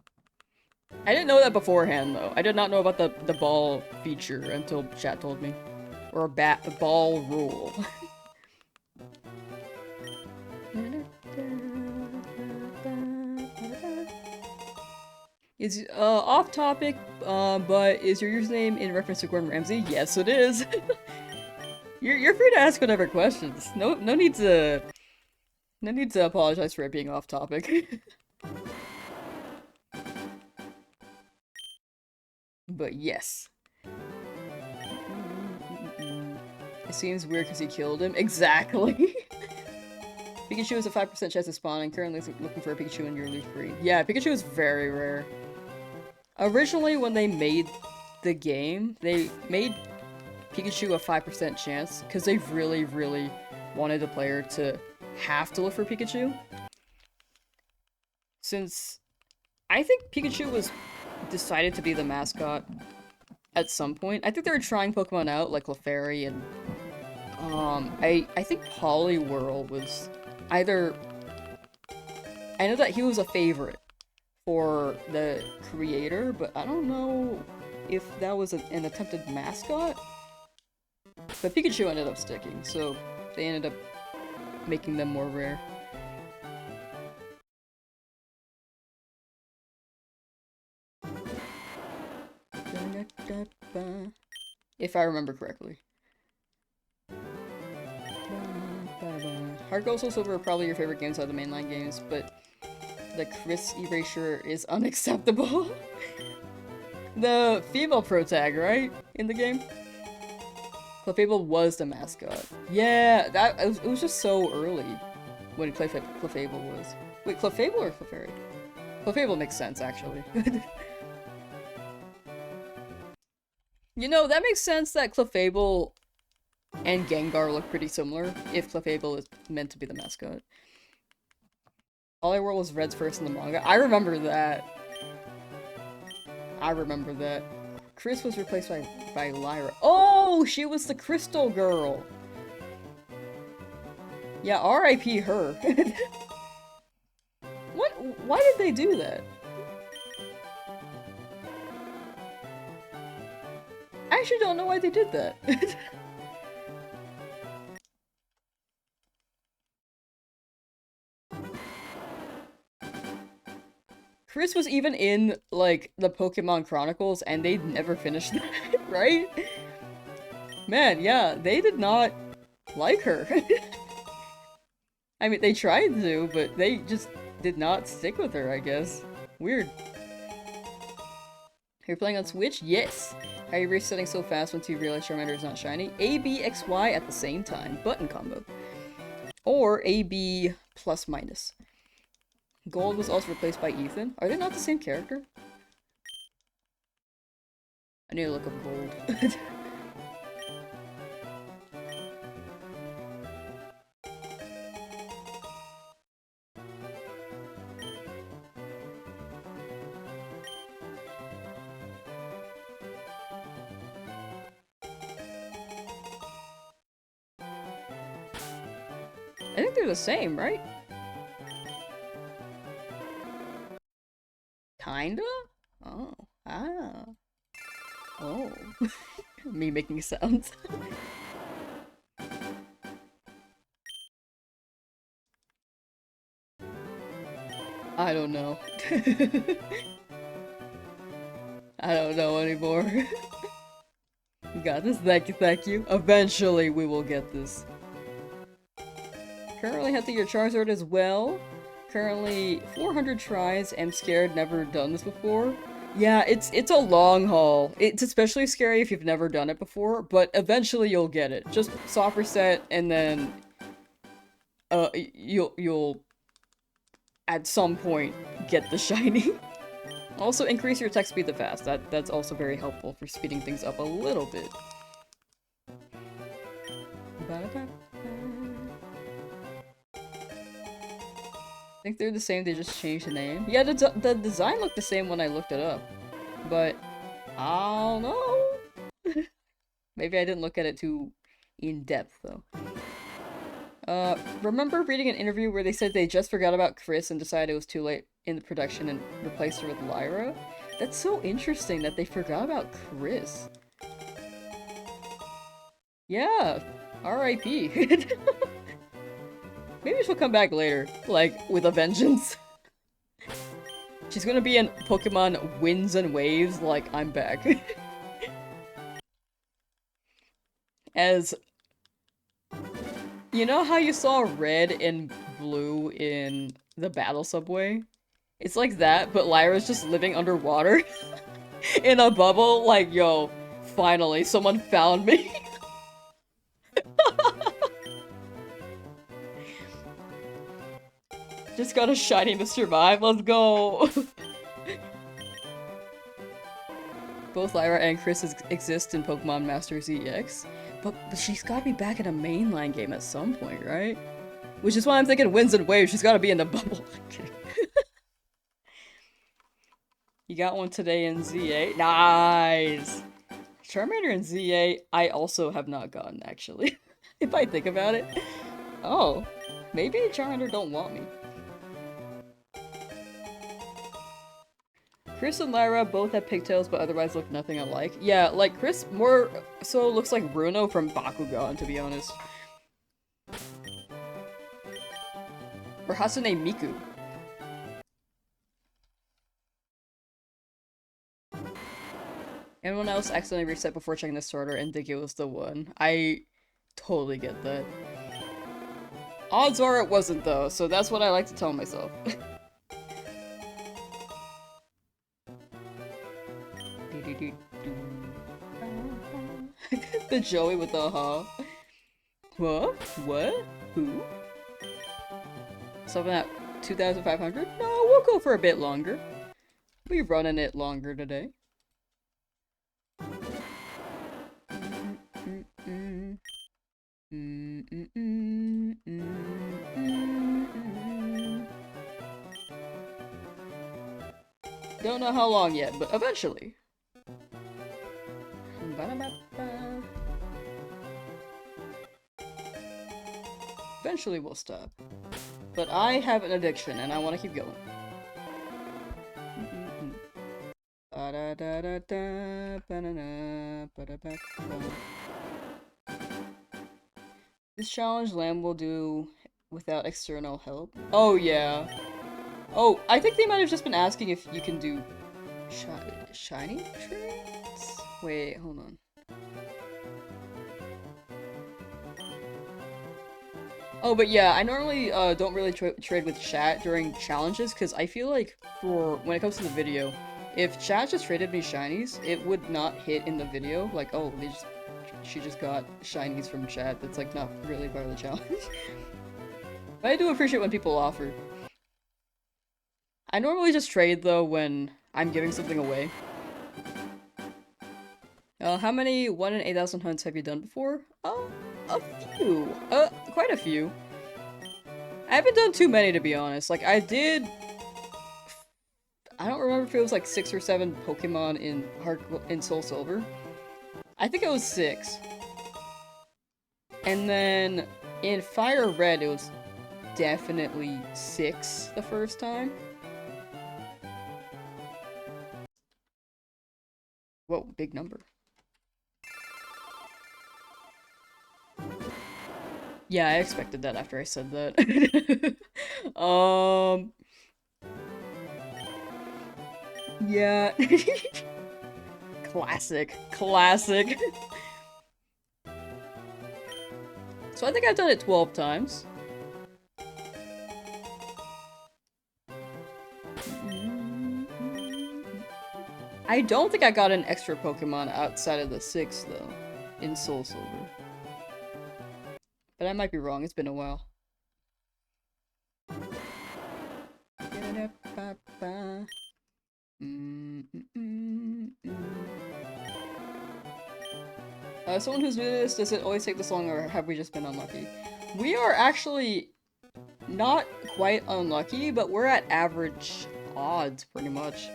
I didn't know that beforehand, though. I did not know about the ball feature until chat told me. Or a ball rule. It's off topic, but is your username in reference to Gordon Ramsay? Yes, it is. You're free to ask whatever questions. No need to apologize for it being off topic. But yes. It seems weird because he killed him. Exactly. Pikachu has a 5% chance of spawning. Currently looking for a Pikachu in your leaf breed. Yeah, Pikachu is very rare. Originally, when they made the game, they made Pikachu a 5% chance because they really, really wanted the player to have to look for Pikachu. Since I think Pikachu was decided to be the mascot at some point. I think they were trying Pokemon out, like Clefairy and I think Poliwhirl was either... I know that he was a favorite for the creator, but I don't know if that was an attempted mascot. But Pikachu ended up sticking, so they ended up making them more rare. If I remember correctly. Heart Gold, Soul Silver are probably your favorite games out of the mainline games, but the Chris erasure is unacceptable. The female protag, right? In the game? Clefable was the mascot. Yeah, it was just so early when Clefable was. Wait, Clefable or Clefairy? Clefable makes sense, actually. You know, that makes sense that Clefable and Gengar look pretty similar, if Clefable is meant to be the mascot. Poliwhirl was Red's first in the manga. I remember that. I remember that. Chris was replaced by Lyra. Oh, she was the Crystal Girl! Yeah, R.I.P. her. What? Why did they do that? I actually don't know why they did that. Chris was even in, like, the Pokemon Chronicles, and they never finished that, right? Man, yeah, they did not like her. I mean, they tried to, but they just did not stick with her, I guess. Weird. Are you playing on Switch? Yes! How are you resetting so fast once you realize Charmander is not shiny? A, B, X, Y at the same time. Button combo. Or A, B plus minus. Gold was also replaced by Ethan. Are they not the same character? I need to look up Gold. I think they're the same, right? Kinda? Oh. Ah. Oh. Me making sounds. I don't know. I don't know anymore. We got this. Thank you. Eventually we will get this. Currently hunting your Charizard as well. Currently 400 tries. Am scared, never done this before. Yeah, it's a long haul. It's especially scary if you've never done it before, but eventually you'll get it. Just soft reset and then you'll at some point get the shiny. Also increase your attack speed the fast. That's also very helpful for speeding things up a little bit. think they're the same, they just changed the name. Yeah, the design looked the same when I looked it up. But, I don't know. Maybe I didn't look at it too in depth, though. Remember reading an interview where they said they just forgot about Chris and decided it was too late in the production and replaced her with Lyra? That's so interesting that they forgot about Chris. Yeah, R.I.P. Maybe she'll come back later, like, with a vengeance. She's gonna be in Pokemon Winds and Waves, like, I'm back. As... You know how you saw red and blue in the battle subway? It's like that, but Lyra's just living underwater in a bubble, like, yo, finally, someone found me. Just got a shiny to survive, let's go! Both Lyra and Chris exist in Pokemon Master ZX, but she's gotta be back in a mainline game at some point, right? Which is why I'm thinking Winds and Waves, she's gotta be in the bubble. You got one today in ZA? Nice! Charmander in ZA, I also have not gotten, actually. If I think about it. Oh, maybe Charmander don't want me. Chris and Lyra both have pigtails but otherwise look nothing alike. Yeah, like Chris more so looks like Bruno from Bakugan, to be honest. Or Hasune Miku. Anyone else accidentally reset before checking the starter and think it was the one? I totally get that. Odds are it wasn't though, so that's what I like to tell myself. The Joey with the huh? What? What? Who? Something at 2,500? No, we'll go for a bit longer. We're running it longer today. Don't know how long yet, but eventually. Eventually we'll stop. But I have an addiction and I want to keep going. This challenge Lamb will do without external help. Oh yeah. Oh, I think they might have just been asking if you can do shiny trades? Wait, hold on. Oh, but yeah, I normally don't really trade with chat during challenges because I feel like when it comes to the video, if chat just traded me shinies, it would not hit in the video. Like, oh, she just got shinies from chat. That's like not really part of the challenge. But I do appreciate when people offer. I normally just trade though when I'm giving something away. How many 1 in 8,000 hunts have you done before? A few. Quite a few. I haven't done too many to be honest. Like I did... I don't remember if it was like 6 or 7 Pokemon in Soul Silver. I think it was 6. And then in Fire Red it was definitely 6 the first time. Whoa, big number. Yeah, I expected that after I said that. Yeah. Classic. Classic. So I think I've done it 12 times. I don't think I got an extra Pokemon outside of the 6, though, in Soul Silver. But I might be wrong, it's been a while. Someone who's new to this, does it always take this long, or have we just been unlucky? We are actually not quite unlucky, but we're at average odds, pretty much.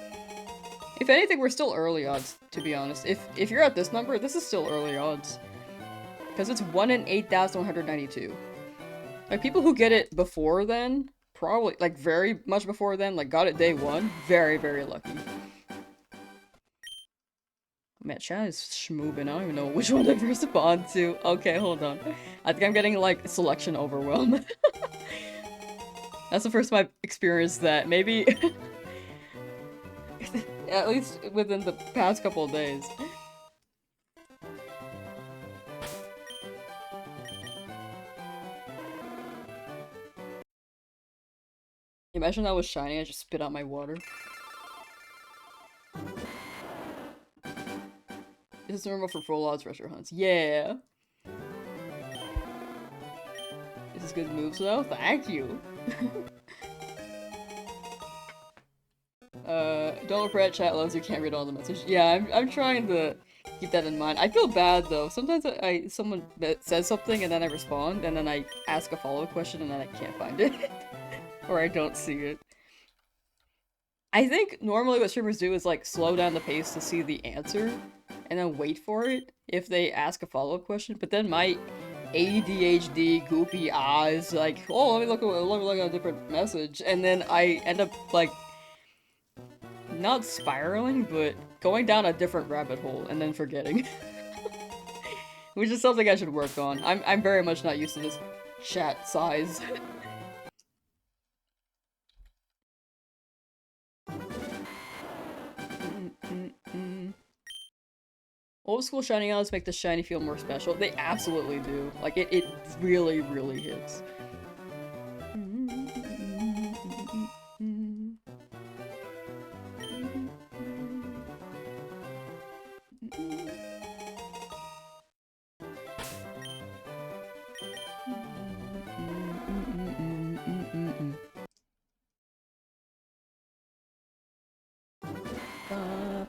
If anything, we're still early odds, to be honest. If you're at this number, this is still early odds. Because it's 1 in 8,192. Like, people who get it before then, probably, like, very much before then, like, got it day one, very, very lucky. Man, chat is schmoobin'. I don't even know which one to respond to. Okay, hold on. I think I'm getting, like, selection overwhelm. That's the first time I've experienced that. Maybe... at least within the past couple of days. Imagine that was shiny, I just spit out my water. This is normal for full odds treasure hunts. Yeah! This is good moves though? Thank you! Don't regret chat loves you can't read all the messages. Yeah, I'm trying to keep that in mind. I feel bad though. Sometimes someone says something and then I respond and then I ask a follow-up question and then I can't find it. Or I don't see it. I think normally what streamers do is like slow down the pace to see the answer and then wait for it if they ask a follow-up question, but then my ADHD goopy eyes like, oh, let me look at a different message, and then I end up like not spiraling, but going down a different rabbit hole and then forgetting. Which is something I should work on. I'm very much not used to this chat size. Old school shiny eyes make the shiny feel more special. They absolutely do. Like, it really, really hits.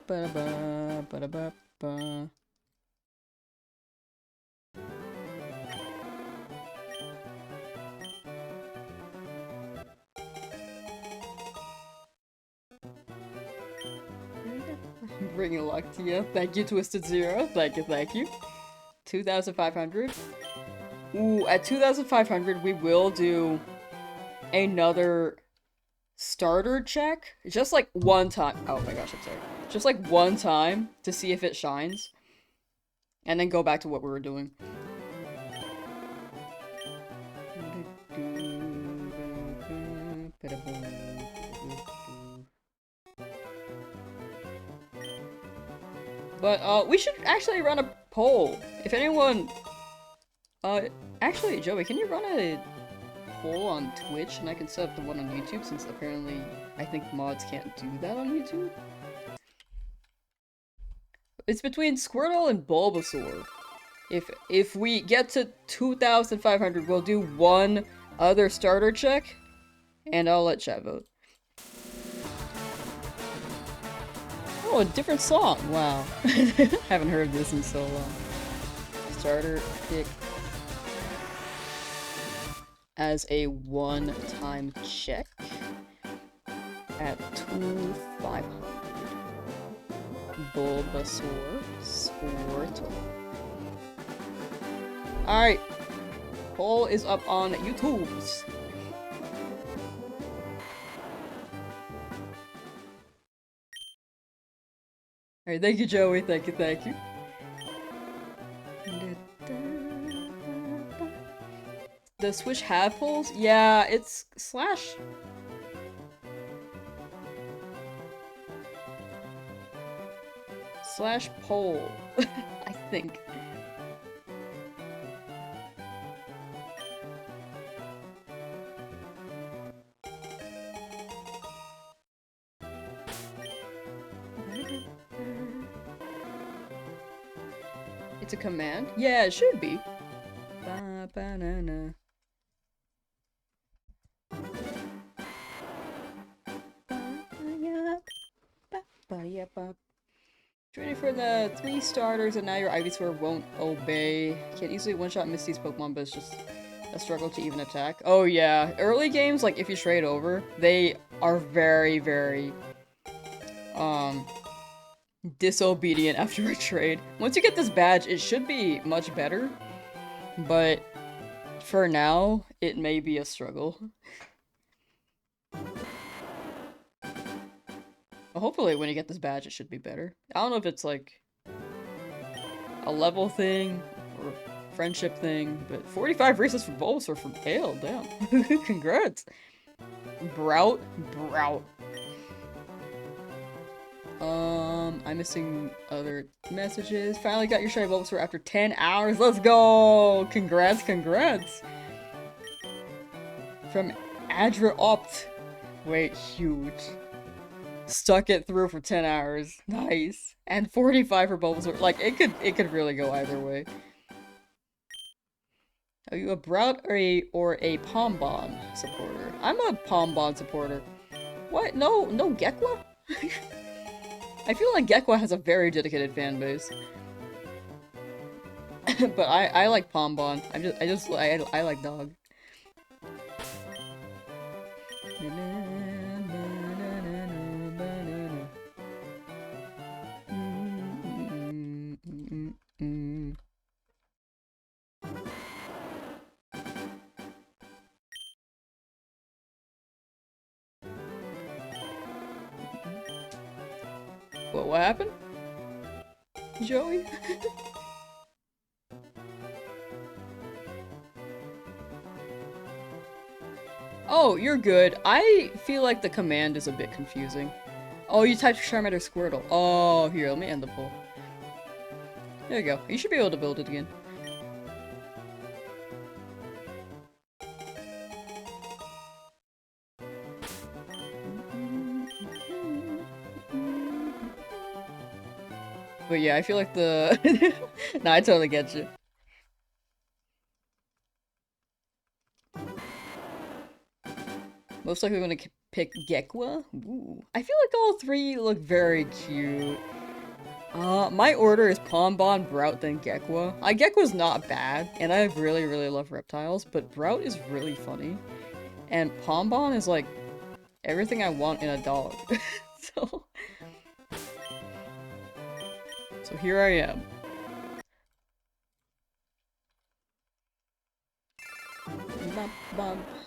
Ba-da-ba. Bringing luck to you. Thank you, Twisted Zero. Thank you, thank you. 2,500. Ooh, at 2,500, we will do another starter check. Just like one time. Oh my gosh, I'm sorry. Just like one time to see if it shines. And then go back to what we were doing. But, we should actually run a poll. If anyone... actually, Joey, can you run a poll on Twitch and I can set up the one on YouTube, since apparently I think mods can't do that on YouTube? It's between Squirtle and Bulbasaur. If we get to 2,500, we'll do one other starter check, and I'll let chat vote. Oh, a different song. Wow. Haven't heard this in so long. Starter pick as a one-time check at 2,500. Bulbasaur, Squirtle. Alright. Poll is up on YouTube's. Alright, thank you, Joey. Thank you, thank you. Does Switch have polls? Yeah, it's slash... /poll, I think. It's a command? Yeah, it should be. Ba-ba-na-na. Ba-ba-ya-ba. Ready for the 3 starters, and now your Ivysaur won't obey. Can't easily one-shot Misty's Pokemon, but it's just a struggle to even attack. Oh yeah, early games, like if you trade over, they are very, very, disobedient after a trade. Once you get this badge, it should be much better, but for now, it may be a struggle. Well, hopefully when you get this badge, it should be better. I don't know if it's like a level thing or friendship thing, but 45 races for Bulbasaur from Ale, damn. Congrats. Brout. I'm missing other messages. Finally got your shiny Bulbasaur after 10 hours. Let's go! Congrats. From Adra Opt. Wait, huge. Stuck it through for 10 hours. Nice. And 45 for Bulbasaur. Like, it could really go either way. Are you a Brout or a Pombon supporter? I'm a Pombon supporter. What? No Gekwa? I feel like Gekwa has a very dedicated fan base. But I like Pombon. I like dog. What happened? Joey? Oh, you're good. I feel like the command is a bit confusing. Oh, you typed Charmander Squirtle. Oh, here, let me end the poll. There you go. You should be able to build it again. But yeah, I feel like the... Nah, I totally get you. Most likely I'm gonna pick Gekwa. Ooh. I feel like all three look very cute. My order is Pombon, Brout, then Gekwa. Gekwa's not bad, and I really, really love reptiles, but Brout is really funny. And Pombon is like everything I want in a dog. So here I am.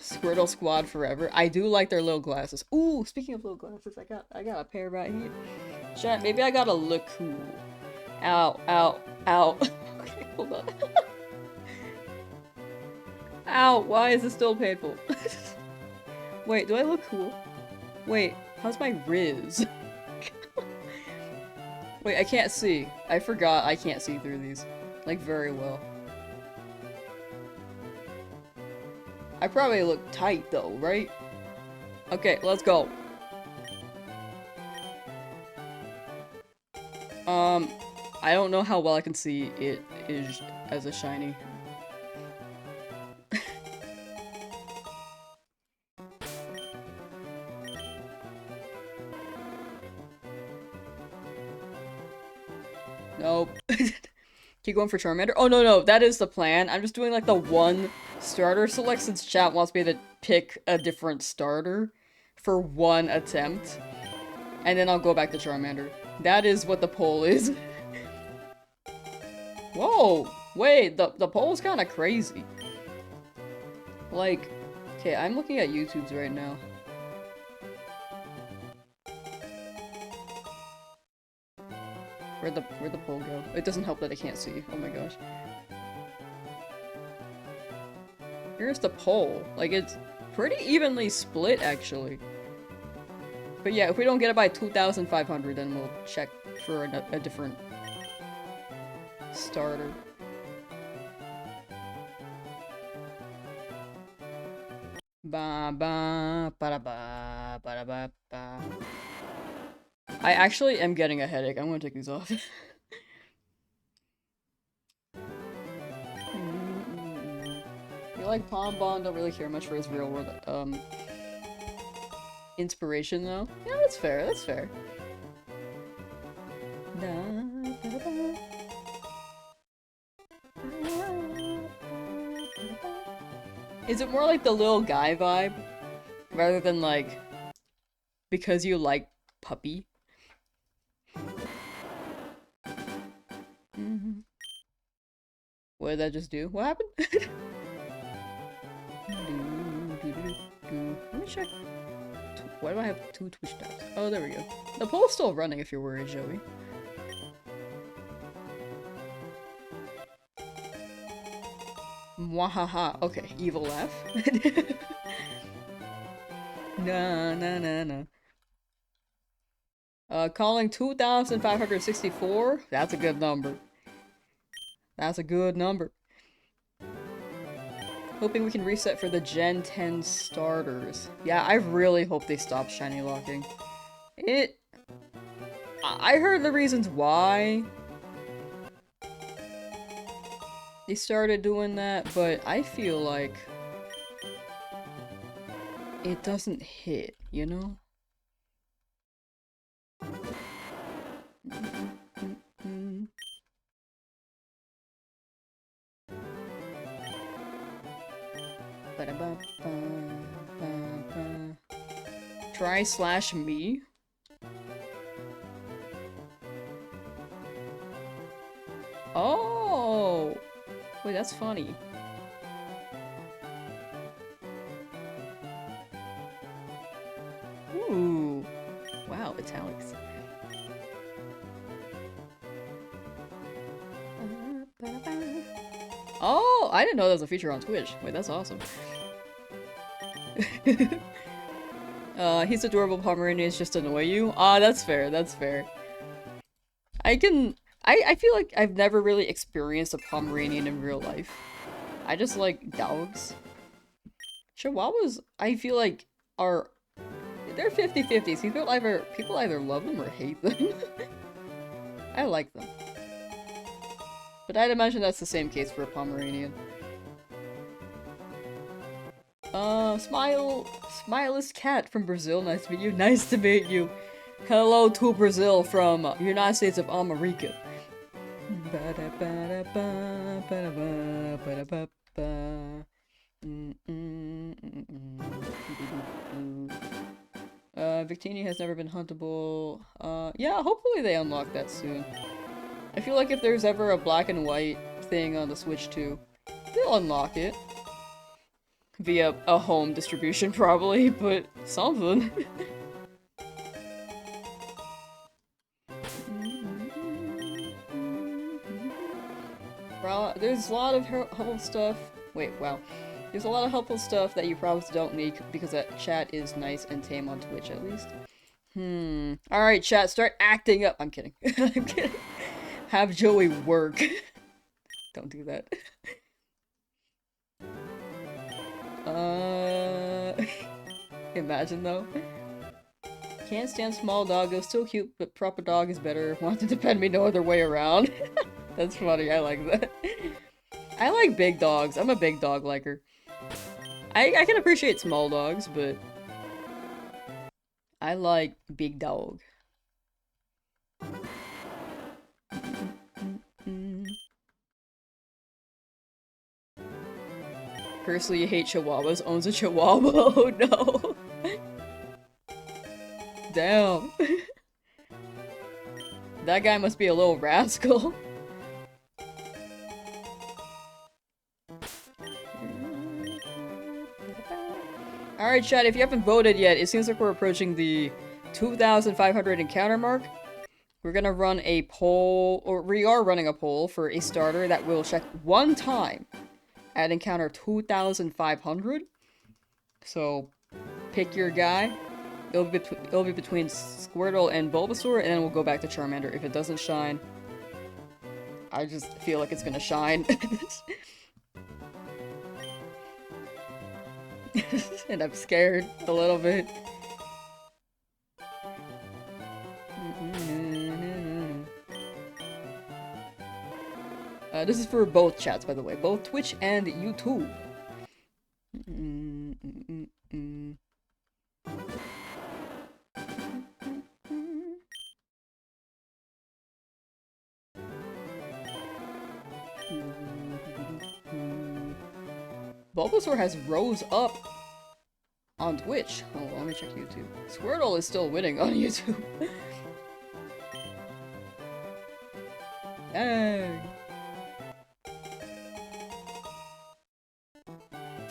Squirtle Squad forever. I do like their little glasses. Ooh, speaking of little glasses, I got a pair right here. Chat, maybe I gotta look cool. Ow. Okay, hold on. Ow, why is this still painful? Wait, do I look cool? Wait, how's my Riz? Wait, I can't see. I forgot I can't see through these. Like, very well. I probably look tight though, right? Okay, let's go. I don't know how well I can see it is as a shiny. Nope. Keep going for Charmander? Oh, no, that is the plan. I'm just doing like the one starter select since chat wants me to pick a different starter for one attempt. And then I'll go back to Charmander. That is what the poll is. Whoa! Wait, the poll's kinda crazy. Like, okay, I'm looking at YouTube's right now. Where'd the poll go? It doesn't help that I can't see. Oh my gosh. Here's the poll. Like, it's pretty evenly split, actually. But yeah, if we don't get it by 2,500, then we'll check for a different starter. Ba ba ba ba ba ba ba. I actually am getting a headache. I'm gonna take these off. You like Pombon, don't really care much for his real world inspiration though. Yeah, that's fair, that's fair. Is it more like the little guy vibe? Rather than like, because you like puppy? Mm-hmm. What did that just do? What happened? Let me check. Why do I have 2 Twitch tabs? Oh, there we go. The poll's still running if you're worried, Joey. Mwahaha. Okay, evil laugh. Nah, nah, nah, nah. Calling 2,564? That's a good number. That's a good number. Hoping we can reset for the Gen 10 starters. Yeah, I really hope they stop shiny locking. I heard the reasons why they started doing that, but I feel like it doesn't hit, you know? Try/me? Oh! Wait, that's funny. Ooh. Wow, italics. Oh, I didn't know that was a feature on Twitch. Wait, that's awesome. He's adorable. Pomeranians just annoy you. Ah, that's fair, that's fair. I feel like I've never really experienced a Pomeranian in real life. I just like dogs. Chihuahuas, I feel like, are... they're 50-50s. People either love them or hate them. I like them. But I'd imagine that's the same case for a Pomeranian. Smileless Cat from Brazil. Nice to meet you. Nice to meet you. Hello to Brazil from United States of America. Victini has never been huntable. Yeah, hopefully they unlock that soon. I feel like if there's ever a black and white thing on the Switch too, they'll unlock it. Via a home distribution probably, but something. There's a lot of helpful stuff. Wait, wow. There's a lot of helpful stuff that you probably don't need because that chat is nice and tame on Twitch at least. Alright, chat, start acting up. I'm kidding. I'm kidding. Have Joey work. Don't do that. Imagine though. Can't stand small doggo, still cute, but proper dog is better. Want to depend me no other way around. That's funny, I like that. I like big dogs. I'm a big dog liker. I can appreciate small dogs, but I like big dog. Personally, you hate chihuahuas. Owns a chihuahua. Oh no. Damn. That guy must be a little rascal. Alright, chat, if you haven't voted yet, it seems like we're approaching the 2,500 encounter mark. We're gonna run a poll, or we are running a poll for a starter that will check one time at encounter 2,500. So, pick your guy. It'll be between Squirtle and Bulbasaur, and then we'll go back to Charmander. If it doesn't shine, I just feel like it's gonna shine. And I'm scared a little bit. This is for both chats, by the way. Both Twitch and YouTube. Bulbasaur has rose up on Twitch. Oh, let me check YouTube. Squirtle is still winning on YouTube. Dang.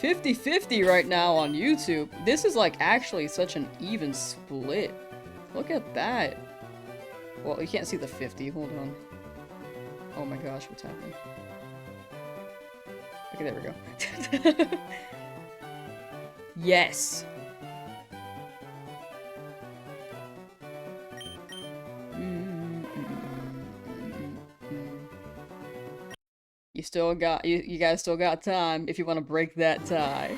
50-50 right now on YouTube. This is like actually such an even split. Look at that. Well, you can't see the 50. Hold on. Oh my gosh, what's happening? Okay, there we go. Yes. You still got you guys still got time if you want to break that tie.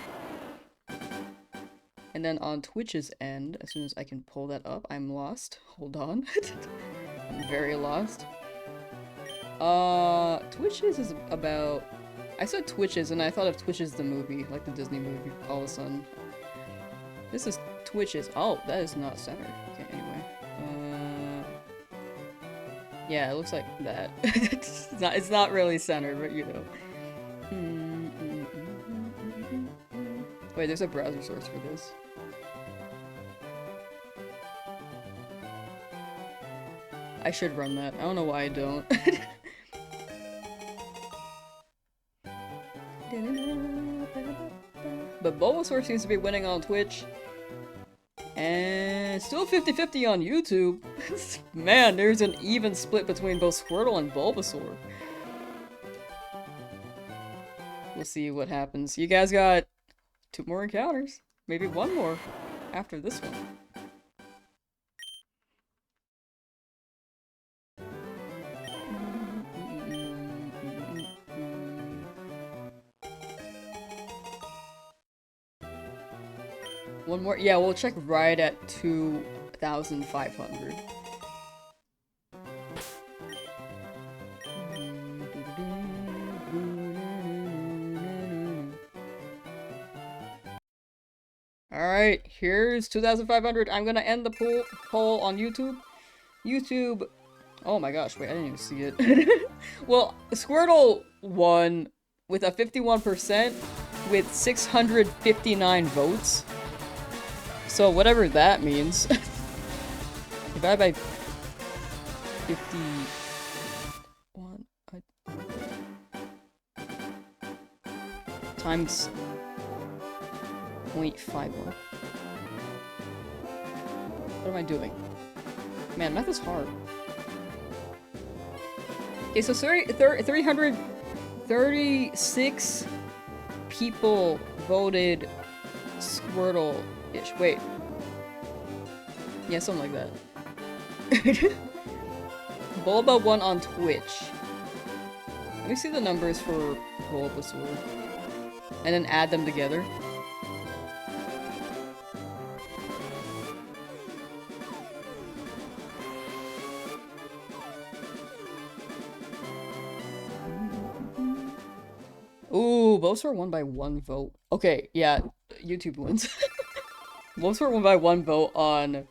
And then on Twitch's end, as soon as I can pull that up, I'm lost. Hold on. I'm very lost. Twitch's is about... I said Twitch's and I thought of Twitch's the movie, like the Disney movie, all of a sudden. This is Twitch's. Oh, that is not centered. Okay, anyway. Yeah, it looks like that. It's not really centered, but you know. Wait, there's a browser source for this. I should run that. I don't know why I don't. But Bulbasaur seems to be winning on Twitch. And still 50-50 on YouTube. Man, there's an even split between both Squirtle and Bulbasaur. We'll see what happens. You guys got 2 more encounters. Maybe 1 more after this one. One more? Yeah, we'll check right at 2,500. Alright, here's 2,500. I'm gonna end the poll on YouTube. YouTube... Oh my gosh, wait, I didn't even see it. Well, Squirtle won with a 51% with 659 votes. So whatever that means. Divided by 51 times 0.51. What am I doing? Man, math is hard. Okay, so 336 people voted Squirtle-ish. Wait. Yeah, something like that. Bulba won on Twitch. Let me see the numbers for Bulbasaur. And then add them together. Ooh, Bulbasaur won by 1 vote. Okay, yeah, YouTube wins. Bulbasaur won by 1 vote on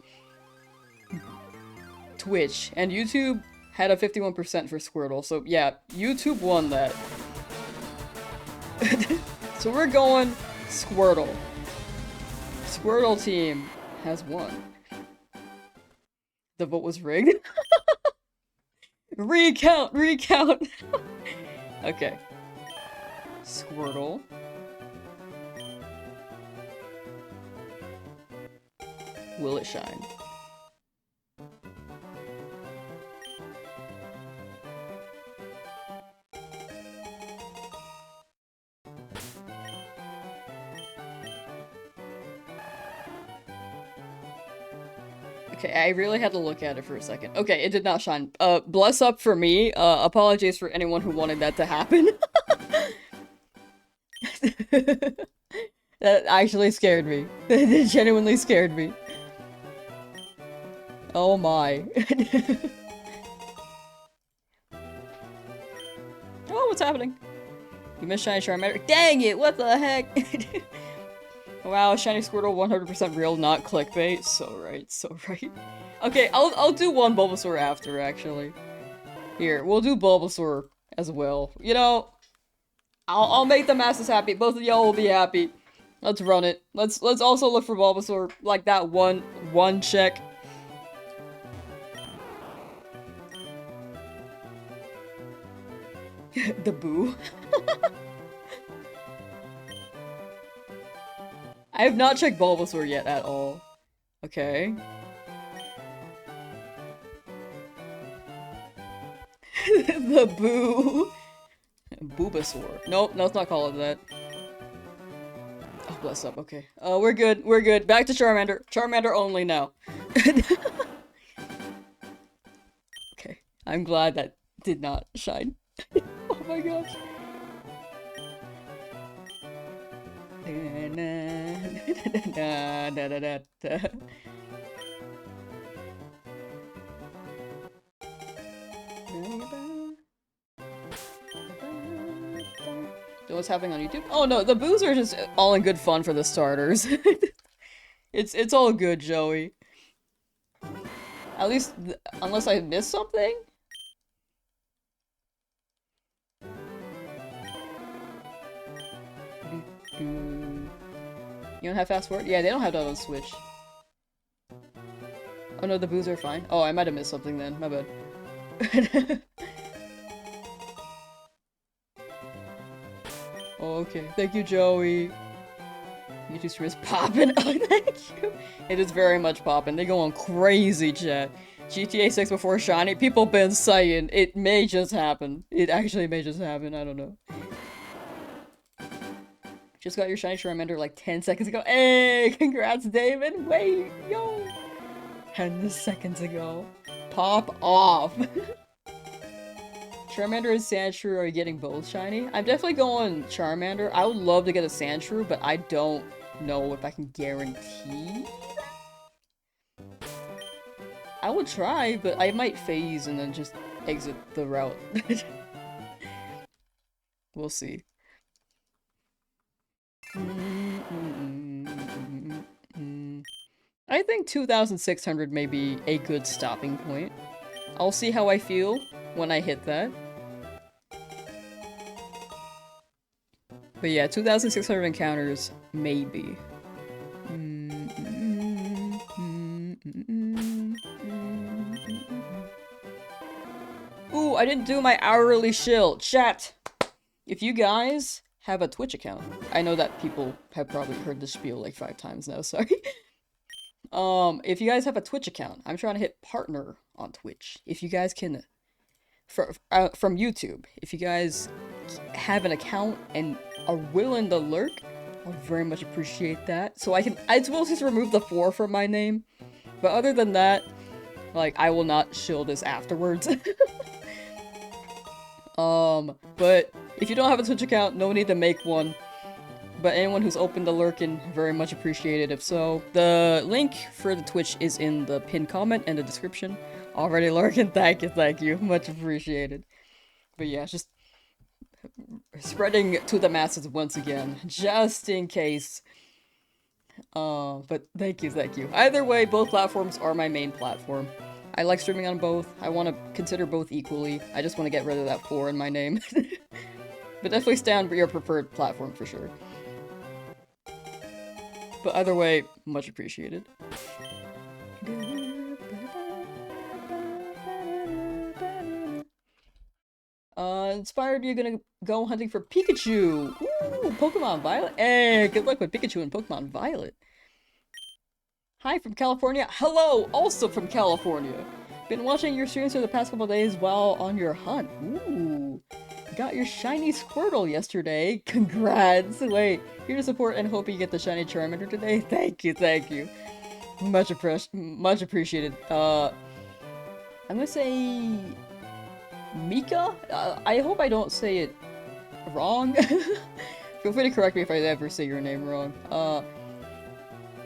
Twitch, and YouTube had a 51% for Squirtle, so yeah, YouTube won that. So we're going Squirtle. Squirtle team has won. The vote was rigged? Recount! Recount! Okay. Squirtle. Will it shine? Okay, I really had to look at it for a second. Okay, it did not shine. Bless up for me. Apologies for anyone who wanted that to happen. That actually scared me. It genuinely scared me. Oh my. Oh, what's happening? You missed Shiny Charmander. Dang it, what the heck? Wow, Shiny Squirtle 100% real, not clickbait. So right, so right. Okay, I'll do one Bulbasaur after, actually. Here, we'll do Bulbasaur as well. You know, I'll make the masses happy. Both of y'all will be happy. Let's run it. Let's also look for Bulbasaur, like that one check. The boo. I have not checked Bulbasaur yet at all. Okay. The boo. Bulbasaur. Nope, no, it's not called that. Oh, bless up. Okay. We're good. We're good. Back to Charmander. Charmander only now. Okay. I'm glad that did not shine. Oh my gosh. What's happening on YouTube? Oh no, the boos are just all in good fun for the starters. It's all good, Joey. At least, unless I missed something? You don't have fast forward? Yeah, they don't have that on Switch. Oh no, the boos are fine. Oh, I might have missed something then. My bad. Oh, okay. Thank you, Joey. YouTube stream is poppin'. Oh, thank you. It is very much poppin'. They go on crazy, chat. GTA 6 before Shiny. People been saying it may just happen. It actually may just happen. I don't know. Just got your Shiny Charmander like 10 seconds ago. Hey, congrats, David. Wait, yo. 10 seconds ago. Pop off. Charmander and Sandshrew are getting both shiny. I'm definitely going Charmander. I would love to get a Sandshrew, but I don't know if I can guarantee that. I would try, but I might phase and then just exit the route. We'll see. I think 2,600 may be a good stopping point. I'll see how I feel when I hit that. But yeah, 2,600 encounters, maybe. Ooh, I didn't do my hourly shill. Chat! If you guys have a Twitch account, I know that people have probably heard this spiel like 5 times now, sorry. If you guys have a Twitch account, I'm trying to hit partner on Twitch. If you guys can, from YouTube, if you guys have an account and are willing to lurk, I'll very much appreciate that. So I will just remove the 4 from my name. But other than that, like, I will not shill this afterwards. But if you don't have a Twitch account, no need to make one. But anyone who's open to lurking, very much appreciated. If so, the link for the Twitch is in the pinned comment and the description. Already lurking, thank you, much appreciated. But yeah, just spreading to the masses once again, just in case. But thank you. Either way, both platforms are my main platform. I like streaming on both. I want to consider both equally. I just want to get rid of that 4 in my name. But definitely stay on your preferred platform for sure. But either way, much appreciated. Inspired you gonna go hunting for Pikachu! Ooh, Pokemon Violet! Hey, good luck with Pikachu and Pokemon Violet! Hi from California! Hello! Also from California! Been watching your streams for the past couple days while on your hunt. Ooh! Got your shiny Squirtle yesterday. Congrats! Wait, here to support and hope you get the shiny Charmander today. Thank you. Much appreciated. I'm gonna say Mika? I hope I don't say it wrong. Feel free to correct me if I ever say your name wrong.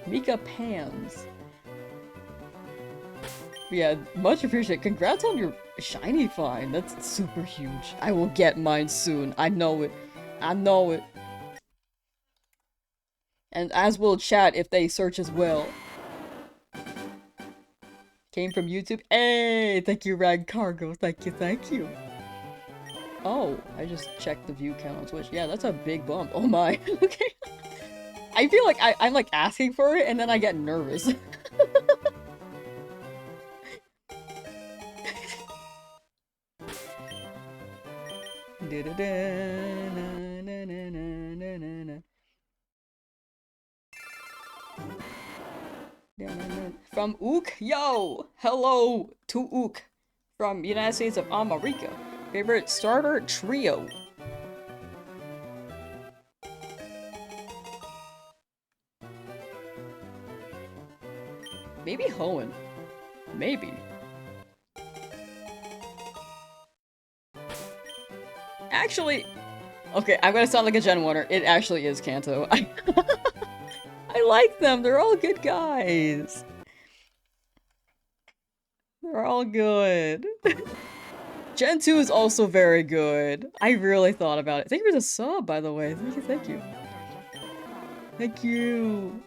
Mika Pans. Yeah, much appreciated. Congrats on your shiny find. That's super huge. I will get mine soon. I know it. And as will chat if they search as well. Came from YouTube. Hey, thank you, Rag Cargo. Thank you. Oh, I just checked the view count on Twitch. Yeah, that's a big bump. Oh my. Okay. I feel like I'm like asking for it and then I get nervous. From Ook, yo! Hello to Ook from United States of America. Favorite starter trio. Maybe Hoenn. Maybe. Actually, okay, I'm gonna sound like a Gen 1er. It actually is Kanto. I like them. They're all good guys. They're all good. Gen 2 is also very good. I really thought about it. Thank you for the sub, by the way. Thank you, thank you. Thank you.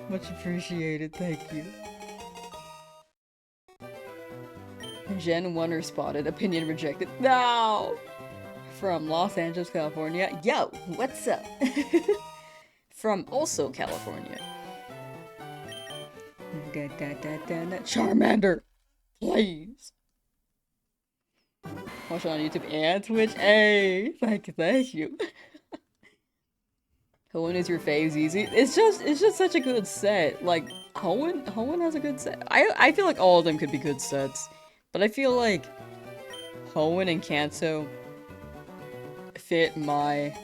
Much appreciated, thank you. Gen 1er spotted, opinion rejected. No! From Los Angeles, California. Yo, what's up? From also California. Charmander! Please! Watch it on YouTube and Twitch. Hey! Thank you. Hoenn is your faves easy. It's just such a good set. Like, Hoenn has a good set. I feel like all of them could be good sets. But I feel like Hoenn and Kanto fit my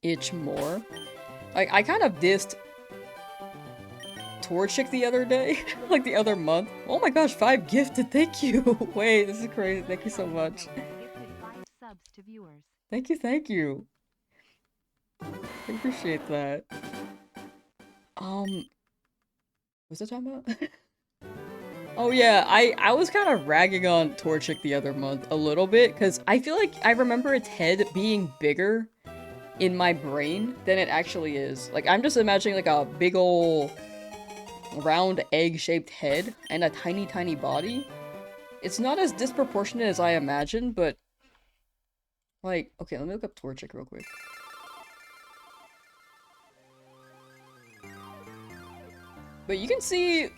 itch more. Like, I kind of dissed Torchic the other day, like the other month. Oh my gosh, 5 gifted, thank you! Wait, this is crazy, thank you so much. Gifted 5 subs to viewers. Thank you, thank you. I appreciate that. What's I talking about? Oh yeah, I was kind of ragging on Torchic the other month a little bit, because I feel like I remember its head being bigger in my brain than it actually is. Like, I'm just imagining like a big ol' round egg-shaped head and a tiny, tiny body. It's not as disproportionate as I imagined, but like, okay, let me look up Torchic real quick. But you can see,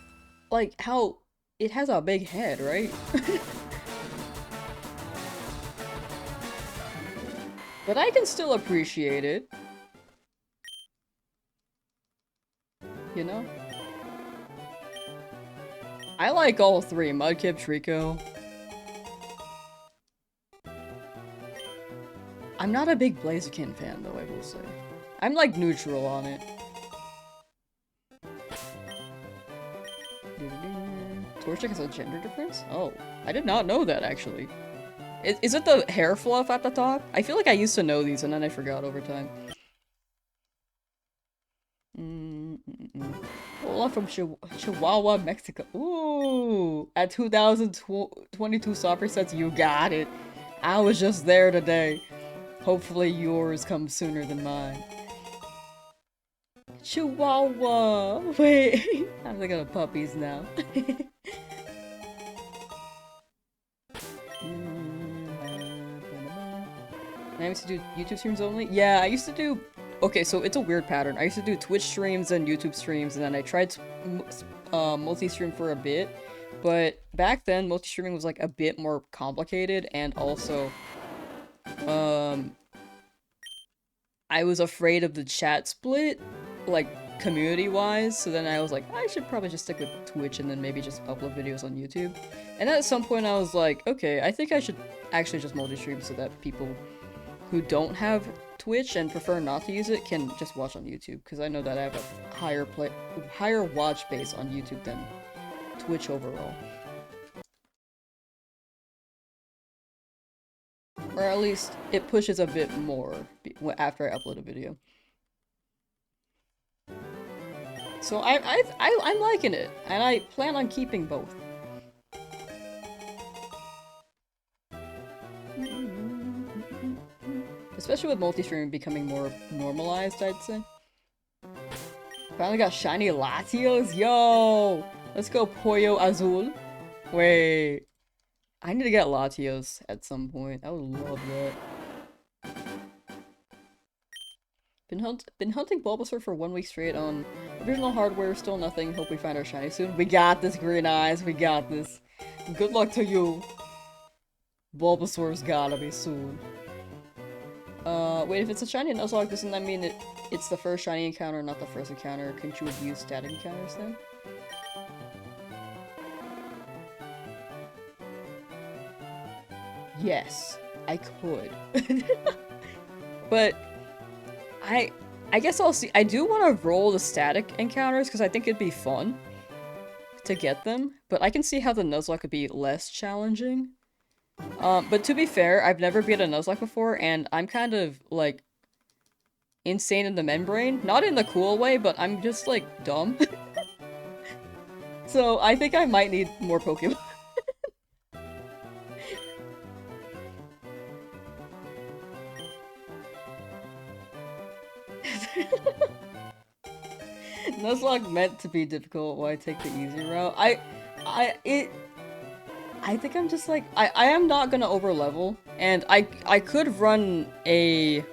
like, how it has a big head, right? But I can still appreciate it. You know? I like all 3, Mudkip, Trico. I'm not a big Blaziken fan, though, I will say. I'm, like, neutral on it. Torchic has a gender difference? Oh, I did not know that, actually. Is it the hair fluff at the top? I feel like I used to know these, and then I forgot over time. Hola from Chihuahua, Mexico. Ooh, at 2022 soccer sets, you got it. I was just there today. Hopefully yours comes sooner than mine. Chihuahua! Wait, I'm thinking of puppies now. I used to do YouTube streams only? Yeah, I used to do... Okay, so it's a weird pattern. I used to do Twitch streams and YouTube streams, and then I tried multi-stream for a bit. But back then, multi-streaming was like a bit more complicated, and also... I was afraid of the chat split, like, community-wise, so then I was like, I should probably just stick with Twitch and then maybe just upload videos on YouTube. And at some point I was like, okay, I think I should actually just multi-stream so that people who don't have Twitch and prefer not to use it can just watch on YouTube, because I know that I have a higher watch base on YouTube than Twitch overall. Or at least it pushes a bit more after I upload a video. So I'm liking it, and I plan on keeping both. Especially with multi-streaming becoming more normalized, I'd say. Finally got shiny Latios? Yo! Let's go Pollo Azul. Wait. I need to get Latios at some point. I would love that. Been hunting Bulbasaur for 1 week straight on original hardware, still nothing. Hope we find our shiny soon. We got this, Green Eyes, we got this. Good luck to you. Bulbasaur's gotta be soon. Wait, if it's a shiny Nuzlocke, doesn't that mean it's the first shiny encounter, not the first encounter? Couldn't you have used static encounters then? Yes, I could. But I guess I'll see. I do want to roll the static encounters because I think it'd be fun to get them, but I can see how the Nuzlocke could be less challenging. But to be fair, I've never beat a Nuzlocke before, and I'm kind of, like, insane in the membrane. Not in the cool way, but I'm just, like, dumb. So I think I might need more Pokemon. Nuzlocke meant to be difficult, why take the easy route? I think I'm just like, I am not gonna overlevel, and I could run a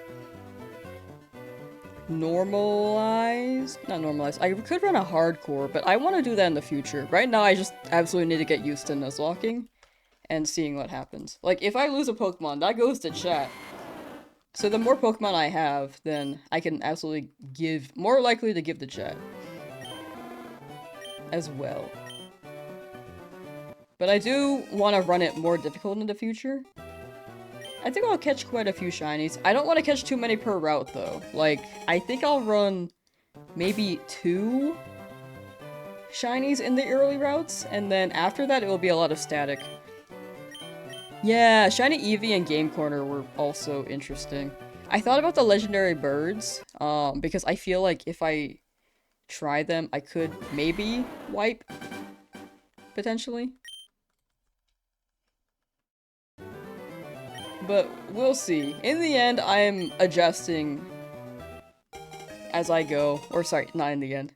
normalized, not normalized, I could run a hardcore, but I want to do that in the future. Right now I just absolutely need to get used to Nuzlocking and seeing what happens. Like, if I lose a Pokemon, that goes to chat. So the more Pokemon I have, then I can absolutely give, more likely to give the chat. As well. But I do want to run it more difficult in the future. I think I'll catch quite a few shinies. I don't want to catch too many per route though. Like, I think I'll run maybe 2 shinies in the early routes, and then after that it will be a lot of static. Yeah, Shiny Eevee and Game Corner were also interesting. I thought about the legendary birds, because I feel like if I try them, I could maybe wipe, potentially. But we'll see. In the end, I'm adjusting as I go. Or sorry, not in the end.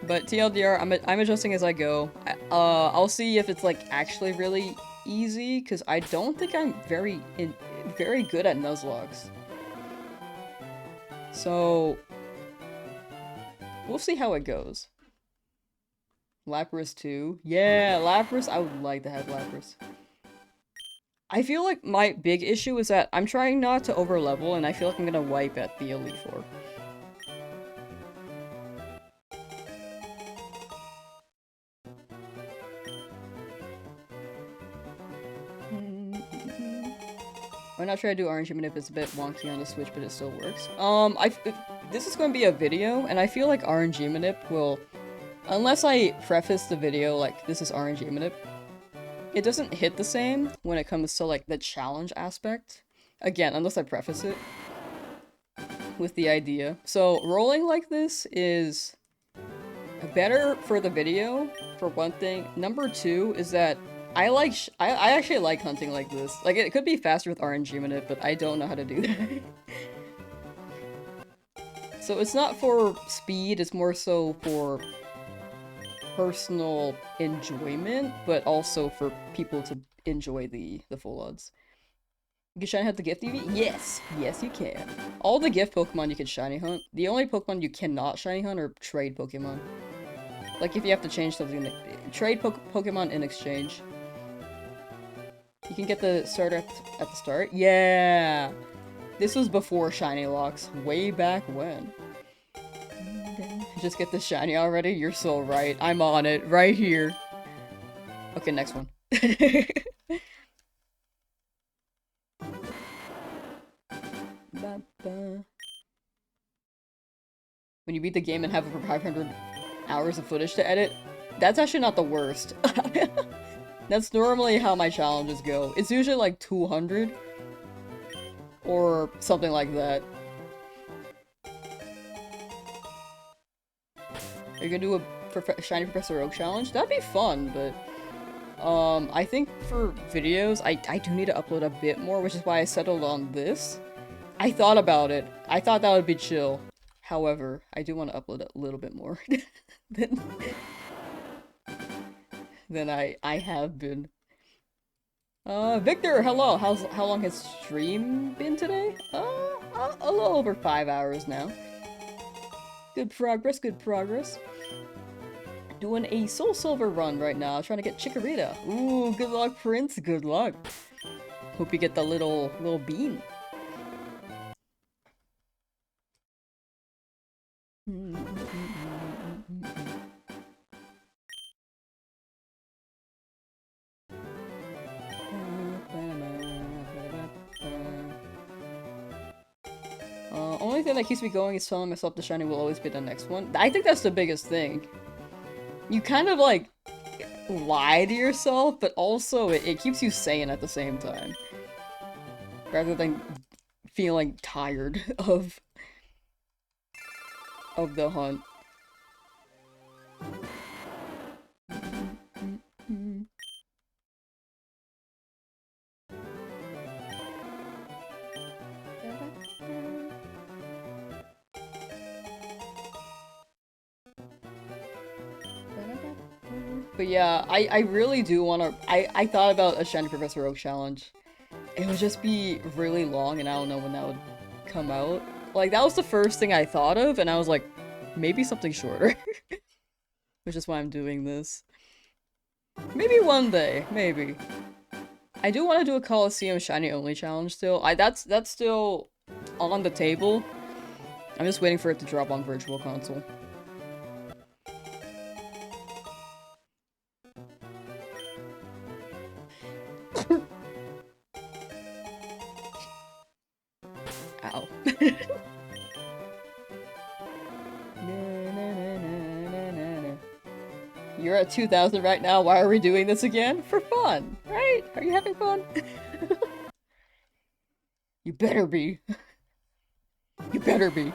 But TLDR, I'm adjusting as I go. I'll see if it's like actually really easy, because I don't think I'm very good at Nuzlockes. So we'll see how it goes. Lapras too. Yeah, Lapras. I would like to have Lapras. I feel like my big issue is that I'm trying not to overlevel, and I feel like I'm gonna wipe at the Elite Four. I'm not trying to do RNG manip, it's a bit wonky on the Switch, but it still works. This is going to be a video, and I feel like RNG manip will, unless I preface the video like this is RNG manip, it doesn't hit the same when it comes to like the challenge aspect. Again, unless I preface it with the idea. So rolling like this is better for the video, for one thing. Number 2 is that I actually like hunting like this. Like, it could be faster with RNG manip, but I don't know how to do that. So it's not for speed, it's more so for personal enjoyment, but also for people to enjoy the full odds. You can shiny hunt the gift Eevee? Yes! Yes, you can. All the gift Pokemon you can shiny hunt. The only Pokemon you cannot shiny hunt are trade Pokemon. Like, if you have to change something, trade Pokemon in exchange. You can get the starter at the start. Yeah! This was before shiny locks, way back when. Just get the shiny already? You're so right. I'm on it, right here. Okay, next one. When you beat the game and have over 500 hours of footage to edit, that's actually not the worst. That's normally how my challenges go. It's usually like 200 or something like that. Are you gonna do a Shiny Professor Oak challenge? That'd be fun, but I think for videos, I do need to upload a bit more, which is why I settled on this. I thought about it. I thought that would be chill. However, I do want to upload a little bit more than I have been. Victor, hello. How long has stream been today? A little over 5 hours now. Good progress, good progress. Doing a Soul Silver run right now, trying to get Chikorita. Ooh, good luck, Prince. Good luck. Hope you get the little bean. Only thing that keeps me going is telling myself the shiny will always be the next one. I think that's the biggest thing. You kind of like lie to yourself, but also it keeps you sane at the same time. Rather than feeling tired of the hunt. But yeah, I really do want to. I thought about a Shiny Professor Oak challenge. It would just be really long, and I don't know when that would come out. Like, that was the first thing I thought of, and I was like, maybe something shorter. Which is why I'm doing this. Maybe one day, maybe. I do want to do a Coliseum Shiny Only challenge still. That's still on the table. I'm just waiting for it to drop on Virtual Console. Ow. You're at 2,000 right now, why are we doing this again? For fun, right? Are you having fun? You better be. You better be.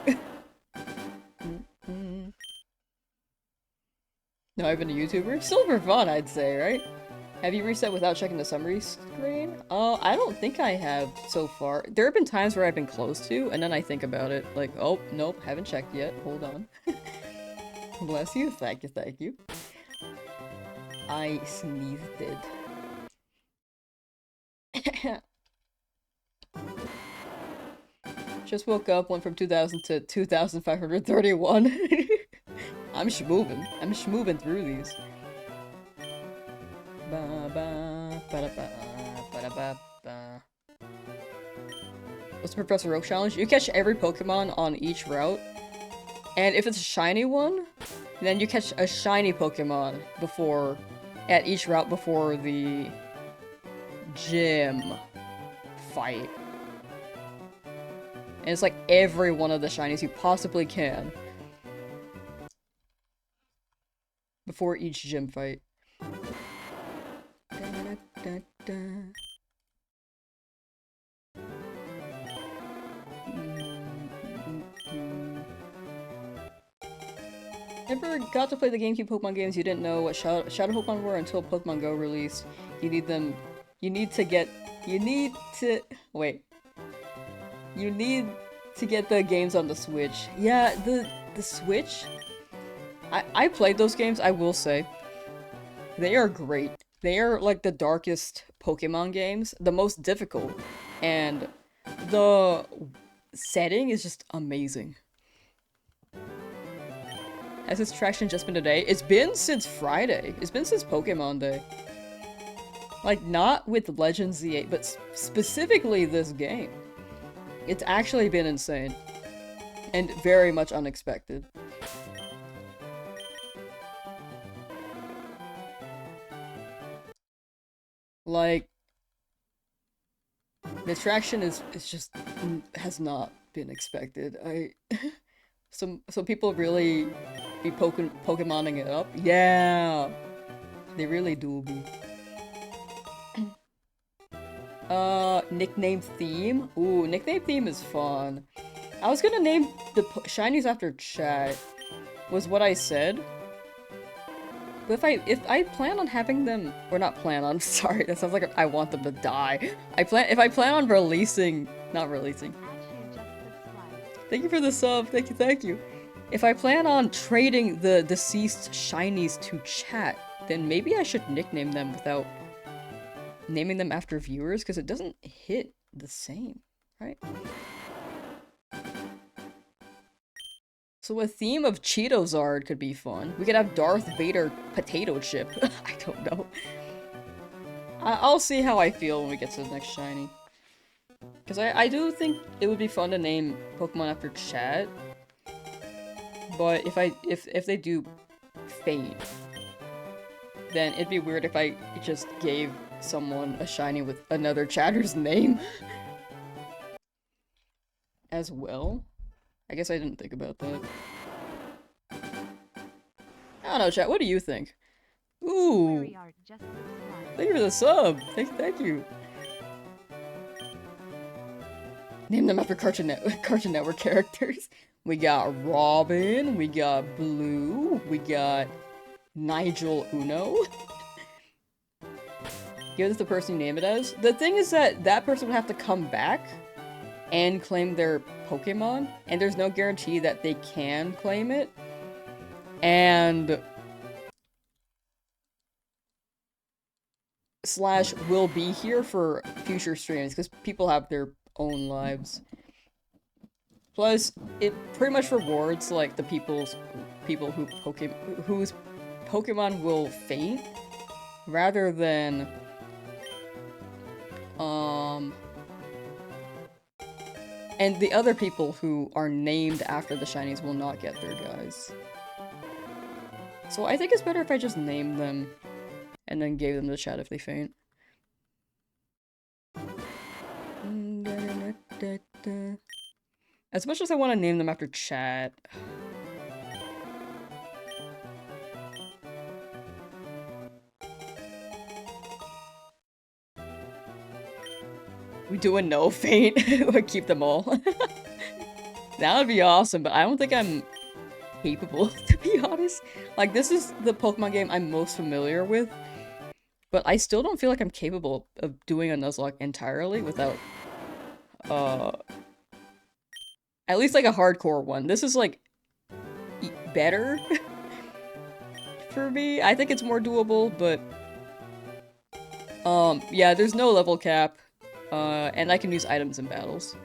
No, I've been a YouTuber? Still for fun, I'd say, right? Have you reset without checking the summary screen? I don't think I have so far. There have been times where I've been close to, and then I think about it, like, oh, nope, haven't checked yet, hold on. Bless you, thank you, thank you. I sneezed it. Just woke up, went from 2,000 to 2,531. I'm schmoovin' through these. What's the Professor Oak challenge? You catch every Pokemon on each route, and if it's a shiny one, then you catch a shiny Pokemon at each route before the gym fight. And it's like every one of the shinies you possibly can before each gym fight. Never got to play the GameCube Pokemon games. You didn't know what Shadow Pokemon were until Pokemon Go released. You need to get the games on the Switch. Yeah, the Switch. I played those games, I will say. They are great. They are like the darkest Pokemon games, the most difficult, and the setting is just amazing. Has this traction just been today? It's been since Friday. It's been since Pokemon Day. Like, not with Legends Z8, but specifically this game. It's actually been insane. And very much unexpected. Like, the traction is just has not been expected. Some people really be Pokemoning it up. Yeah, they really do be. Nickname theme. Ooh, nickname theme is fun. I was gonna name the shinies after chat. Was what I said. But if I plan on having them, or not plan on, sorry, that sounds like I want them to die. If I plan on not releasing. Thank you for the sub, thank you. If I plan on trading the deceased shinies to chat, then maybe I should nickname them without naming them after viewers because it doesn't hit the same, right? So a theme of Cheetozard could be fun. We could have Darth Vader potato chip. I don't know. I'll see how I feel when we get to the next shiny. Because I do think it would be fun to name Pokemon after chat. But if they do faint, then it'd be weird if I just gave someone a shiny with another chatter's name. As well. I guess I didn't think about that. I don't know, chat. What do you think? Ooh. Query art just subscribed. Thank you for the sub. Thank you. Name them after Cartoon Network characters. We got Robin. We got Blue. We got Nigel Uno. Give it the person you name it as. The thing is that person would have to come back and claim their Pokemon, and there's no guarantee that they can claim it. And / will be here for future streams because people have their own lives. Plus, it pretty much rewards like the people whose Pokemon will faint rather than and the other people who are named after the shinies will not get their guys. So I think it's better if I just named them and then gave them the chat if they faint. As much as I want to name them after chat. We do a no faint or keep them all. That would be awesome, but I don't think I'm capable, to be honest. Like, this is the Pokemon game I'm most familiar with, but I still don't feel like I'm capable of doing a Nuzlocke entirely without, at least like a hardcore one. This is like, better for me. I think it's more doable, but, yeah, there's no level cap. And I can use items in battles.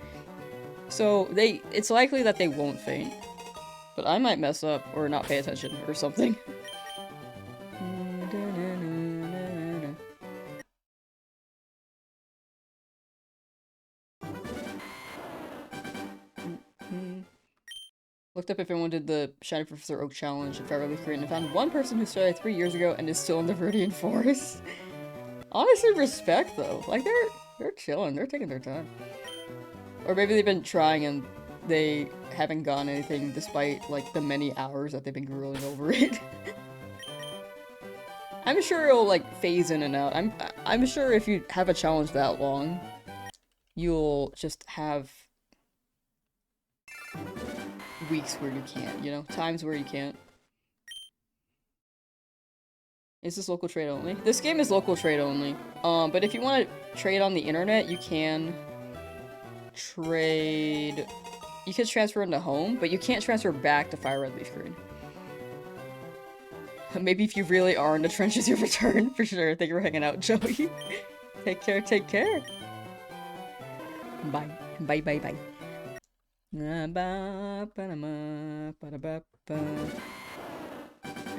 So it's likely that they won't faint. But I might mess up or not pay attention or something. Looked up if anyone did the Shiny Professor Oak challenge in Fairly Korean and found one person who started 3 years ago and is still in the Viridian Forest. Honestly, respect though. Like they're chilling, they're taking their time. Or maybe they've been trying and they haven't gotten anything despite like the many hours that they've been grueling over it. I'm sure it'll like phase in and out. I'm sure if you have a challenge that long, you'll just have weeks where you can't, you know? Times where you can't. Is this local trade only? This game is local trade only. But if you want to trade on the internet, you can trade... You can transfer into home, but you can't transfer back to Fire Red Leaf Green. Maybe if you really are in the trenches, you'll return, for sure. Thank you for hanging out, Joey. Take care, take care. Bye. Bye, bye, bye. But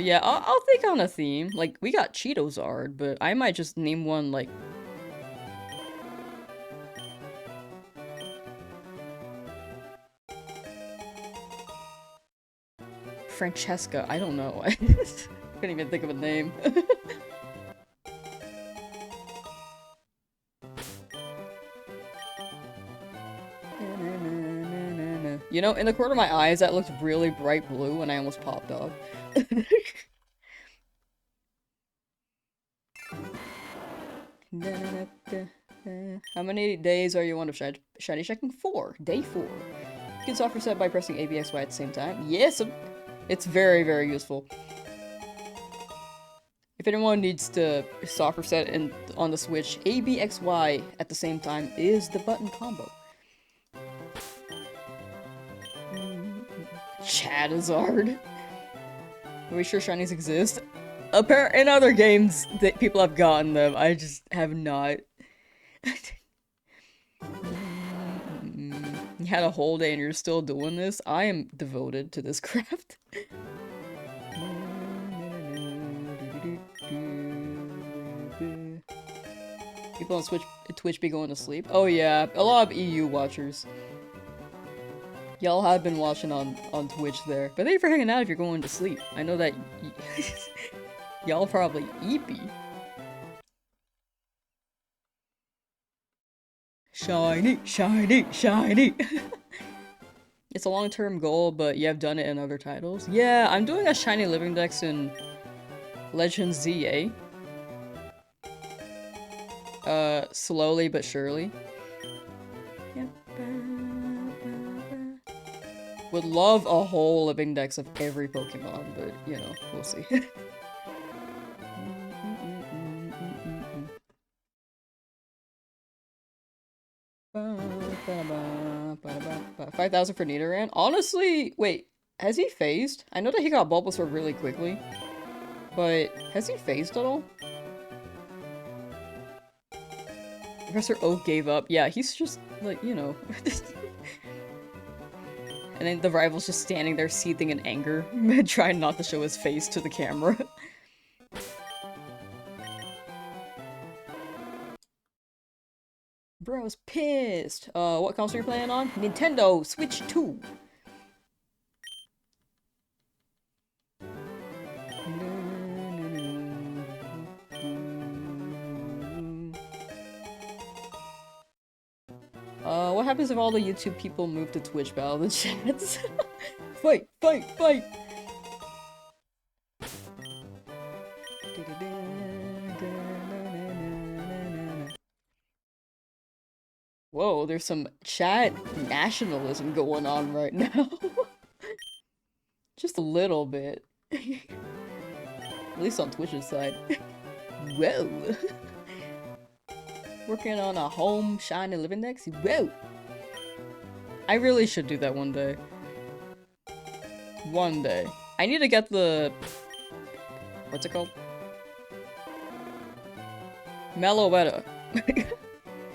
yeah, I'll think on a theme. Like, we got Cheetozard, but I might just name one, like... Francesca, I don't know. I couldn't even think of a name. You know, in the corner of my eyes, that looked really bright blue and I almost popped off. How many days are you on of shiny checking? 4. Day 4. You can soft reset by pressing ABXY at the same time. Yes, it's very, very useful. If anyone needs to soft reset on the Switch, ABXY at the same time is the button combo. Charizard. Are we sure shinies exist? In other games that people have gotten them, I just have not. You had a whole day and you're still doing this? I am devoted to this craft. People on Twitch be going to sleep? Oh yeah, a lot of EU watchers. Y'all have been watching on Twitch there. But thank you for hanging out if you're going to sleep. I know that y'all probably eepy. Shiny, shiny, shiny. It's a long-term goal, but you have done it in other titles. Yeah, I'm doing a shiny living dex in Legends ZA. Slowly but surely. Yeah. Would love a whole living dex of every Pokemon, but, you know, we'll see. 5,000 for Nidoran? Honestly, wait, has he phased? I know that he got Bulbasaur really quickly, but has he phased at all? Professor Oak gave up. Yeah, he's just, like, you know. And then the rival's just standing there seething in anger, trying not to show his face to the camera. Bro's pissed. What console are you playing on? Nintendo Switch 2. What happens if all the YouTube people move to Twitch battle the chats? Fight, fight, fight! Whoa, there's some chat nationalism going on right now. Just a little bit. At least on Twitch's side. Whoa. Working on a home shiny living dex? Whoa! I really should do that one day. One day. I need to get the... What's it called? Meloetta.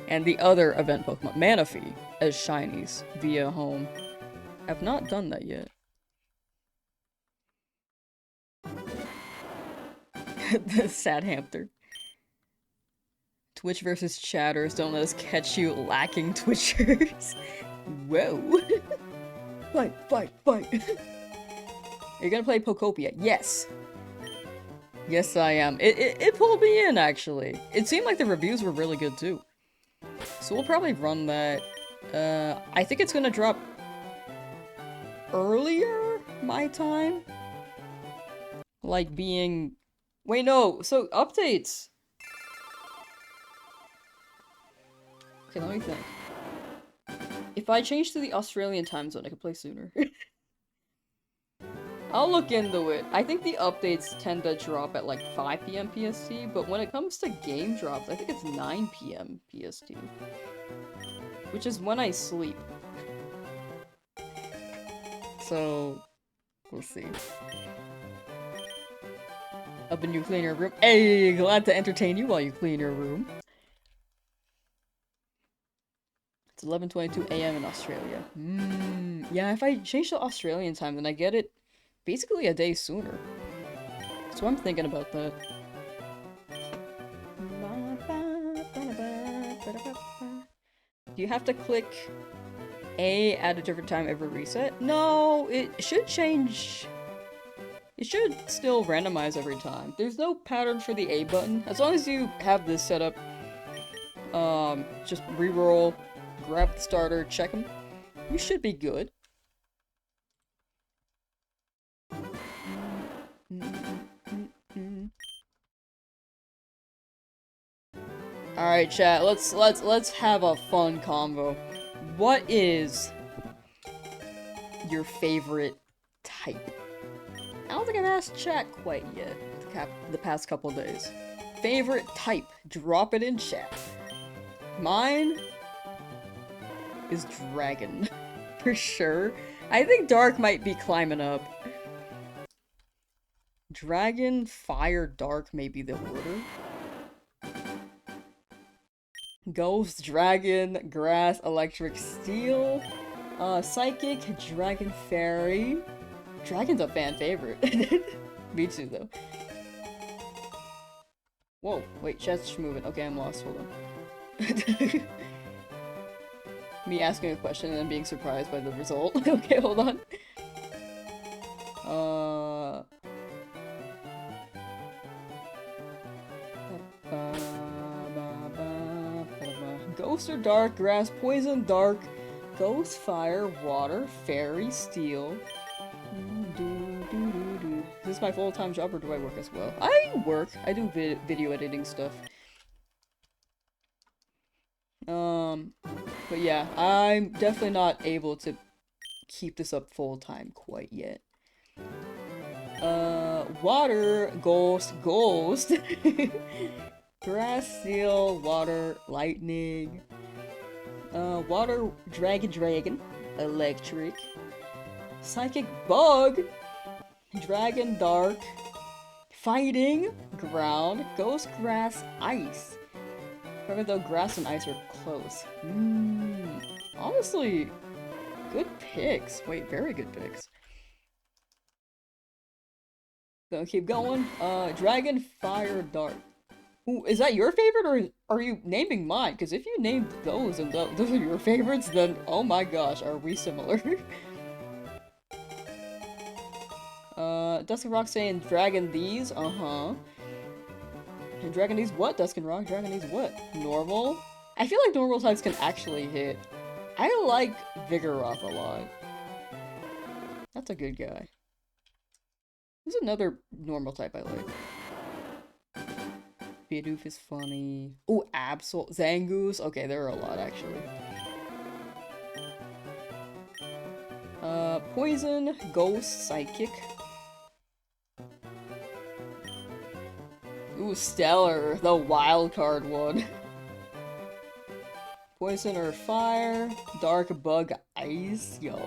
And the other event Pokemon, Manaphy, as shinies via home. I've not done that yet. The sad hamster. Twitch versus chatters, don't let us catch you lacking Twitchers. Whoa. Fight, fight, fight. Are you gonna play Pokopia? Yes. Yes, I am. It pulled me in, actually. It seemed like the reviews were really good, too. So we'll probably run that. I think it's gonna drop earlier my time. Like being... Wait, no. So, updates. Okay, let me think. If I change to the Australian time zone, I could play sooner. I'll look into it. I think the updates tend to drop at like 5 PM PST, but when it comes to game drops, I think it's 9 PM PST. Which is when I sleep. So, we'll see. Up and you clean your room. Hey, glad to entertain you while you clean your room. It's 11:22 AM in Australia. Yeah, if I change to Australian time, then I get it basically a day sooner. So I'm thinking about that. Do you have to click A at a different time every reset? No, it should change. It should still randomize every time. There's no pattern for the A button. As long as you have this set up, just reroll, grab the starter, check them. You should be good. Alright, chat, let's have a fun convo. What is your favorite type? I don't think I've asked chat quite yet the past couple days. Favorite type? Drop it in chat. Mine is dragon. For sure. I think dark might be climbing up. Dragon, Fire, Dark may be the order. Ghost, Dragon, Grass, Electric, Steel. Psychic, Dragon, Fairy. Dragon's a fan favorite. Me too, though. Whoa, wait, chat's moving. Okay, I'm lost. Hold on. Me asking a question and then being surprised by the result. Okay, hold on. Ghost or dark, grass, poison, dark, ghost, fire, water, fairy, steel. Is this my full-time job or do I work as well? I work. I do video editing stuff. But yeah, I'm definitely not able to keep this up full-time quite yet. Water, ghost, grass, steel, water, lightning. Water, dragon, electric. Psychic, bug, dragon, dark. Fighting, ground, ghost, grass, ice. However, though grass and ice are close. Honestly, good picks. Wait, very good picks. Gonna keep going. Dragon, fire, dark. Ooh, is that your favorite, or are you naming mine? Because if you named those and those are your favorites, then oh my gosh, are we similar? Dusk and Rock saying Dragon these, and Dragon these what? Dusk and Rock, Dragon these what? Normal? I feel like normal types can actually hit. I like Vigoroth a lot. That's a good guy. There's another normal type I like. Bidoof is funny. Oh, Absol. Zangoose. Okay, there are a lot, actually. Poison, Ghost, Psychic. Ooh, Stellar. The wild card one. Poison or Fire. Dark, Bug, Ice. Yo.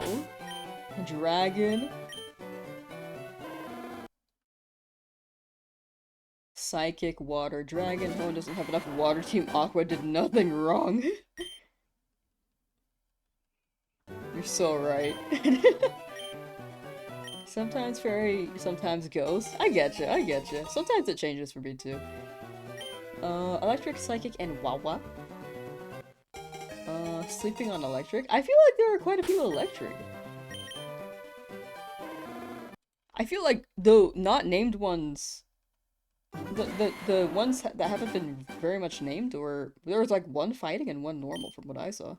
Dragon. Psychic, Water, Dragon. No one doesn't have enough water. Team Aqua did nothing wrong. You're so right. Sometimes Fairy, sometimes Ghost. I get you. Sometimes it changes for me too. Electric, Psychic, and Wawa. Sleeping on Electric. I feel like there are quite a few Electric. I feel like the not named ones... The ones that haven't been very much named, or there was like one fighting and one normal from what I saw.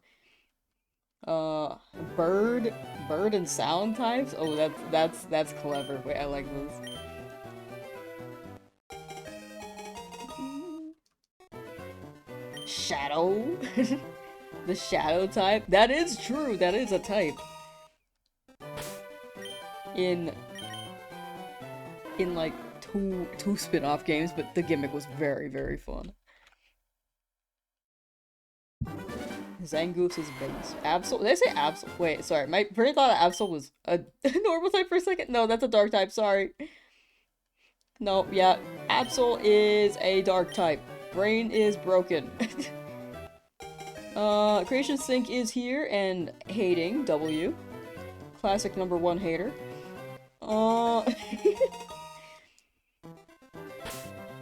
Bird and sound types. Oh, that's clever. Wait, I like this. Shadow. The shadow type. That is true. That is a type. In like two spin-off games, but the gimmick was very, very fun. Zangoose is base. Absol. Did I say Absol? Wait, sorry. My brain thought Absol was a normal type for a second. No, that's a dark type. Sorry. No, yeah. Absol is a dark type. Brain is broken. Creation Sync is here and hating. W. Classic #1 hater.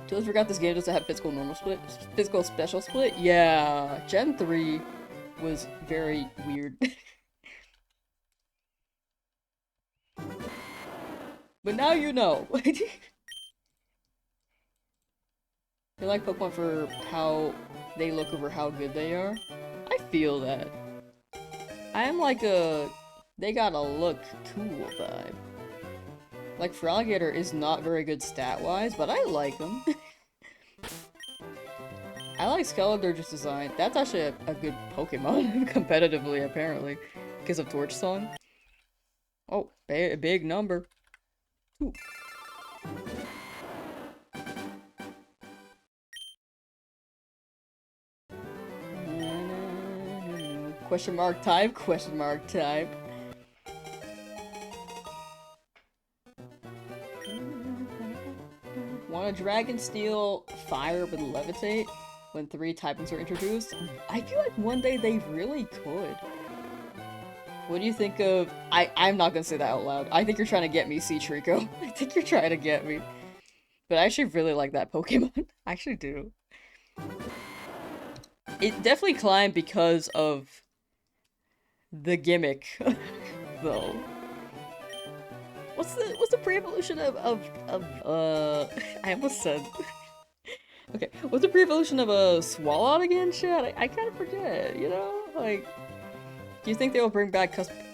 Totally forgot this game doesn't have physical normal split. Physical special split? Yeah. Gen 3 was very weird. But now you know. They like Pokemon for how they look over how good they are. I feel that. I am like a they gotta look cool vibe. Like, Fraligator is not very good stat-wise, but I like him. I like Skeledirge's design. That's actually a good Pokemon, competitively, apparently. Because of Torch Song. Oh, big number. Ooh. Question mark type? Question mark type. Dragon steal fire with levitate when 3 typings are introduced? I feel like one day they really could. What do you think of... I'm not gonna say that out loud. I think you're trying to get me, C. Trico. I think you're trying to get me. But I actually really like that Pokemon. I actually do. It definitely climbed because of the gimmick, though. What's the pre-evolution of I almost said okay, what's the pre-evolution of a Swallow again, chat? I kind of forget, you know? Like, do you think they will bring back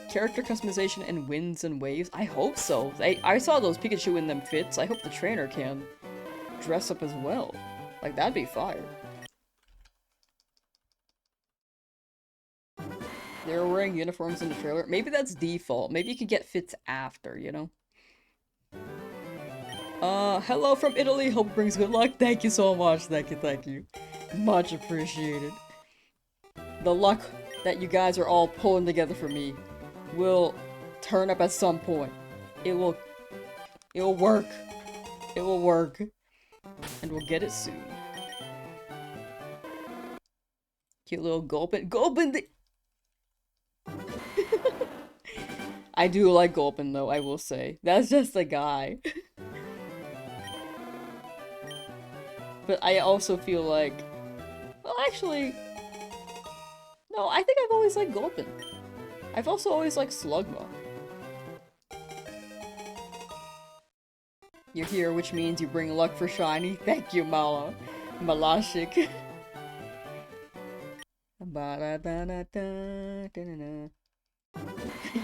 character customization and winds and waves? I hope so. I saw those Pikachu in them fits. I hope the trainer can dress up as well. Like, that'd be fire. They were wearing uniforms in the trailer. Maybe that's default. Maybe you could get fits after, you know? Hello from Italy. Hope it brings good luck. Thank you so much. Thank you. Much appreciated. The luck that you guys are all pulling together for me will turn up at some point. It'll work. It will work. And we'll get it soon. Cute little Gulpin. Gulpin the I do like Gulpin though, I will say. That's just a guy. But I also feel like... Well, actually... No, I think I've always liked Gulpin. I've also always liked Slugma. You're here, which means you bring luck for shiny. Thank you, Mala. Malashik.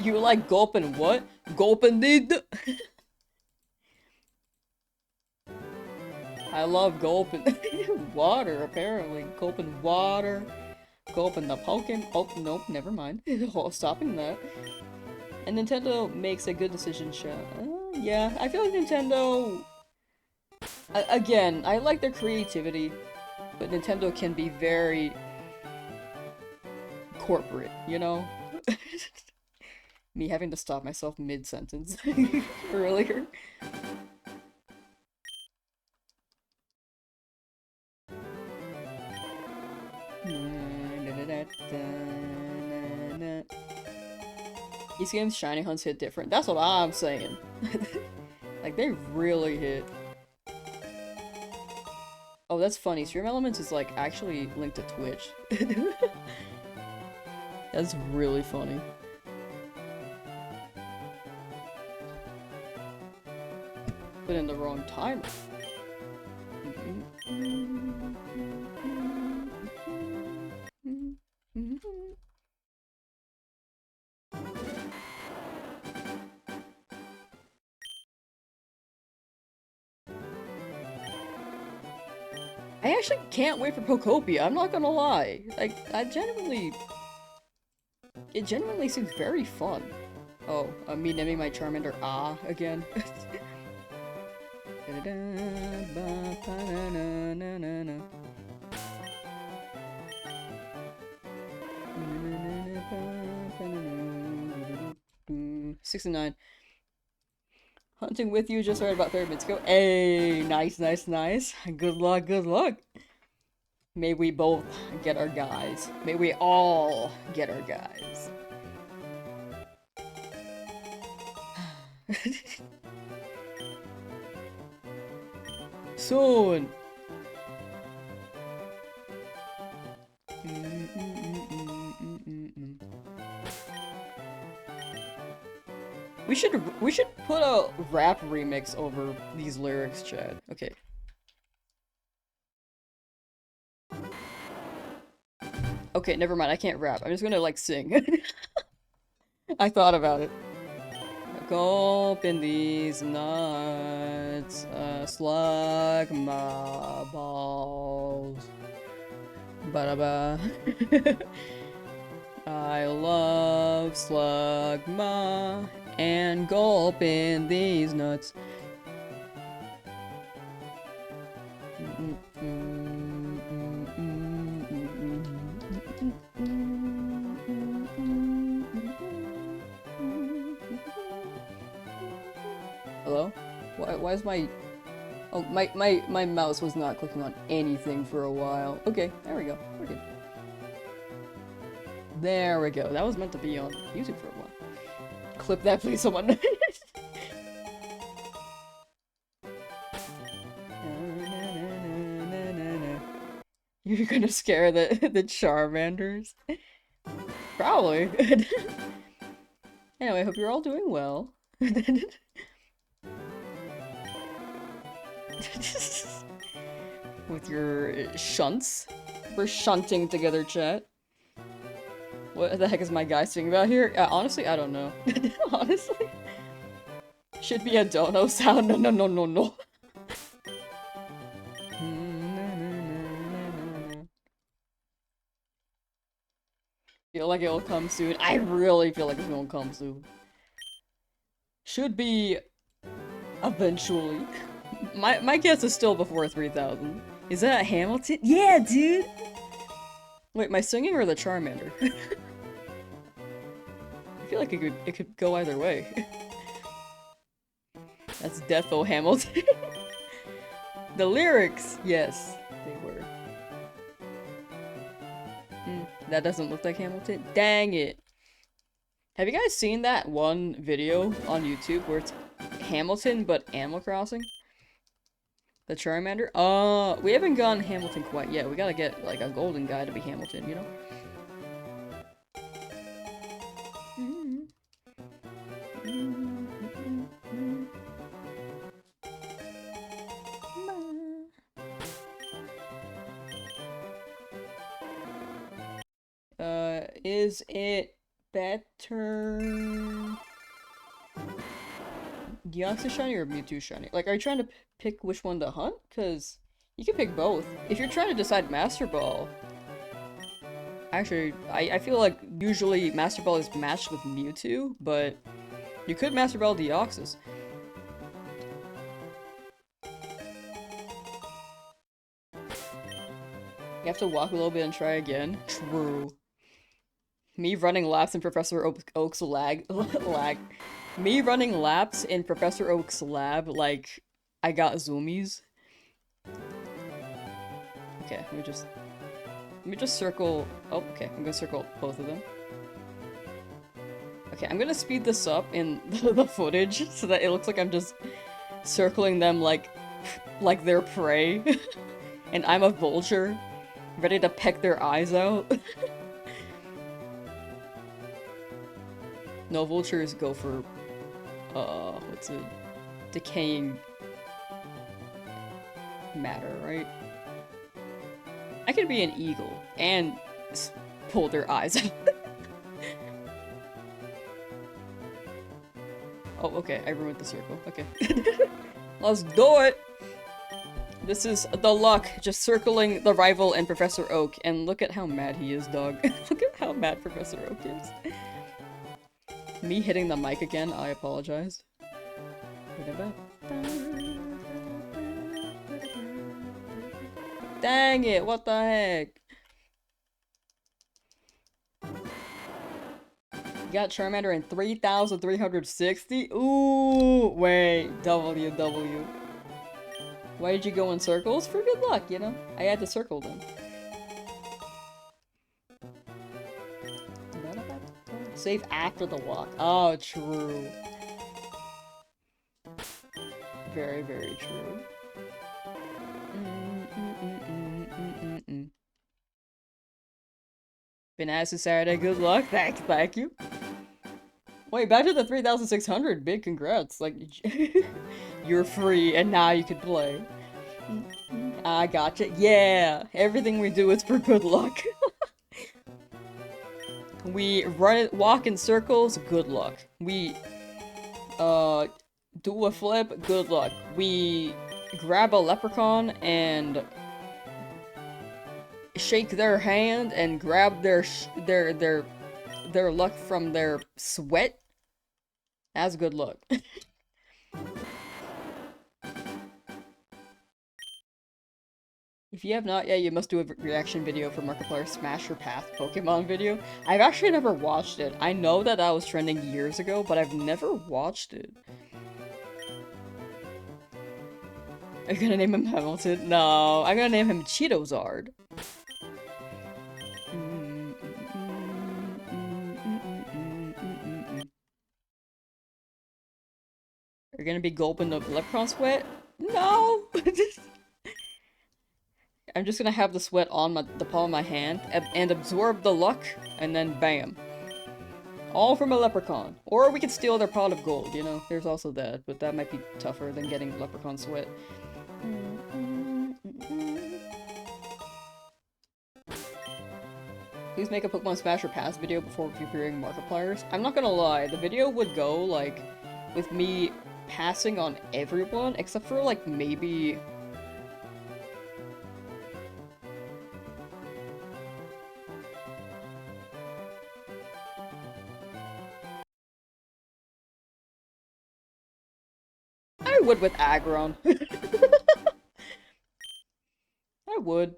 You like Gulpin what? Gulpin did. I love Gulpin. Water, apparently. Gulpin water. Gulpin the Pokemon. Oh, nope, never mind. Stopping that. And Nintendo makes a good decision, chat. Yeah, I feel like Nintendo... again, I like their creativity, but Nintendo can be very... corporate, you know? Me having to stop myself mid-sentence earlier. These games' shiny hunts hit different. That's what I'm saying. Like, they really hit. Oh, that's funny. Stream Elements is, like, actually linked to Twitch. That's really funny. Put in the wrong timer. I actually can't wait for Pokopia, I'm not gonna lie. Like, it genuinely seems very fun. Oh, me naming my Charmander again. $69. Hunting with you just started about 30 minutes ago. Hey, nice. Good luck. May we both get our guys. May we all get our guys. Soon. We should put a rap remix over these lyrics, Chad. Okay. Okay, never mind. I can't rap. I'm just gonna like sing. I thought about it. Gulp in these nuts, slug my balls. Ba-da-ba. I love Slugma and gulp in these nuts. Hello? Why is my Oh, my mouse was not clicking on anything for a while. Okay, there we go. We're good. There we go. That was meant to be on YouTube for a while. Clip that, please, someone. You're gonna scare the Charmanders? Probably. Anyway, I hope you're all doing well. With your shunts. We're shunting together, chat. What the heck is my guy singing about here? Honestly, I don't know. Honestly. Should be a dono sound. No, no, no, no, no. Feel like it'll come soon. I really feel like it's gonna come soon. Should be eventually. My guess is still before 3,000. Is that Hamilton? Yeah, dude! Wait, my singing or the Charmander? I feel like it could go either way. That's Defo Hamilton. The lyrics, yes, they were. That doesn't look like Hamilton. Dang it. Have you guys seen that one video on YouTube where it's Hamilton but Animal Crossing? The Charmander? We haven't gotten Hamilton quite yet. We gotta get, like, a golden guy to be Hamilton, you know? Is it better... Deoxys shiny or Mewtwo shiny? Like, are you trying to pick which one to hunt? Because you can pick both. If you're trying to decide Master Ball... Actually, I feel like usually Master Ball is matched with Mewtwo, but you could Master Ball Deoxys. You have to walk a little bit and try again. True. Me running laps in Professor Oak's lag. Me running laps in Professor Oak's lab, like, I got zoomies. Okay, let me just circle... Oh, okay, I'm gonna circle both of them. Okay, I'm gonna speed this up in the footage so that it looks like I'm just circling them like they're prey. And I'm a vulture, ready to peck their eyes out. No, vultures go for, what's it? Decaying matter, right? I could be an eagle and pull their eyes out. Oh, okay, I ruined the circle. Okay. Let's do it! This is the luck, just circling the rival and Professor Oak, and look at how mad he is, dog. Look at how mad Professor Oak is. Me hitting the mic again, I apologize. Dang it, what the heck? You got Charmander in 3,360? Ooh, wait, WW. Why did you go in circles? For good luck, you know? I had to circle them. Save after the walk. Oh, true. Very, very true. Bananas is Saturday. Good luck. Thank you. Wait, back to the 3,600. Big congrats. Like, you're free and now you can play. I gotcha. Yeah. Everything we do is for good luck. We walk in circles, good luck. We, do a flip, good luck. We grab a leprechaun and shake their hand and grab their luck from their sweat. That's good luck. If you have not yet, you must do a reaction video for Markiplier Smash Your Path Pokemon video. I've actually never watched it. I know that was trending years ago, but I've never watched it. Are you gonna name him Hamilton? No, I'm gonna name him Cheetozard. You're gonna be gulping the leprechaun sweat? No! I'm just gonna have the sweat on the palm of my hand and absorb the luck, and then bam. All from a leprechaun. Or we could steal their pot of gold, you know? There's also that, but that might be tougher than getting leprechaun sweat. Please make a Pokemon Smash or Pass video before preparing Markipliers. I'm not gonna lie, the video would go, like, with me passing on everyone, except for, like, maybe... I would with Aggron. I would.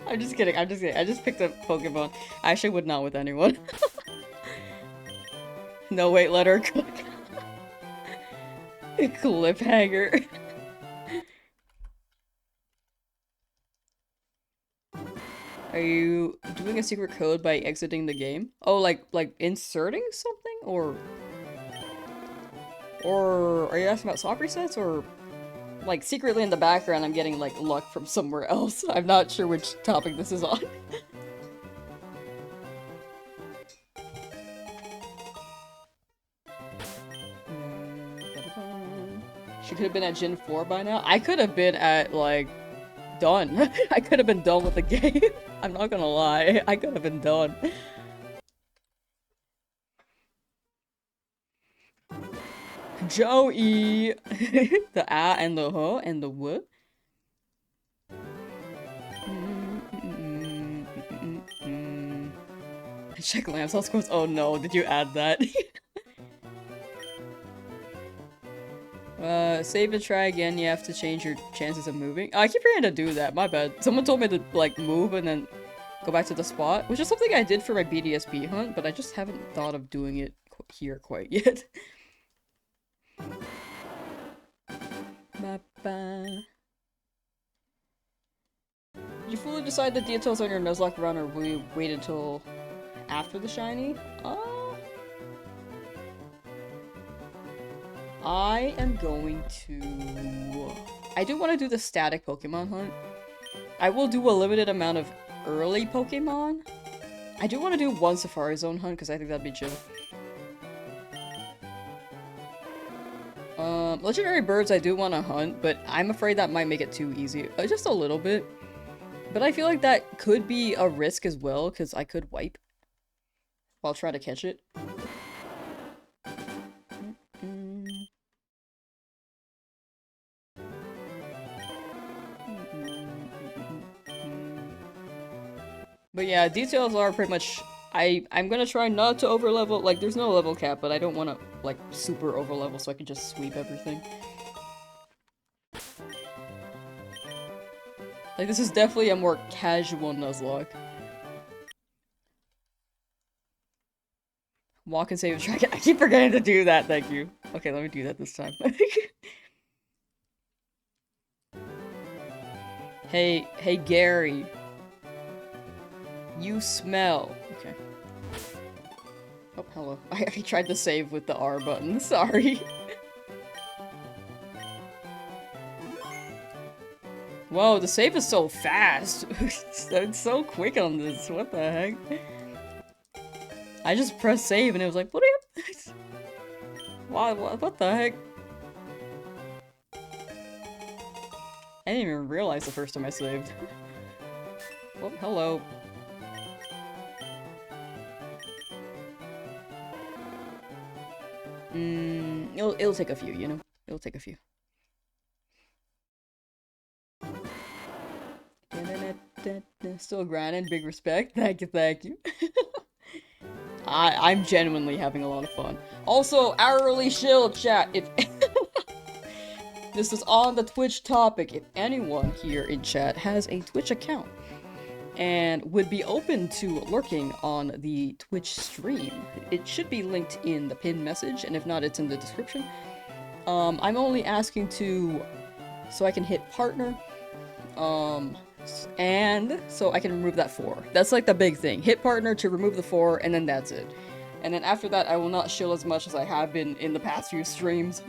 I'm just kidding, I'm just kidding. I just picked up Pokemon. I actually would not with anyone. No, wait, let her cook. Cliffhanger. Are you doing a secret code by exiting the game? Oh, like inserting something? Or are you asking about swap resets? Or like secretly in the background I'm getting like luck from somewhere else? I'm not sure which topic this is on. She could have been at Gen 4 by now. I could have been at like done. I could have been done with the game. I'm not gonna lie. I could have been done. Joey! The A and the H and the W. Check Lamsauce quotes. Oh no, did you add that? Save and try again. You have to change your chances of moving. Oh, I keep forgetting to do that. My bad. Someone told me to, like, move and then go back to the spot, which is something I did for my BDSP hunt, but I just haven't thought of doing it here quite yet. Did you fully decide the details on your Nuzlocke run, or will you wait until after the shiny? I am going to... I do want to do the static Pokemon hunt. I will do a limited amount of early Pokemon. I do want to do one Safari Zone hunt, because I think that'd be chill. Legendary birds I do want to hunt, but I'm afraid that might make it too easy. Just a little bit. But I feel like that could be a risk as well, because I could wipe while trying to catch it. But yeah, details are pretty much... I'm gonna try not to overlevel. Like, there's no level cap, but I don't want to, like, super overlevel so I can just sweep everything. Like, this is definitely a more casual Nuzlocke. Walk and save a track. I keep forgetting to do that, thank you. Okay, let me do that this time. Hey Gary. You smell. Okay. Oh, hello. I tried to save with the R button, sorry. Whoa, the save is so fast. It's so quick on this, what the heck? I just pressed save and it was like, what are you... what the heck? I didn't even realize the first time I saved. Well, hello. It'll take a few, you know? It'll take a few. Still grinding, big respect. Thank you, thank you. I'm genuinely having a lot of fun. Also, hourly shield chat, if this is on the Twitch topic, if anyone here in chat has a Twitch account, and would be open to lurking on the Twitch stream. It should be linked in the pinned message, and if not, it's in the description. I'm only asking so I can hit partner, and so I can remove that 4. That's like the big thing. Hit partner to remove the 4, and then that's it. And then after that, I will not shill as much as I have been in the past few streams.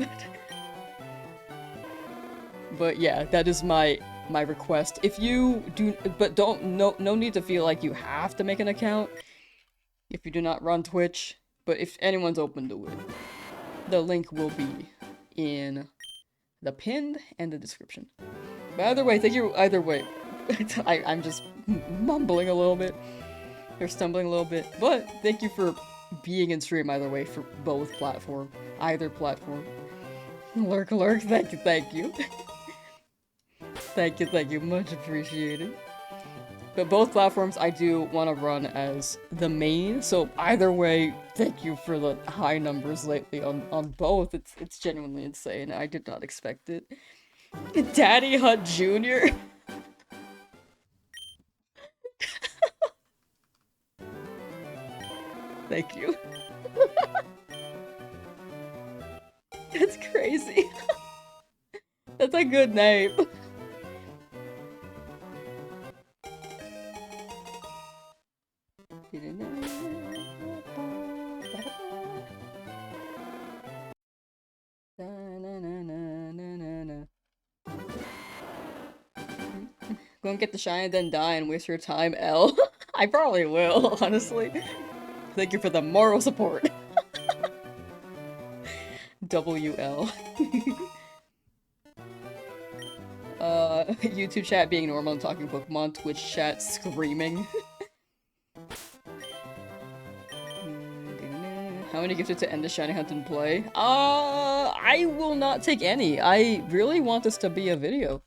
But yeah, that is my request. If you do, but no need to feel like you have to make an account if you do not run Twitch. But if anyone's open to it, the link will be in the pinned and the description. But either way, thank you either way. I'm just mumbling a little bit, or stumbling a little bit, but thank you for being in stream either way for both platform, either platform. Lurk, thank you. Thank you, much appreciated. But both platforms I do want to run as the main, so either way, thank you for the high numbers lately on both. It's genuinely insane. I did not expect it. Daddy Hut Jr. Thank you. That's crazy. That's a good name. Go and get the shine and then die and waste your time, L. I probably will, honestly. Thank you for the moral support. WL. YouTube chat being normal and talking Pokemon, Twitch chat screaming. How many gifted to end the shiny hunt and play? I will not take any. I really want this to be a video.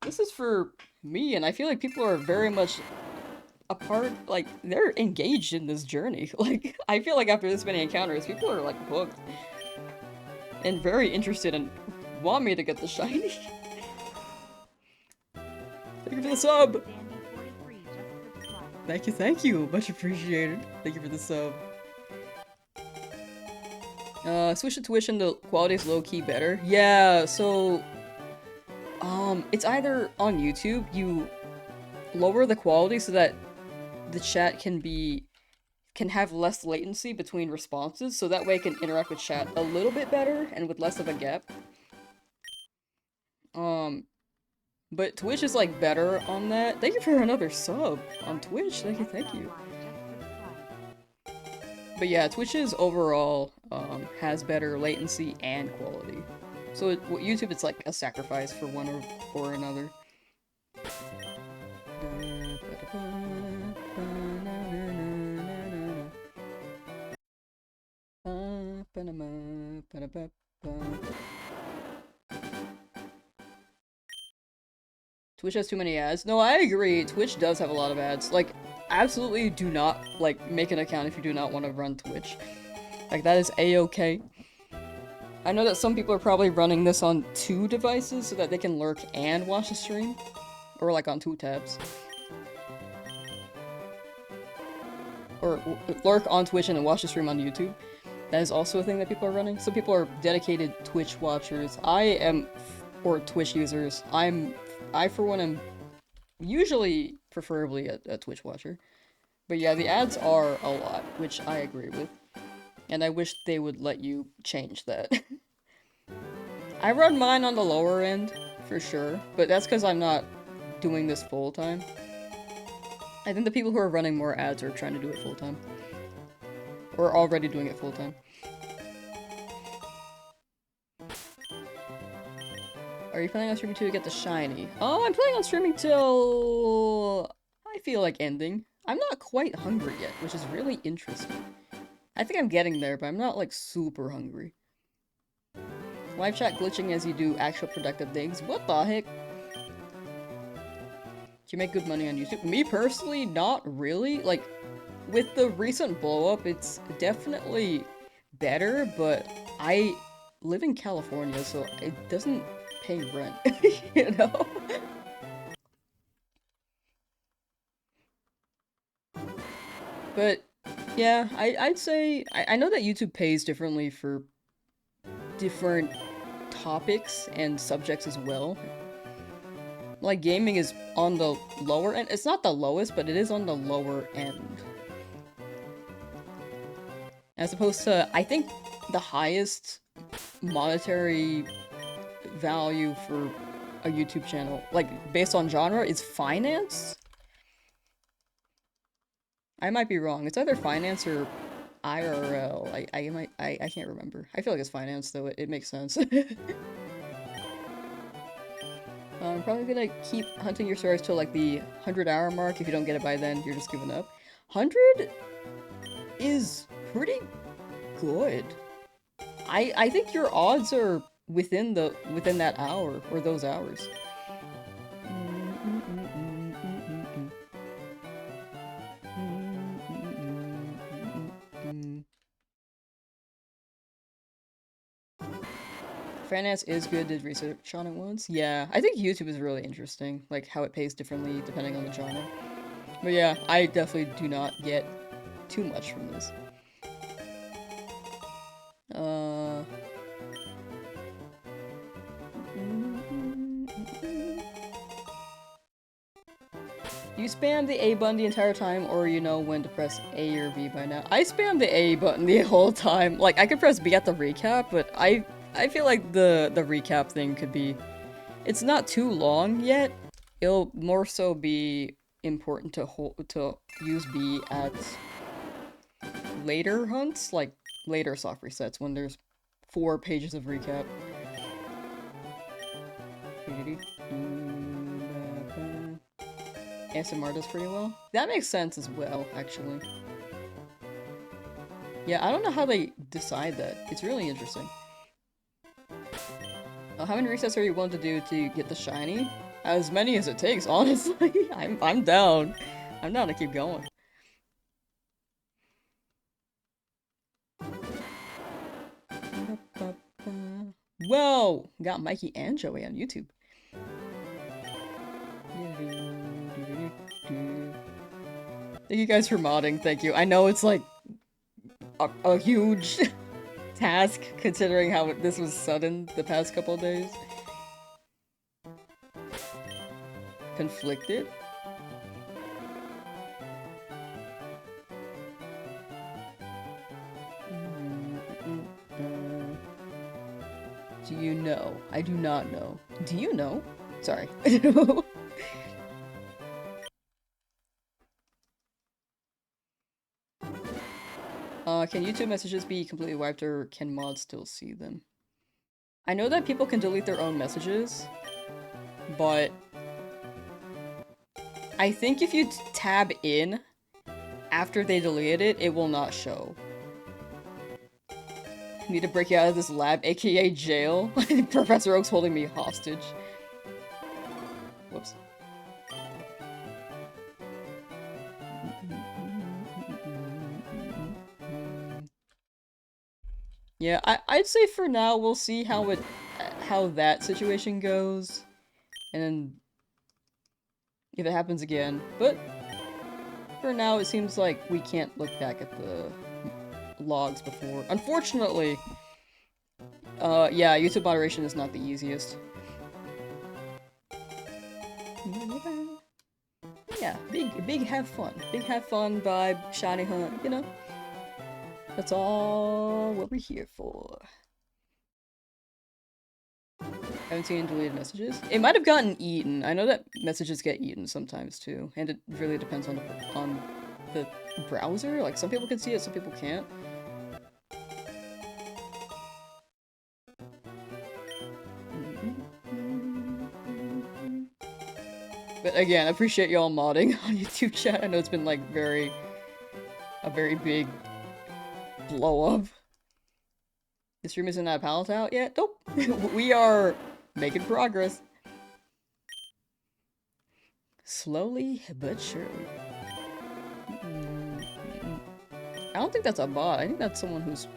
This is for me, and I feel like people are very much a part, like, they're engaged in this journey. Like, I feel like after this many encounters, people are, like, hooked. And very interested and want me to get the shiny. Thank you for the sub! Thank you! Much appreciated. Thank you for the sub. Switch to Twitch and the quality is low-key better. Yeah, so... it's either on YouTube, you lower the quality so that the chat can have less latency between responses, so that way it can interact with chat a little bit better and with less of a gap. But Twitch is, like, better on that. Thank you for another sub on Twitch. Thank you. But yeah, Twitch's overall, has better latency and quality. So YouTube, it's like a sacrifice for one or another. Twitch has too many ads. No, I agree. Twitch does have a lot of ads. Like, absolutely do not, like, make an account if you do not want to run Twitch. Like, that is a-okay. I know that some people are probably running this on 2 devices so that they can lurk and watch the stream. Or, like, on 2 tabs. Or lurk on Twitch and then watch the stream on YouTube. That is also a thing that people are running. Some people are dedicated Twitch watchers. Or Twitch users. I, for one, am usually, preferably, a Twitch watcher. But yeah, the ads are a lot, which I agree with. And I wish they would let you change that. I run mine on the lower end, for sure. But that's because I'm not doing this full-time. I think the people who are running more ads are trying to do it full-time. Or already doing it full-time. Are you planning on streaming to get the shiny? Oh, I'm planning on streaming till... I feel like ending. I'm not quite hungry yet, which is really interesting. I think I'm getting there, but I'm not, like, super hungry. Live chat glitching as you do actual productive things? What the heck? Do you make good money on YouTube? Me personally, not really. Like, with the recent blow-up, it's definitely better, but I live in California, so it doesn't pay rent, you know? But yeah, I'd say I know that YouTube pays differently for different topics and subjects as well. Like gaming is on the lower end. It's not the lowest, but it is on the lower end. As opposed to, I think the highest monetary value for a YouTube channel, like based on genre, is finance? I might be wrong. It's either finance or IRL. I can't remember. I feel like it's finance though. It makes sense. I'm probably gonna keep hunting your stories till like the 100-hour mark. If you don't get it by then, you're just giving up. 100 is pretty good. I think your odds are within that hour or those hours. Finance is good, did research on it once. Yeah, I think YouTube is really interesting, like how it pays differently depending on the genre. But yeah, I definitely do not get too much from this. You spam the A button the entire time, or you know when to press A or B by now? I spam the A button the whole time. Like, I could press B at the recap, but I feel like the recap thing could be... It's not too long yet. It'll more so be important to use B at later hunts, like later soft resets when there's 4 pages of recap. ASMR does pretty well. That makes sense as well, actually. Yeah, I don't know how they decide that. It's really interesting. How many resets are you willing to do to get the shiny? As many as it takes, honestly. I'm down. I'm down to keep going. Whoa! Got Mikey and Joey on YouTube. Thank you guys for modding, thank you. I know it's like a huge task considering how this was sudden the past couple of days. Conflicted? Do you know? I do not know. Do you know? Sorry. Can YouTube messages be completely wiped or can mods still see them? I know that people can delete their own messages, but I think if you tab in after they deleted it, it will not show. Need to break you out of this lab, aka jail. Professor Oak's holding me hostage. Whoops. Yeah, I'd say for now we'll see how that situation goes, and then if it happens again. But for now, it seems like we can't look back at the logs before. Unfortunately, yeah, YouTube moderation is not the easiest. Yeah, big have fun. Big have fun vibe, shiny hunt, you know? That's all what we're here for. Haven't seen deleted messages. It might have gotten eaten. I know that messages get eaten sometimes too, and it really depends on the browser. Like some people can see it, some people can't. But again, I appreciate y'all modding on YouTube chat. I know it's been like a very big blow up. The stream isn't that palette out yet? Nope. We are making progress. Slowly but surely. I don't think that's a bot. I think that's someone who's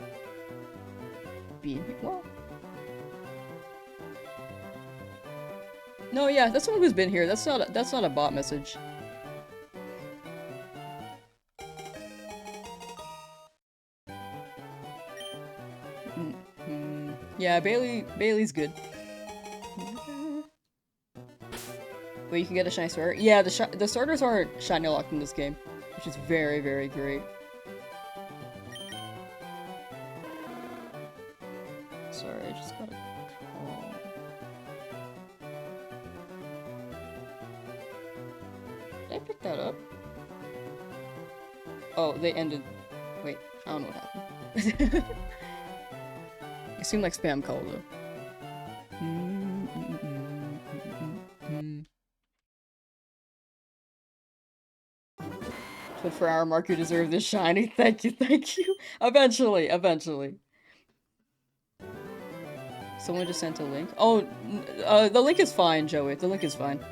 being well. No, yeah, that's someone who's been here. That's not a bot message. Yeah, Bailey's good. But you can get a shiny starter. Yeah, the starters aren't shiny locked in this game, which is very, very great. Sorry, I just got a call. Did I pick that up? Oh, they ended. Wait, I don't know what happened. It seemed like spam call though. But for our mark, you deserve this shiny. Thank you, thank you. Eventually, eventually. Someone just sent a link. Oh, the link is fine, Joey. The link is fine.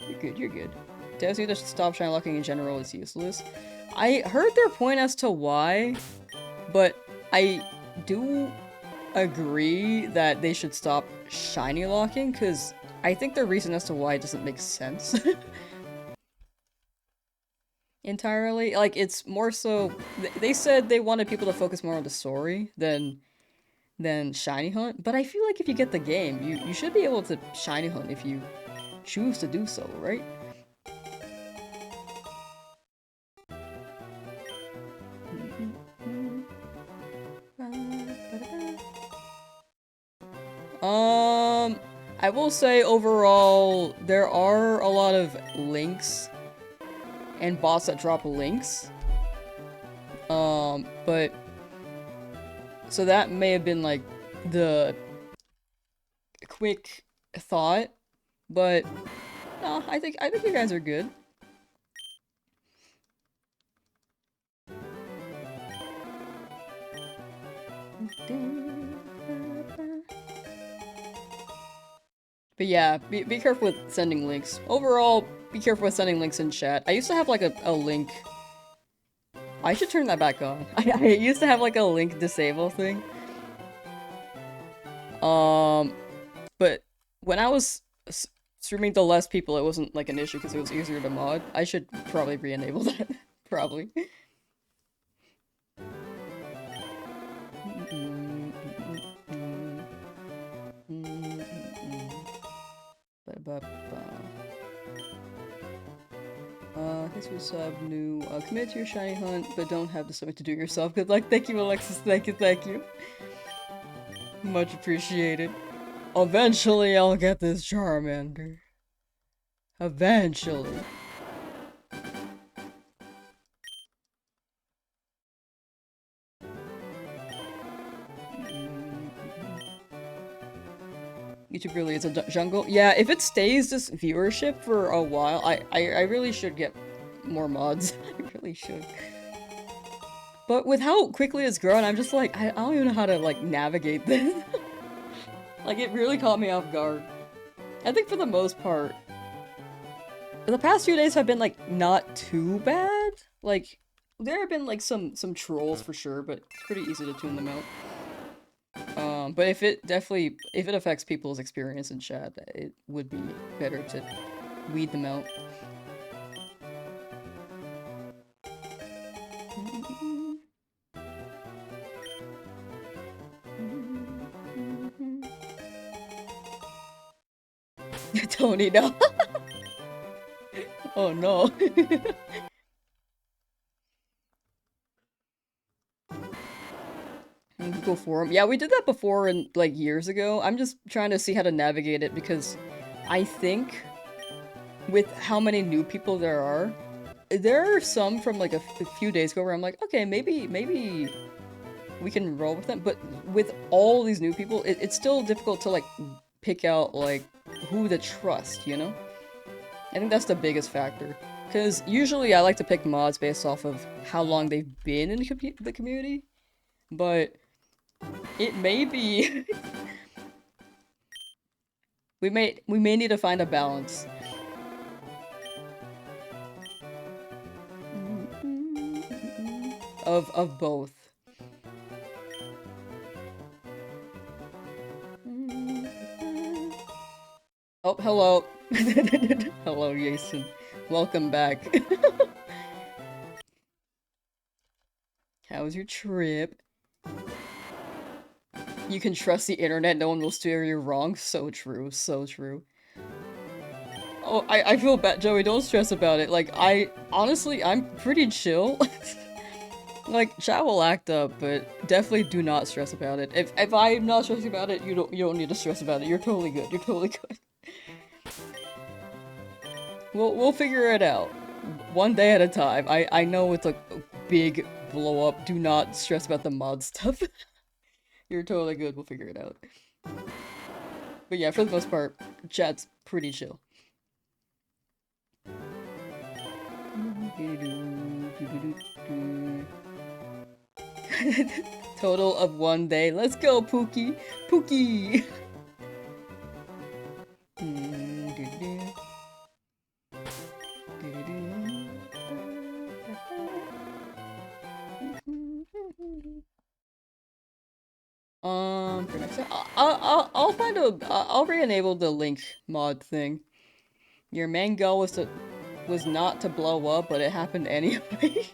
You're good, you're good. Tells you to stop shiny locking in general is useless. I heard their point as to why, but I do agree that they should stop shiny locking, because I think the reason as to why doesn't make sense. Entirely. Like, it's more so... They said they wanted people to focus more on the story than shiny hunt, but I feel like if you get the game, you should be able to shiny hunt if you choose to do so, right? I will say overall, there are a lot of links and bots that drop links. But so that may have been like the quick thought, but no, I think you guys are good. But yeah, be careful with sending links. Overall, be careful with sending links in chat. I used to have like a link. I should turn that back on. I used to have like a link disable thing. But when I was streaming to less people, it wasn't like an issue because it was easier to mod. I should probably re-enable that. Probably. Thanks for the sub, new. Commit to your shiny hunt, but don't have the stomach to do it yourself. Good luck. Thank you, Alexis. Thank you, thank you. Much appreciated. Eventually, I'll get this Charmander. Eventually. YouTube really is a jungle. Yeah, if it stays this viewership for a while, I really should get more mods. I really should. But with how quickly it's grown, I'm just like, I don't even know how to, like, navigate this. Like, it really caught me off guard. I think for the most part, the past few days have been, like, not too bad. Like, there have been, like, some trolls for sure, but it's pretty easy to tune them out. But if it affects people's experience in chat, it would be better to weed them out. Tony, no. Oh no. Google forum. Yeah, we did that before and like years ago. I'm just trying to see how to navigate it because I think with how many new people there are some from like a few days ago where I'm like, okay, maybe we can roll with them. But with all these new people, it's still difficult to like pick out like who to trust, you know? I think that's the biggest factor. Because usually I like to pick mods based off of how long they've been in the community. But it may be... we may need to find a balance. Of both. Oh, hello. Hello, Jason. Welcome back. How was your trip? You can trust the internet, no one will steer you wrong. So true, so true. Oh, I feel bad, Joey, don't stress about it. Like, honestly, I'm pretty chill. Like, chat will act up, but definitely do not stress about it. If I'm not stressing about it, you don't need to stress about it. You're totally good. You're totally good. We'll figure it out. One day at a time. I know it's a big blow up. Do not stress about the mod stuff. You're totally good. We'll figure it out. But yeah, for the most part, chat's pretty chill. Total of 1 day. Let's go, Pookie! Pookie! For next time, I'll find I'll re-enable the link mod thing. Your main goal was not to blow up, but it happened anyway.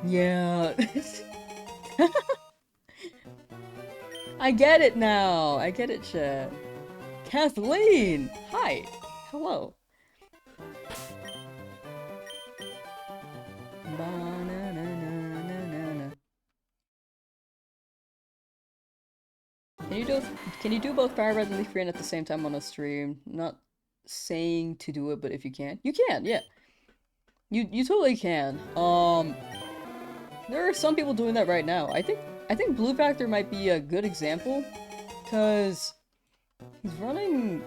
Yeah. I get it now. I get it, chat. Kathleen! Hi! Hello. Can you do both Fire Red and Leaf Green at the same time on a stream? Not saying to do it, but if you can. You can, yeah. You totally can. There are some people doing that right now. I think Blue Factor might be a good example, cause he's running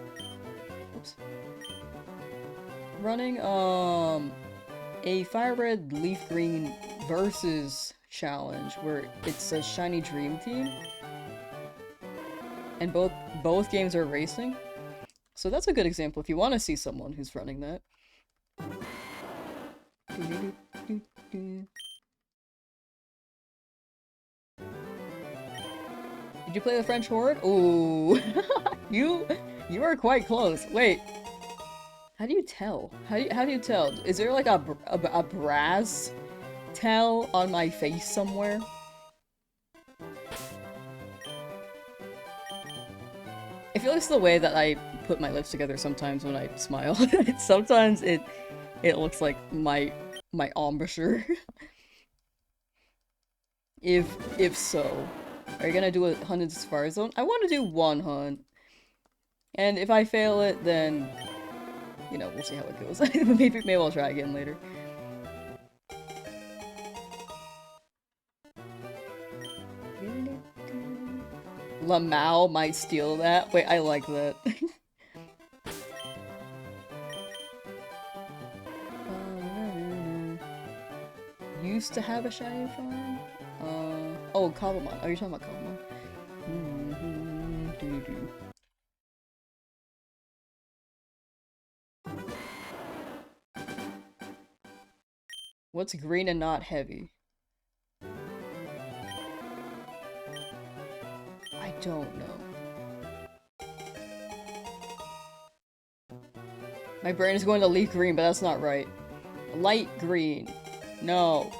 a Fire Red Leaf Green versus challenge where it's a Shiny Dream Team. And both games are racing. So that's a good example if you want to see someone who's running that. Did you play the French Horde? Ooh. you are quite close. Wait. How do you tell? How do you tell? Is there like a brass tell on my face somewhere? I feel like it's the way that I put my lips together sometimes when I smile. Sometimes it looks like my embouchure. If so. Are you gonna do a hunt in the Safari Zone? I want to do one hunt. And if I fail it, then you know, we'll see how it goes. maybe I'll try again later. Lamau might steal that. Wait, I like that. Used to have a shiny farm? Oh, Cobblemon. Oh, you're talking about Cobblemon. What's green and not heavy? I don't know. My brain is going to leaf green, but that's not right. Light green. No.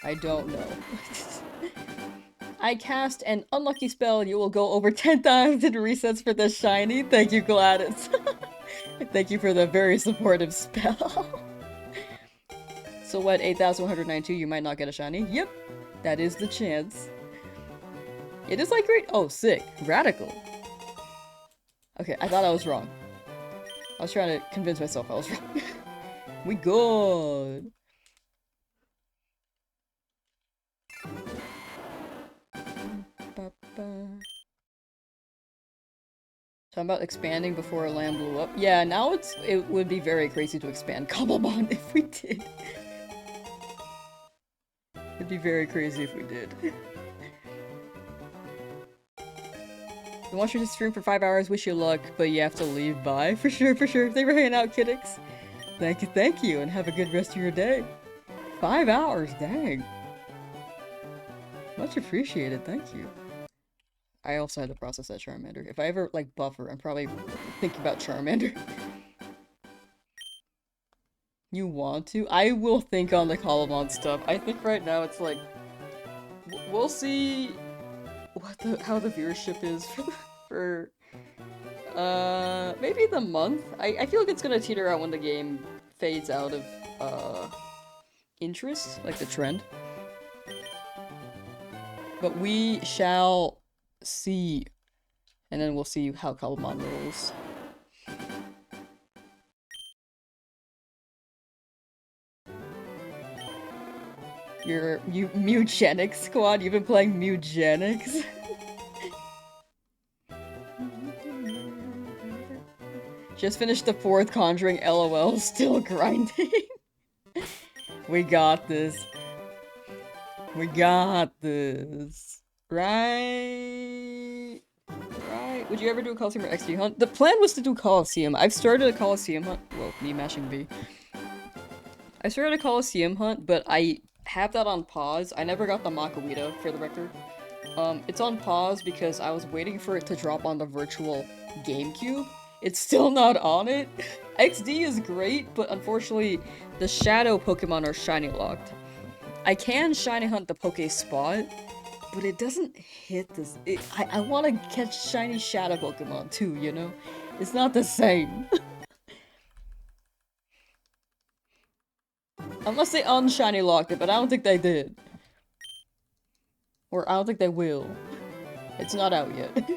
I don't know. I cast an unlucky spell. You will go over 10 times in resets for the shiny. Thank you, Gladys. Thank you for the very supportive spell. So what, 8,192, you might not get a shiny? Yep, that is the chance. It is like great. Oh, sick. Radical. Okay, I thought I was wrong. I was trying to convince myself I was wrong. We good. Talking about expanding before a land blew up. Yeah, now it would be very crazy to expand Cobblemon if we did. It'd be very crazy if we did. I want you to stream for 5 hours, wish you luck, but you have to leave. Bye. For sure, for sure. Thanks for hanging out, Kiddix. Thank you, and have a good rest of your day. 5 hours, dang. Much appreciated, thank you. I also had to process that Charmander. If I ever, like, buffer, I'm probably thinking about Charmander. You want to? I will think on the Column stuff. I think right now it's like... We'll see how the viewership is for maybe the month. I feel like it's gonna teeter out when the game fades out of, interest, like the trend. But we shall see. And then we'll see how Kalman rolls. You Mugenics squad? You've been playing Mugenics? Just finished the 4th Conjuring, LOL, still grinding. We got this. We got this. Right? Right. Would you ever do a Coliseum or XD hunt? The plan was to do Coliseum. I've started a Coliseum hunt. Well, me mashing B. I started a Coliseum hunt, but I have that on pause. I never got the Makawita, for the record. It's on pause because I was waiting for it to drop on the virtual GameCube. It's still not on it. XD is great, but unfortunately, the shadow Pokemon are shiny locked. I can shiny hunt the Poke Spot, but it doesn't hit this. I want to catch shiny shadow Pokemon too, you know? It's not the same. Unless they unshiny locked it, but I don't think they did. Or I don't think they will. It's not out yet.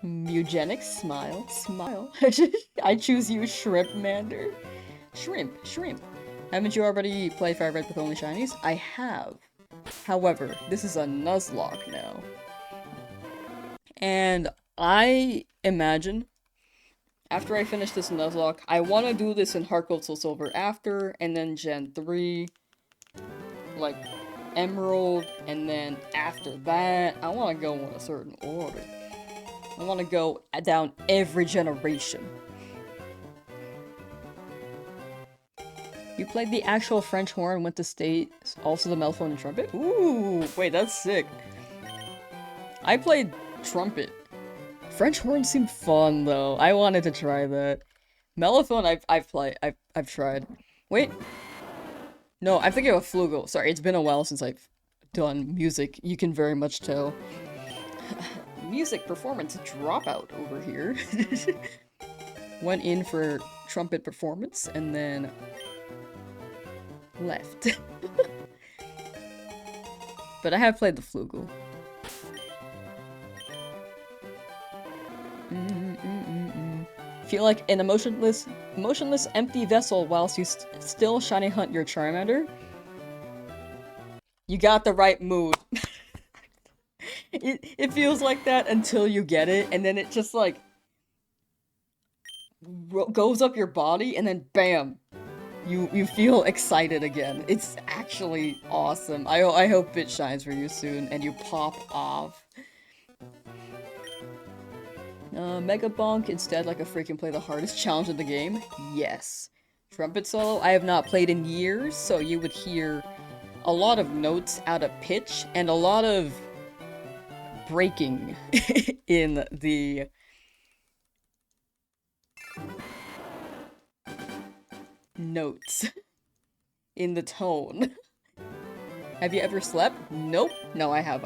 Mugenics, smile, smile. I choose you, Shrimpmander. Shrimp. Haven't you already played Fire Red with only shinies? I have. However, this is a Nuzlocke now. And I imagine, after I finish this Nuzlocke, I want to do this in Heart Gold Soul Silver after, and then Gen 3, like, Emerald, and then after that, I want to go in a certain order. I want to go down every generation. You played the actual French horn, went to state, also the mellophone and trumpet? Ooh, wait, that's sick. I played trumpet. French horn seemed fun, though. I wanted to try that. Mellophone, I've tried. Wait. No, I'm thinking of Flugel. Sorry, it's been a while since I've done music. You can very much tell. Music performance dropout over here. Went in for trumpet performance, and then left. But I have played the Flugel. Feel like an emotionless, empty vessel whilst you still shiny hunt your Charmander? You got the right mood. It feels like that until you get it, and then it just like goes up your body, and then bam, you feel excited again. It's actually awesome. I hope it shines for you soon, and you pop off. Mega Bonk instead, like a freaking play the hardest challenge of the game? Yes. Trumpet solo, I have not played in years, so you would hear a lot of notes out of pitch, and a lot of breaking in the notes. In the tone. Have you ever slept? Nope. No, I have.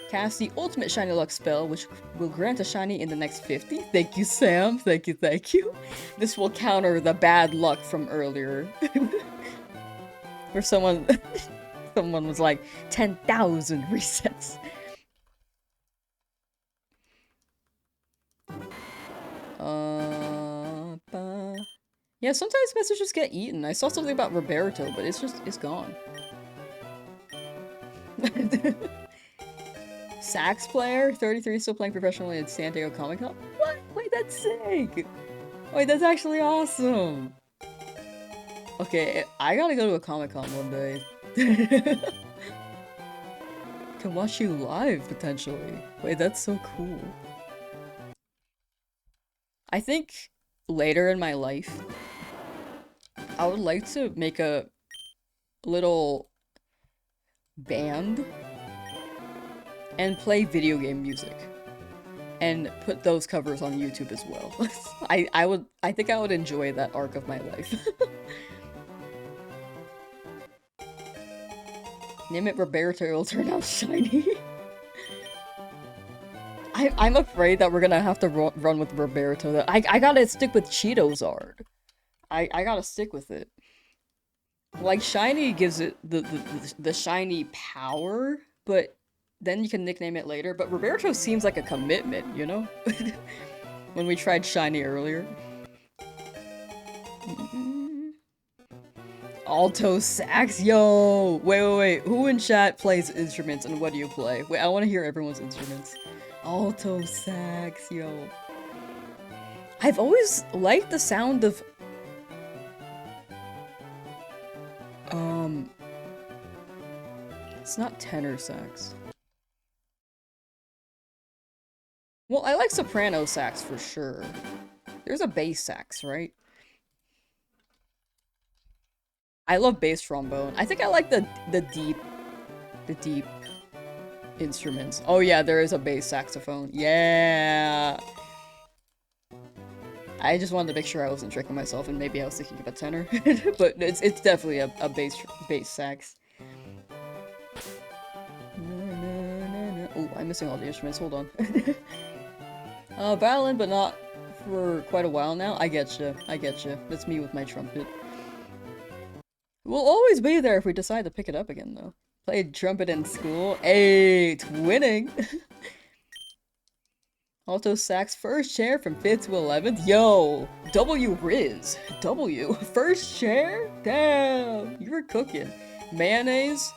Cast the ultimate shiny luck spell, which will grant a shiny in the next 50. Thank you, Sam. Thank you. This will counter the bad luck from earlier. Where someone was like, 10,000 resets. Yeah, sometimes messages get eaten. I saw something about Roberto, but it's gone. Sax player, 33, still playing professionally at San Diego Comic Con. What? Wait, that's sick! Wait, that's actually awesome! Okay, I gotta go to a Comic Con one day. Can watch you live, potentially. Wait, that's so cool. I think later in my life, I would like to make a little band and play video game music and put those covers on YouTube as well. I think I would enjoy that arc of my life. Name it Roberto, it'll turn out shiny. I'm afraid that we're gonna have to run with Roberto. I gotta stick with Cheetos art. I gotta stick with it. Like, shiny gives it the shiny power, but then you can nickname it later. But Roberto seems like a commitment, you know? When we tried shiny earlier. Alto sax, yo! Wait. Who in chat plays instruments and what do you play? Wait, I want to hear everyone's instruments. Alto sax, yo. I've always liked the sound of... It's not tenor sax. Well, I like soprano sax for sure. There's a bass sax, right? I love bass trombone. I think I like the deep instruments. Oh yeah, there is a bass saxophone. Yeah. I just wanted to make sure I wasn't tricking myself, and maybe I was thinking of a tenor, but it's definitely a bass sax. Oh, I'm missing all the instruments. Hold on. Violin, but not for quite a while now. I getcha. That's me with my trumpet. We'll always be there if we decide to pick it up again, though. Played trumpet in school. Hey, twinning! Alto sax first chair from 5th to 11th. Yo! W Riz. W. First chair? Damn! You were cooking. Mayonnaise?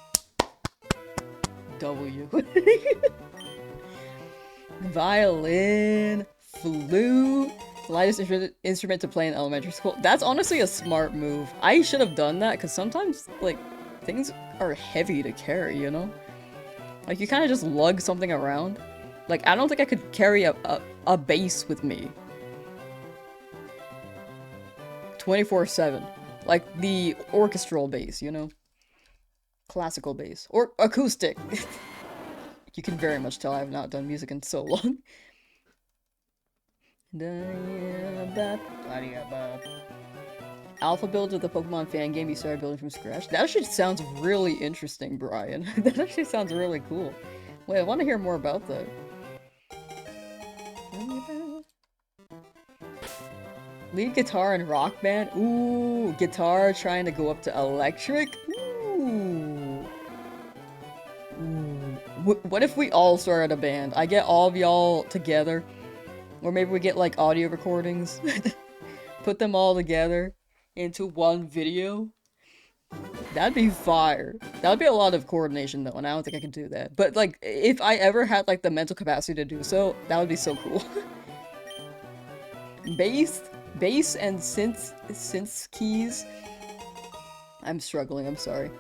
W. Violin. Flute. Lightest instrument to play in elementary school. That's honestly a smart move. I should have done that, because sometimes, like, things are heavy to carry, you know? Like, you kind of just lug something around. Like, I don't think I could carry a bass with me 24/7. Like, the orchestral bass, you know? Classical bass. Or acoustic. You can very much tell I have not done music in so long. Alpha build of the Pokemon fan game you started building from scratch. That actually sounds really interesting, Brian. That actually sounds really cool. Wait, I want to hear more about that. Lead guitar in rock band? Ooh, guitar trying to go up to electric? Ooh. Ooh. What if we all started a band? I get all of y'all together. Or maybe we get, like, audio recordings. Put them all together into one video. That'd be fire. That would be a lot of coordination, though, and I don't think I can do that. But, like, if I ever had, like, the mental capacity to do so, that would be so cool. Bass and synth keys. I'm struggling, I'm sorry.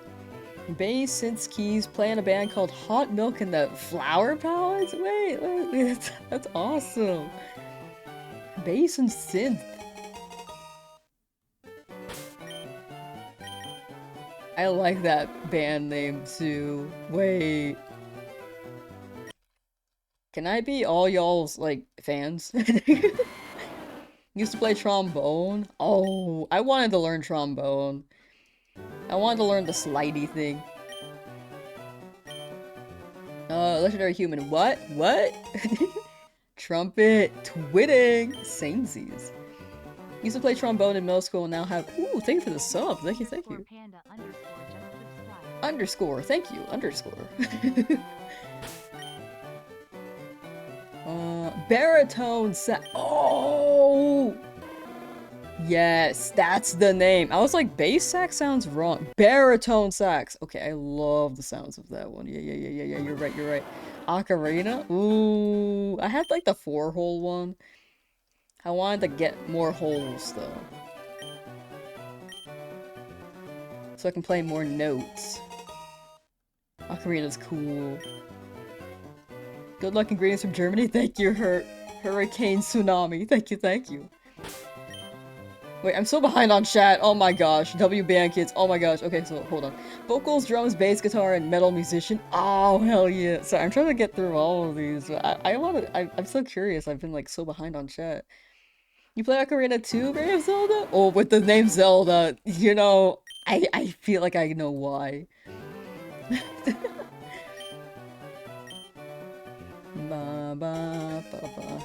Bass, synth keys, play in a band called Hot Milk and the Flower Palettes? Wait, that's awesome. Bass and synth. I like that band name too. Wait. Can I be all y'all's, like, fans? Used to play trombone. Oh, I wanted to learn trombone. I wanted to learn the slidey thing. Legendary human. What? Trumpet. Twitting. Samesies. Used to play trombone in middle school and now have... Ooh, thank you for the sub. Thank you. Underscore. Thank you. Underscore. Baritone sax. Oh! Yes, that's the name. I was like, bass sax sounds wrong. Baritone sax. Okay, I love the sounds of that one. Yeah. You're right. Ocarina? Ooh. I had like the 4-hole one. I wanted to get more holes though. So I can play more notes. Ocarina's cool. Good luck ingredients from Germany. Thank you, Hurricane Tsunami. Thank you. Wait, I'm so behind on chat. Oh my gosh. W band kids. Oh my gosh. Okay, so hold on. Vocals, drums, bass, guitar, and metal musician. Oh hell yeah. Sorry, I'm trying to get through all of these. I want to. I'm so curious. I've been like so behind on chat. You play Ocarina 2, Brave of Zelda? Oh, with the name Zelda, you know, I feel like I know why. Ba, ba, ba, ba.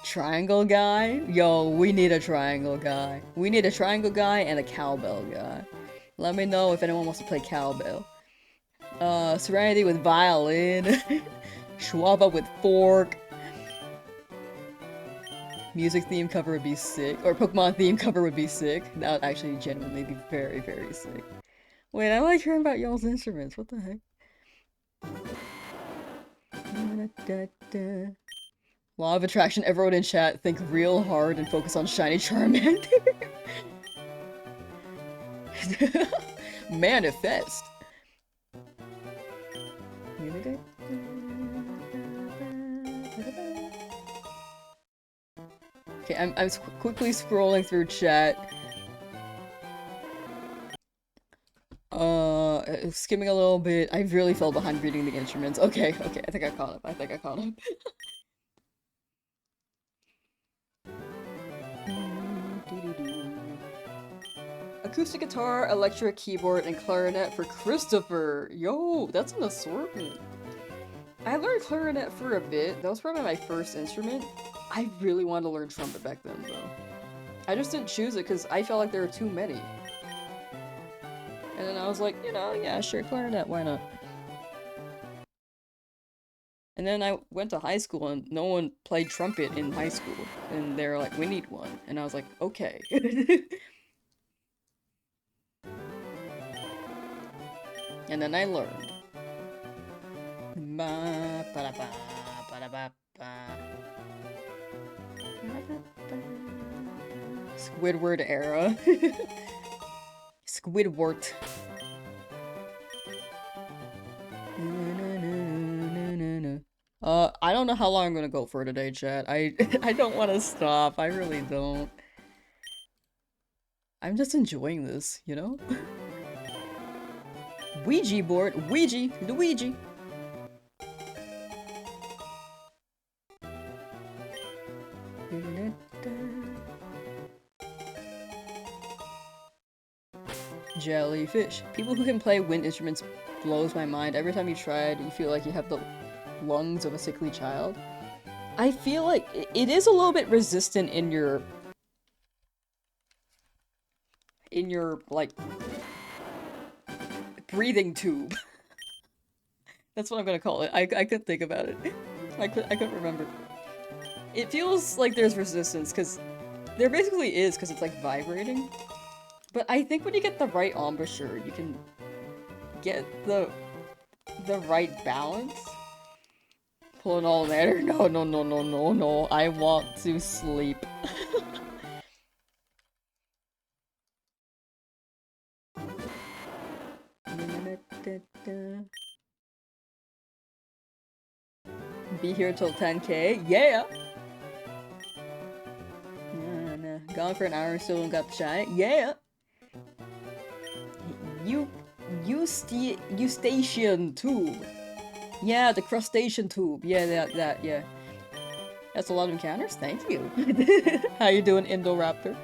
Triangle guy? Yo, we need a triangle guy. We need a triangle guy and a cowbell guy. Let me know if anyone wants to play cowbell. Serenity with violin. Schwaba with fork. Music theme cover would be sick. Or Pokemon theme cover would be sick. That would actually genuinely be very, very sick. Wait, I like hearing about y'all's instruments. What the heck? Law of attraction, everyone in chat, think real hard and focus on shiny Charmander. Manifest. Okay, I'm quickly scrolling through chat. Skimming a little bit. I really fell behind reading the instruments. Okay, okay, I think I caught up. I think I caught up. Acoustic guitar, electric keyboard, and clarinet for Christopher. Yo, that's an assortment. I learned clarinet for a bit. That was probably my first instrument. I really wanted to learn trumpet back then, though. I just didn't choose it because I felt like there were too many. And then I was like, you know, yeah, sure, clarinet, why not? And then I went to high school and no one played trumpet in high school. And they were like, we need one. And I was like, okay. And then I learned. Squidward era. Squidward. I don't know how long I'm gonna go for today, chat. I don't want to stop. I really don't. I'm just enjoying this, you know? Ouija board. Ouija. Luigi. Jellyfish. People who can play wind instruments blows my mind. Every time you try it, you feel like you have the lungs of a sickly child. I feel like it is a little bit resistant in your like breathing tube. That's what I'm gonna call it. I couldn't think about it. I couldn't remember. It feels like there's resistance because there basically is because it's like vibrating. But I think when you get the right embouchure, you can get the right balance. Pull an all-nighter? No, no, no, no, no, no. I want to sleep. Be here till 10k? Yeah! Nah. Gone for an hour and still don't got the shine? Yeah! Eustachian tube. Yeah, the crustacean tube. Yeah, that, yeah. That's a lot of encounters? Thank you. How you doing, Indoraptor?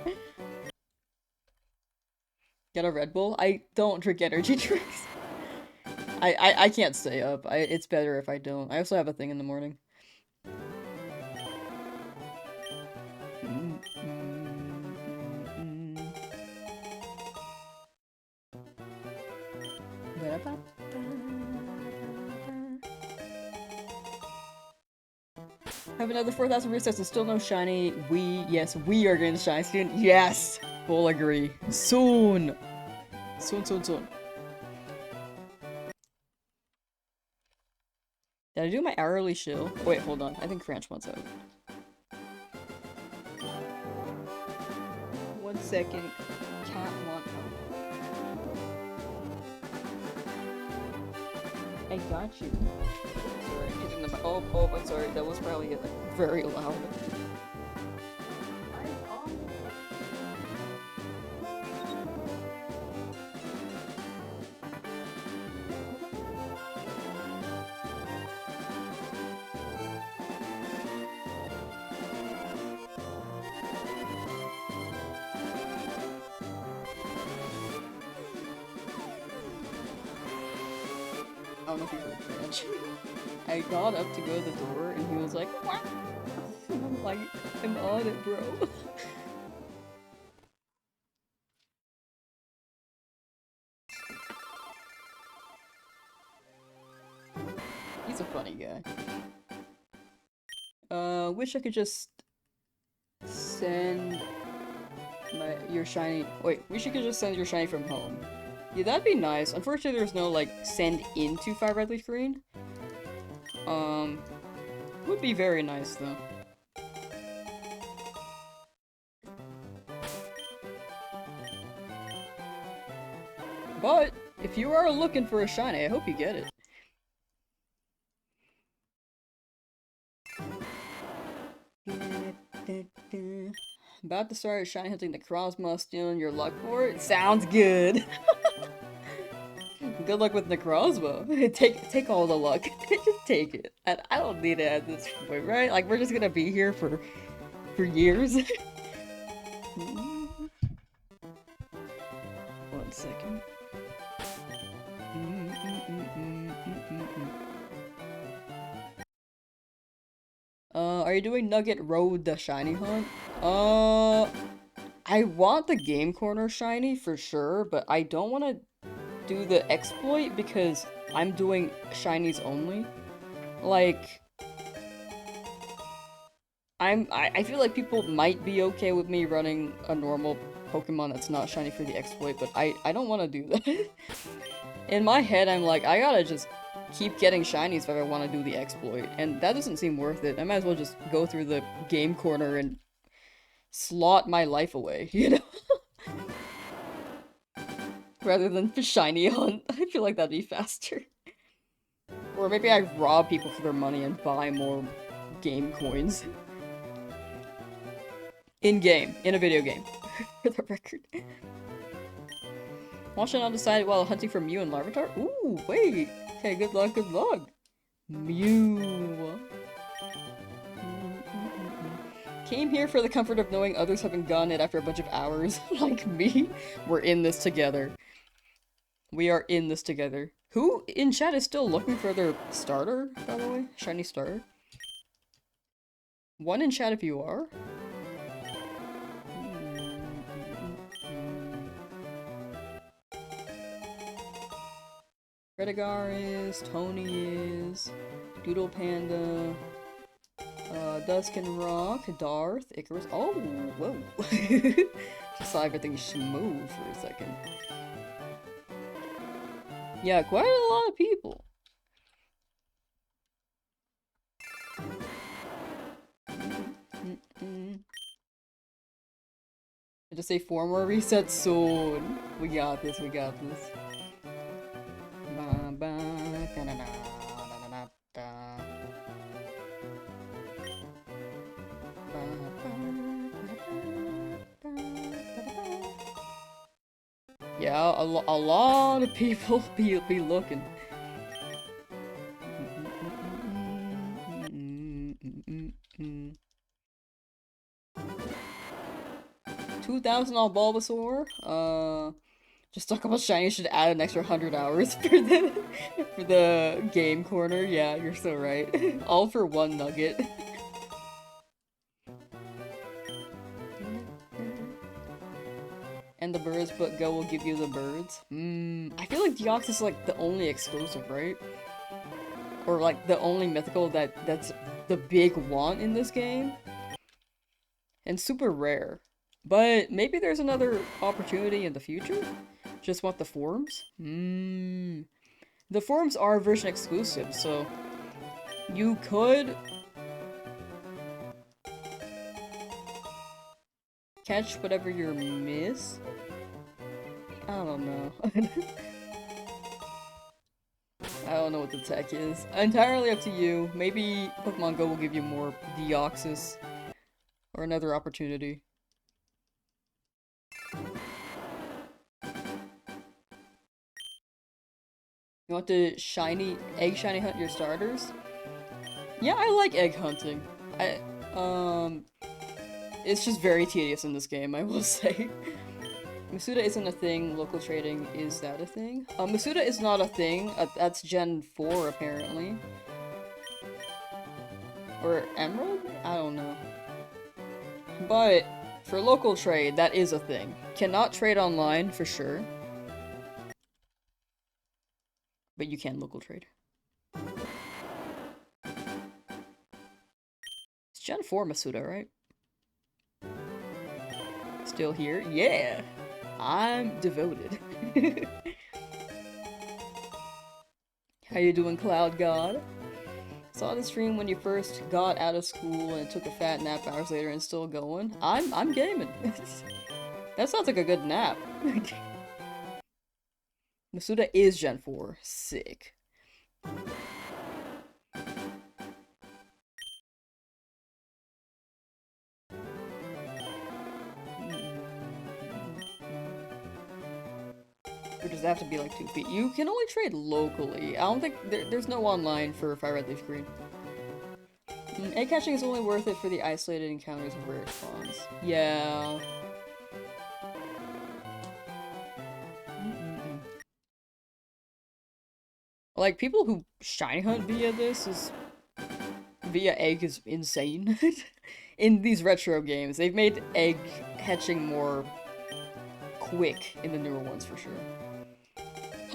Get a Red Bull? I don't drink energy drinks. I can't stay up. It's better if I don't. I also have a thing in the morning. Have another 4,000 resets and still no shiny. Yes, we are getting shiny soon. Yes! Full agree. Soon! Soon. Did I do my hourly shill? Wait, hold on. I think Cranch wants out. 1 second. Cat want out. I got you. Sorry, hitting the oh, I'm sorry. That was probably very loud. don't know if you heard the branch. I got up to go to the door and he was like, "What?" I'm like, I'm on it, bro. He's a funny guy. Wish I could just send your shiny. Wait, wish you could just send your shiny from home. Yeah, that'd be nice. Unfortunately, there's no like send into 5 red leaf green. Would be very nice though. But if you are looking for a shiny, I hope you get it. About to start shiny hunting the Necrozma, stealing your luck for it? Sounds good! Good luck with Necrozma. Take all the luck. Just take it. And I don't need it at this point, right? Like, we're just gonna be here for years. 1 second. Are you doing Nugget Road the shiny hunt? I want the game corner shiny for sure, but I don't want to do the exploit because I'm doing shinies only. Like, I feel like people might be okay with me running a normal Pokemon that's not shiny for the exploit, but I don't want to do that. In my head, I'm like, I gotta just keep getting shinies if I want to do the exploit, and that doesn't seem worth it. I might as well just go through the game corner and slot my life away, you know? Rather than shiny hunt. I feel like that'd be faster. Or maybe I rob people for their money and buy more game coins. In-game. In a video game. For the record. Watching undecided while hunting for Mew and Larvitar? Ooh, wait! Okay, good luck, good luck! Mew! Came here for the comfort of knowing others haven't gotten it after a bunch of hours, like me. We're in this together. We are in this together. Who in chat is still looking for their starter, by the way? Shiny starter? One in chat if you are. Redigar is, Tony is, Doodle Panda, Dusk and Rock, Darth, Icarus. Oh, whoa. Just saw everything smooth for a second. Yeah, quite a lot of people. I just say 4 more resets soon. We got this, we got this. Yeah, a lot of people be looking. $2,000 on Bulbasaur. Just talk about shiny should add an extra 100 hours for the game corner. Yeah, you're so right. All for 1 nugget. And the birds, but Go will give you the birds. I feel like Deoxys is like the only exclusive, right? Or like the only mythical that's the big one in this game. And super rare. But maybe there's another opportunity in the future? Just want the forums? The forums are version exclusive, so you could catch whatever you miss. I don't know. I don't know what the tech is. Entirely up to you. Maybe Pokemon Go will give you more Deoxys or another opportunity. You want to egg shiny hunt your starters? Yeah, I like egg hunting. It's just very tedious in this game, I will say. Masuda isn't a thing. Local trading, is that a thing? Masuda is not a thing. That's Gen 4, apparently. Or Emerald? I don't know. But for local trade, that is a thing. Cannot trade online, for sure. But you can local trade. It's Gen 4 Masuda, right? Still here? Yeah! I'm devoted. How you doing, Cloud God? Saw the stream when you first got out of school and took a fat nap hours later and still going. I'm gaming. That sounds like a good nap. Masuda is Gen 4. Sick. Or does it have to be like 2 feet? You can only trade locally. I don't think there's no online for Fire Red Leaf Green. Egg catching is only worth it for the isolated encounters of rare spawns. Yeah. Like, people who shiny hunt via this is... via egg is insane. In these retro games, they've made egg hatching more quick in the newer ones for sure.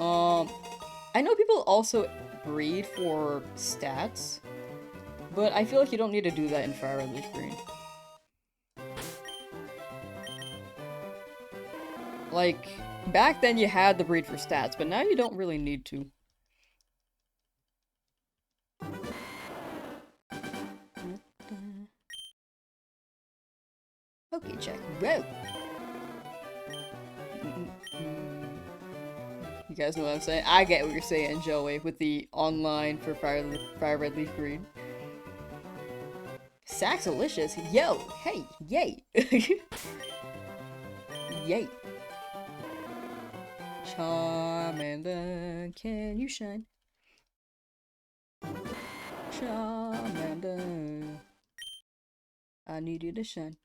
I know people also breed for stats, but I feel like you don't need to do that in Fire Red Leaf Green. Like, back then you had the breed for stats, but now you don't really need to. Okay, check. Whoa! You guys know what I'm saying? I get what you're saying, Joey, with the online for Fire Red Leaf Green. Saxalicious? Yo! Hey! Yay! Yay! Charmander, can you shine? Charmander, I need you to shine.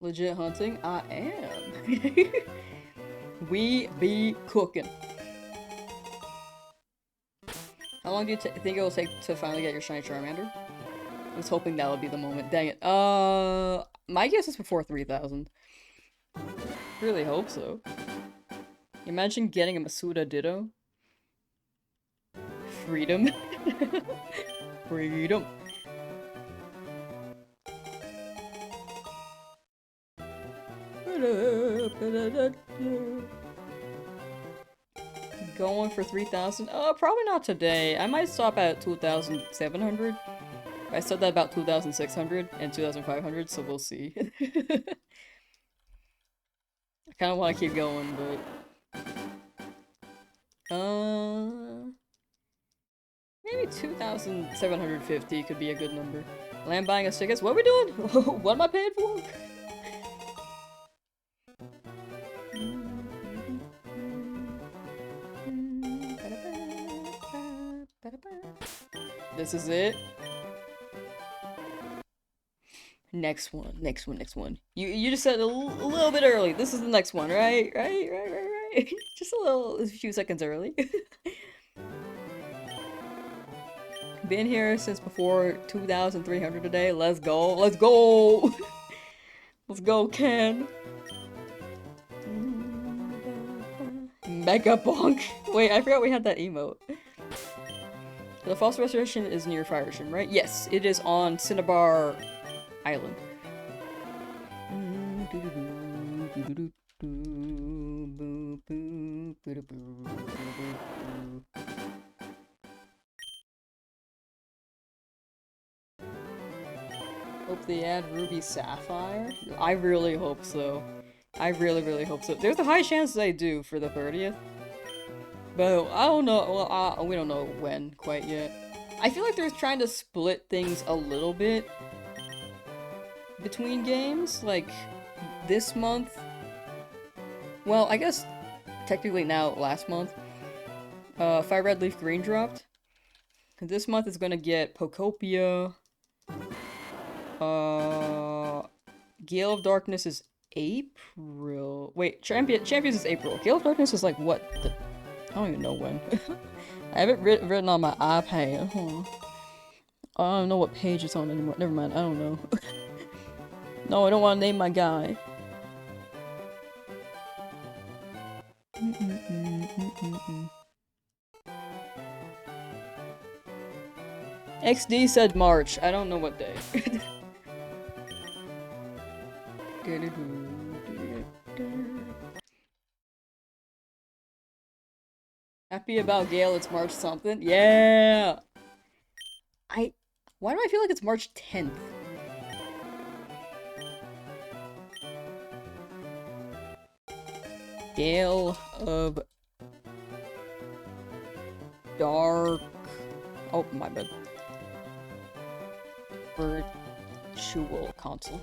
Legit hunting? I am. We be cooking. How long do you think it will take to finally get your shiny Charmander? I was hoping that would be the moment. Dang it. My guess is before 3,000. Really hope so. Imagine getting a Masuda Ditto. Freedom. Freedom. Going for 3,000? Probably not today. I might stop at 2,700. I said that about 2,600 and 2,500, so we'll see. I kind of want to keep going, but... maybe 2,750 could be a good number. Land buying us tickets? What are we doing? What am I paying for? This is it. Next one. You just said a little bit early. This is the next one, right? Right. Just a few seconds early. Been here since before 2,300 a day. Let's go. Let's go, Ken. Mega bonk. Wait, I forgot we had that emote. The false restoration is near Fire Ocean, right? Yes, it is on Cinnabar Island. Hope they add Ruby Sapphire? I really hope so. I really hope so. There's a high chance they do for the 30th. But I don't know, well, we don't know when quite yet. I feel like they're trying to split things a little bit between games, like this month. Well, I guess technically now last month, Fire Red Leaf Green dropped. This month is gonna get Pocopia. Gale of Darkness is April. Wait, Champions is April. Gale of Darkness is like what? I don't even know when. I have it written on my iPad. I don't know what page it's on anymore. Never mind, I don't know. No, I don't want to name my guy. XD said March. I don't know what day. Happy about Gale, it's March something. Yeah! Why do I feel like it's March 10th? Gale of Dark... Oh, my bad. Virtual console.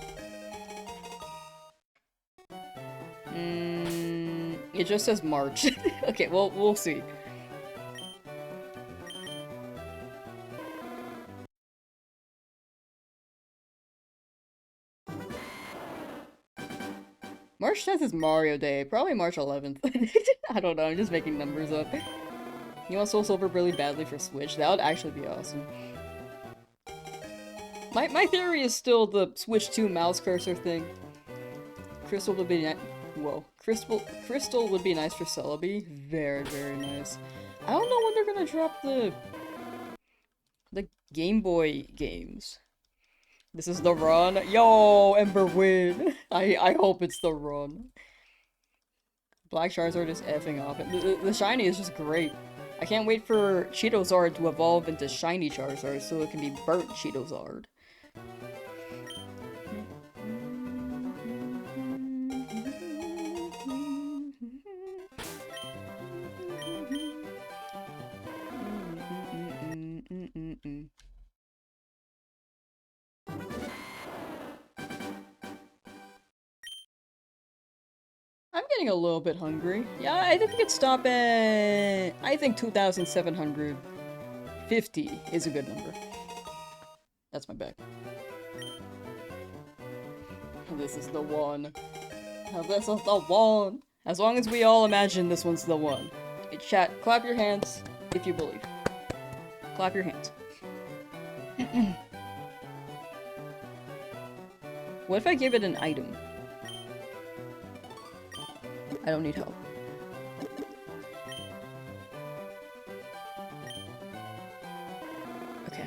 It just says March. Okay, well, we'll see. March 10th is Mario Day. Probably March 11th. I don't know, I'm just making numbers up. You want Soul Silver really badly for Switch? That would actually be awesome. My theory is still the Switch 2 mouse cursor thing. Crystal would be whoa. Crystal would be nice for Celebi. Very, very nice. I don't know when they're gonna drop the Game Boy games. This is the run. Yo, Ember win. I hope it's the run. Black Charizard is effing off. The shiny is just great. I can't wait for Cheetozard to evolve into shiny Charizard so it can be burnt Cheetozard. I'm getting a little bit hungry. Yeah, I think we could stop at... I think 2,750 is a good number. That's my bet. This is the one. This is the one. As long as we all imagine this one's the one. Hey, chat, clap your hands if you believe. Clap your hands. What if I give it an item? I don't need help. Okay,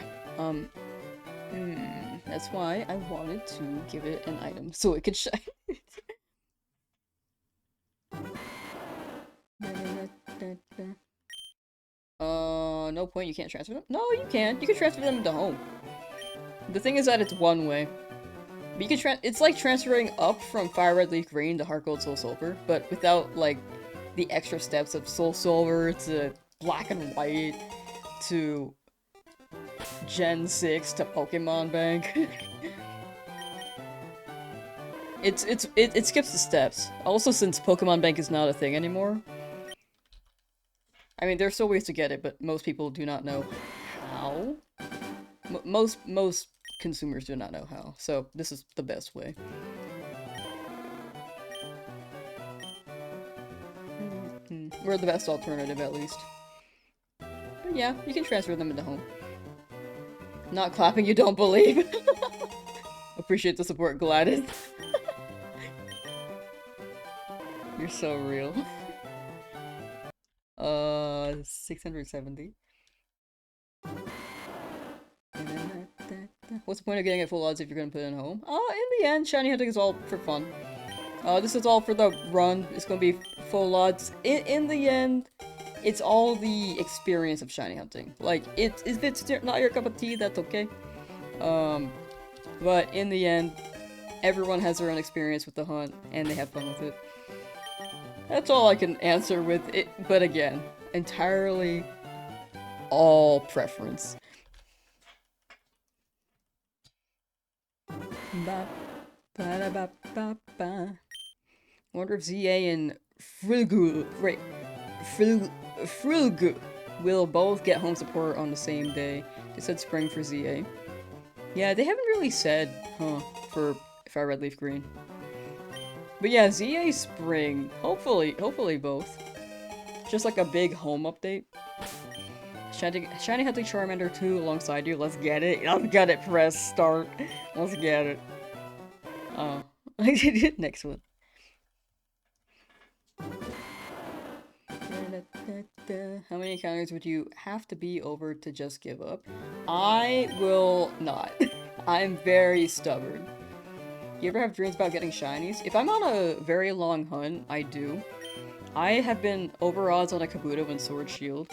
that's why I wanted to give it an item, so it could shine. No point, you can't transfer them? No, you can. You can transfer them to home. The thing is that it's one way. But you can it's like transferring up from Fire Red Leaf Green to Heart Gold Soul Silver, but without, like, the extra steps of Soul Silver to Black and White to Gen 6 to Pokemon Bank. It skips the steps. Also, since Pokemon Bank is not a thing anymore. I mean, there's still ways to get it, but most people do not know how. Most consumers do not know how, so this is the best way. We're the best alternative, at least. But yeah, you can transfer them into home. Not clapping, you don't believe. Appreciate the support, Gladys. You're so real. 670. What's the point of getting it full odds if you're gonna put it in home? In the end, shiny hunting is all for fun. This is all for the run. It's gonna be full odds. In the end, it's all the experience of shiny hunting. Like, if it's not your cup of tea, that's okay. But in the end, everyone has their own experience with the hunt, and they have fun with it. That's all I can answer with it, but again, entirely all preference. Wonder if ZA and Frulgu will both get home support on the same day. They said spring for ZA. Yeah, they haven't really said, for Fire Red Leaf Green. But yeah, ZA spring. Hopefully both. Just like a big home update. Shiny Hunting Charmander 2 alongside you. Let's get it. Let's get it. Press start. Let's get it. Oh. Next one. How many encounters would you have to be over to just give up? I will not. I'm very stubborn. You ever have dreams about getting shinies? If I'm on a very long hunt, I do. I have been over odds on a Kabuto and Sword Shield.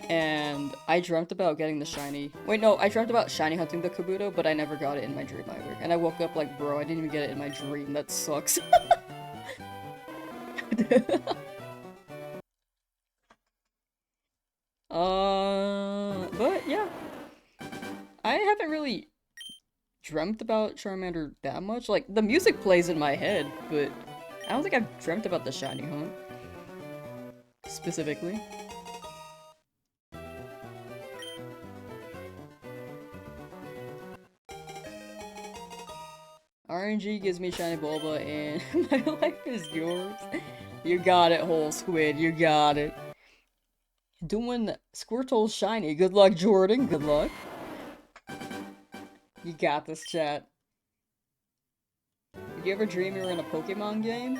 And I dreamt about getting the shiny. Wait, no, I dreamt about shiny hunting the Kabuto, but I never got it in my dream either. And I woke up like, bro, I didn't even get it in my dream. That sucks. But yeah. I haven't really dreamt about Charmander that much. Like, the music plays in my head, but I don't think I've dreamt about the shiny hunt. Specifically. RNG gives me shiny Bulba and my life is yours. You got it, whole squid. You got it. Doing Squirtle shiny. Good luck, Jordan. Good luck. You got this, chat. Did you ever dream you were in a Pokemon game?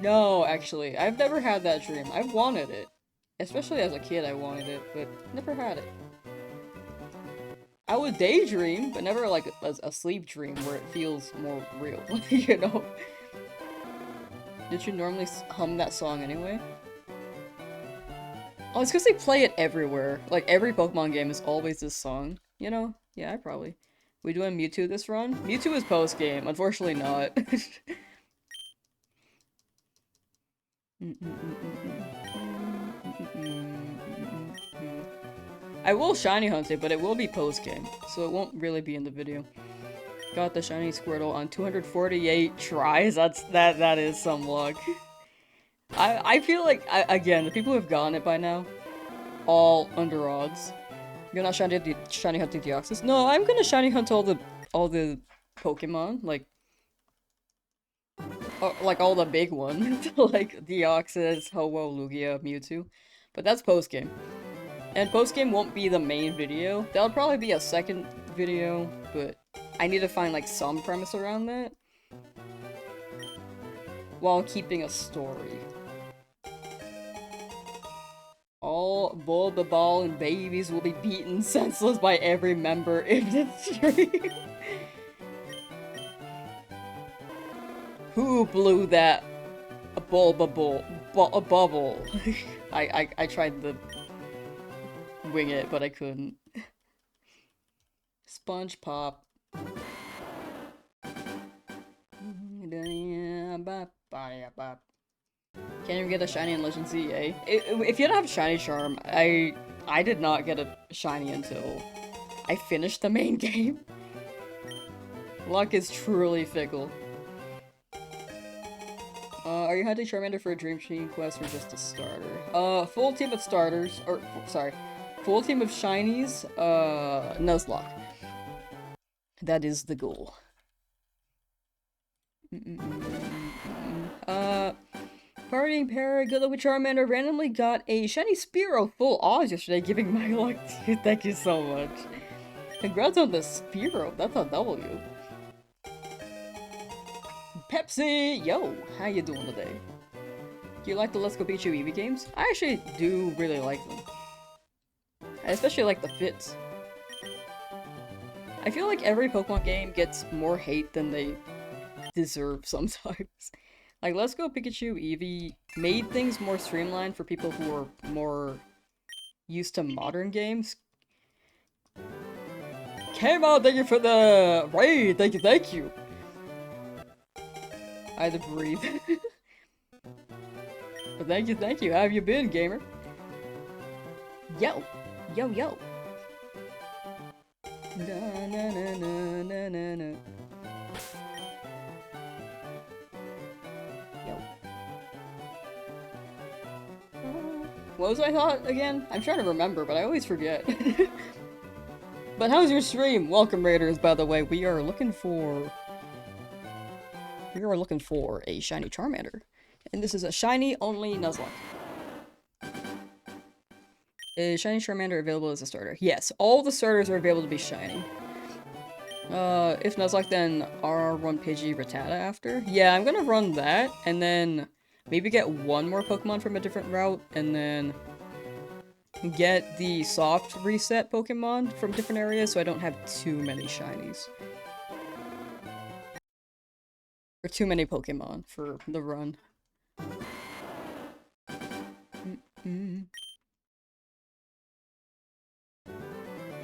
No, actually. I've never had that dream. I've wanted it. Especially as a kid, I wanted it, but never had it. I would daydream, but never like a sleep dream where it feels more real, you know? Did you normally hum that song anyway? Oh, it's because they play it everywhere. Like, every Pokemon game is always this song, you know? Yeah, I probably. We doing Mewtwo this run? Mewtwo is post-game, unfortunately not. I will shiny hunt it, but it will be post-game, so it won't really be in the video. Got the shiny Squirtle on 248 tries. That is some luck. I feel like again, the people who have gotten it by now, all under odds. You're not shiny hunting Deoxys? No, I'm gonna shiny hunt all the Pokemon, like all the big ones, like Deoxys, Ho-Oh, Lugia, Mewtwo. But that's post-game. And post-game won't be the main video. That'll probably be a second video, but I need to find like some premise around that while keeping a story. All Bulbaball and babies will be beaten senseless by every member in the stream. Who blew that bubble? I tried to wing it, but I couldn't. Sponge Pop. Can't even get a shiny in Legend ZA. If you don't have a shiny charm, I did not get a shiny until I finished the main game. Luck is truly fickle. Are you hunting Charmander for a Dream Team quest or just a starter? Full team of starters, or sorry, full team of shinies, Nuzlocke. That is the goal. Partying Para, good luck with Charmander, randomly got a shiny Spearow full Oz yesterday, giving my luck to you. Thank you so much. Congrats on the Spearow, that's a W. Pepsi! Yo, how you doing today? Do you like the Let's Go Pikachu Eevee games? I actually do really like them. I especially like the fits. I feel like every Pokemon game gets more hate than they deserve sometimes. Like, Let's Go Pikachu Eevee made things more streamlined for people who are more used to modern games. Came out, thank you for the raid! Thank you! I had to breathe. But thank you. How have you been, gamer? Yo! Yo! Na na na na na na na. Yo. What was my thought again? I'm trying to remember, but I always forget. But how's your stream? Welcome, Raiders, by the way. We are looking for a shiny Charmander. And this is a shiny only Nuzlocke. Is shiny Charmander available as a starter? Yes, all the starters are available to be shiny. If Nuzlocke, then R1 Pidgey Rattata after. Yeah, I'm gonna run that, and then maybe get one more Pokemon from a different route, and then get the soft reset Pokemon from different areas so I don't have too many shinies. Or too many Pokemon for the run.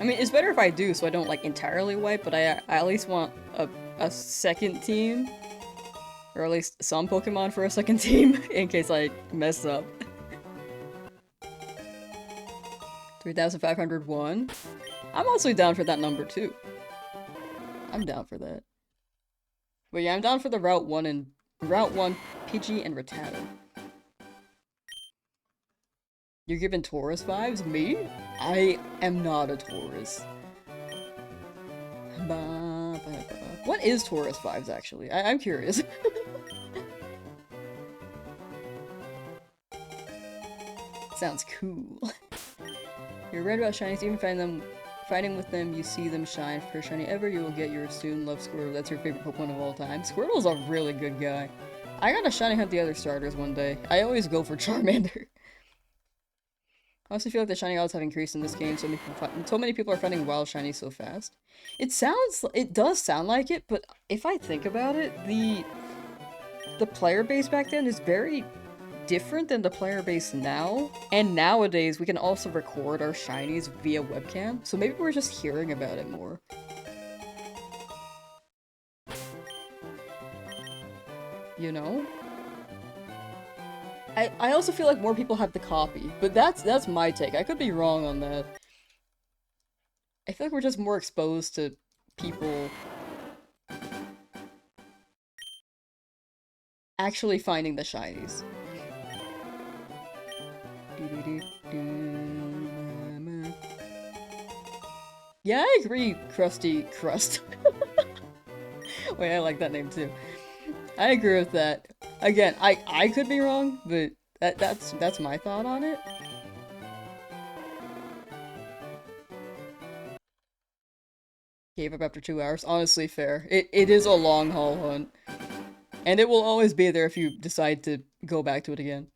I mean, it's better if I do so I don't, like, entirely wipe, but I at least want a second team. Or at least some Pokemon for a second team, in case I mess up. 3,501. I'm also down for that number, too. I'm down for that. But yeah, I'm down for the Route 1 Pidgey and Rattata. You're giving Taurus vibes? Me? I am not a Taurus. What is Taurus vibes, actually? I'm curious. Sounds cool. You're right about shinies, even fighting with them, you see them shine. First shiny ever, you will get your soon. Love Squirtle, that's your favorite Pokemon of all time. Squirtle's a really good guy. I gotta shiny hunt the other starters one day. I always go for Charmander. I also feel like the shiny odds have increased in this game, so many people are finding wild shiny so fast. It does sound like it, but if I think about it, the player base back then is very different than the player base now. And nowadays, we can also record our shinies via webcam, so maybe we're just hearing about it more. You know? I also feel like more people have the copy, but that's my take. I could be wrong on that. I feel like we're just more exposed to people actually finding the shinies. Yeah, I agree, Krusty Krust. Wait, I like that name too. I agree with that. Again, I could be wrong, but that's my thought on it. Gave up after 2 hours. Honestly, fair. It is a long haul hunt. And it will always be there if you decide to go back to it again.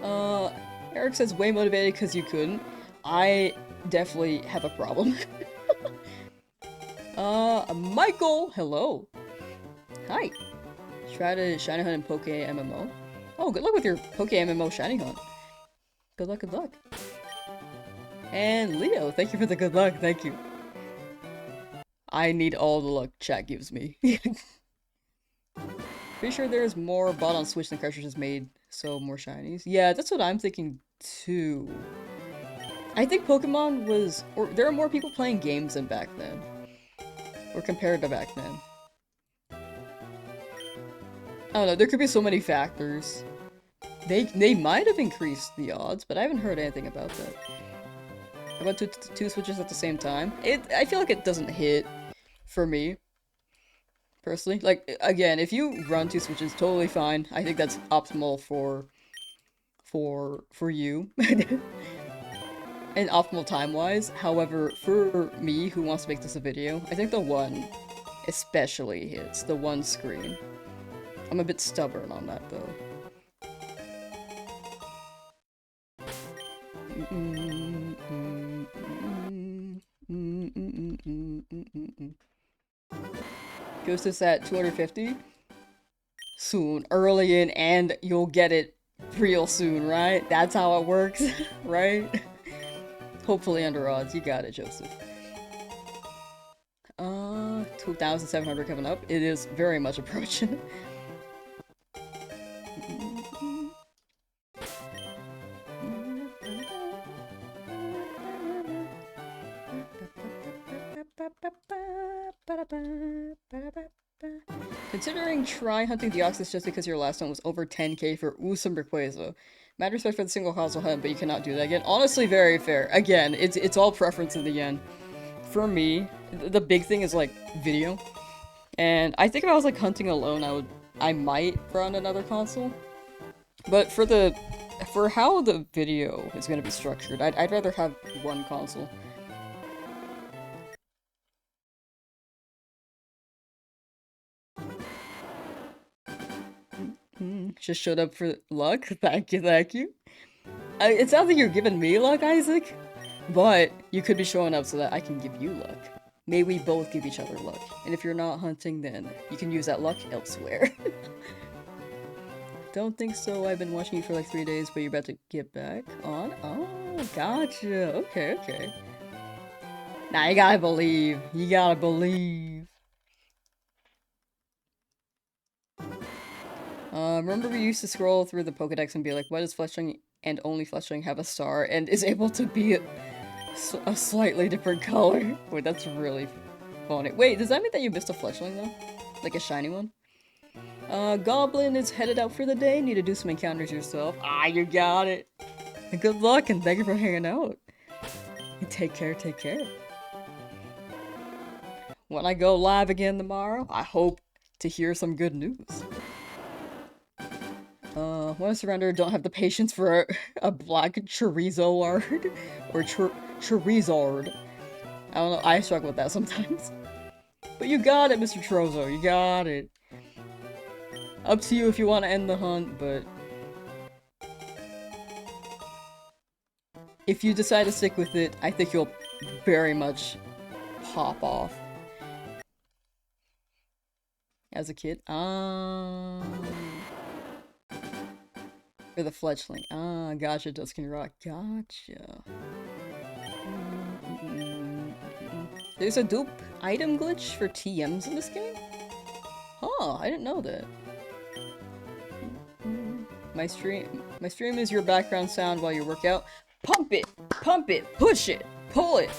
Eric says way motivated because you couldn't. I definitely have a problem. Michael! Hello. Hi. Try to shiny hunt in Poke MMO. Oh, good luck with your Poke MMO shiny hunt. Good luck, good luck. And Leo, thank you for the good luck, thank you. I need all the luck chat gives me. Pretty sure there's more bought on Switch than cartridges made, so more shinies. Yeah, that's what I'm thinking too. I think Pokemon was, or there are more people playing games than back then. Or compared to back then. I don't know, there could be so many factors. They might have increased the odds, but I haven't heard anything about that. I went to two Switches at the same time. I feel like it doesn't hit for me. Personally. Like, again, if you run 2 Switches, totally fine. I think that's optimal for you. And optimal time-wise. However, for me, who wants to make this a video, I think the 1 especially hits. The 1 screen. I'm a bit stubborn on that, though. Ghost is at 250? Soon. Early in, and you'll get it real soon, right? That's how it works, right? Hopefully under odds. You got it, Joseph. 2,700 coming up. It is very much approaching. Considering try hunting Deoxys just because your last one was over 10k for Usum Rayquaza. Mad respect for the single console hunt, but you cannot do that again. Honestly, very fair. Again, it's all preference in the end. For me, the big thing is like video. And I think if I was like hunting alone, I might run another console. But for how the video is gonna be structured, I'd rather have one console. Just showed up for luck. Thank you, thank you. It sounds like you're giving me luck, Isaac. But you could be showing up so that I can give you luck. May we both give each other luck. And if you're not hunting, then you can use that luck elsewhere. Don't think so. I've been watching you for like 3 days, but you're about to get back on? Oh, gotcha. Okay, okay. Nah, you gotta believe. You gotta believe. Remember we used to scroll through the Pokedex and be like, why does Fletchling and only Fletchling have a star and is able to be a slightly different color? Wait, that's really funny. Wait, does that mean that you missed a Fletchling though? Like a shiny one? Goblin is headed out for the day. Need to do some encounters yourself. Ah, you got it. Good luck and thank you for hanging out. Take care, take care. When I go live again tomorrow, I hope to hear some good news. Want to surrender, don't have the patience for a black Charizard. Or Charizard. I don't know, I struggle with that sometimes. But you got it, Mr. Trozo, you got it. Up to you if you want to end the hunt, but... if you decide to stick with it, I think you'll very much pop off. As a kid? For the fletchling. Ah, gotcha, Duskin Rock. Gotcha. There's a dupe item glitch for TMs in this game? Huh, I didn't know that. My stream is your background sound while you work out. Pump it, push it, pull it.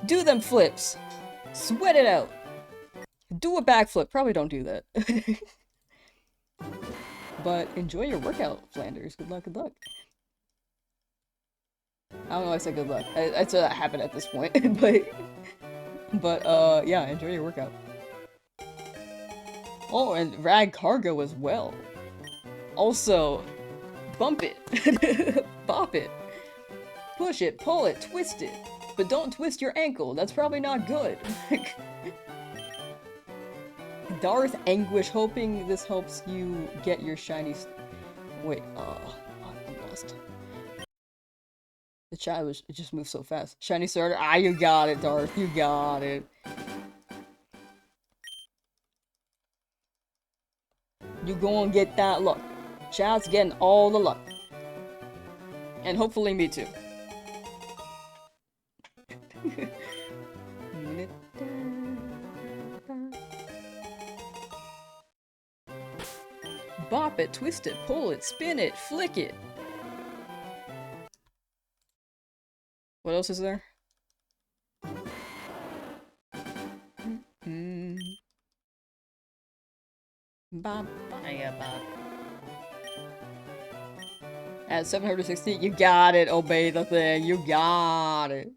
Do them flips. Sweat it out. Do a backflip. Probably don't do that. But enjoy your workout, Flanders. Good luck, good luck. I don't know why I said good luck. I'd say that happened at this point, but yeah, enjoy your workout. Oh, and rag cargo as well. Also, bump it, bop it, push it, pull it, twist it, but don't twist your ankle. That's probably not good. Darth Anguish, hoping this helps you get your shiny. Wait, I'm lost. The chat it just moved so fast. Shiny starter. Ah, you got it, Darth. You got it. You go and get that luck. Chat's getting all the luck. And hopefully me too. Bop it, twist it, pull it, spin it, flick it. What else is there? Bop, bop. At 760, you got it, obey the thing, you got it.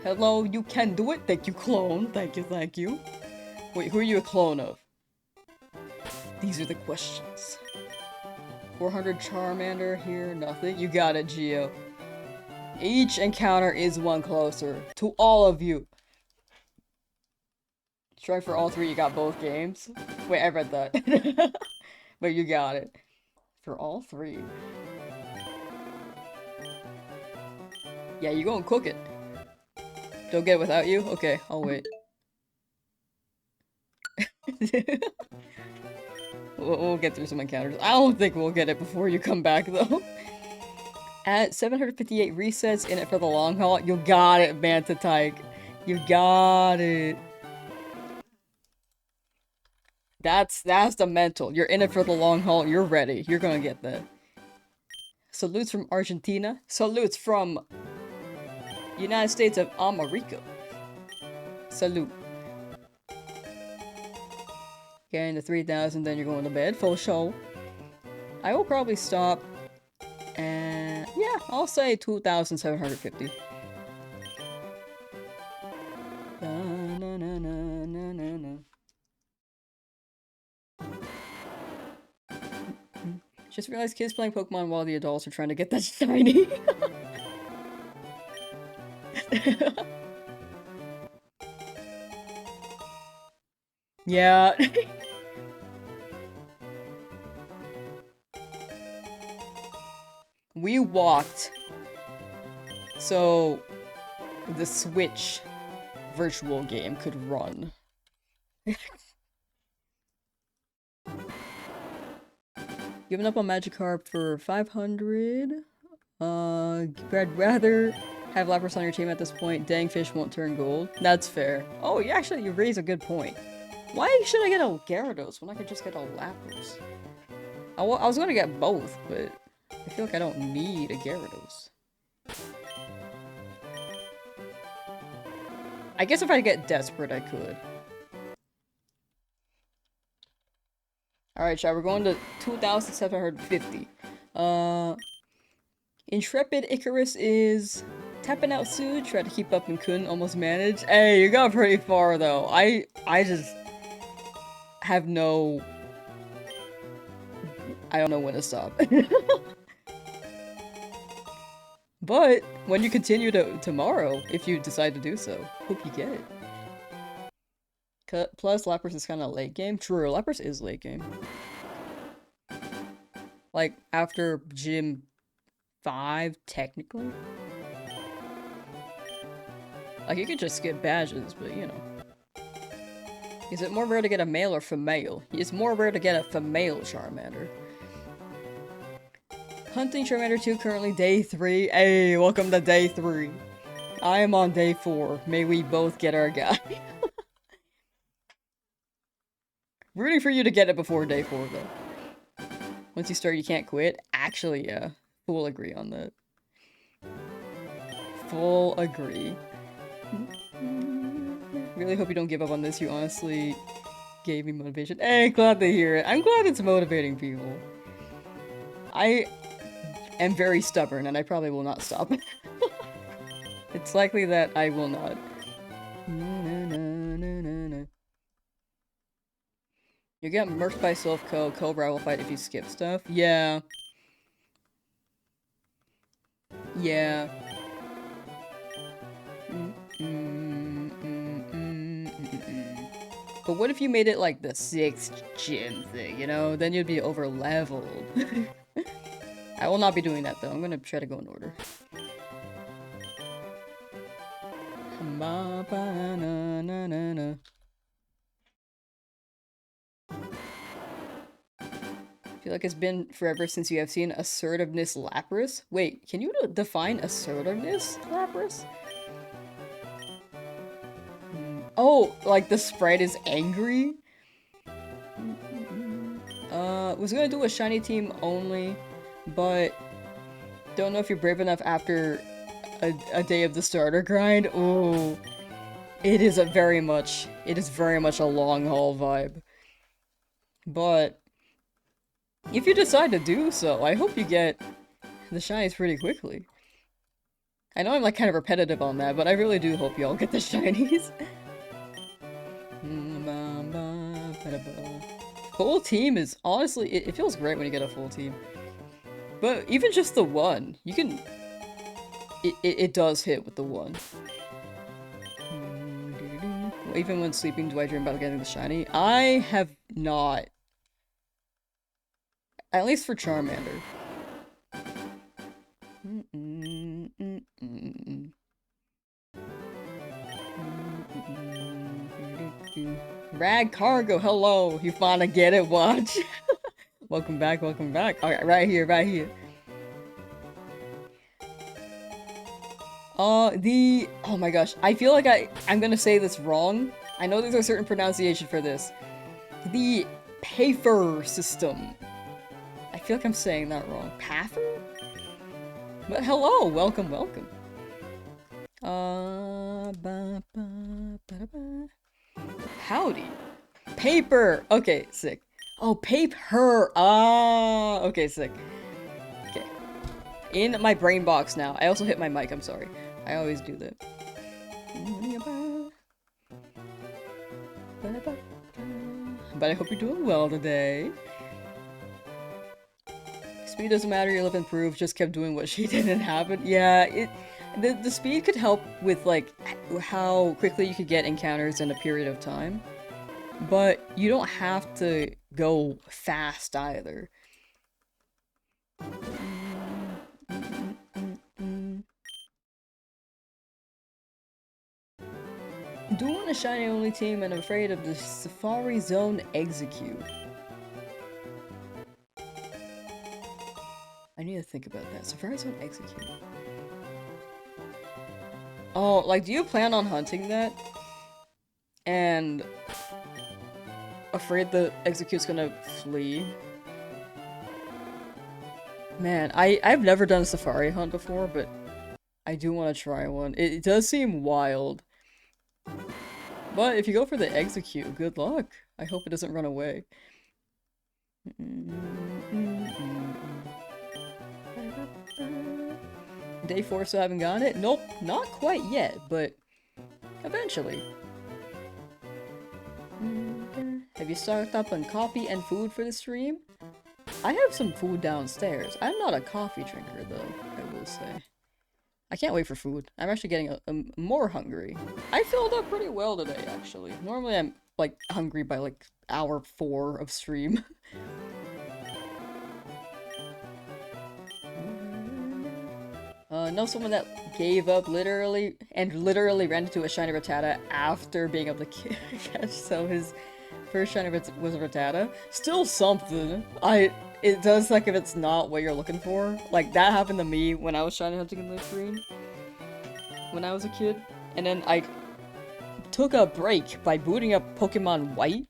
Hello, you can do it, thank you, clone, thank you. Wait, who are you a clone of? These are the questions. 400 Charmander here, nothing. You got it, Geo. Each encounter is one closer. To all of you. Try for all three, you got both games. Wait, I read that. But you got it. For all three. Yeah, you go and cook it. Don't get it without you? Okay, I'll wait. We'll get through some encounters. I don't think we'll get it before you come back, though. At 758 resets, in it for the long haul. You got it, Manta Tyke. You got it. That's the mental. You're in it for the long haul. You're ready. You're gonna get that. Salutes from Argentina. Salutes from United States of America. Salute. Getting to 3,000, then you're going to bed. Full show. I will probably stop and yeah, I'll say 2,750. Na, na, na, na, na, na, na. Just realized kids playing Pokemon while the adults are trying to get that shiny. Yeah. We walked. So the Switch virtual game could run. Giving up on Magikarp for 500. I'd rather have Lapras on your team at this point. Dang fish won't turn gold. That's fair. Oh, yeah, actually, you raise a good point. Why should I get a Gyarados when I could just get a Lapras? I was gonna get both, but I feel like I don't need a Gyarados. I guess if I get desperate, I could. Alright, chat, we're going to 2,750. Intrepid Icarus is tapping out soon. Tried to keep up and couldn't, almost manage. Hey, you got pretty far though. I just have no... I don't know when to stop. But when you continue to tomorrow, if you decide to do so, hope you get it. Plus, Lapras is kind of late game. True, Lapras is late game. Like, after Gym 5, technically? Like, you could just skip badges, but you know. Is it more rare to get a male or female? It's more rare to get a female Charmander. Hunting Charmander 2, currently day 3. Hey, welcome to day 3. I am on day 4. May we both get our guy. Rooting for you to get it before day 4, though. Once you start, you can't quit. Actually, yeah. Full agree on that. Full agree. Really hope you don't give up on this. You honestly gave me motivation. Hey, glad to hear it. I'm glad it's motivating people. I am very stubborn, and I probably will not stop. It's likely that I will not. You get murked by Silph Cobra will fight if you skip stuff. Yeah. Yeah. But what if you made it like the 6th gym thing, you know? Then you'd be over leveled. I will not be doing that though. I'm gonna try to go in order. I feel like it's been forever since you have seen assertiveness Lapras. Wait, can you define assertiveness Lapras? Oh, like the sprite is angry? Was gonna do a shiny team only, but don't know if you're brave enough after a day of the starter grind. Ooh, it is very much a long haul vibe. But if you decide to do so, I hope you get the shinies pretty quickly. I know I'm like kind of repetitive on that, but I really do hope y'all get the shinies. Full team is honestly, it feels great when you get a full team. But even just the one, you can, it does hit with the one. Even when sleeping, do I dream about getting the shiny? I have not. At least for Charmander. Rag Cargo, hello! You finally get it, watch! Welcome back, welcome back. Alright, right here, right here. Oh my gosh, I feel like I'm gonna say this wrong. I know there's a certain pronunciation for this. The Payfer system. I feel like I'm saying that wrong. Pather? But hello, welcome, welcome. Howdy. Paper! Okay, sick. Oh, paper! Ah, okay, sick. Okay. In my brain box now. I also hit my mic, I'm sorry. I always do that. But I hope you're doing well today. Speed doesn't matter, your live and proof just kept doing what she didn't happen. Yeah, the speed could help with like how quickly you could get encounters in a period of time. But you don't have to go fast either. Doing a shiny only team and I'm afraid of the Safari Zone execute. I need to think about that. Safari Zone execute. Oh, like do you plan on hunting that? And afraid the execute's gonna flee? Man, I've never done a safari hunt before, but I do want to try one. It does seem wild. But if you go for the execute, good luck. I hope it doesn't run away. Day 4, so I haven't gotten it? Nope, not quite yet, but eventually. Have you stocked up on coffee and food for the stream? I have some food downstairs. I'm not a coffee drinker, though, I will say. I can't wait for food. I'm actually getting more hungry. I filled up pretty well today, actually. Normally I'm, like, hungry by, like, hour 4 of stream. Know someone that gave up literally ran into a shiny Rattata after being able to catch, so his first shiny was a Rattata. Still something. It does suck if it's not what you're looking for. Like, that happened to me when I was shiny hunting in Leaf Green. When I was a kid. And then I took a break by booting up Pokemon White.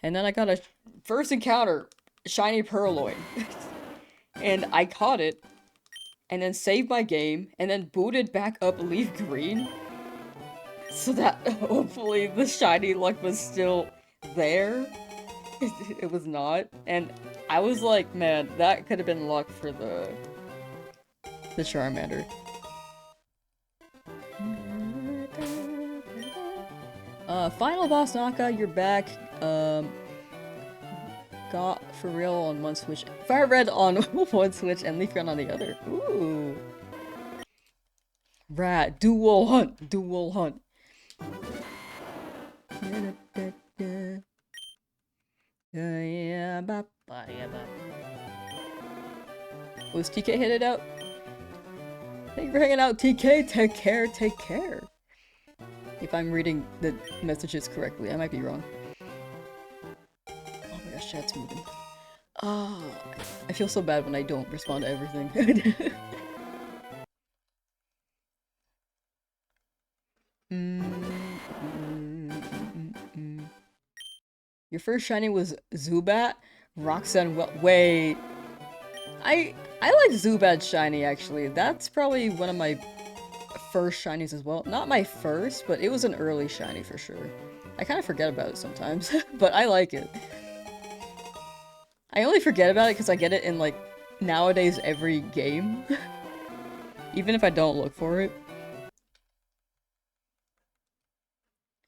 And then I got a first encounter, shiny Purloin. And I caught it. And then saved my game. And then booted back up Leaf Green. So that hopefully the shiny luck was still there. It was not. And I was like, man, that could have been luck for the Charmander. Final boss Naka, you're back. Got for real on one switch. Fire Red on one switch and Leaf Green on the other. Ooh. Rat, dual hunt, dual hunt. Was TK headed out? Thank you for hanging out, TK. Take care, take care. If I'm reading the messages correctly, I might be wrong. Oh my gosh, chat's moving. Ah, I feel so bad when I don't respond to everything. Your first shiny was Zubat? Roxanne, wait. I like Zubat's shiny, actually. That's probably one of my first shinies as well. Not my first, but it was an early shiny for sure. I kind of forget about it sometimes, but I like it. I only forget about it because I get it in, like, nowadays every game. Even if I don't look for it.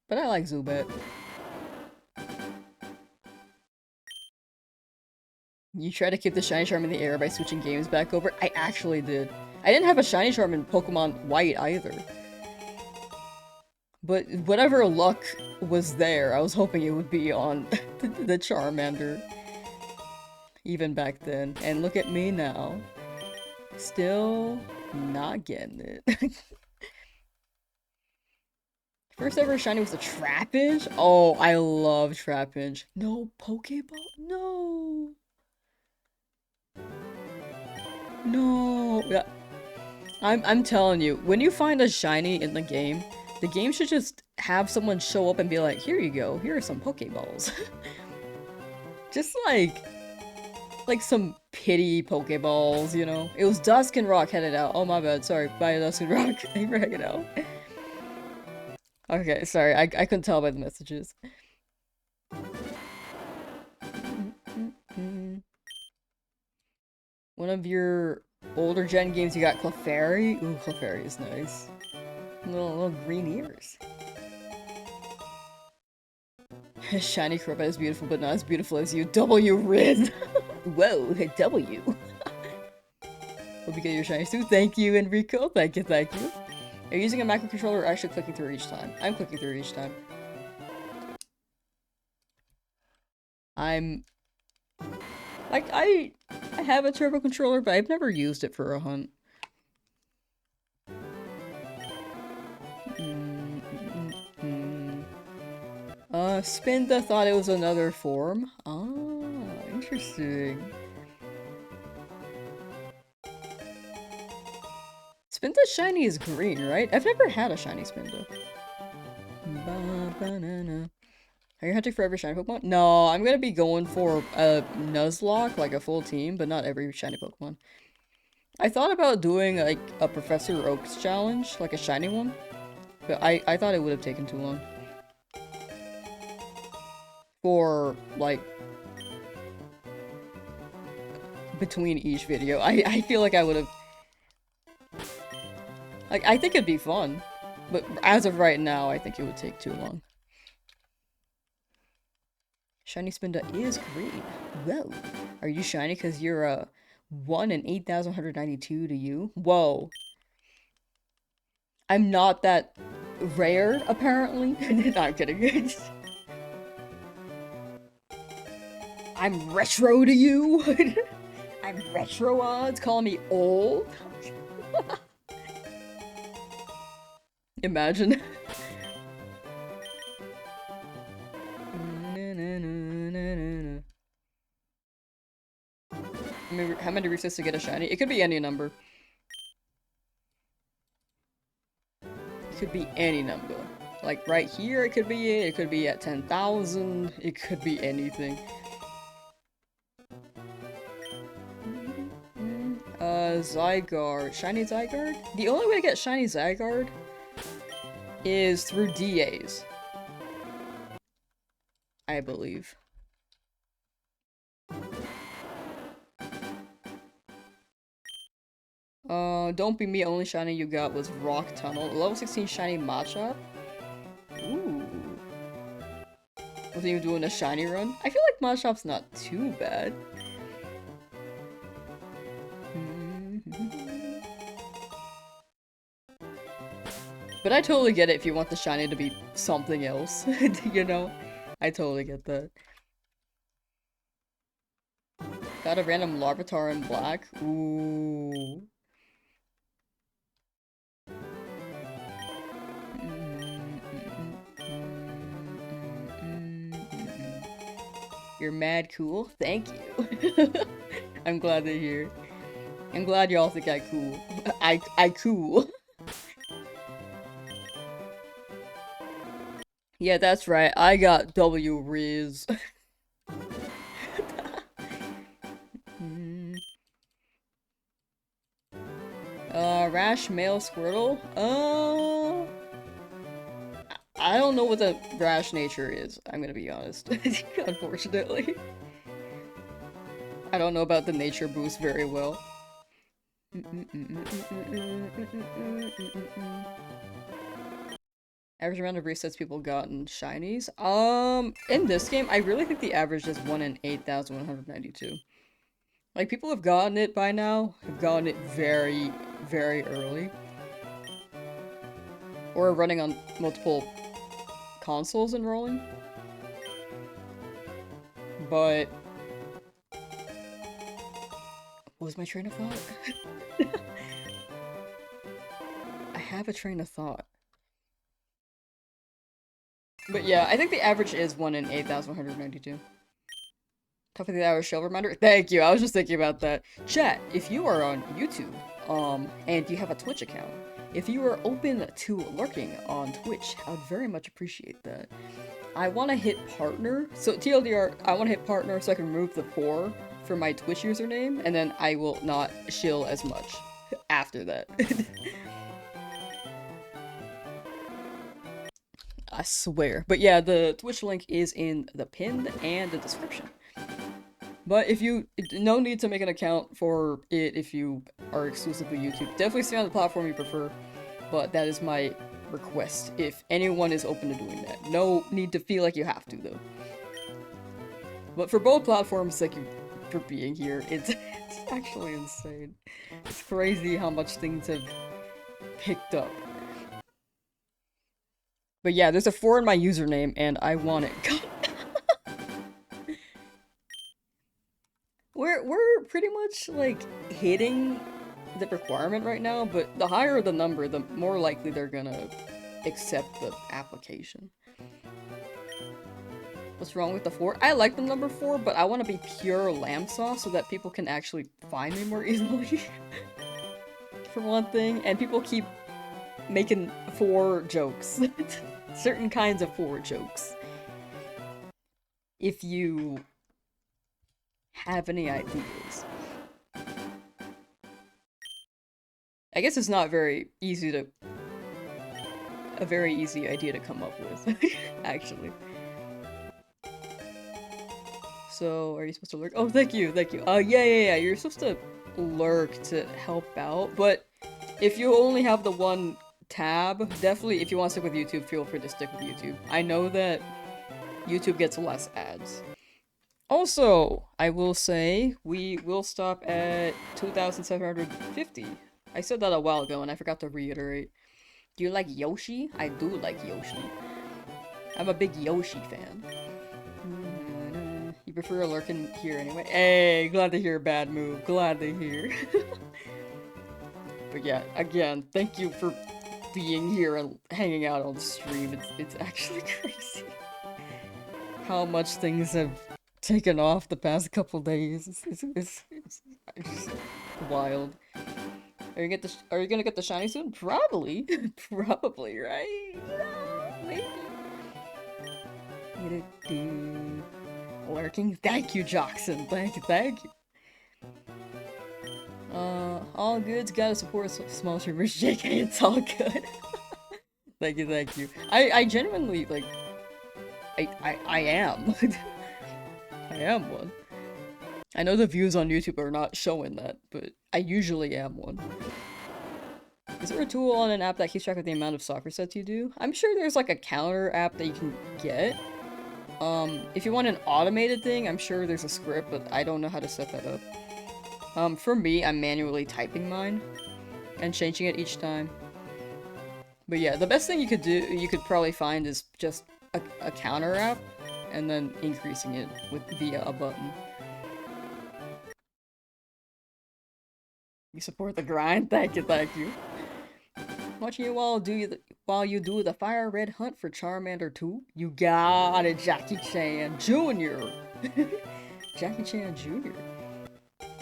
But I like Zubat. You try to keep the shiny charm in the air by switching games back over? I actually did. I didn't have a shiny charm in Pokemon White either. But whatever luck was there, I was hoping it would be on the Charmander. Even back then. And look at me now. Still not getting it. First ever shiny was a Trapinch? Oh, I love Trapinch. No Pokeball? No! No! Yeah. I'm telling you, when you find a shiny in the game should just have someone show up and be like, here you go, here are some Pokeballs. Just like some pity Pokeballs, you know? It was Dusk and Rock headed out. Oh my bad, sorry. Bye, Dusk and Rock. Thank you for hanging out. Okay, sorry, I couldn't tell by the messages. One of your older gen games, you got Clefairy. Ooh, Clefairy is nice. Little green ears. Shiny Crobat is beautiful, but not as beautiful as you. W Riz. Whoa, W. Hope you get your shiny suit. Thank you, Enrico. Thank you, thank you. Are you using a macro controller or actually clicking through each time? I'm clicking through each time. I'm... Like, I have a turbo controller, but I've never used it for a hunt. Spinda thought it was another form. Ah, interesting. Spinda's shiny is green, right? I've never had a shiny Spinda. Ba-ba-na-na. Are you hunting for every shiny Pokemon? No, I'm gonna be going for a Nuzlocke, like a full team, but not every shiny Pokemon. I thought about doing like a Professor Oak's challenge, like a shiny one, but I thought it would have taken too long. For like between each video, I feel like I would have. Like, I think it'd be fun, but as of right now, I think it would take too long. Shiny Spinda is green. Whoa. Are you shiny because you're a 1 in 8,192 to you? Whoa. I'm not that rare, apparently. No, I'm kidding. I'm retro to you? I'm retro odds? Calling me old? Imagine. How many reefs to get a shiny? It could be any number. It could be any number. Like right here, it could be it. It could be at 10,000. It could be anything. Zygarde. Shiny Zygarde? The only way to get shiny Zygarde is through DAs. I believe. Don't be me, only shiny you got was Rock Tunnel. Level 16 shiny Machop? Ooh. Wasn't even doing a shiny run? I feel like Machop's not too bad. But I totally get it if you want the shiny to be something else, you know? I totally get that. Got a random Larvitar in black? Ooh. You're mad cool? Thank you. I'm glad to hear. I'm glad y'all think I cool. I cool. Yeah, that's right. I got W Riz. Rash Male Squirtle? I don't know what the rash nature is, I'm gonna be honest. Unfortunately. I don't know about the nature boost very well. Average amount of resets people got in shinies? In this game, I really think the average is 1 in 8,192. Like, people have gotten it by now, have gotten it very, very early. Or running on multiple consoles and rolling. But... what was my train of thought? I have a train of thought. But yeah, I think the average is 1 in 8,192. Top of the hour shell reminder. Thank you. I was just thinking about that. Chat, if you are on YouTube, and you have a Twitch account, if you are open to lurking on Twitch, I would very much appreciate that. I want to hit partner. So TLDR, I want to hit partner so I can remove the 4 from my Twitch username, and then I will not shill as much after that. I swear. But yeah, the Twitch link is in the pin and the description. But if you, no need to make an account for it if you are exclusively YouTube. Definitely stay on the platform you prefer, but that is my request if anyone is open to doing that. No need to feel like you have to though. But for both platforms, thank you for being here. It's actually insane. It's crazy how much things have picked up. But yeah, there's a 4 in my username and I want it. We're pretty much like hitting the requirement right now, but the higher the number, the more likely they're gonna accept the application. What's wrong with the 4? I like the number 4, but I want to be pure Lamsauce so that people can actually find me more easily. For one thing, and people keep making 4 jokes. Certain kinds of 4 jokes. If you have any ideas. I guess it's not very easy to... a very easy idea to come up with, actually. So, are you supposed to lurk? Oh, thank you, thank you. Yeah, you're supposed to lurk to help out, but if you only have the one tab, definitely, if you want to stick with YouTube, feel free to stick with YouTube. I know that YouTube gets less ads. Also, I will say, we will stop at 2,750. I said that a while ago and I forgot to reiterate. Do you like Yoshi? I do like Yoshi. I'm a big Yoshi fan. You prefer lurking here anyway? Hey, glad to hear a bad move. Glad to hear. But yeah, again, thank you for being here and hanging out on the stream. It's actually crazy how much things have taken off the past couple days. It's just wild. Are you gonna get the shiny soon? Probably. Probably, right? Maybe. Lurking? Thank you, Jackson. Thank you. All goods gotta support small streamers. JK, it's all good. Thank you. I genuinely, like, I am. I am one. I know the views on YouTube are not showing that, but I usually am one. Is there a tool on an app that keeps track of the amount of soccer sets you do? I'm sure there's like a counter app that you can get. If you want an automated thing, I'm sure there's a script, but I don't know how to set that up. For me, I'm manually typing mine and changing it each time. But yeah, the best thing you could probably find is just a counter app and then increasing it via a button. You support the grind? Thank you. Watching you while you do the fire red hunt for Charmander 2. You got it, Jackie Chan Jr. Jackie Chan Jr.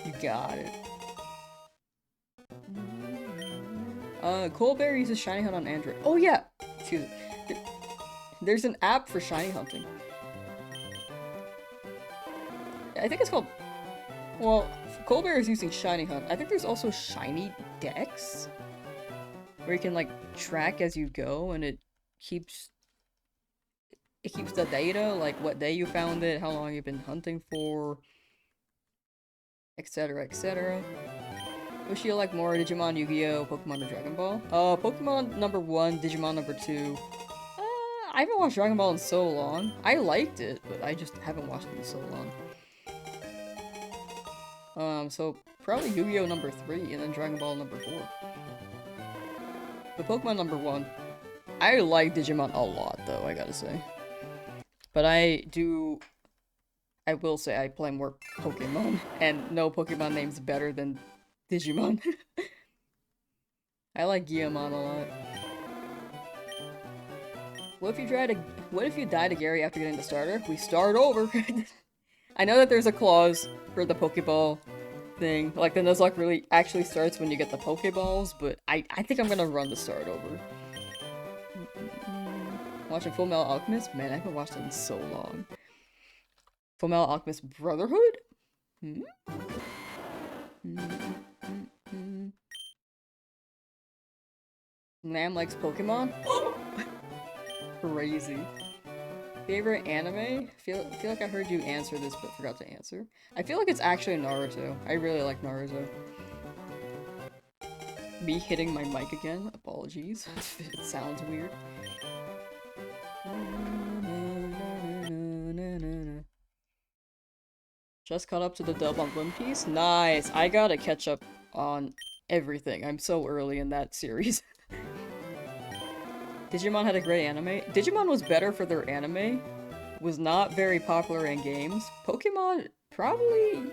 You got it. Colberry uses shiny hunt on Android. Oh yeah! Excuse me. There's an app for shiny hunting. I think it's called... Well, Colberry is using shiny hunt. I think there's also shiny Dex? Where you can, like, track as you go, and it keeps the data, like what day you found it, how long you've been hunting for, etc, etc. Which do you like more, Digimon, Yu-Gi-Oh, Pokemon, or Dragon Ball? Pokemon number 1, Digimon number 2. I haven't watched Dragon Ball in so long. I liked it, but I just haven't watched it in so long. So probably Yu-Gi-Oh number 3, and then Dragon Ball number 4. But Pokemon number 1. I like Digimon a lot, though, I gotta say. But I will say I play more Pokemon, and no Pokemon name's better than Digimon. I like Guiamon a lot. What if you die to Gary after getting the starter? We start over! I know that there's a clause for the Pokeball thing. Like, the Nuzlocke really actually starts when you get the Pokeballs, but I think I'm gonna run the start over. Watching Fullmetal Alchemist? Man, I haven't watched it in so long. Fullmetal Alchemist Brotherhood? Lamb likes Pokemon? Crazy. Favorite anime? Feel like I heard you answer this but forgot to answer. I feel like it's actually Naruto. I really like Naruto. Me hitting my mic again? Apologies. It sounds weird. Just caught up to the dub on One Piece? Nice! I gotta catch up on everything. I'm so early in that series. Digimon had a great anime. Digimon was better for their anime. Was not very popular in games. Pokemon, probably...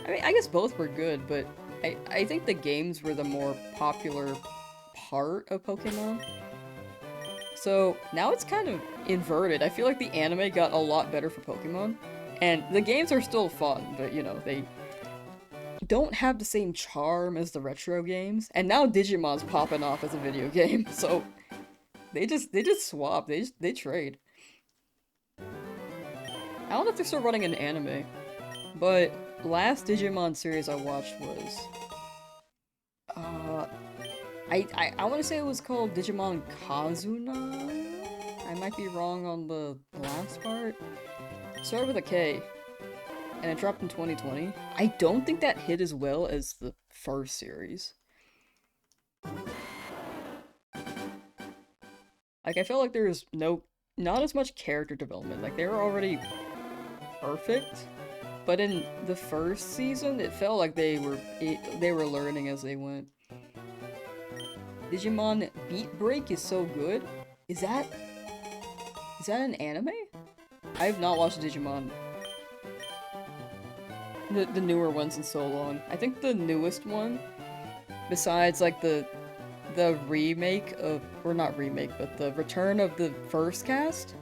I mean, I guess both were good, but I think the games were the more popular part of Pokemon. So, now it's kind of inverted. I feel like the anime got a lot better for Pokemon. And the games are still fun, but you know, they don't have the same charm as the retro games. And now Digimon's popping off as a video game, so they just swap, they trade. I don't know if they're still running an anime, but last Digimon series I watched was I want to say it was called Digimon Kazuna. I might be wrong on the last part. It started with a K, and it dropped in 2020. I don't think that hit as well as the first series. Like, I felt like there was not as much character development. Like, they were already perfect, but in the first season, it felt like they were learning as they went. Digimon Beat Break is so good. Is that an anime? I have not watched Digimon the newer ones in so long. I think the newest one, besides like the remake of, or not remake, but the return of the first cast.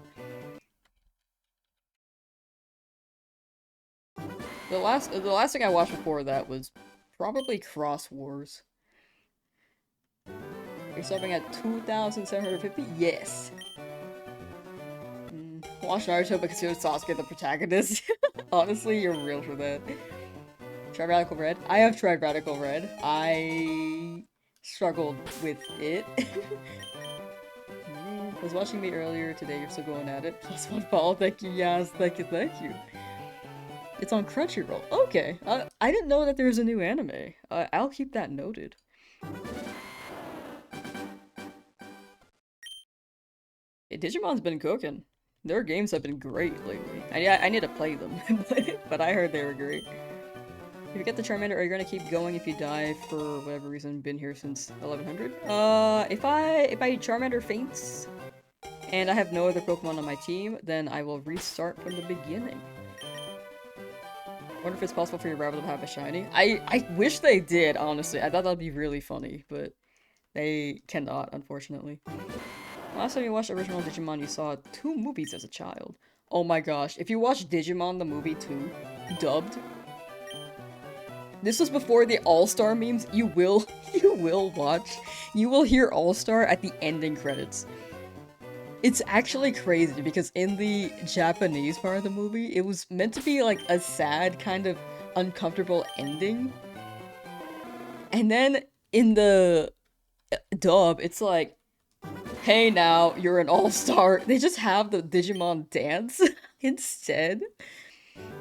The last thing I watched before that was probably Cross Wars. You're subbing at 2,750? Yes! Watch Naruto because you're Sasuke the protagonist. Honestly, you're real for that. Try Radical Red? I have tried Radical Red. I struggled with it. Was watching me earlier today, you're still going at it. +1 follow, thank you, yes, thank you, thank you. It's on Crunchyroll. Okay, I didn't know that there was a new anime. I'll keep that noted. Digimon's been cooking. Their games have been great lately. I need to play them, but I heard they were great. If you get the Charmander, are you gonna keep going if you die for whatever reason? Been here since 1100? If I Charmander faints, and I have no other Pokemon on my team, then I will restart from the beginning. Wonder if it's possible for your rival to have a shiny. I wish they did, honestly. I thought that'd be really funny, but they cannot, unfortunately. Last time you watched original Digimon, you saw 2 movies as a child. Oh my gosh, if you watch Digimon the movie 2, dubbed, this was before the All-Star memes, you will hear All-Star at the ending credits. It's actually crazy because in the Japanese part of the movie, it was meant to be like a sad, kind of uncomfortable ending. And then in the dub, it's like, hey now, you're an all-star. They just have the Digimon dance instead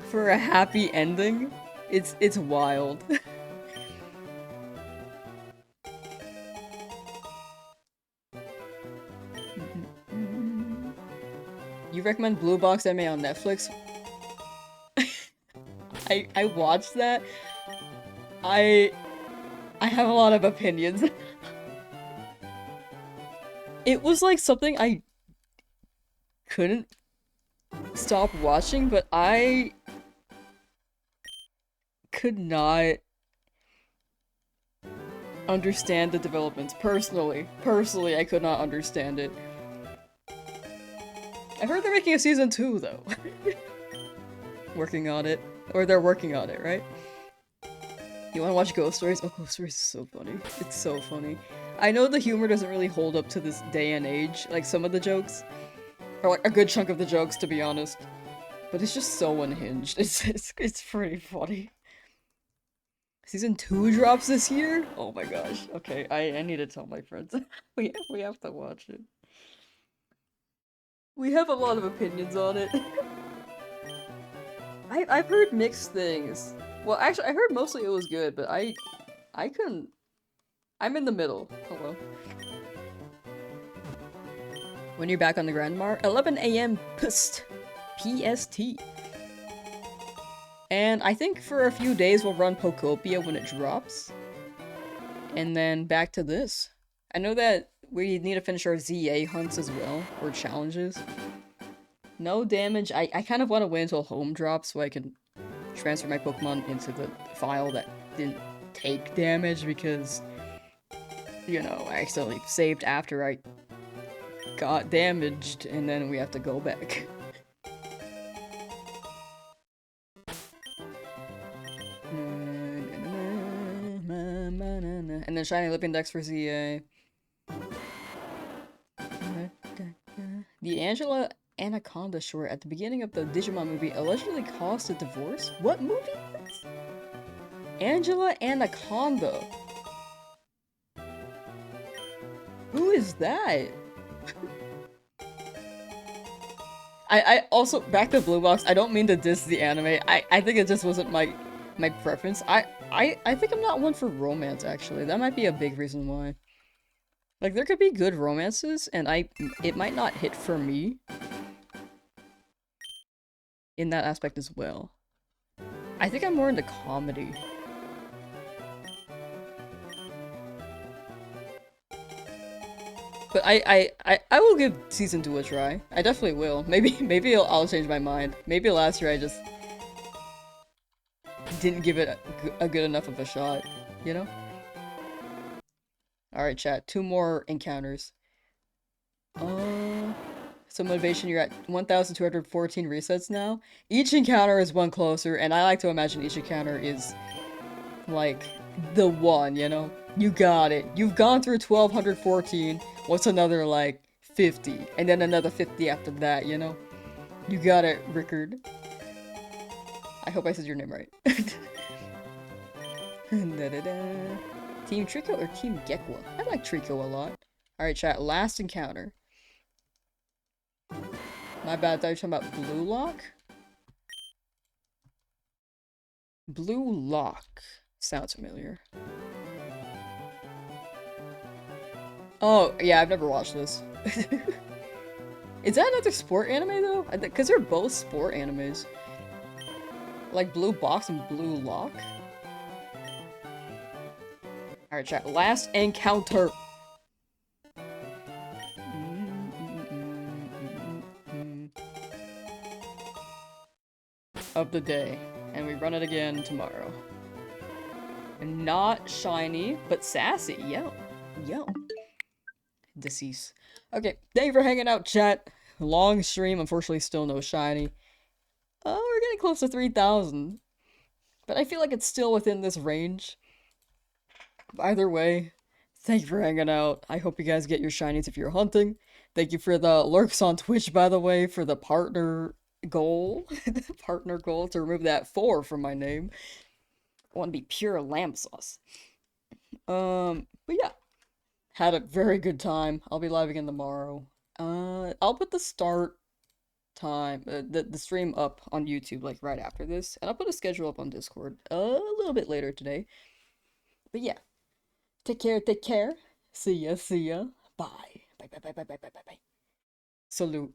for a happy ending. It's wild. You recommend Blue Box anime on Netflix? I watched that. I have a lot of opinions. It was like something I couldn't stop watching, but I could not understand the developments personally. Personally, I could not understand it. I heard they're making a season 2 though. Working on it. Or they're working on it, right? You wanna watch Ghost Stories? Oh, Ghost Stories is so funny. It's so funny. I know the humor doesn't really hold up to this day and age, like some of the jokes. Or like a good chunk of the jokes, to be honest. But it's just so unhinged. It's pretty funny. Season 2 drops this year? Oh my gosh. Okay, I need to tell my friends. we have to watch it. We have a lot of opinions on it. I've heard mixed things. Well, actually, I heard mostly it was good, but I couldn't. I'm in the middle. Hello. When you're back on the Grandmar, 11 a.m. PST. And I think for a few days we'll run Pokopia when it drops. And then back to this. I know that we need to finish our ZA hunts as well, or challenges. No damage. I kind of want to wait until home drops so I can transfer my Pokemon into the file that didn't take damage because, you know, I accidentally saved after I got damaged and then we have to go back. And then Shiny Lip Index for ZA. The Angela Anaconda short at the beginning of the Digimon movie allegedly caused a divorce? What movie? Angela Anaconda. Who is that? I also, back to Blue Box, I don't mean to diss the anime. I think it just wasn't my preference. I think I'm not one for romance, actually. That might be a big reason why. Like, there could be good romances, and it might not hit for me in that aspect as well. I think I'm more into comedy. But I will give season 2 a try. I definitely will. Maybe I'll change my mind. Maybe last year I just didn't give it a good enough of a shot, you know? Alright, chat. 2 more encounters. So motivation, you're at 1,214 resets now. Each encounter is one closer, and I like to imagine each encounter is, like, the one, you know? You got it. You've gone through 1,214. What's another, like, 50? And then another 50 after that, you know? You got it, Rickard. I hope I said your name right. Team Trico or Team Gekwa? I like Trico a lot. Alright, chat. Last encounter. My bad, I thought you were talking about Blue Lock? Blue Lock. Sounds familiar. Oh, yeah, I've never watched this. Is that another sport anime, though? Because they're both sport animes. Like Blue Box and Blue Lock? Alright, chat. Last encounter. Of the day. And we run it again tomorrow. Not shiny, but sassy. Yo. Yo. Deceased. Okay, thank you for hanging out, chat. Long stream, unfortunately still no shiny. We're getting close to 3,000. But I feel like it's still within this range. Either way, thank you for hanging out. I hope you guys get your shinies if you're hunting. Thank you for the lurks on Twitch, by the way, for the partner goal. Partner goal to remove that 4 from my name. I want to be pure Lamsauce. But yeah. Had a very good time. I'll be live again tomorrow. I'll put the start time, the stream up on YouTube, like, right after this. And I'll put a schedule up on Discord a little bit later today. But yeah. Take care, take care. See ya, see ya. Bye. Bye, bye, bye, bye, bye, bye, bye, bye. Salute.